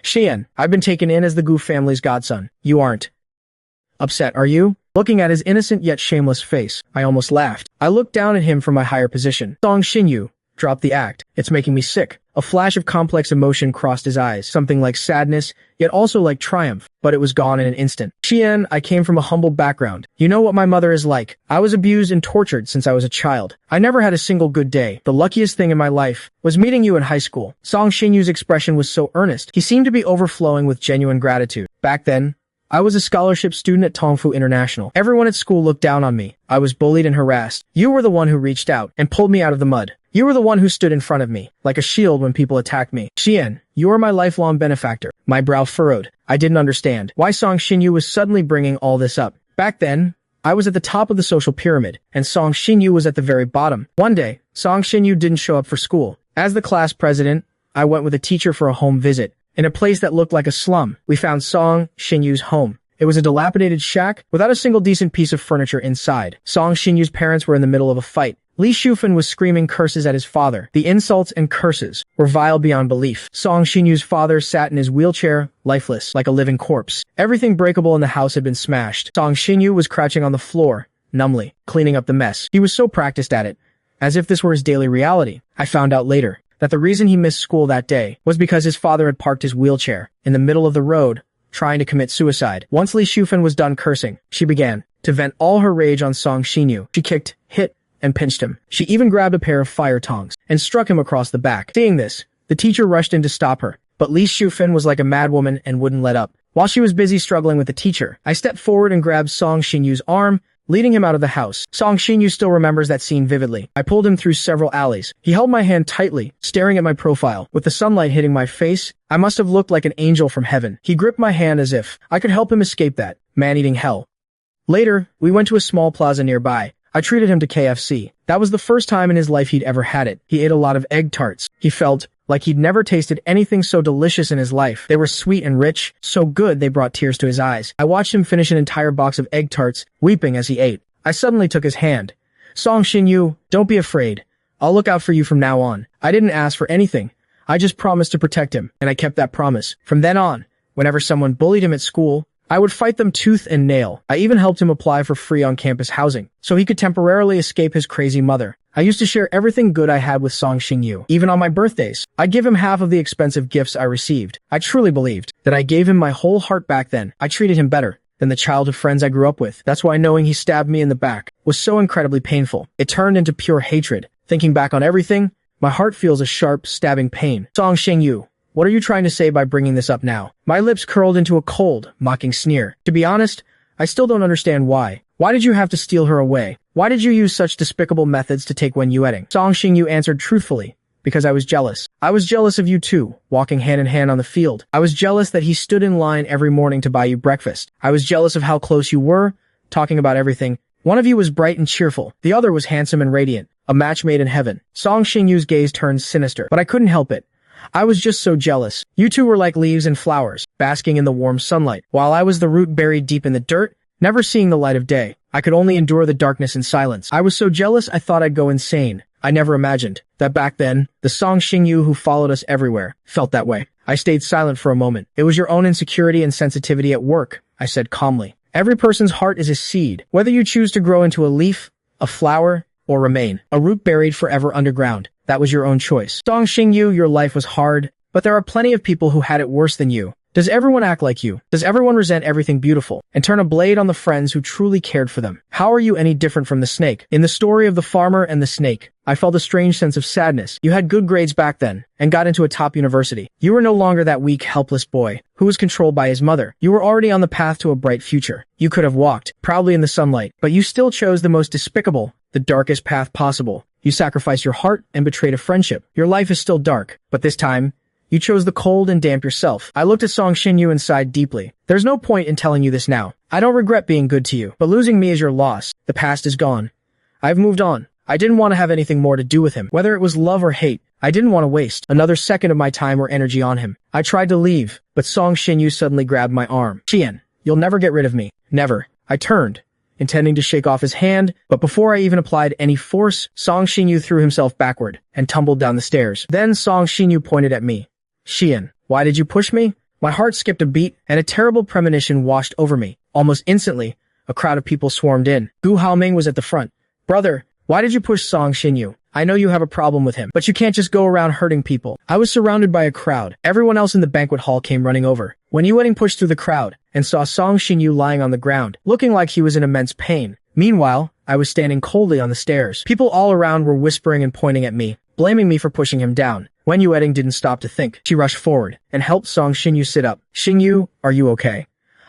"Qian, I've been taken in as the Gu family's godson. You aren't upset, are you?" Looking at his innocent yet shameless face, I almost laughed. I looked down at him from my higher position. Song Xinyu, drop the act. It's making me sick. A flash of complex emotion crossed his eyes, something like sadness, yet also like triumph, but it was gone in an instant. "Qian, I came from a humble background. You know what my mother is like. I was abused and tortured since I was a child. I never had a single good day. The luckiest thing in my life was meeting you in high school." Song Xinyu's expression was so earnest. He seemed to be overflowing with genuine gratitude. Back then, I was a scholarship student at Tongfu International. Everyone at school looked down on me. I was bullied and harassed. You were the one who reached out and pulled me out of the mud. You were the one who stood in front of me, like a shield when people attacked me. "Qian, you are my lifelong benefactor." My brow furrowed. I didn't understand why Song Xinyu was suddenly bringing all this up. Back then, I was at the top of the social pyramid, and Song Xinyu was at the very bottom. One day, Song Xinyu didn't show up for school. As the class president, I went with a teacher for a home visit. In a place that looked like a slum, we found Song Xinyu's home. It was a dilapidated shack without a single decent piece of furniture inside. Song Xinyu's parents were in the middle of a fight. Li Shufan was screaming curses at his father. The insults and curses were vile beyond belief. Song Xinyu's father sat in his wheelchair, lifeless, like a living corpse. Everything breakable in the house had been smashed. Song Xinyu was crouching on the floor, numbly, cleaning up the mess. He was so practiced at it, as if this were his daily reality. I found out later that the reason he missed school that day was because his father had parked his wheelchair in the middle of the road, trying to commit suicide. Once Li Shufan was done cursing, she began to vent all her rage on Song Xinyu. She kicked, hit, and pinched him. She even grabbed a pair of fire tongs and struck him across the back. Seeing this, the teacher rushed in to stop her, but Li Shufan was like a madwoman and wouldn't let up. While she was busy struggling with the teacher, I stepped forward and grabbed Song Xinyu's arm, leading him out of the house. Song Xinyu still remembers that scene vividly. I pulled him through several alleys. He held my hand tightly, staring at my profile. With the sunlight hitting my face, I must have looked like an angel from heaven. He gripped my hand as if I could help him escape that man-eating hell. Later, we went to a small plaza nearby. I treated him to KFC. That was the first time in his life he'd ever had it. He ate a lot of egg tarts. He felt like he'd never tasted anything so delicious in his life. They were sweet and rich, so good they brought tears to his eyes. I watched him finish an entire box of egg tarts, weeping as he ate. I suddenly took his hand. "Song Xinyu, don't be afraid. I'll look out for you from now on." I didn't ask for anything. I just promised to protect him, and I kept that promise. From then on, whenever someone bullied him at school, I would fight them tooth and nail. I even helped him apply for free on-campus housing, so he could temporarily escape his crazy mother. I used to share everything good I had with Song Xingyu, even on my birthdays. I'd give him half of the expensive gifts I received. I truly believed that I gave him my whole heart back then. I treated him better than the childhood friends I grew up with. That's why knowing he stabbed me in the back was so incredibly painful. It turned into pure hatred. Thinking back on everything, my heart feels a sharp, stabbing pain. Song Xingyu, what are you trying to say by bringing this up now? My lips curled into a cold, mocking sneer. To be honest, I still don't understand why. Why did you have to steal her away? Why did you use such despicable methods to take Wen Yueting? Song Xingyu answered truthfully, because I was jealous. I was jealous of you too, walking hand in hand on the field. I was jealous that he stood in line every morning to buy you breakfast. I was jealous of how close you were, talking about everything. One of you was bright and cheerful. The other was handsome and radiant, a match made in heaven. Song Xingyu's gaze turned sinister, but I couldn't help it. I was just so jealous. You two were like leaves and flowers, basking in the warm sunlight, while I was the root buried deep in the dirt, never seeing the light of day. I could only endure the darkness in silence. I was so jealous I thought I'd go insane. I never imagined that back then, the Song Xingyu who followed us everywhere felt that way. I stayed silent for a moment. It was your own insecurity and sensitivity at work, I said calmly. Every person's heart is a seed. Whether you choose to grow into a leaf, a flower, or remain a root buried forever underground, that was your own choice. Song Xingyu, your life was hard, but there are plenty of people who had it worse than you. Does everyone act like you? Does everyone resent everything beautiful and turn a blade on the friends who truly cared for them? How are you any different from the snake? In the story of the farmer and the snake, I felt a strange sense of sadness. You had good grades back then and got into a top university. You were no longer that weak, helpless boy who was controlled by his mother. You were already on the path to a bright future. You could have walked proudly in the sunlight, but you still chose the most despicable, the darkest path possible. You sacrificed your heart and betrayed a friendship. Your life is still dark, but this time, you chose the cold and damp yourself. I looked at Song Xingyu and sighed deeply. There's no point in telling you this now. I don't regret being good to you, but losing me is your loss. The past is gone. I've moved on. I didn't want to have anything more to do with him. Whether it was love or hate, I didn't want to waste another second of my time or energy on him. I tried to leave, but Song Xingyu suddenly grabbed my arm. Qian, you'll never get rid of me. Never. I turned, intending to shake off his hand, but before I even applied any force, Song Xingyu threw himself backward and tumbled down the stairs. Then Song Xingyu pointed at me. Qian, why did you push me? My heart skipped a beat, and a terrible premonition washed over me. Almost instantly, a crowd of people swarmed in. Gu Haoming was at the front. Brother, why did you push Song Xingyu? I know you have a problem with him, but you can't just go around hurting people. I was surrounded by a crowd. Everyone else in the banquet hall came running over. Wen Yueting pushed through the crowd and saw Song Xingyu lying on the ground, looking like he was in immense pain. Meanwhile, I was standing coldly on the stairs. People all around were whispering and pointing at me, blaming me for pushing him down. Wen Yueting didn't stop to think. She rushed forward and helped Song Xingyu sit up. Xingyu, are you okay?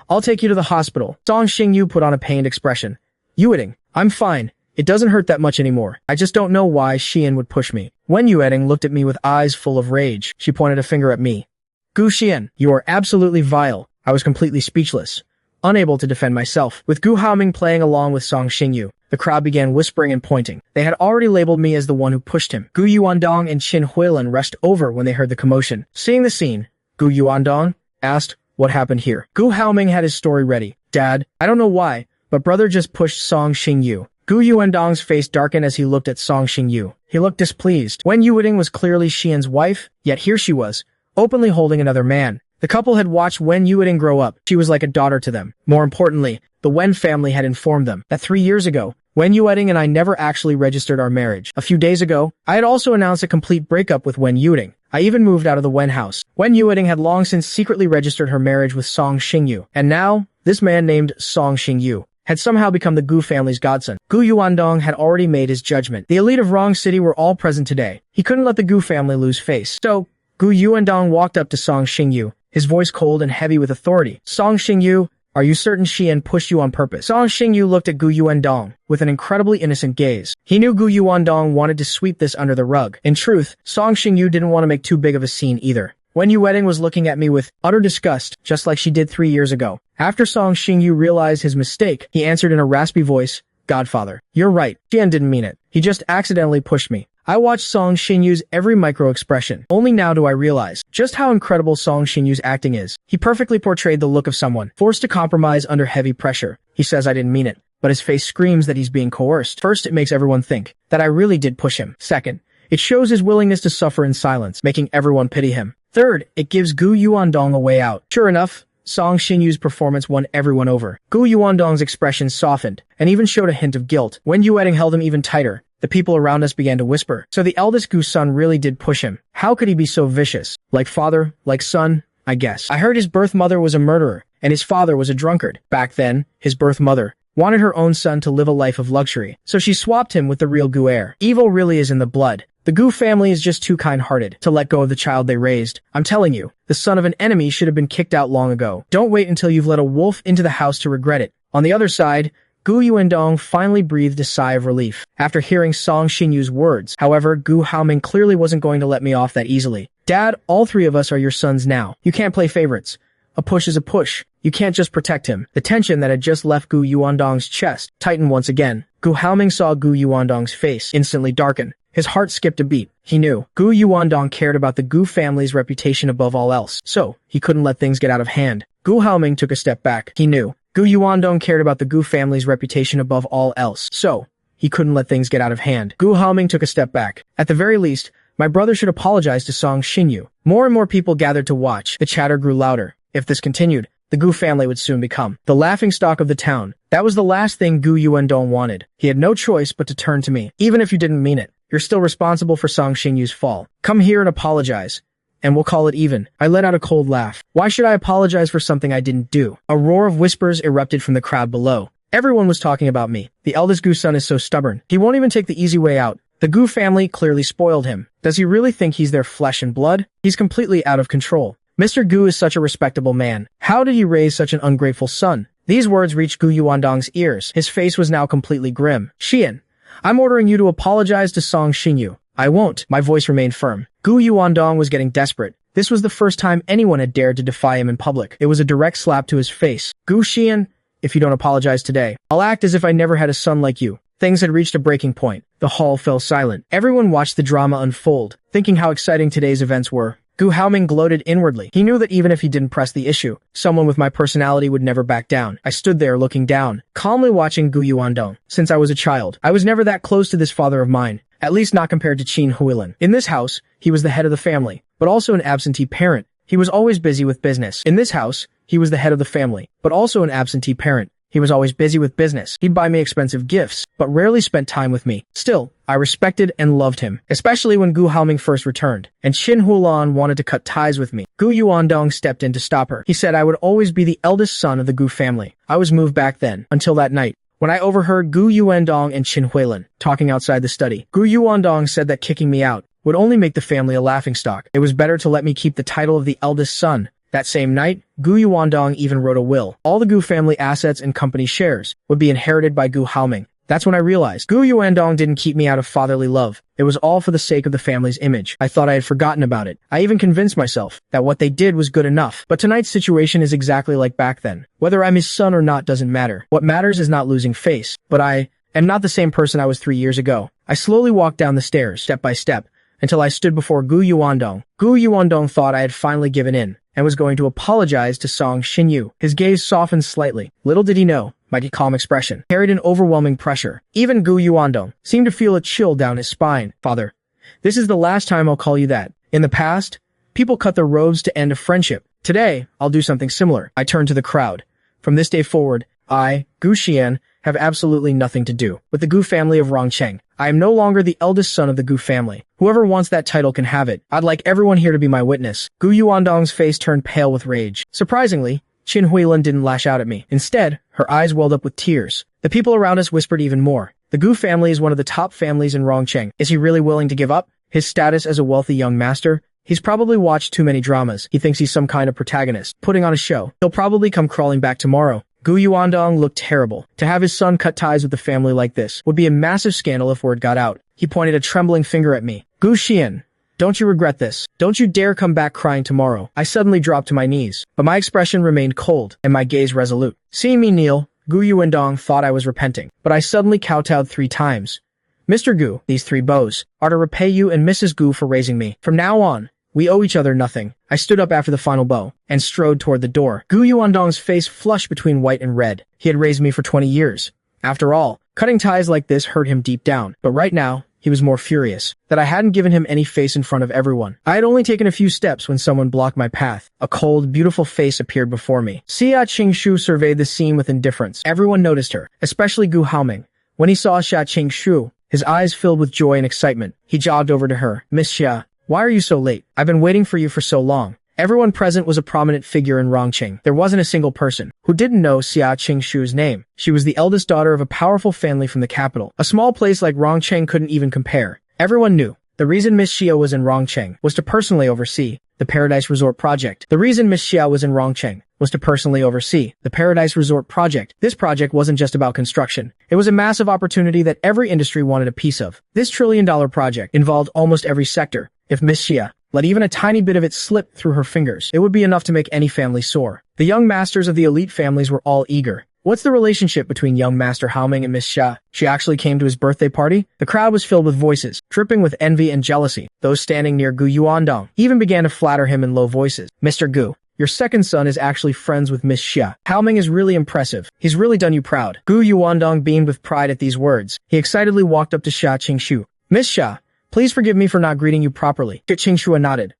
I'll take you to the hospital. Song Xingyu put on a pained expression. Yueting, I'm fine. It doesn't hurt that much anymore. I just don't know why Qian would push me. Wen Yueting looked at me with eyes full of rage. She pointed a finger at me. Gu Qian, you are absolutely vile. I was completely speechless, unable to defend myself. With Gu Haoming playing along with Song Xingyu, the crowd began whispering and pointing. They had already labeled me as the one who pushed him. Gu Yuandong and Qin Huilin rushed over when they heard the commotion. Seeing the scene, Gu Yuandong asked, what happened here? Gu Haoming had his story ready. Dad, I don't know why, but brother just pushed Song Xingyu. Gu Yuandong's face darkened as he looked at Song Xingyu. He looked displeased. Wen Yueting was clearly Qian's wife, yet here she was, openly holding another man. The couple had watched Wen Yueting grow up. She was like a daughter to them. More importantly, the Wen family had informed them that 3 years ago, Wen Yueting and I never actually registered our marriage. A few days ago, I had also announced a complete breakup with Wen Yueting. I even moved out of the Wen house. Wen Yueting had long since secretly registered her marriage with Song Xingyu. And now, this man named Song Xingyu had somehow become the Gu family's godson. Gu Yuandong had already made his judgment. The elite of Rong City were all present today. He couldn't let the Gu family lose face. So, Gu Yuandong walked up to Song Xingyu, his voice cold and heavy with authority. Song Xingyu, are you certain Qian pushed you on purpose? Song Xingyu looked at Gu Yuandong with an incredibly innocent gaze. He knew Gu Yuandong wanted to sweep this under the rug. In truth, Song Xingyu didn't want to make too big of a scene either. Wen Yueting was looking at me with utter disgust, just like she did 3 years ago. After Song Xingyu realized his mistake, he answered in a raspy voice, Godfather, you're right. Qian didn't mean it. He just accidentally pushed me. I watched Song Xingyu's every micro-expression. Only now do I realize just how incredible Song Xingyu's acting is. He perfectly portrayed the look of someone forced to compromise under heavy pressure. He says I didn't mean it, but his face screams that he's being coerced. First, it makes everyone think that I really did push him. Second, it shows his willingness to suffer in silence, making everyone pity him. Third, it gives Gu Yuandong a way out. Sure enough, Song Xinyu's performance won everyone over. Gu Yuandong's expression softened, and even showed a hint of guilt. When Yu Wedding held him even tighter, the people around us began to whisper. So the eldest Gu's son really did push him. How could he be so vicious? Like father, like son, I guess. I heard his birth mother was a murderer, and his father was a drunkard. Back then, his birth mother wanted her own son to live a life of luxury, so she swapped him with the real Gu heir. Evil really is in the blood. The Gu family is just too kind-hearted to let go of the child they raised. I'm telling you, the son of an enemy should have been kicked out long ago. Don't wait until you've let a wolf into the house to regret it. On the other side, Gu Yuandong finally breathed a sigh of relief after hearing Song Xinyu's words. However, Gu Haoming clearly wasn't going to let me off that easily. Dad, all three of us are your sons now. You can't play favorites. A push is a push. You can't just protect him. The tension that had just left Gu Yuandong's chest tightened once again. Gu Haoming saw Gu Yuandong's face instantly darken. His heart skipped a beat. He knew Gu Yuandong cared about the Gu family's reputation above all else, so he couldn't let things get out of hand. Gu Haoming took a step back. He knew Gu Yuandong cared about the Gu family's reputation above all else, so he couldn't let things get out of hand. Gu Haoming took a step back. At the very least, my brother should apologize to Song Xinyu. More and more people gathered to watch. The chatter grew louder. If this continued, the Gu family would soon become the laughingstock of the town. That was the last thing Gu Yuandong wanted. He had no choice but to turn to me. Even if you didn't mean it, you're still responsible for Song Xinyu's fall. Come here and apologize, and we'll call it even. I let out a cold laugh. Why should I apologize for something I didn't do? A roar of whispers erupted from the crowd below. Everyone was talking about me. The eldest Gu son is so stubborn. He won't even take the easy way out. The Gu family clearly spoiled him. Does he really think he's their flesh and blood? He's completely out of control. Mr. Gu is such a respectable man. How did he raise such an ungrateful son? These words reached Gu Yuandong's ears. His face was now completely grim. Xian, I'm ordering you to apologize to Song Xinyu. I won't. My voice remained firm. Gu Yuandong was getting desperate. This was the first time anyone had dared to defy him in public. It was a direct slap to his face. Gu Xian, if you don't apologize today, I'll act as if I never had a son like you. Things had reached a breaking point. The hall fell silent. Everyone watched the drama unfold, thinking how exciting today's events were. Gu Haoming gloated inwardly. He knew that even if he didn't press the issue, someone with my personality would never back down. I stood there looking down, calmly watching Gu Yuandong. Since I was a child, I was never that close to this father of mine, at least not compared to Qin Huilin. In this house, he was the head of the family, but also an absentee parent. He was always busy with business. In this house, he was the head of the family, but also an absentee parent. He was always busy with business. He'd buy me expensive gifts, but rarely spent time with me. Still, I respected and loved him, especially when Gu Haoming first returned, and Qin Hulan wanted to cut ties with me. Gu Yuandong stepped in to stop her. He said I would always be the eldest son of the Gu family. I was moved back then, until that night, when I overheard Gu Yuandong and Qin Huilin talking outside the study. Gu Yuandong said that kicking me out would only make the family a laughingstock. It was better to let me keep the title of the eldest son. That same night, Gu Yuandong even wrote a will. All the Gu family assets and company shares would be inherited by Gu Haoming. That's when I realized Gu Yuandong didn't keep me out of fatherly love. It was all for the sake of the family's image. I thought I had forgotten about it. I even convinced myself that what they did was good enough. But tonight's situation is exactly like back then. Whether I'm his son or not doesn't matter. What matters is not losing face. But I am not the same person I was 3 years ago. I slowly walked down the stairs, step by step, until I stood before Gu Yuandong. Gu Yuandong thought I had finally given in, and was going to apologize to Song Xinyu. His gaze softened slightly. Little did he know, my calm expression carried an overwhelming pressure. Even Gu Yuandong seemed to feel a chill down his spine. Father, this is the last time I'll call you that. In the past, people cut their robes to end a friendship. Today, I'll do something similar. I turned to the crowd. From this day forward, I, Gu Xian, have absolutely nothing to do with the Gu family of Rongcheng. I am no longer the eldest son of the Gu family. Whoever wants that title can have it. I'd like everyone here to be my witness. Gu Yuandong's face turned pale with rage. Surprisingly, Qin Huilin didn't lash out at me. Instead, her eyes welled up with tears. The people around us whispered even more. The Gu family is one of the top families in Rongcheng. Is he really willing to give up his status as a wealthy young master? He's probably watched too many dramas. He thinks he's some kind of protagonist, putting on a show. He'll probably come crawling back tomorrow. Gu Yuandong looked terrible. To have his son cut ties with the family like this would be a massive scandal if word got out. He pointed a trembling finger at me. Gu Xian, don't you regret this? Don't you dare come back crying tomorrow. I suddenly dropped to my knees, but my expression remained cold and my gaze resolute. Seeing me kneel, Gu Yuandong thought I was repenting, but I suddenly kowtowed 3 times. Mr. Gu, these 3 bows are to repay you and Mrs. Gu for raising me. From now on, we owe each other nothing. I stood up after the final bow and strode toward the door. Gu Yuandong's face flushed between white and red. He had raised me for 20 years. After all, cutting ties like this hurt him deep down. But right now, he was more furious that I hadn't given him any face in front of everyone. I had only taken a few steps when someone blocked my path. A cold, beautiful face appeared before me. Xia Qingshu surveyed the scene with indifference. Everyone noticed her, especially Gu Haoming. When he saw Xia Qingshu, his eyes filled with joy and excitement. He jogged over to her. Miss Xia, why are you so late? I've been waiting for you for so long. Everyone present was a prominent figure in Rongqing. There wasn't a single person who didn't know Xia Qingshu's name. She was the eldest daughter of a powerful family from the capital. A small place like Rongqing couldn't even compare. Everyone knew. The reason Miss Xia was in Rongqing was to personally oversee the Paradise Resort project. The reason Miss Xia was in Rongqing was to personally oversee the Paradise Resort project. This project wasn't just about construction. It was a massive opportunity that every industry wanted a piece of. This trillion-dollar project involved almost every sector. If Miss Xia let even a tiny bit of it slip through her fingers, it would be enough to make any family soar. The young masters of the elite families were all eager. What's the relationship between young Master Haoming and Miss Xia? She actually came to his birthday party? The crowd was filled with voices, dripping with envy and jealousy. Those standing near Gu Yuandong even began to flatter him in low voices. Mr. Gu, your second son is actually friends with Miss Xia. Haoming is really impressive. He's really done you proud. Gu Yuandong beamed with pride at these words. He excitedly walked up to Xia Qingshu. Miss Xia, please forgive me for not greeting you properly. Qingshuo nodded.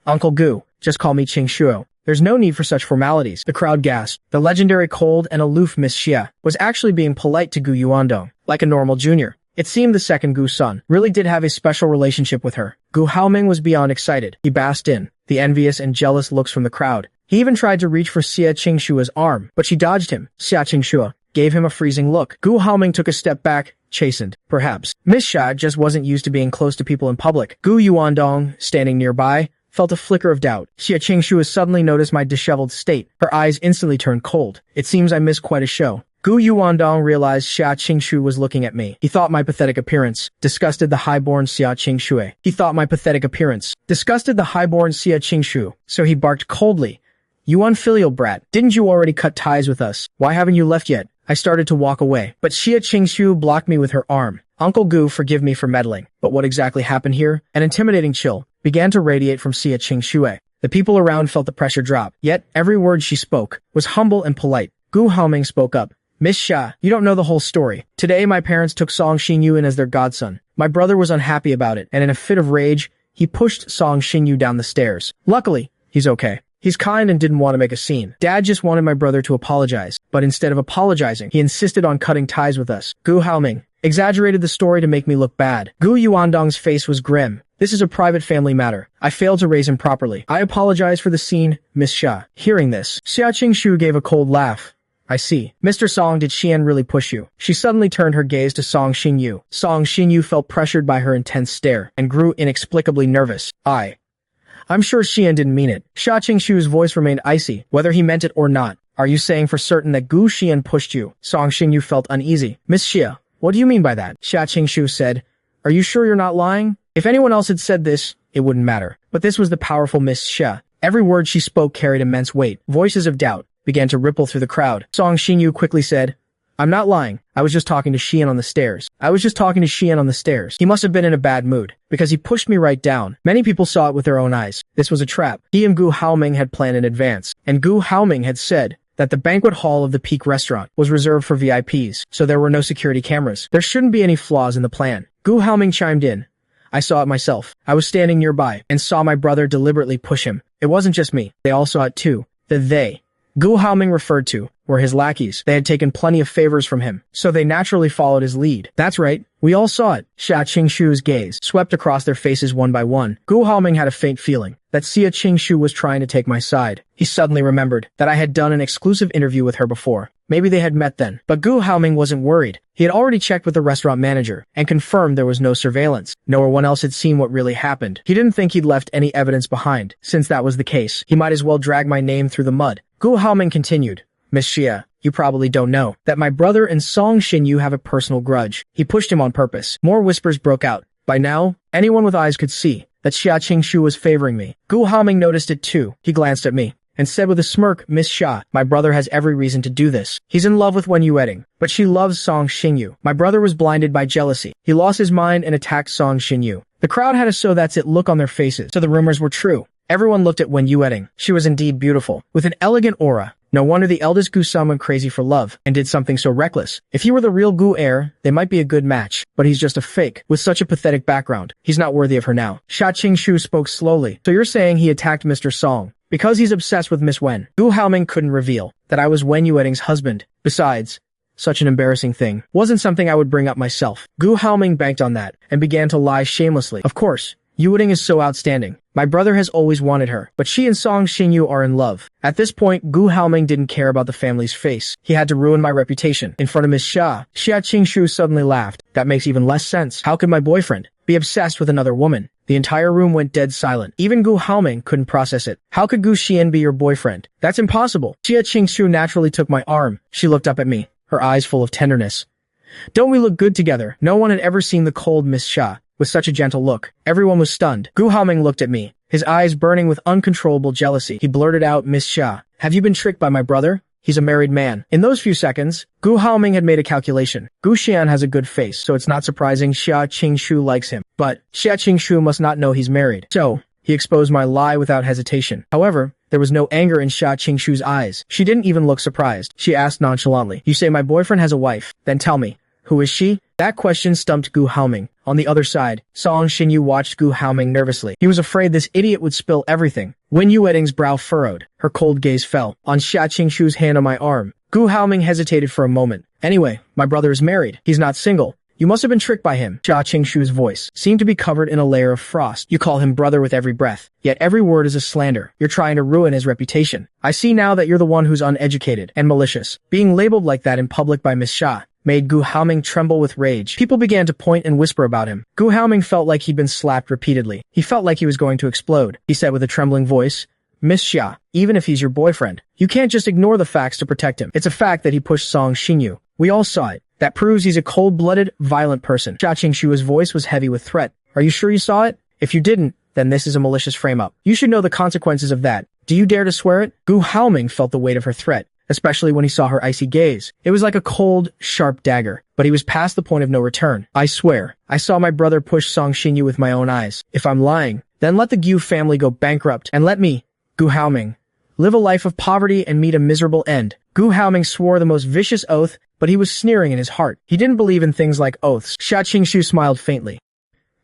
Uncle Gu, just call me Qingshuo. There's no need for such formalities. The crowd gasped. The legendary cold and aloof Miss Xia was actually being polite to Gu Yuandong, like a normal junior. It seemed the second Gu son really did have a special relationship with her. Gu Haoming was beyond excited. He basked in the envious and jealous looks from the crowd. He even tried to reach for Xia Qingshua's arm, but she dodged him. Xia Qingshua gave him a freezing look. Gu Haoming took a step back, chastened. Perhaps Miss Xia just wasn't used to being close to people in public. Gu Yuandong, standing nearby, felt a flicker of doubt. Xia Qingshu suddenly noticed my disheveled state. Her eyes instantly turned cold. It seems I missed quite a show. Gu Yuandong realized Xia Qingshu was looking at me. He thought my pathetic appearance disgusted the highborn Xia Qingshu. So he barked coldly. You unfilial brat, didn't you already cut ties with us? Why haven't you left yet? I started to walk away, but Xia Qingshu blocked me with her arm. Uncle Gu, forgive me for meddling, but what exactly happened here? An intimidating chill began to radiate from Xia Qingshu. The people around felt the pressure drop, yet every word she spoke was humble and polite. Gu Haoming spoke up. Miss Xia, you don't know the whole story. Today my parents took Song Xinyu in as their godson. My brother was unhappy about it, and in a fit of rage, he pushed Song Xinyu down the stairs. Luckily, he's okay. He's kind and didn't want to make a scene. Dad just wanted my brother to apologize, but instead of apologizing, he insisted on cutting ties with us. Gu Haoming exaggerated the story to make me look bad. Gu Yuandong's face was grim. This is a private family matter. I failed to raise him properly. I apologize for the scene, Miss Xia. Hearing this, Xia Qingshu gave a cold laugh. I see. Mr. Song, did Xian really push you? She suddenly turned her gaze to Song Xinyu. Song Xinyu felt pressured by her intense stare and grew inexplicably nervous. I'm sure Xian didn't mean it. Xia Qingshu's voice remained icy, whether he meant it or not. Are you saying for certain that Gu Xian pushed you? Song Xinyu felt uneasy. Miss Xia, what do you mean by that? Xia Qingshu said. Are you sure you're not lying? If anyone else had said this, it wouldn't matter. But this was the powerful Miss Xia. Every word she spoke carried immense weight. Voices of doubt began to ripple through the crowd. Song Xinyu quickly said, I'm not lying. I was just talking to Xian on the stairs. He must have been in a bad mood, because he pushed me right down. Many people saw it with their own eyes. This was a trap. He and Gu Haoming had planned in advance, and Gu Haoming had said that the banquet hall of the Peak restaurant was reserved for VIPs, so there were no security cameras. There shouldn't be any flaws in the plan. Gu Haoming chimed in. I saw it myself. I was standing nearby, and saw my brother deliberately push him. It wasn't just me. They all saw it too. The they Gu Haoming referred to were his lackeys. They had taken plenty of favors from him, so they naturally followed his lead. That's right, we all saw it. Xia Qingshu's gaze swept across their faces one by one. Gu Haoming had a faint feeling that Xia Qingshu was trying to take my side. He suddenly remembered that I had done an exclusive interview with her before. Maybe they had met then. But Gu Haoming wasn't worried. He had already checked with the restaurant manager and confirmed there was no surveillance. No one else had seen what really happened. He didn't think he'd left any evidence behind. Since that was the case, he might as well drag my name through the mud. Gu Haoming continued. Miss Xia, you probably don't know that my brother and Song Xinyu have a personal grudge. He pushed him on purpose. More whispers broke out. By now, anyone with eyes could see that Xia Qingshu was favoring me. Gu Haoming noticed it too. He glanced at me and said with a smirk, Miss Xia, my brother has every reason to do this. He's in love with Wen Yueding, but she loves Song Xinyu. My brother was blinded by jealousy. He lost his mind and attacked Song Xinyu. The crowd had a so that's it look on their faces, so the rumors were true. Everyone looked at Wen Yueding. She was indeed beautiful, with an elegant aura. No wonder the eldest Gu went crazy for love and did something so reckless. If he were the real Gu heir, they might be a good match, but he's just a fake with such a pathetic background. He's not worthy of her now. Sha Qingshu spoke slowly. So you're saying he attacked Mr. Song because he's obsessed with Miss Wen? Gu Haoming couldn't reveal that I was Wen Yueting's husband. Besides, such an embarrassing thing wasn't something I would bring up myself. Gu Haoming banked on that and began to lie shamelessly. Of course, Yueting is so outstanding. My brother has always wanted her, but she and Song Xingyu are in love. At this point, Gu Haoming didn't care about the family's face. He had to ruin my reputation in front of Miss Xia. Xia Qingshu suddenly laughed. That makes even less sense. How could my boyfriend be obsessed with another woman? The entire room went dead silent. Even Gu Haoming couldn't process it. How could Gu Xian be your boyfriend? That's impossible. Xia Qingshu naturally took my arm. She looked up at me, her eyes full of tenderness. Don't we look good together? No one had ever seen the cold Miss Xia with such a gentle look. Everyone was stunned. Gu Haoming looked at me, his eyes burning with uncontrollable jealousy. He blurted out, Miss Xia, have you been tricked by my brother? He's a married man. In those few seconds, Gu Haoming had made a calculation. Gu Xian has a good face, so it's not surprising Xia Qingshu likes him. But Xia Qingshu must not know he's married. So, he exposed my lie without hesitation. However, there was no anger in Xia Qingshu's eyes. She didn't even look surprised. She asked nonchalantly, you say my boyfriend has a wife. Then tell me, who is she? That question stumped Gu Haoming. On the other side, Song Xinyu watched Gu Haoming nervously. He was afraid this idiot would spill everything. Wen Yueting's brow furrowed. Her cold gaze fell on Xia Qingshu's hand on my arm. Gu Haoming hesitated for a moment. Anyway, my brother is married. He's not single. You must have been tricked by him. Xia Qingshu's voice seemed to be covered in a layer of frost. You call him brother with every breath, yet every word is a slander. You're trying to ruin his reputation. I see now that you're the one who's uneducated and malicious. Being labeled like that in public by Miss Xia made Gu Haoming tremble with rage. People began to point and whisper about him. Gu Haoming felt like he'd been slapped repeatedly. He felt like he was going to explode. He said with a trembling voice, Miss Xia, even if he's your boyfriend, you can't just ignore the facts to protect him. It's a fact that he pushed Song Xinyu. We all saw it. That proves he's a cold-blooded, violent person. Xia Qingshu's voice was heavy with threat. Are you sure you saw it? If you didn't, then this is a malicious frame-up. You should know the consequences of that. Do you dare to swear it? Gu Haoming felt the weight of her threat, especially when he saw her icy gaze. It was like a cold, sharp dagger, but he was past the point of no return. I swear, I saw my brother push Song Xinyu with my own eyes. If I'm lying, then let the Gu family go bankrupt, and let me, Gu Haoming, live a life of poverty and meet a miserable end. Gu Haoming swore the most vicious oath, but he was sneering in his heart. He didn't believe in things like oaths. Xia Qingshu smiled faintly.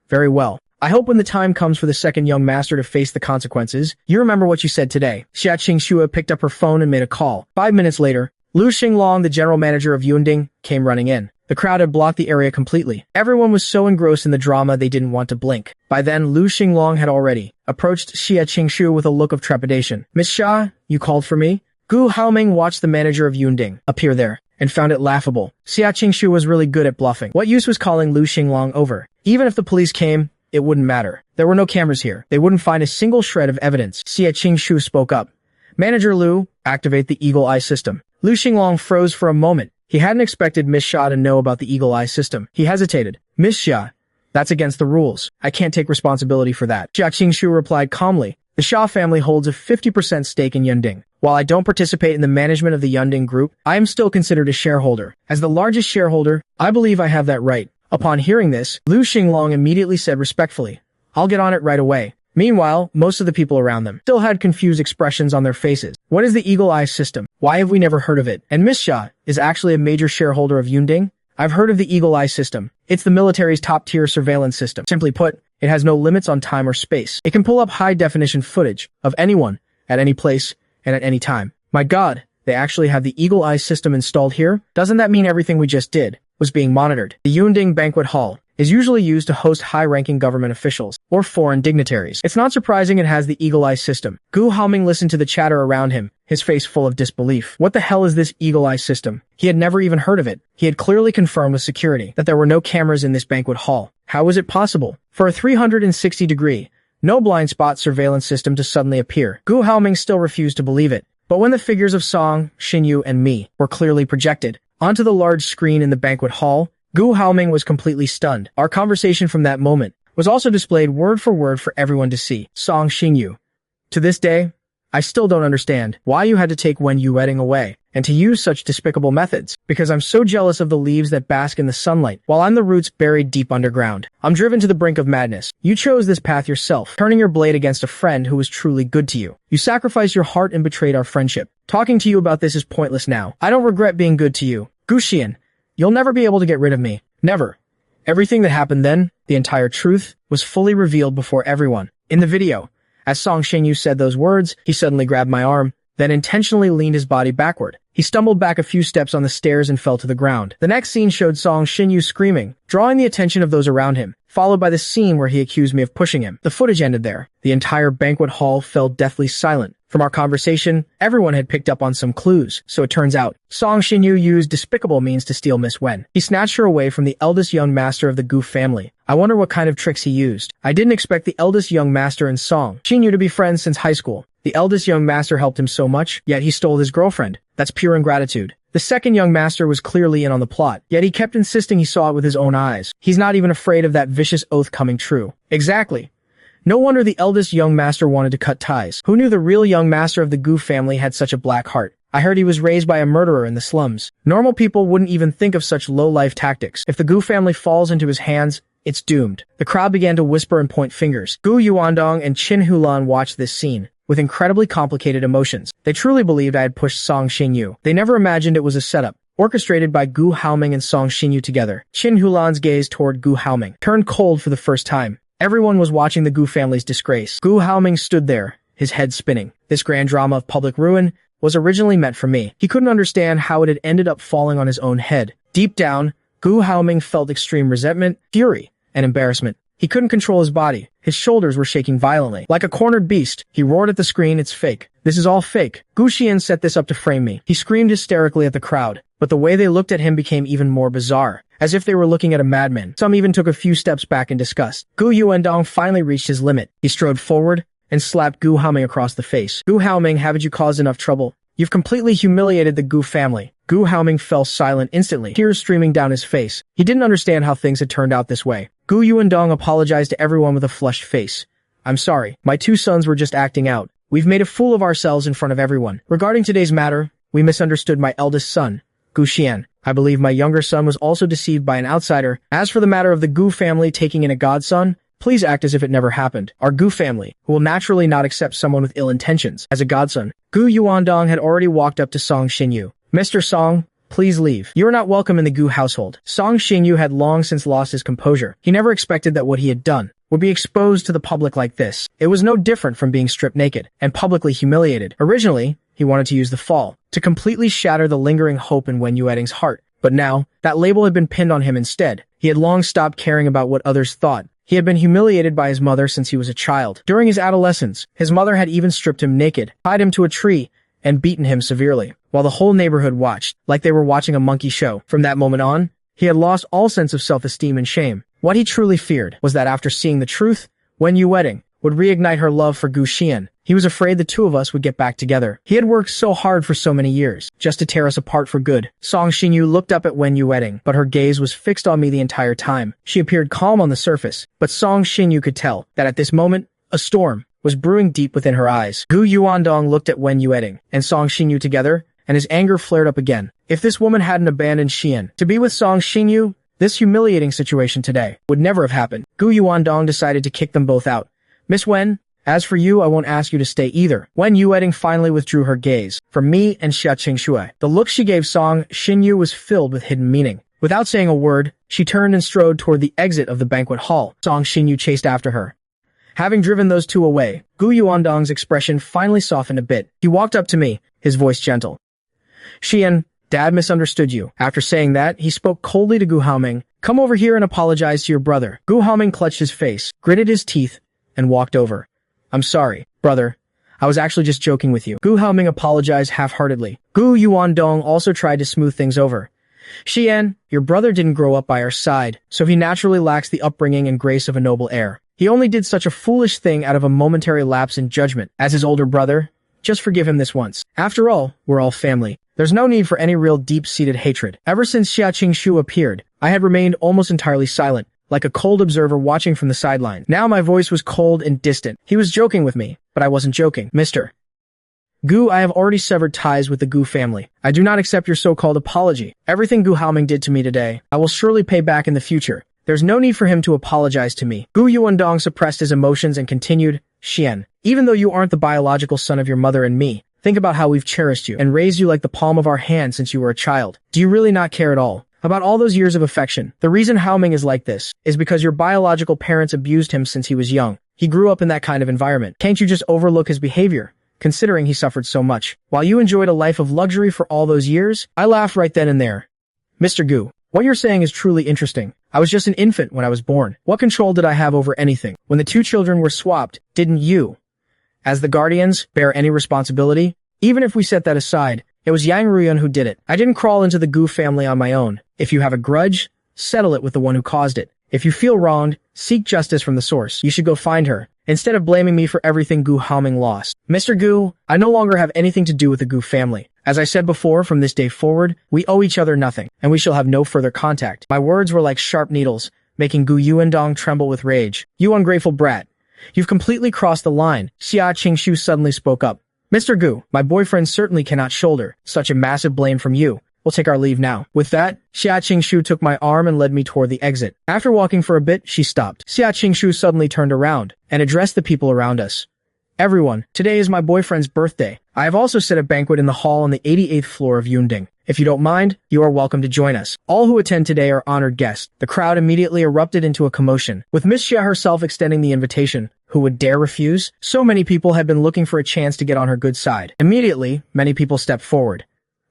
Very well. I hope when the time comes for the second young master to face the consequences, you remember what you said today. Xia Qingshu picked up her phone and made a call. 5 minutes later, Lu Xinglong, the general manager of Yunding, came running in. The crowd had blocked the area completely. Everyone was so engrossed in the drama they didn't want to blink. By then, Lu Xinglong had already approached Xia Qingshu with a look of trepidation. Miss Xia, you called for me? Gu Haoming watched the manager of Yunding appear there and found it laughable. Xia Qingshu was really good at bluffing. What use was calling Lu Xinglong over? Even if the police came, it wouldn't matter. There were no cameras here. They wouldn't find a single shred of evidence. Xia Qingshu spoke up. Manager Lu, activate the Eagle Eye system. Lu Xinglong froze for a moment. He hadn't expected Miss Xia to know about the Eagle Eye system. He hesitated. Miss Xia, that's against the rules. I can't take responsibility for that. Xia Qingshu replied calmly. The Xia family holds a 50% stake in Yunding. While I don't participate in the management of the Yunding group, I am still considered a shareholder. As the largest shareholder, I believe I have that right. Upon hearing this, Lu Xinglong immediately said respectfully, I'll get on it right away. Meanwhile, most of the people around them still had confused expressions on their faces. What is the Eagle Eye system? Why have we never heard of it? And Miss Xia is actually a major shareholder of Yunding? I've heard of the Eagle Eye system. It's the military's top-tier surveillance system. Simply put, it has no limits on time or space. It can pull up high-definition footage of anyone, at any place, and at any time. My God, they actually have the Eagle Eye system installed here? Doesn't that mean everything we just did was being monitored? The Yunding Banquet Hall is usually used to host high-ranking government officials or foreign dignitaries. It's not surprising it has the Eagle Eye system. Gu Haoming listened to the chatter around him, his face full of disbelief. What the hell is this Eagle Eye system? He had never even heard of it. He had clearly confirmed with security that there were no cameras in this banquet hall. How was it possible for a 360-degree, no blind spot surveillance system to suddenly appear? Gu Haoming still refused to believe it. But when the figures of Song, Xinyu, and me were clearly projected onto the large screen in the banquet hall, Gu Haoming was completely stunned. Our conversation from that moment was also displayed word for word for everyone to see. Song Xinyu. To this day, I still don't understand why you had to take Wen Yueting away. and to use such despicable methods, because I'm so jealous of the leaves that bask in the sunlight, while I'm the roots buried deep underground. I'm driven to the brink of madness. You chose this path yourself, turning your blade against a friend who was truly good to you. You sacrificed your heart and betrayed our friendship. Talking to you about this is pointless now. I don't regret being good to you. Gu Xian, you'll never be able to get rid of me. Never. Everything that happened then, the entire truth, was fully revealed before everyone. In the video, as Song Xinyu said those words, he suddenly grabbed my arm, then intentionally leaned his body backward. He stumbled back a few steps on the stairs and fell to the ground. The next scene showed Song Xinyu screaming, drawing the attention of those around him, followed by the scene where he accused me of pushing him. The footage ended there. The entire banquet hall fell deathly silent. From our conversation, everyone had picked up on some clues, so it turns out, Song Xinyu used despicable means to steal Miss Wen. He snatched her away from the eldest young master of the Gu family. I wonder what kind of tricks he used. I didn't expect the eldest young master and Song Xinyu to be friends since high school. The eldest young master helped him so much, yet he stole his girlfriend. That's pure ingratitude. The second young master was clearly in on the plot, yet he kept insisting he saw it with his own eyes. He's not even afraid of that vicious oath coming true. Exactly. No wonder the eldest young master wanted to cut ties. Who knew the real young master of the Gu family had such a black heart? I heard he was raised by a murderer in the slums. Normal people wouldn't even think of such low-life tactics. If the Gu family falls into his hands, it's doomed. The crowd began to whisper and point fingers. Gu Yuandong and Qin Hulan watched this scene with incredibly complicated emotions. They truly believed I had pushed Song Xinyu. They never imagined it was a setup, orchestrated by Gu Haoming and Song Xinyu together. Qin Hulan's gaze toward Gu Haoming turned cold for the first time. Everyone was watching the Gu family's disgrace. Gu Haoming stood there, his head spinning. This grand drama of public ruin was originally meant for me. He couldn't understand how it had ended up falling on his own head. Deep down, Gu Haoming felt extreme resentment, fury, and embarrassment. He couldn't control his body. His shoulders were shaking violently. Like a cornered beast, he roared at the screen, "It's fake. This is all fake." Gu Xian set this up to frame me. He screamed hysterically at the crowd, but the way they looked at him became even more bizarre, as if they were looking at a madman. Some even took a few steps back in disgust. Gu Yuandong finally reached his limit. He strode forward and slapped Gu Haoming across the face. "Gu Haoming, haven't you caused enough trouble? You've completely humiliated the Gu family." Gu Haoming fell silent instantly, tears streaming down his face. He didn't understand how things had turned out this way. Gu Yuandong apologized to everyone with a flushed face. "I'm sorry. My two sons were just acting out. We've made a fool of ourselves in front of everyone. Regarding today's matter, we misunderstood my eldest son, Gu Xian. I believe my younger son was also deceived by an outsider. As for the matter of the Gu family taking in a godson, please act as if it never happened. Our Gu family, who will naturally not accept someone with ill intentions, as a godson." Gu Yuandong had already walked up to Song Xinyu. "Mr. Song, please leave. You are not welcome in the Gu household." Song Xinyu had long since lost his composure. He never expected that what he had done would be exposed to the public like this. It was no different from being stripped naked and publicly humiliated. Originally, he wanted to use the fall to completely shatter the lingering hope in Wen Yueting's heart. But now, that label had been pinned on him instead. He had long stopped caring about what others thought. He had been humiliated by his mother since he was a child. During his adolescence, his mother had even stripped him naked, tied him to a tree, and beaten him severely, while the whole neighborhood watched, like they were watching a monkey show. From that moment on, he had lost all sense of self-esteem and shame. What he truly feared was that after seeing the truth, Wen Yueting would reignite her love for Gu Xian. He was afraid the two of us would get back together. He had worked so hard for so many years, just to tear us apart for good. Song Xinyu looked up at Wen Yueting, but her gaze was fixed on me the entire time. She appeared calm on the surface, but Song Xinyu could tell that at this moment, a storm was brewing deep within her eyes. Gu Yuandong looked at Wen Yueting and Song Xinyu together, and his anger flared up again. If this woman hadn't abandoned Xian to be with Song Xinyu, this humiliating situation today would never have happened. Gu Yuandong decided to kick them both out. "Miss Wen, as for you, I won't ask you to stay either." Wen Yueting finally withdrew her gaze from me and Xia Qingshui. The look she gave Song Xinyu was filled with hidden meaning. Without saying a word, she turned and strode toward the exit of the banquet hall. Song Xinyu chased after her. Having driven those two away, Gu Yuandong's expression finally softened a bit. He walked up to me, his voice gentle. "Xian, Dad misunderstood you." After saying that, he spoke coldly to Gu Haoming. "Come over here and apologize to your brother." Gu Haoming clutched his face, gritted his teeth, and walked over. "I'm sorry, brother. I was actually just joking with you." Gu Haoming apologized half-heartedly. Gu Yuandong also tried to smooth things over. "Xian, your brother didn't grow up by our side, so he naturally lacks the upbringing and grace of a noble heir. He only did such a foolish thing out of a momentary lapse in judgment. As his older brother, just forgive him this once. After all, we're all family. There's no need for any real deep-seated hatred." Ever since Xia Qingshu appeared, I had remained almost entirely silent, like a cold observer watching from the sideline. Now my voice was cold and distant. He was joking with me, but I wasn't joking. "Mr. Gu, I have already severed ties with the Gu family. I do not accept your so-called apology. Everything Gu Haoming did to me today, I will surely pay back in the future. There's no need for him to apologize to me. Gu Yuandong suppressed his emotions and continued, Xian, even though you aren't the biological son of your mother and me, think about how we've cherished you and raised you like the palm of our hand since you were a child. Do you really not care at all about all those years of affection? The reason Haoming is like this is because your biological parents abused him since he was young. He grew up in that kind of environment. Can't you just overlook his behavior, considering he suffered so much? While you enjoyed a life of luxury for all those years, I laughed right then and there. Mr. Gu, what you're saying is truly interesting. I was just an infant when I was born. What control did I have over anything? When the two children were swapped, didn't you, as the guardians, bear any responsibility? Even if we set that aside, it was Yang Ruyan who did it. I didn't crawl into the Gu family on my own. If you have a grudge, settle it with the one who caused it. If you feel wronged, seek justice from the source. You should go find her, instead of blaming me for everything Gu Haoming lost. Mr. Gu, I no longer have anything to do with the Gu family. As I said before, from this day forward, we owe each other nothing, and we shall have no further contact. My words were like sharp needles, making Gu Yuandong tremble with rage. You ungrateful brat. You've completely crossed the line. Xia Qingshu suddenly spoke up. Mr. Gu, my boyfriend certainly cannot shoulder such a massive blame from you. We'll take our leave now. With that, Xia Qingshu took my arm and led me toward the exit. After walking for a bit, she stopped. Xia Qingshu suddenly turned around and addressed the people around us. Everyone, today is my boyfriend's birthday. I have also set a banquet in the hall on the 88th floor of Yunding. If you don't mind, you are welcome to join us. All who attend today are honored guests. The crowd immediately erupted into a commotion, with Miss Xia herself extending the invitation. Who would dare refuse? So many people had been looking for a chance to get on her good side. Immediately, many people stepped forward.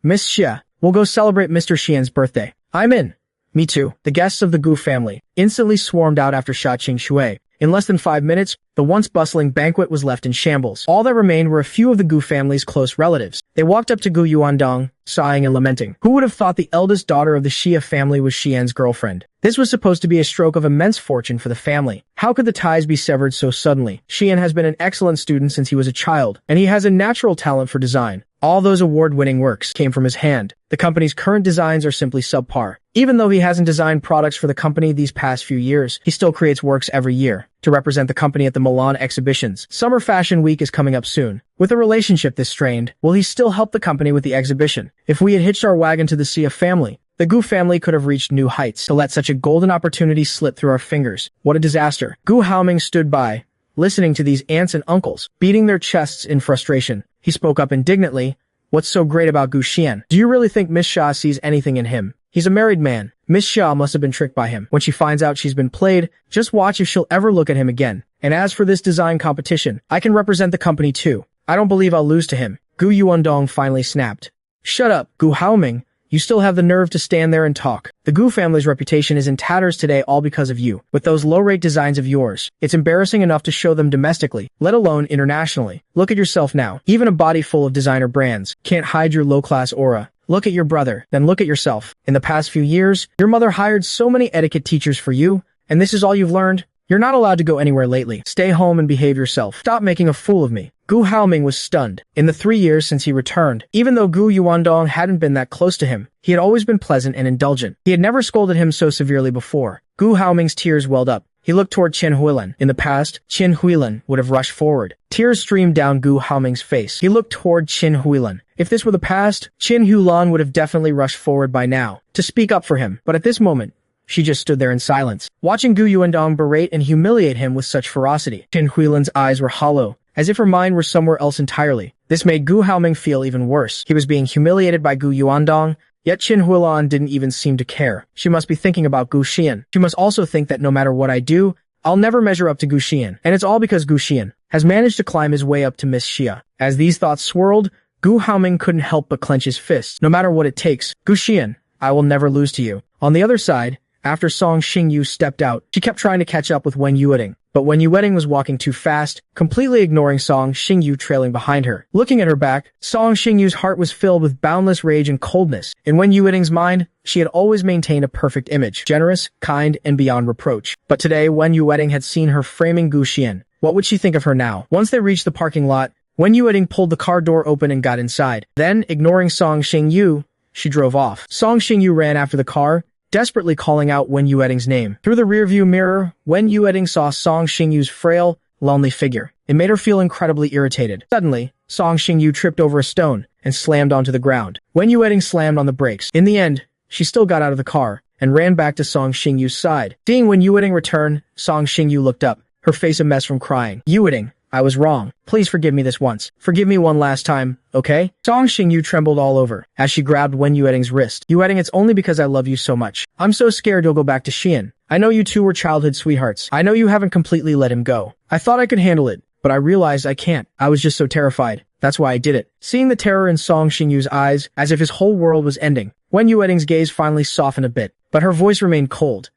Miss Xia, we'll go celebrate Mr. Xian's birthday. I'm in. Me too. The guests of the Gu family instantly swarmed out after Xia Qingshui. In less than 5 minutes, the once bustling banquet was left in shambles. All that remained were a few of the Gu family's close relatives. They walked up to Gu Yuandong, sighing and lamenting. Who would have thought the eldest daughter of the Xia family was Xian's girlfriend? This was supposed to be a stroke of immense fortune for the family. How could the ties be severed so suddenly? Xian has been an excellent student since he was a child, and he has a natural talent for design. All those award-winning works came from his hand. The company's current designs are simply subpar. Even though he hasn't designed products for the company these past few years, he still creates works every year to represent the company at the Milan exhibitions. Summer Fashion Week is coming up soon. With a relationship this strained, will he still help the company with the exhibition? If we had hitched our wagon to the Xia family, the Gu family could have reached new heights. To let such a golden opportunity slip through our fingers. What a disaster. Gu Haoming stood by, listening to these aunts and uncles, beating their chests in frustration. He spoke up indignantly. What's so great about Gu Xian? Do you really think Miss Xia sees anything in him? He's a married man. Miss Xia must have been tricked by him. When she finds out she's been played, just watch if she'll ever look at him again. And as for this design competition, I can represent the company too. I don't believe I'll lose to him. Gu Yuandong finally snapped. Shut up, Gu Haoming. You still have the nerve to stand there and talk. The Gu family's reputation is in tatters today all because of you. With those low-rate designs of yours, it's embarrassing enough to show them domestically, let alone internationally. Look at yourself now. Even a body full of designer brands can't hide your low-class aura. Look at your brother, then look at yourself. In the past few years, your mother hired so many etiquette teachers for you, and this is all you've learned? You're not allowed to go anywhere lately. Stay home and behave yourself. Stop making a fool of me. Gu Haoming was stunned. In the 3 years since he returned, even though Gu Yuandong hadn't been that close to him, he had always been pleasant and indulgent. He had never scolded him so severely before. Gu Haoming's tears welled up. He looked toward Qin Huilan. In the past, Qin Huilan would have rushed forward. Tears streamed down Gu Haoming's face. He looked toward Qin Huilan. If this were the past, Qin Huilan would have definitely rushed forward by now to speak up for him. But at this moment, she just stood there in silence, watching Gu Yuandong berate and humiliate him with such ferocity. Qin Huilan's eyes were hollow, as if her mind were somewhere else entirely. This made Gu Haoming feel even worse. He was being humiliated by Gu Yuandong, yet Qin Huilan didn't even seem to care. She must be thinking about Gu Xian. She must also think that no matter what I do, I'll never measure up to Gu Xian. And it's all because Gu Xian has managed to climb his way up to Miss Xia. As these thoughts swirled, Gu Haoming couldn't help but clench his fists. No matter what it takes, Gu Xian, I will never lose to you. On the other side, after Song Xingyu stepped out, she kept trying to catch up with Wen Yueting. But Wen Yueting was walking too fast, completely ignoring Song Xingyu trailing behind her. Looking at her back, Song Xingyu's heart was filled with boundless rage and coldness. In Wen Yueting's mind, she had always maintained a perfect image, generous, kind, and beyond reproach. But today, Wen Yueting had seen her framing Gu Xian. What would she think of her now? Once they reached the parking lot, Wen Yueting pulled the car door open and got inside. Then, ignoring Song Xingyu, she drove off. Song Xingyu ran after the car, desperately calling out Wen Yueting's name. Through the rearview mirror, Wen Yueting saw Song Xingyu's frail, lonely figure. It made her feel incredibly irritated. Suddenly, Song Xingyu tripped over a stone and slammed onto the ground. Wen Yueting slammed on the brakes. In the end, she still got out of the car and ran back to Song Xingyu's side. Seeing Wen Yueting return, Song Xingyu looked up, her face a mess from crying. Yueting, I was wrong. Please forgive me this once. Forgive me one last time, okay? Song Xingyu trembled all over as she grabbed Wen Yueting's wrist. Yueting, it's only because I love you so much. I'm so scared you'll go back to Xian. I know you two were childhood sweethearts. I know you haven't completely let him go. I thought I could handle it, but I realized I can't. I was just so terrified. That's why I did it. Seeing the terror in Song Xingyu's eyes, as if his whole world was ending, Wen Yueting's gaze finally softened a bit, but her voice remained cold.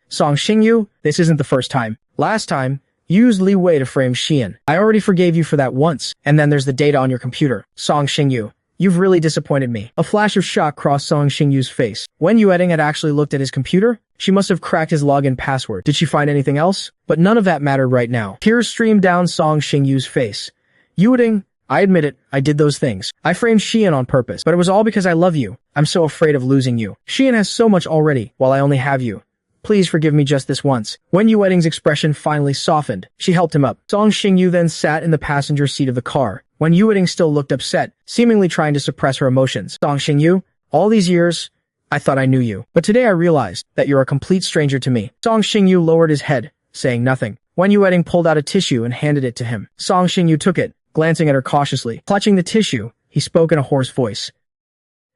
Song Xingyu, this isn't the first time. Last time, you used Li Wei to frame Xian. I already forgave you for that once, and then there's the data on your computer. Song Xingyu, you've really disappointed me. A flash of shock crossed Song Xingyu's face. Wen Yueting had actually looked at his computer. She must have cracked his login password. Did she find anything else? But none of that mattered right now. Tears streamed down Song Xingyu's face. Yueting, I admit it, I did those things. I framed Xian on purpose, but it was all because I love you. I'm so afraid of losing you. Xian has so much already, while I only have you. Please forgive me just this once. Wen Yueting's expression finally softened. She helped him up. Song Xingyu then sat in the passenger seat of the car. Wen Yueting still looked upset, seemingly trying to suppress her emotions. Song Xingyu, all these years, I thought I knew you. But today I realized that you're a complete stranger to me. Song Xingyu lowered his head, saying nothing. Wen Yueting pulled out a tissue and handed it to him. Song Xingyu took it, glancing at her cautiously. Clutching the tissue, he spoke in a hoarse voice.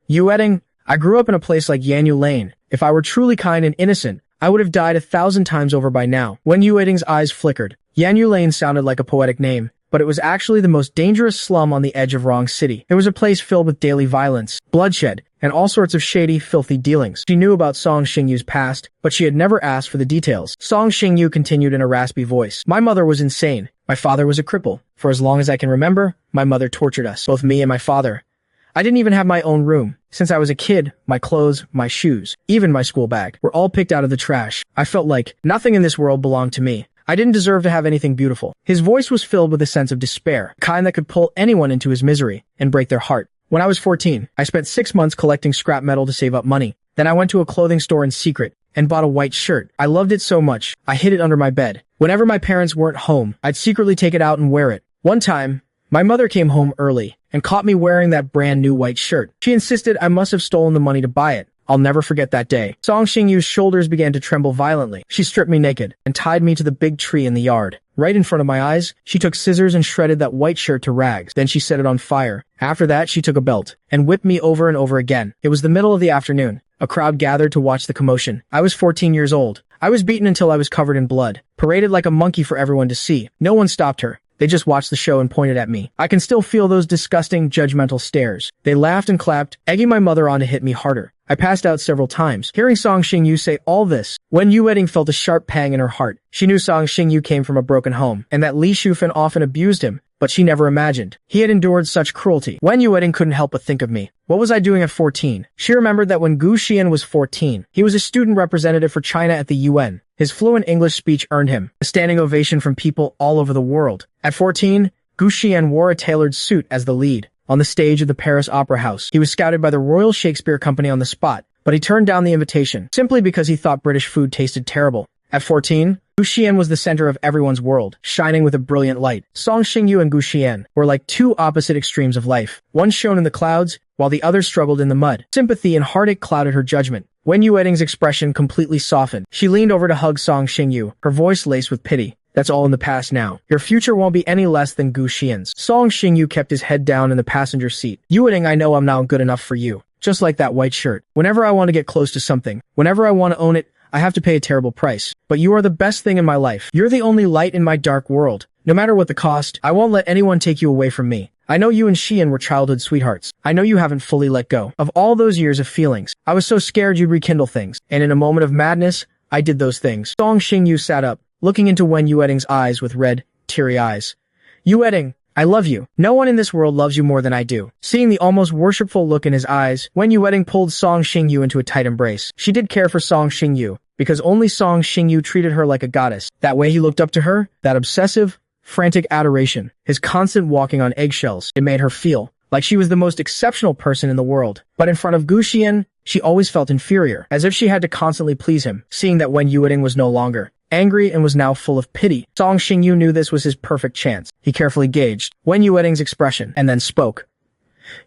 Yueting, I grew up in a place like Yanyu Lane. If I were truly kind and innocent, I would have died 1,000 times over by now. Wen Yueting's eyes flickered. Yanyu Lane sounded like a poetic name, but it was actually the most dangerous slum on the edge of Wrong City. It was a place filled with daily violence, bloodshed, and all sorts of shady, filthy dealings. She knew about Song Xingyu's past, but she had never asked for the details. Song Xingyu continued in a raspy voice. My mother was insane. My father was a cripple. For as long as I can remember, my mother tortured us, both me and my father. I didn't even have my own room. Since I was a kid, my clothes, my shoes, even my school bag, were all picked out of the trash. I felt like nothing in this world belonged to me. I didn't deserve to have anything beautiful. His voice was filled with a sense of despair, the kind that could pull anyone into his misery and break their heart. When I was 14, I spent 6 months collecting scrap metal to save up money. Then I went to a clothing store in secret and bought a white shirt. I loved it so much, I hid it under my bed. Whenever my parents weren't home, I'd secretly take it out and wear it. One time, my mother came home early and caught me wearing that brand new white shirt. She insisted I must have stolen the money to buy it. I'll never forget that day. Song Xingyu's shoulders began to tremble violently. She stripped me naked and tied me to the big tree in the yard. Right in front of my eyes, she took scissors and shredded that white shirt to rags. Then she set it on fire. After that, she took a belt and whipped me over and over again. It was the middle of the afternoon. A crowd gathered to watch the commotion. I was 14 years old. I was beaten until I was covered in blood, paraded like a monkey for everyone to see. No one stopped her. They just watched the show and pointed at me. I can still feel those disgusting, judgmental stares. They laughed and clapped, egging my mother on to hit me harder. I passed out several times. Hearing Song Xingyu say all this, Wen Yueting felt a sharp pang in her heart. She knew Song Xingyu came from a broken home, and that Li Shufan often abused him, but she never imagined he had endured such cruelty. Wen Yueting couldn't help but think of me. What was I doing at 14? She remembered that when Gu Xian was 14, he was a student representative for China at the UN. His fluent English speech earned him a standing ovation from people all over the world. At 14, Gu Xian wore a tailored suit as the lead. On the stage of the Paris Opera House, he was scouted by the Royal Shakespeare Company on the spot, but he turned down the invitation, simply because he thought British food tasted terrible. At 14, Gu Xian was the center of everyone's world, shining with a brilliant light. Song Xingyu and Gu Xian were like two opposite extremes of life. One shone in the clouds, while the other struggled in the mud. Sympathy and heartache clouded her judgment. Wen Yueting's expression completely softened. She leaned over to hug Song Xingyu, her voice laced with pity. That's all in the past now. Your future won't be any less than Gu Xian's. Song Xingyu kept his head down in the passenger seat. Yueting, I know I'm not good enough for you. Just like that white shirt. Whenever I want to get close to something, whenever I want to own it, I have to pay a terrible price. But you are the best thing in my life. You're the only light in my dark world. No matter what the cost, I won't let anyone take you away from me. I know you and Xian were childhood sweethearts. I know you haven't fully let go of all those years of feelings. I was so scared you'd rekindle things. And in a moment of madness, I did those things. Song Xingyu sat up, looking into Wen Yueting's eyes with red, teary eyes. Yueting, I love you. No one in this world loves you more than I do. Seeing the almost worshipful look in his eyes, Wen Yueting pulled Song Xingyu into a tight embrace. She did care for Song Xingyu, because only Song Xingyu treated her like a goddess. That way he looked up to her, that obsessive, frantic adoration, his constant walking on eggshells, it made her feel like she was the most exceptional person in the world. But in front of Gu Xian, she always felt inferior, as if she had to constantly please him. Seeing that Wen Yueting was no longer angry and was now full of pity. Song Xingyu knew this was his perfect chance. He carefully gauged Wen Yueting's expression and then spoke.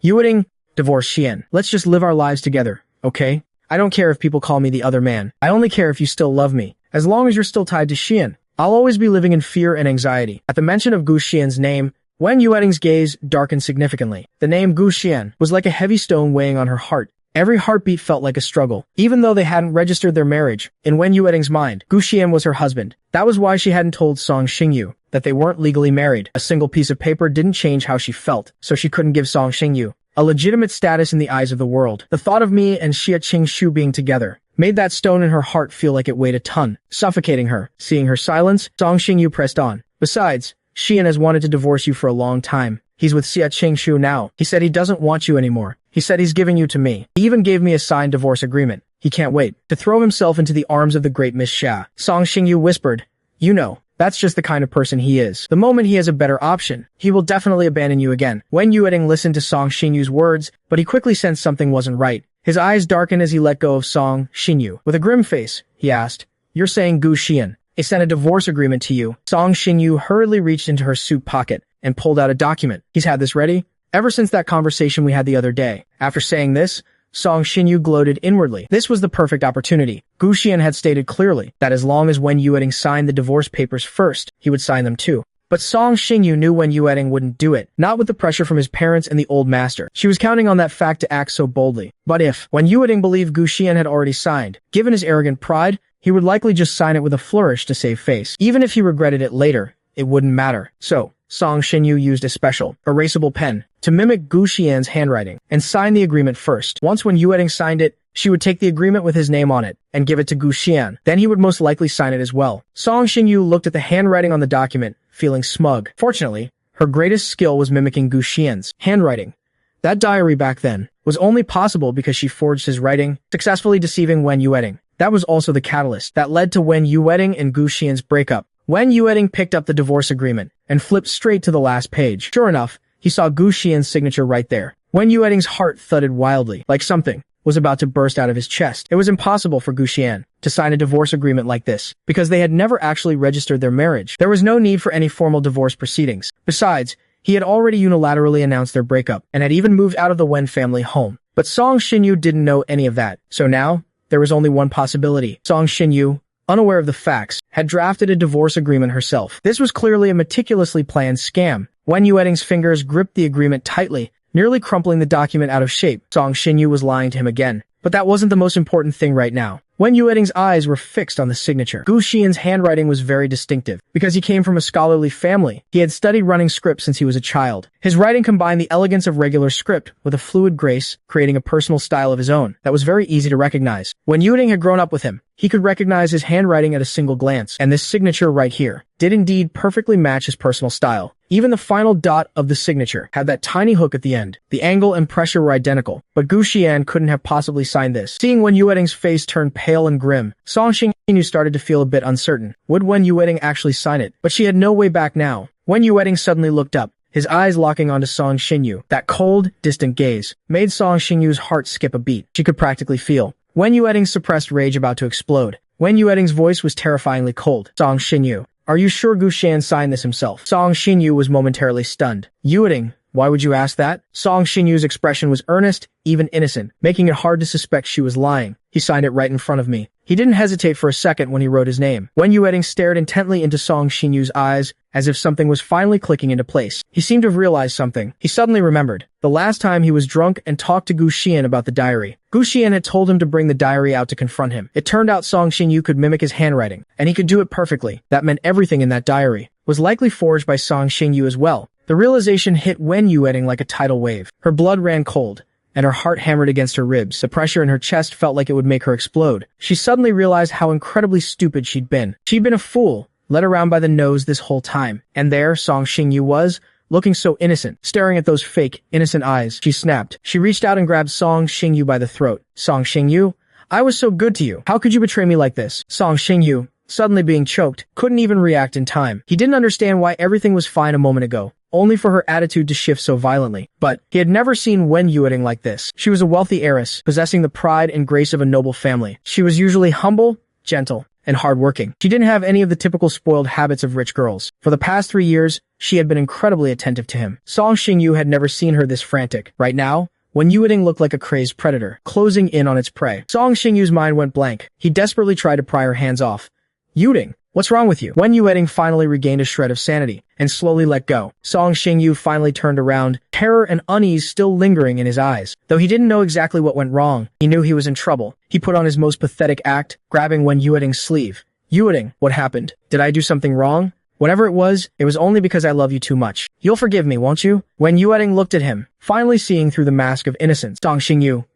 Yueting, divorce Xian. Let's just live our lives together, okay? I don't care if people call me the other man. I only care if you still love me. As long as you're still tied to Xian, I'll always be living in fear and anxiety. At the mention of Gu Xian's name, Wen Yueting's gaze darkened significantly. The name Gu Xian was like a heavy stone weighing on her heart. Every heartbeat felt like a struggle. Even though they hadn't registered their marriage, in Wen Yueting's mind, Gu Xian was her husband. That was why she hadn't told Song Xingyu that they weren't legally married. A single piece of paper didn't change how she felt, so she couldn't give Song Xingyu a legitimate status in the eyes of the world. The thought of me and Xia Qingshu being together made that stone in her heart feel like it weighed a ton, suffocating her. Seeing her silence, Song Xingyu pressed on. Besides, Xian has wanted to divorce you for a long time. He's with Xia Qingshu now. He said he doesn't want you anymore. He said he's giving you to me. He even gave me a signed divorce agreement. He can't wait to throw himself into the arms of the great Miss Xia. Song Xingyu whispered, you know, that's just the kind of person he is. The moment he has a better option, he will definitely abandon you again. Wen Yueting listened to Song Xingyu's words, but he quickly sensed something wasn't right. His eyes darkened as he let go of Song Xingyu. With a grim face, he asked, you're saying Gu Xian sent a divorce agreement to you? Song Xingyu hurriedly reached into her suit pocket and pulled out a document. He's had this ready ever since that conversation we had the other day. After saying this, Song Xingyu gloated inwardly. This was the perfect opportunity. Gu Xian had stated clearly that as long as Wen Yueting signed the divorce papers first, he would sign them too. But Song Xingyu knew Wen Yueting wouldn't do it, not with the pressure from his parents and the old master. She was counting on that fact to act so boldly. But if Wen Yueting believed Gu Xian had already signed, given his arrogant pride, he would likely just sign it with a flourish to save face. Even if he regretted it later, it wouldn't matter. So, Song Xingyu used a special, erasable pen to mimic Gu Xian's handwriting and sign the agreement first. Once when Yueting signed it, she would take the agreement with his name on it and give it to Gu Xian. Then he would most likely sign it as well. Song Xingyu looked at the handwriting on the document, feeling smug. Fortunately, her greatest skill was mimicking Gu Xian's handwriting. That diary back then was only possible because she forged his writing, successfully deceiving Wen Yueting. That was also the catalyst that led to Wen Yueting and Gu Xian's breakup. Wen Yueting picked up the divorce agreement and flipped straight to the last page. Sure enough, he saw Gu Xian's signature right there. Wen Yueting's heart thudded wildly, like something was about to burst out of his chest. It was impossible for Gu Xian to sign a divorce agreement like this, because they had never actually registered their marriage. There was no need for any formal divorce proceedings. Besides, he had already unilaterally announced their breakup, and had even moved out of the Wen family home. But Song Xingyu didn't know any of that. So now, there was only one possibility. Song Xingyu, unaware of the facts, had drafted a divorce agreement herself. This was clearly a meticulously planned scam. Wen Yueting's fingers gripped the agreement tightly, nearly crumpling the document out of shape. Song Xingyu was lying to him again. But that wasn't the most important thing right now. Wen Yueting's eyes were fixed on the signature. Gu Xian's handwriting was very distinctive, because he came from a scholarly family. He had studied running script since he was a child. His writing combined the elegance of regular script with a fluid grace, creating a personal style of his own that was very easy to recognize. When Yueting had grown up with him, he could recognize his handwriting at a single glance, and this signature right here did indeed perfectly match his personal style. Even the final dot of the signature had that tiny hook at the end. The angle and pressure were identical, but Gu Xian couldn't have possibly signed this. Seeing Wen Yueting's face turn pale and grim, Song Xingyu started to feel a bit uncertain. Would Wen Yueting actually sign it? But she had no way back now. Wen Yueting suddenly looked up, his eyes locking onto Song Xingyu. That cold, distant gaze made Song Xingyu's heart skip a beat. She could practically feel Wen Yueting's suppressed rage about to explode. Wen Yueting's voice was terrifyingly cold. Song Xingyu, are you sure Gu Xian signed this himself? Song Xingyu was momentarily stunned. Yueting, why would you ask that? Song Xinyu's expression was earnest, even innocent, making it hard to suspect she was lying. He signed it right in front of me. He didn't hesitate for a second when he wrote his name. Wen Yueting stared intently into Song Xinyu's eyes, as if something was finally clicking into place. He seemed to have realized something. He suddenly remembered the last time he was drunk and talked to Gu Xian about the diary. Gu Xian had told him to bring the diary out to confront him. It turned out Song Xinyu could mimic his handwriting, and he could do it perfectly. That meant everything in that diary was likely forged by Song Xinyu as well. The realization hit Wen Yueting like a tidal wave. Her blood ran cold, and her heart hammered against her ribs. The pressure in her chest felt like it would make her explode. She suddenly realized how incredibly stupid she'd been. She'd been a fool, led around by the nose this whole time. And there Song Xingyu was, looking so innocent, staring at those fake, innocent eyes. She snapped. She reached out and grabbed Song Xingyu by the throat. Song Xingyu, I was so good to you. How could you betray me like this? Song Xingyu, suddenly being choked, couldn't even react in time. He didn't understand why everything was fine a moment ago, only for her attitude to shift so violently. But he had never seen Wen Yueting like this. She was a wealthy heiress, possessing the pride and grace of a noble family. She was usually humble, gentle, and hardworking. She didn't have any of the typical spoiled habits of rich girls. For the past 3 years, she had been incredibly attentive to him. Song Xingyu had never seen her this frantic. Right now, when Yueting looked like a crazed predator, closing in on its prey, Song Xingyu's mind went blank. He desperately tried to pry her hands off. Yueting, what's wrong with you? When Yueting finally regained a shred of sanity and slowly let go, Song Xingyu finally turned around, terror and unease still lingering in his eyes. Though he didn't know exactly what went wrong, he knew he was in trouble. He put on his most pathetic act, grabbing Wen Yueting's sleeve. Yueting, what happened? Did I do something wrong? Whatever it was only because I love you too much. You'll forgive me, won't you? When Yueting looked at him, finally seeing through the mask of innocence, Song Xingyu,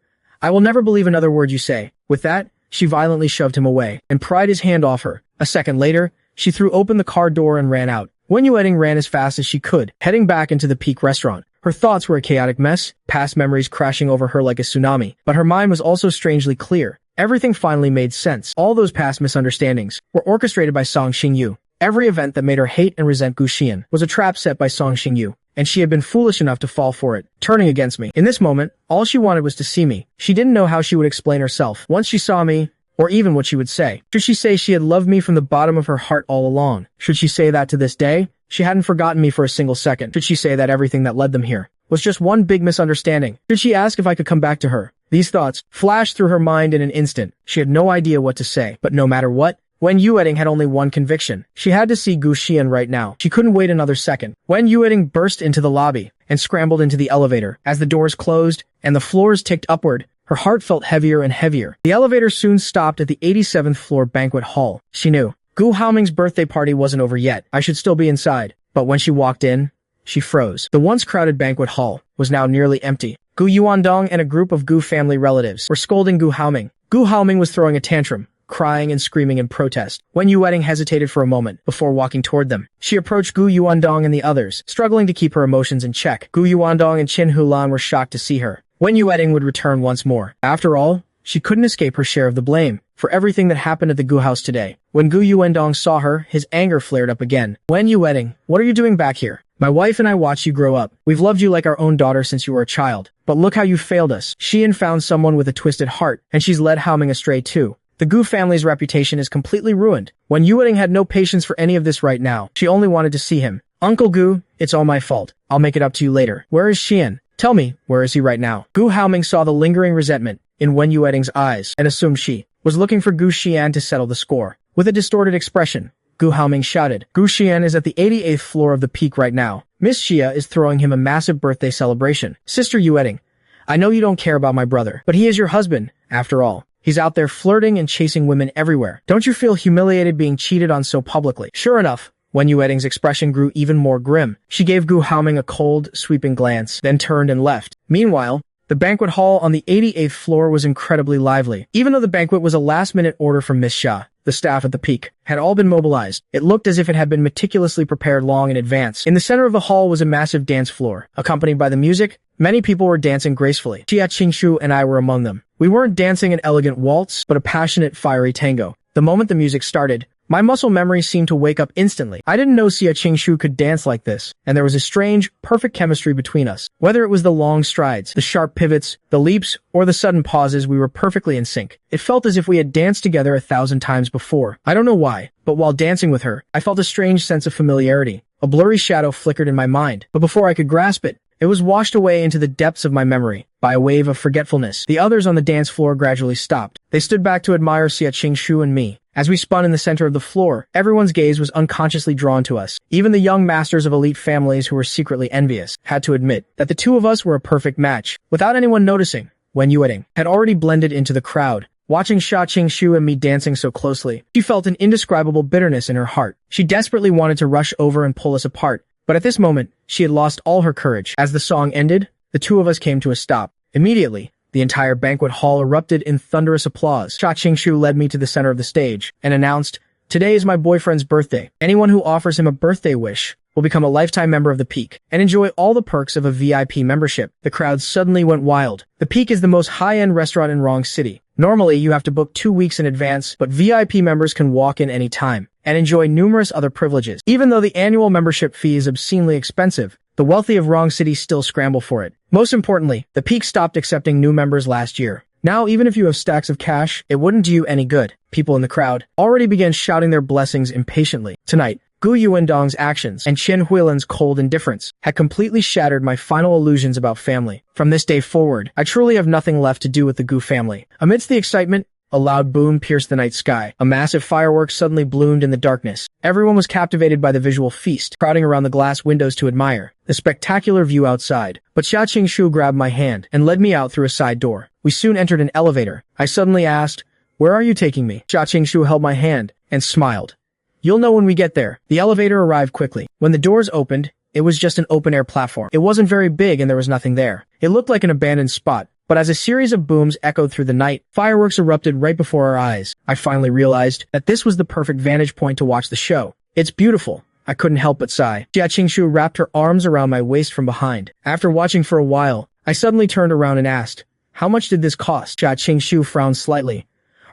I will never believe another word you say. With that, she violently shoved him away and pried his hand off her. A second later, she threw open the car door and ran out. Wen Yueting ran as fast as she could, heading back into the Peak restaurant. Her thoughts were a chaotic mess, past memories crashing over her like a tsunami, but her mind was also strangely clear. Everything finally made sense. All those past misunderstandings were orchestrated by Song Xingyu. Every event that made her hate and resent Gu Xian was a trap set by Song Xingyu, and she had been foolish enough to fall for it, turning against me. In this moment, all she wanted was to see me. She didn't know how she would explain herself once she saw me, or even what she would say. Should she say she had loved me from the bottom of her heart all along? Should she say that to this day? She hadn't forgotten me for a single second. Should she say that everything that led them here was just one big misunderstanding? Should she ask if I could come back to her? These thoughts flashed through her mind in an instant. She had no idea what to say, but no matter what, Wen Yueting had only one conviction. She had to see Gu Xian right now. She couldn't wait another second. Wen Yueting burst into the lobby and scrambled into the elevator. As the doors closed and the floors ticked upward, her heart felt heavier and heavier. The elevator soon stopped at the 87th floor banquet hall. She knew Gu Haoming's birthday party wasn't over yet. I should still be inside. But when she walked in, she froze. The once crowded banquet hall was now nearly empty. Gu Yuandong and a group of Gu family relatives were scolding Gu Haoming. Gu Haoming was throwing a tantrum, crying and screaming in protest. Wen Yueting hesitated for a moment before walking toward them. She approached Gu Yuandong and the others, struggling to keep her emotions in check. Gu Yuandong and Qin Hulan were shocked to see her. Wen Yueting would return once more. After all, she couldn't escape her share of the blame for everything that happened at the Gu house today. When Gu Yuandong saw her, his anger flared up again. Wen Yueting, what are you doing back here? My wife and I watched you grow up. We've loved you like our own daughter since you were a child. But look how you failed us. Xian found someone with a twisted heart, and she's led Haoming astray too. The Gu family's reputation is completely ruined. When Yueting had no patience for any of this right now, she only wanted to see him. Uncle Gu, it's all my fault. I'll make it up to you later. Where is Xian? Tell me, where is he right now? Gu Haoming saw the lingering resentment in Wen Yueting's eyes and assumed she was looking for Gu Xian to settle the score. With a distorted expression, Gu Haoming shouted, Gu Xian is at the 88th floor of the Peak right now. Miss Xia is throwing him a massive birthday celebration. Sister Yueting, I know you don't care about my brother, but he is your husband, after all. He's out there flirting and chasing women everywhere. Don't you feel humiliated being cheated on so publicly? Sure enough, Wen Yueting's expression grew even more grim. She gave Gu Haoming a cold, sweeping glance, then turned and left. Meanwhile, the banquet hall on the 88th floor was incredibly lively. Even though the banquet was a last-minute order from Miss Xia, the staff at the Peak had all been mobilized. It looked as if it had been meticulously prepared long in advance. In the center of the hall was a massive dance floor. Accompanied by the music, many people were dancing gracefully. Xia Qingshu and I were among them. We weren't dancing an elegant waltz, but a passionate, fiery tango. The moment the music started, my muscle memory seemed to wake up instantly. I didn't know Xia Qingshu could dance like this, and there was a strange, perfect chemistry between us. Whether it was the long strides, the sharp pivots, the leaps, or the sudden pauses, we were perfectly in sync. It felt as if we had danced together 1,000 times before. I don't know why, but while dancing with her, I felt a strange sense of familiarity. A blurry shadow flickered in my mind, but before I could grasp it, it was washed away into the depths of my memory by a wave of forgetfulness. The others on the dance floor gradually stopped. They stood back to admire Xia Qingshu and me. As we spun in the center of the floor, everyone's gaze was unconsciously drawn to us. Even the young masters of elite families who were secretly envious had to admit that the two of us were a perfect match. Without anyone noticing, Wen Yueting had already blended into the crowd. Watching Xia Qingshu and me dancing so closely, she felt an indescribable bitterness in her heart. She desperately wanted to rush over and pull us apart, but at this moment, she had lost all her courage. As the song ended, the two of us came to a stop. Immediately, the entire banquet hall erupted in thunderous applause. Xia Qingshu led me to the center of the stage and announced, "Today is my boyfriend's birthday. Anyone who offers him a birthday wish will become a lifetime member of the Peak and enjoy all the perks of a VIP membership." The crowd suddenly went wild. The Peak is the most high-end restaurant in Rong City. Normally, you have to book 2 weeks in advance, but VIP members can walk in any time and enjoy numerous other privileges. Even though the annual membership fee is obscenely expensive, the wealthy of Rong City still scramble for it. Most importantly, the Peak stopped accepting new members last year. Now, even if you have stacks of cash, it wouldn't do you any good. People in the crowd already began shouting their blessings impatiently. Tonight, Gu Yuandong's actions and Chen Huilan's cold indifference had completely shattered my final illusions about family. From this day forward, I truly have nothing left to do with the Gu family. Amidst the excitement, a loud boom pierced the night sky. A massive firework suddenly bloomed in the darkness. Everyone was captivated by the visual feast, crowding around the glass windows to admire the spectacular view outside. But Xia Qingshu grabbed my hand and led me out through a side door. We soon entered an elevator. I suddenly asked, "Where are you taking me?" Xia Qingshu held my hand and smiled. "You'll know when we get there." The elevator arrived quickly. When the doors opened, it was just an open-air platform. It wasn't very big and there was nothing there. It looked like an abandoned spot. But as a series of booms echoed through the night, fireworks erupted right before our eyes. I finally realized that this was the perfect vantage point to watch the show. "It's beautiful." I couldn't help but sigh. Xia Qingshu wrapped her arms around my waist from behind. After watching for a while, I suddenly turned around and asked, "How much did this cost?" Xia Qingshu frowned slightly.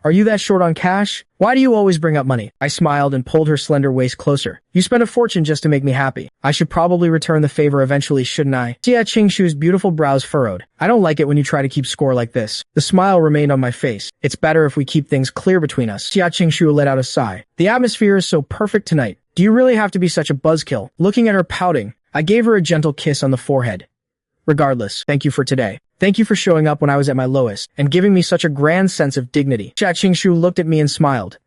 "Are you that short on cash? Why do you always bring up money?" I smiled and pulled her slender waist closer. "You spent a fortune just to make me happy. I should probably return the favor eventually, shouldn't I?" Xia Qingshu's beautiful brows furrowed. "I don't like it when you try to keep score like this." The smile remained on my face. "It's better if we keep things clear between us." Xia Qingshu let out a sigh. "The atmosphere is so perfect tonight. Do you really have to be such a buzzkill?" Looking at her pouting, I gave her a gentle kiss on the forehead. "Regardless, thank you for today. Thank you for showing up when I was at my lowest and giving me such a grand sense of dignity." Xia Qingshu looked at me and smiled.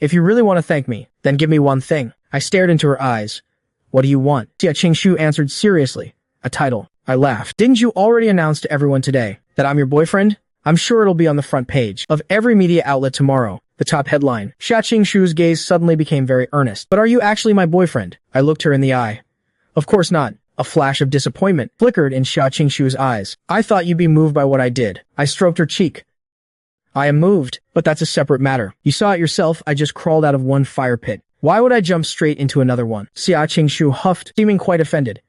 "If you really want to thank me, then give me one thing." I stared into her eyes. "What do you want?" Xia Qingshu answered seriously. "A title." I laughed. "Didn't you already announce to everyone today that I'm your boyfriend? I'm sure it'll be on the front page of every media outlet tomorrow." The top headline. Xia Qingshu's gaze suddenly became very earnest. "But are you actually my boyfriend?" I looked her in the eye. "Of course not." A flash of disappointment flickered in Xia Qingshu's eyes. "I thought you'd be moved by what I did." I stroked her cheek. "I am moved, but that's a separate matter. You saw it yourself, I just crawled out of one fire pit. Why would I jump straight into another one?" Xia Qingshu huffed, seeming quite offended.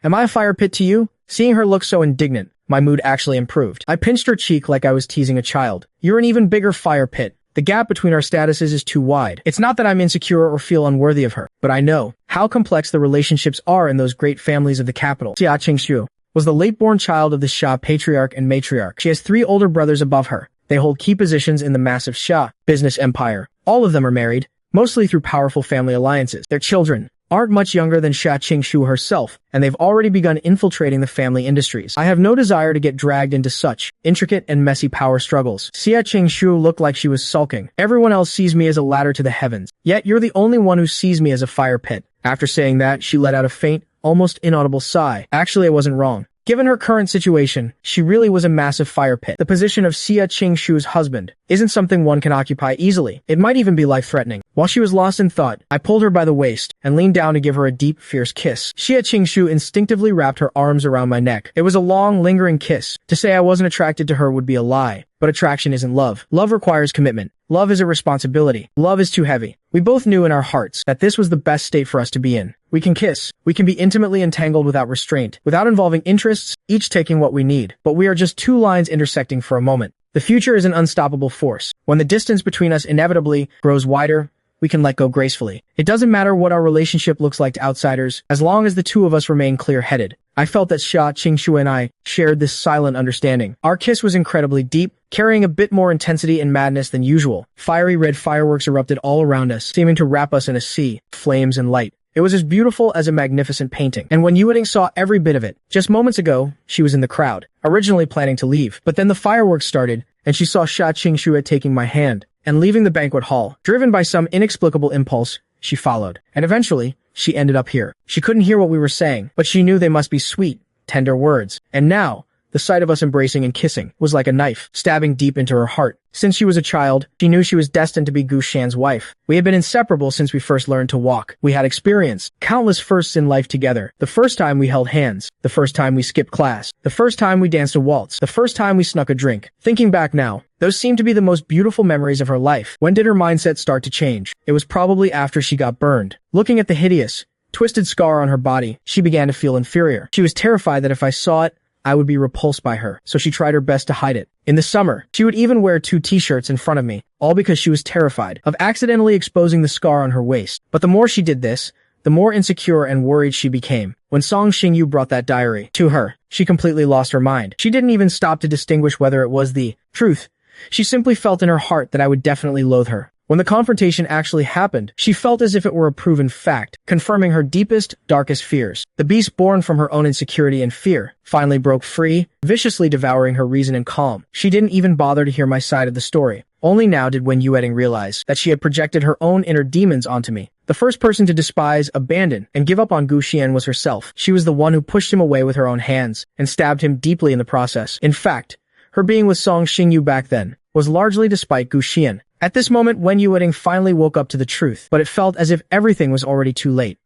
"Am I a fire pit to you?" Seeing her look so indignant, my mood actually improved. I pinched her cheek like I was teasing a child. "You're an even bigger fire pit. The gap between our statuses is too wide. It's not that I'm insecure or feel unworthy of her, but I know how complex the relationships are in those great families of the capital." Xia Qingshu was the late-born child of the Xia patriarch and matriarch. She has 3 older brothers above her. They hold key positions in the massive Xia business empire. All of them are married, mostly through powerful family alliances. Their children aren't much younger than Xia Qingshu herself, and they've already begun infiltrating the family industries. I have no desire to get dragged into such intricate and messy power struggles. Xia Qingshu looked like she was sulking. "Everyone else sees me as a ladder to the heavens, yet you're the only one who sees me as a fire pit." After saying that, she let out a faint, almost inaudible sigh. Actually, I wasn't wrong. Given her current situation, she really was a massive fire pit. The position of Xia Qingshu's husband isn't something one can occupy easily. It might even be life-threatening. While she was lost in thought, I pulled her by the waist and leaned down to give her a deep, fierce kiss. Xia Qingshu instinctively wrapped her arms around my neck. It was a long, lingering kiss. To say I wasn't attracted to her would be a lie. But attraction isn't love. Love requires commitment. Love is a responsibility. Love is too heavy. We both knew in our hearts that this was the best state for us to be in. We can kiss. We can be intimately entangled without restraint, without involving interests, each taking what we need. But we are just 2 lines intersecting for a moment. The future is an unstoppable force. When the distance between us inevitably grows wider, we can let go gracefully. It doesn't matter what our relationship looks like to outsiders, as long as the 2 of us remain clear-headed. I felt that Xia Qingshu and I shared this silent understanding. Our kiss was incredibly deep, carrying a bit more intensity and madness than usual. Fiery red fireworks erupted all around us, seeming to wrap us in a sea of flames and light. It was as beautiful as a magnificent painting, and when Yueting saw every bit of it, just moments ago, she was in the crowd, originally planning to leave. But then the fireworks started, and she saw Xia Qingshu taking my hand and leaving the banquet hall. Driven by some inexplicable impulse, she followed. And eventually, she ended up here. She couldn't hear what we were saying, but she knew they must be sweet, tender words. And now, the sight of us embracing and kissing was like a knife, stabbing deep into her heart. Since she was a child, she knew she was destined to be Gu Shan's wife. We had been inseparable since we first learned to walk. We had experienced countless firsts in life together. The first time we held hands. The first time we skipped class. The first time we danced a waltz. The first time we snuck a drink. Thinking back now, those seemed to be the most beautiful memories of her life. When did her mindset start to change? It was probably after she got burned. Looking at the hideous, twisted scar on her body, she began to feel inferior. She was terrified that if I saw it, I would be repulsed by her, so she tried her best to hide it. In the summer, she would even wear 2 t-shirts in front of me, all because she was terrified of accidentally exposing the scar on her waist. But the more she did this, the more insecure and worried she became. When Song Xingyu brought that diary to her, she completely lost her mind. She didn't even stop to distinguish whether it was the truth She simply felt in her heart that I would definitely loathe her. When the confrontation actually happened, she felt as if it were a proven fact, confirming her deepest, darkest fears. The beast born from her own insecurity and fear finally broke free, viciously devouring her reason and calm. She didn't even bother to hear my side of the story. Only now did Wen Yueting realize that she had projected her own inner demons onto me. The first person to despise, abandon, and give up on Gu Xian was herself. She was the one who pushed him away with her own hands and stabbed him deeply in the process. In fact, her being with Song Xingyu back then was largely despite Gu Xian. At this moment, Wen Yueting finally woke up to the truth, but it felt as if everything was already too late.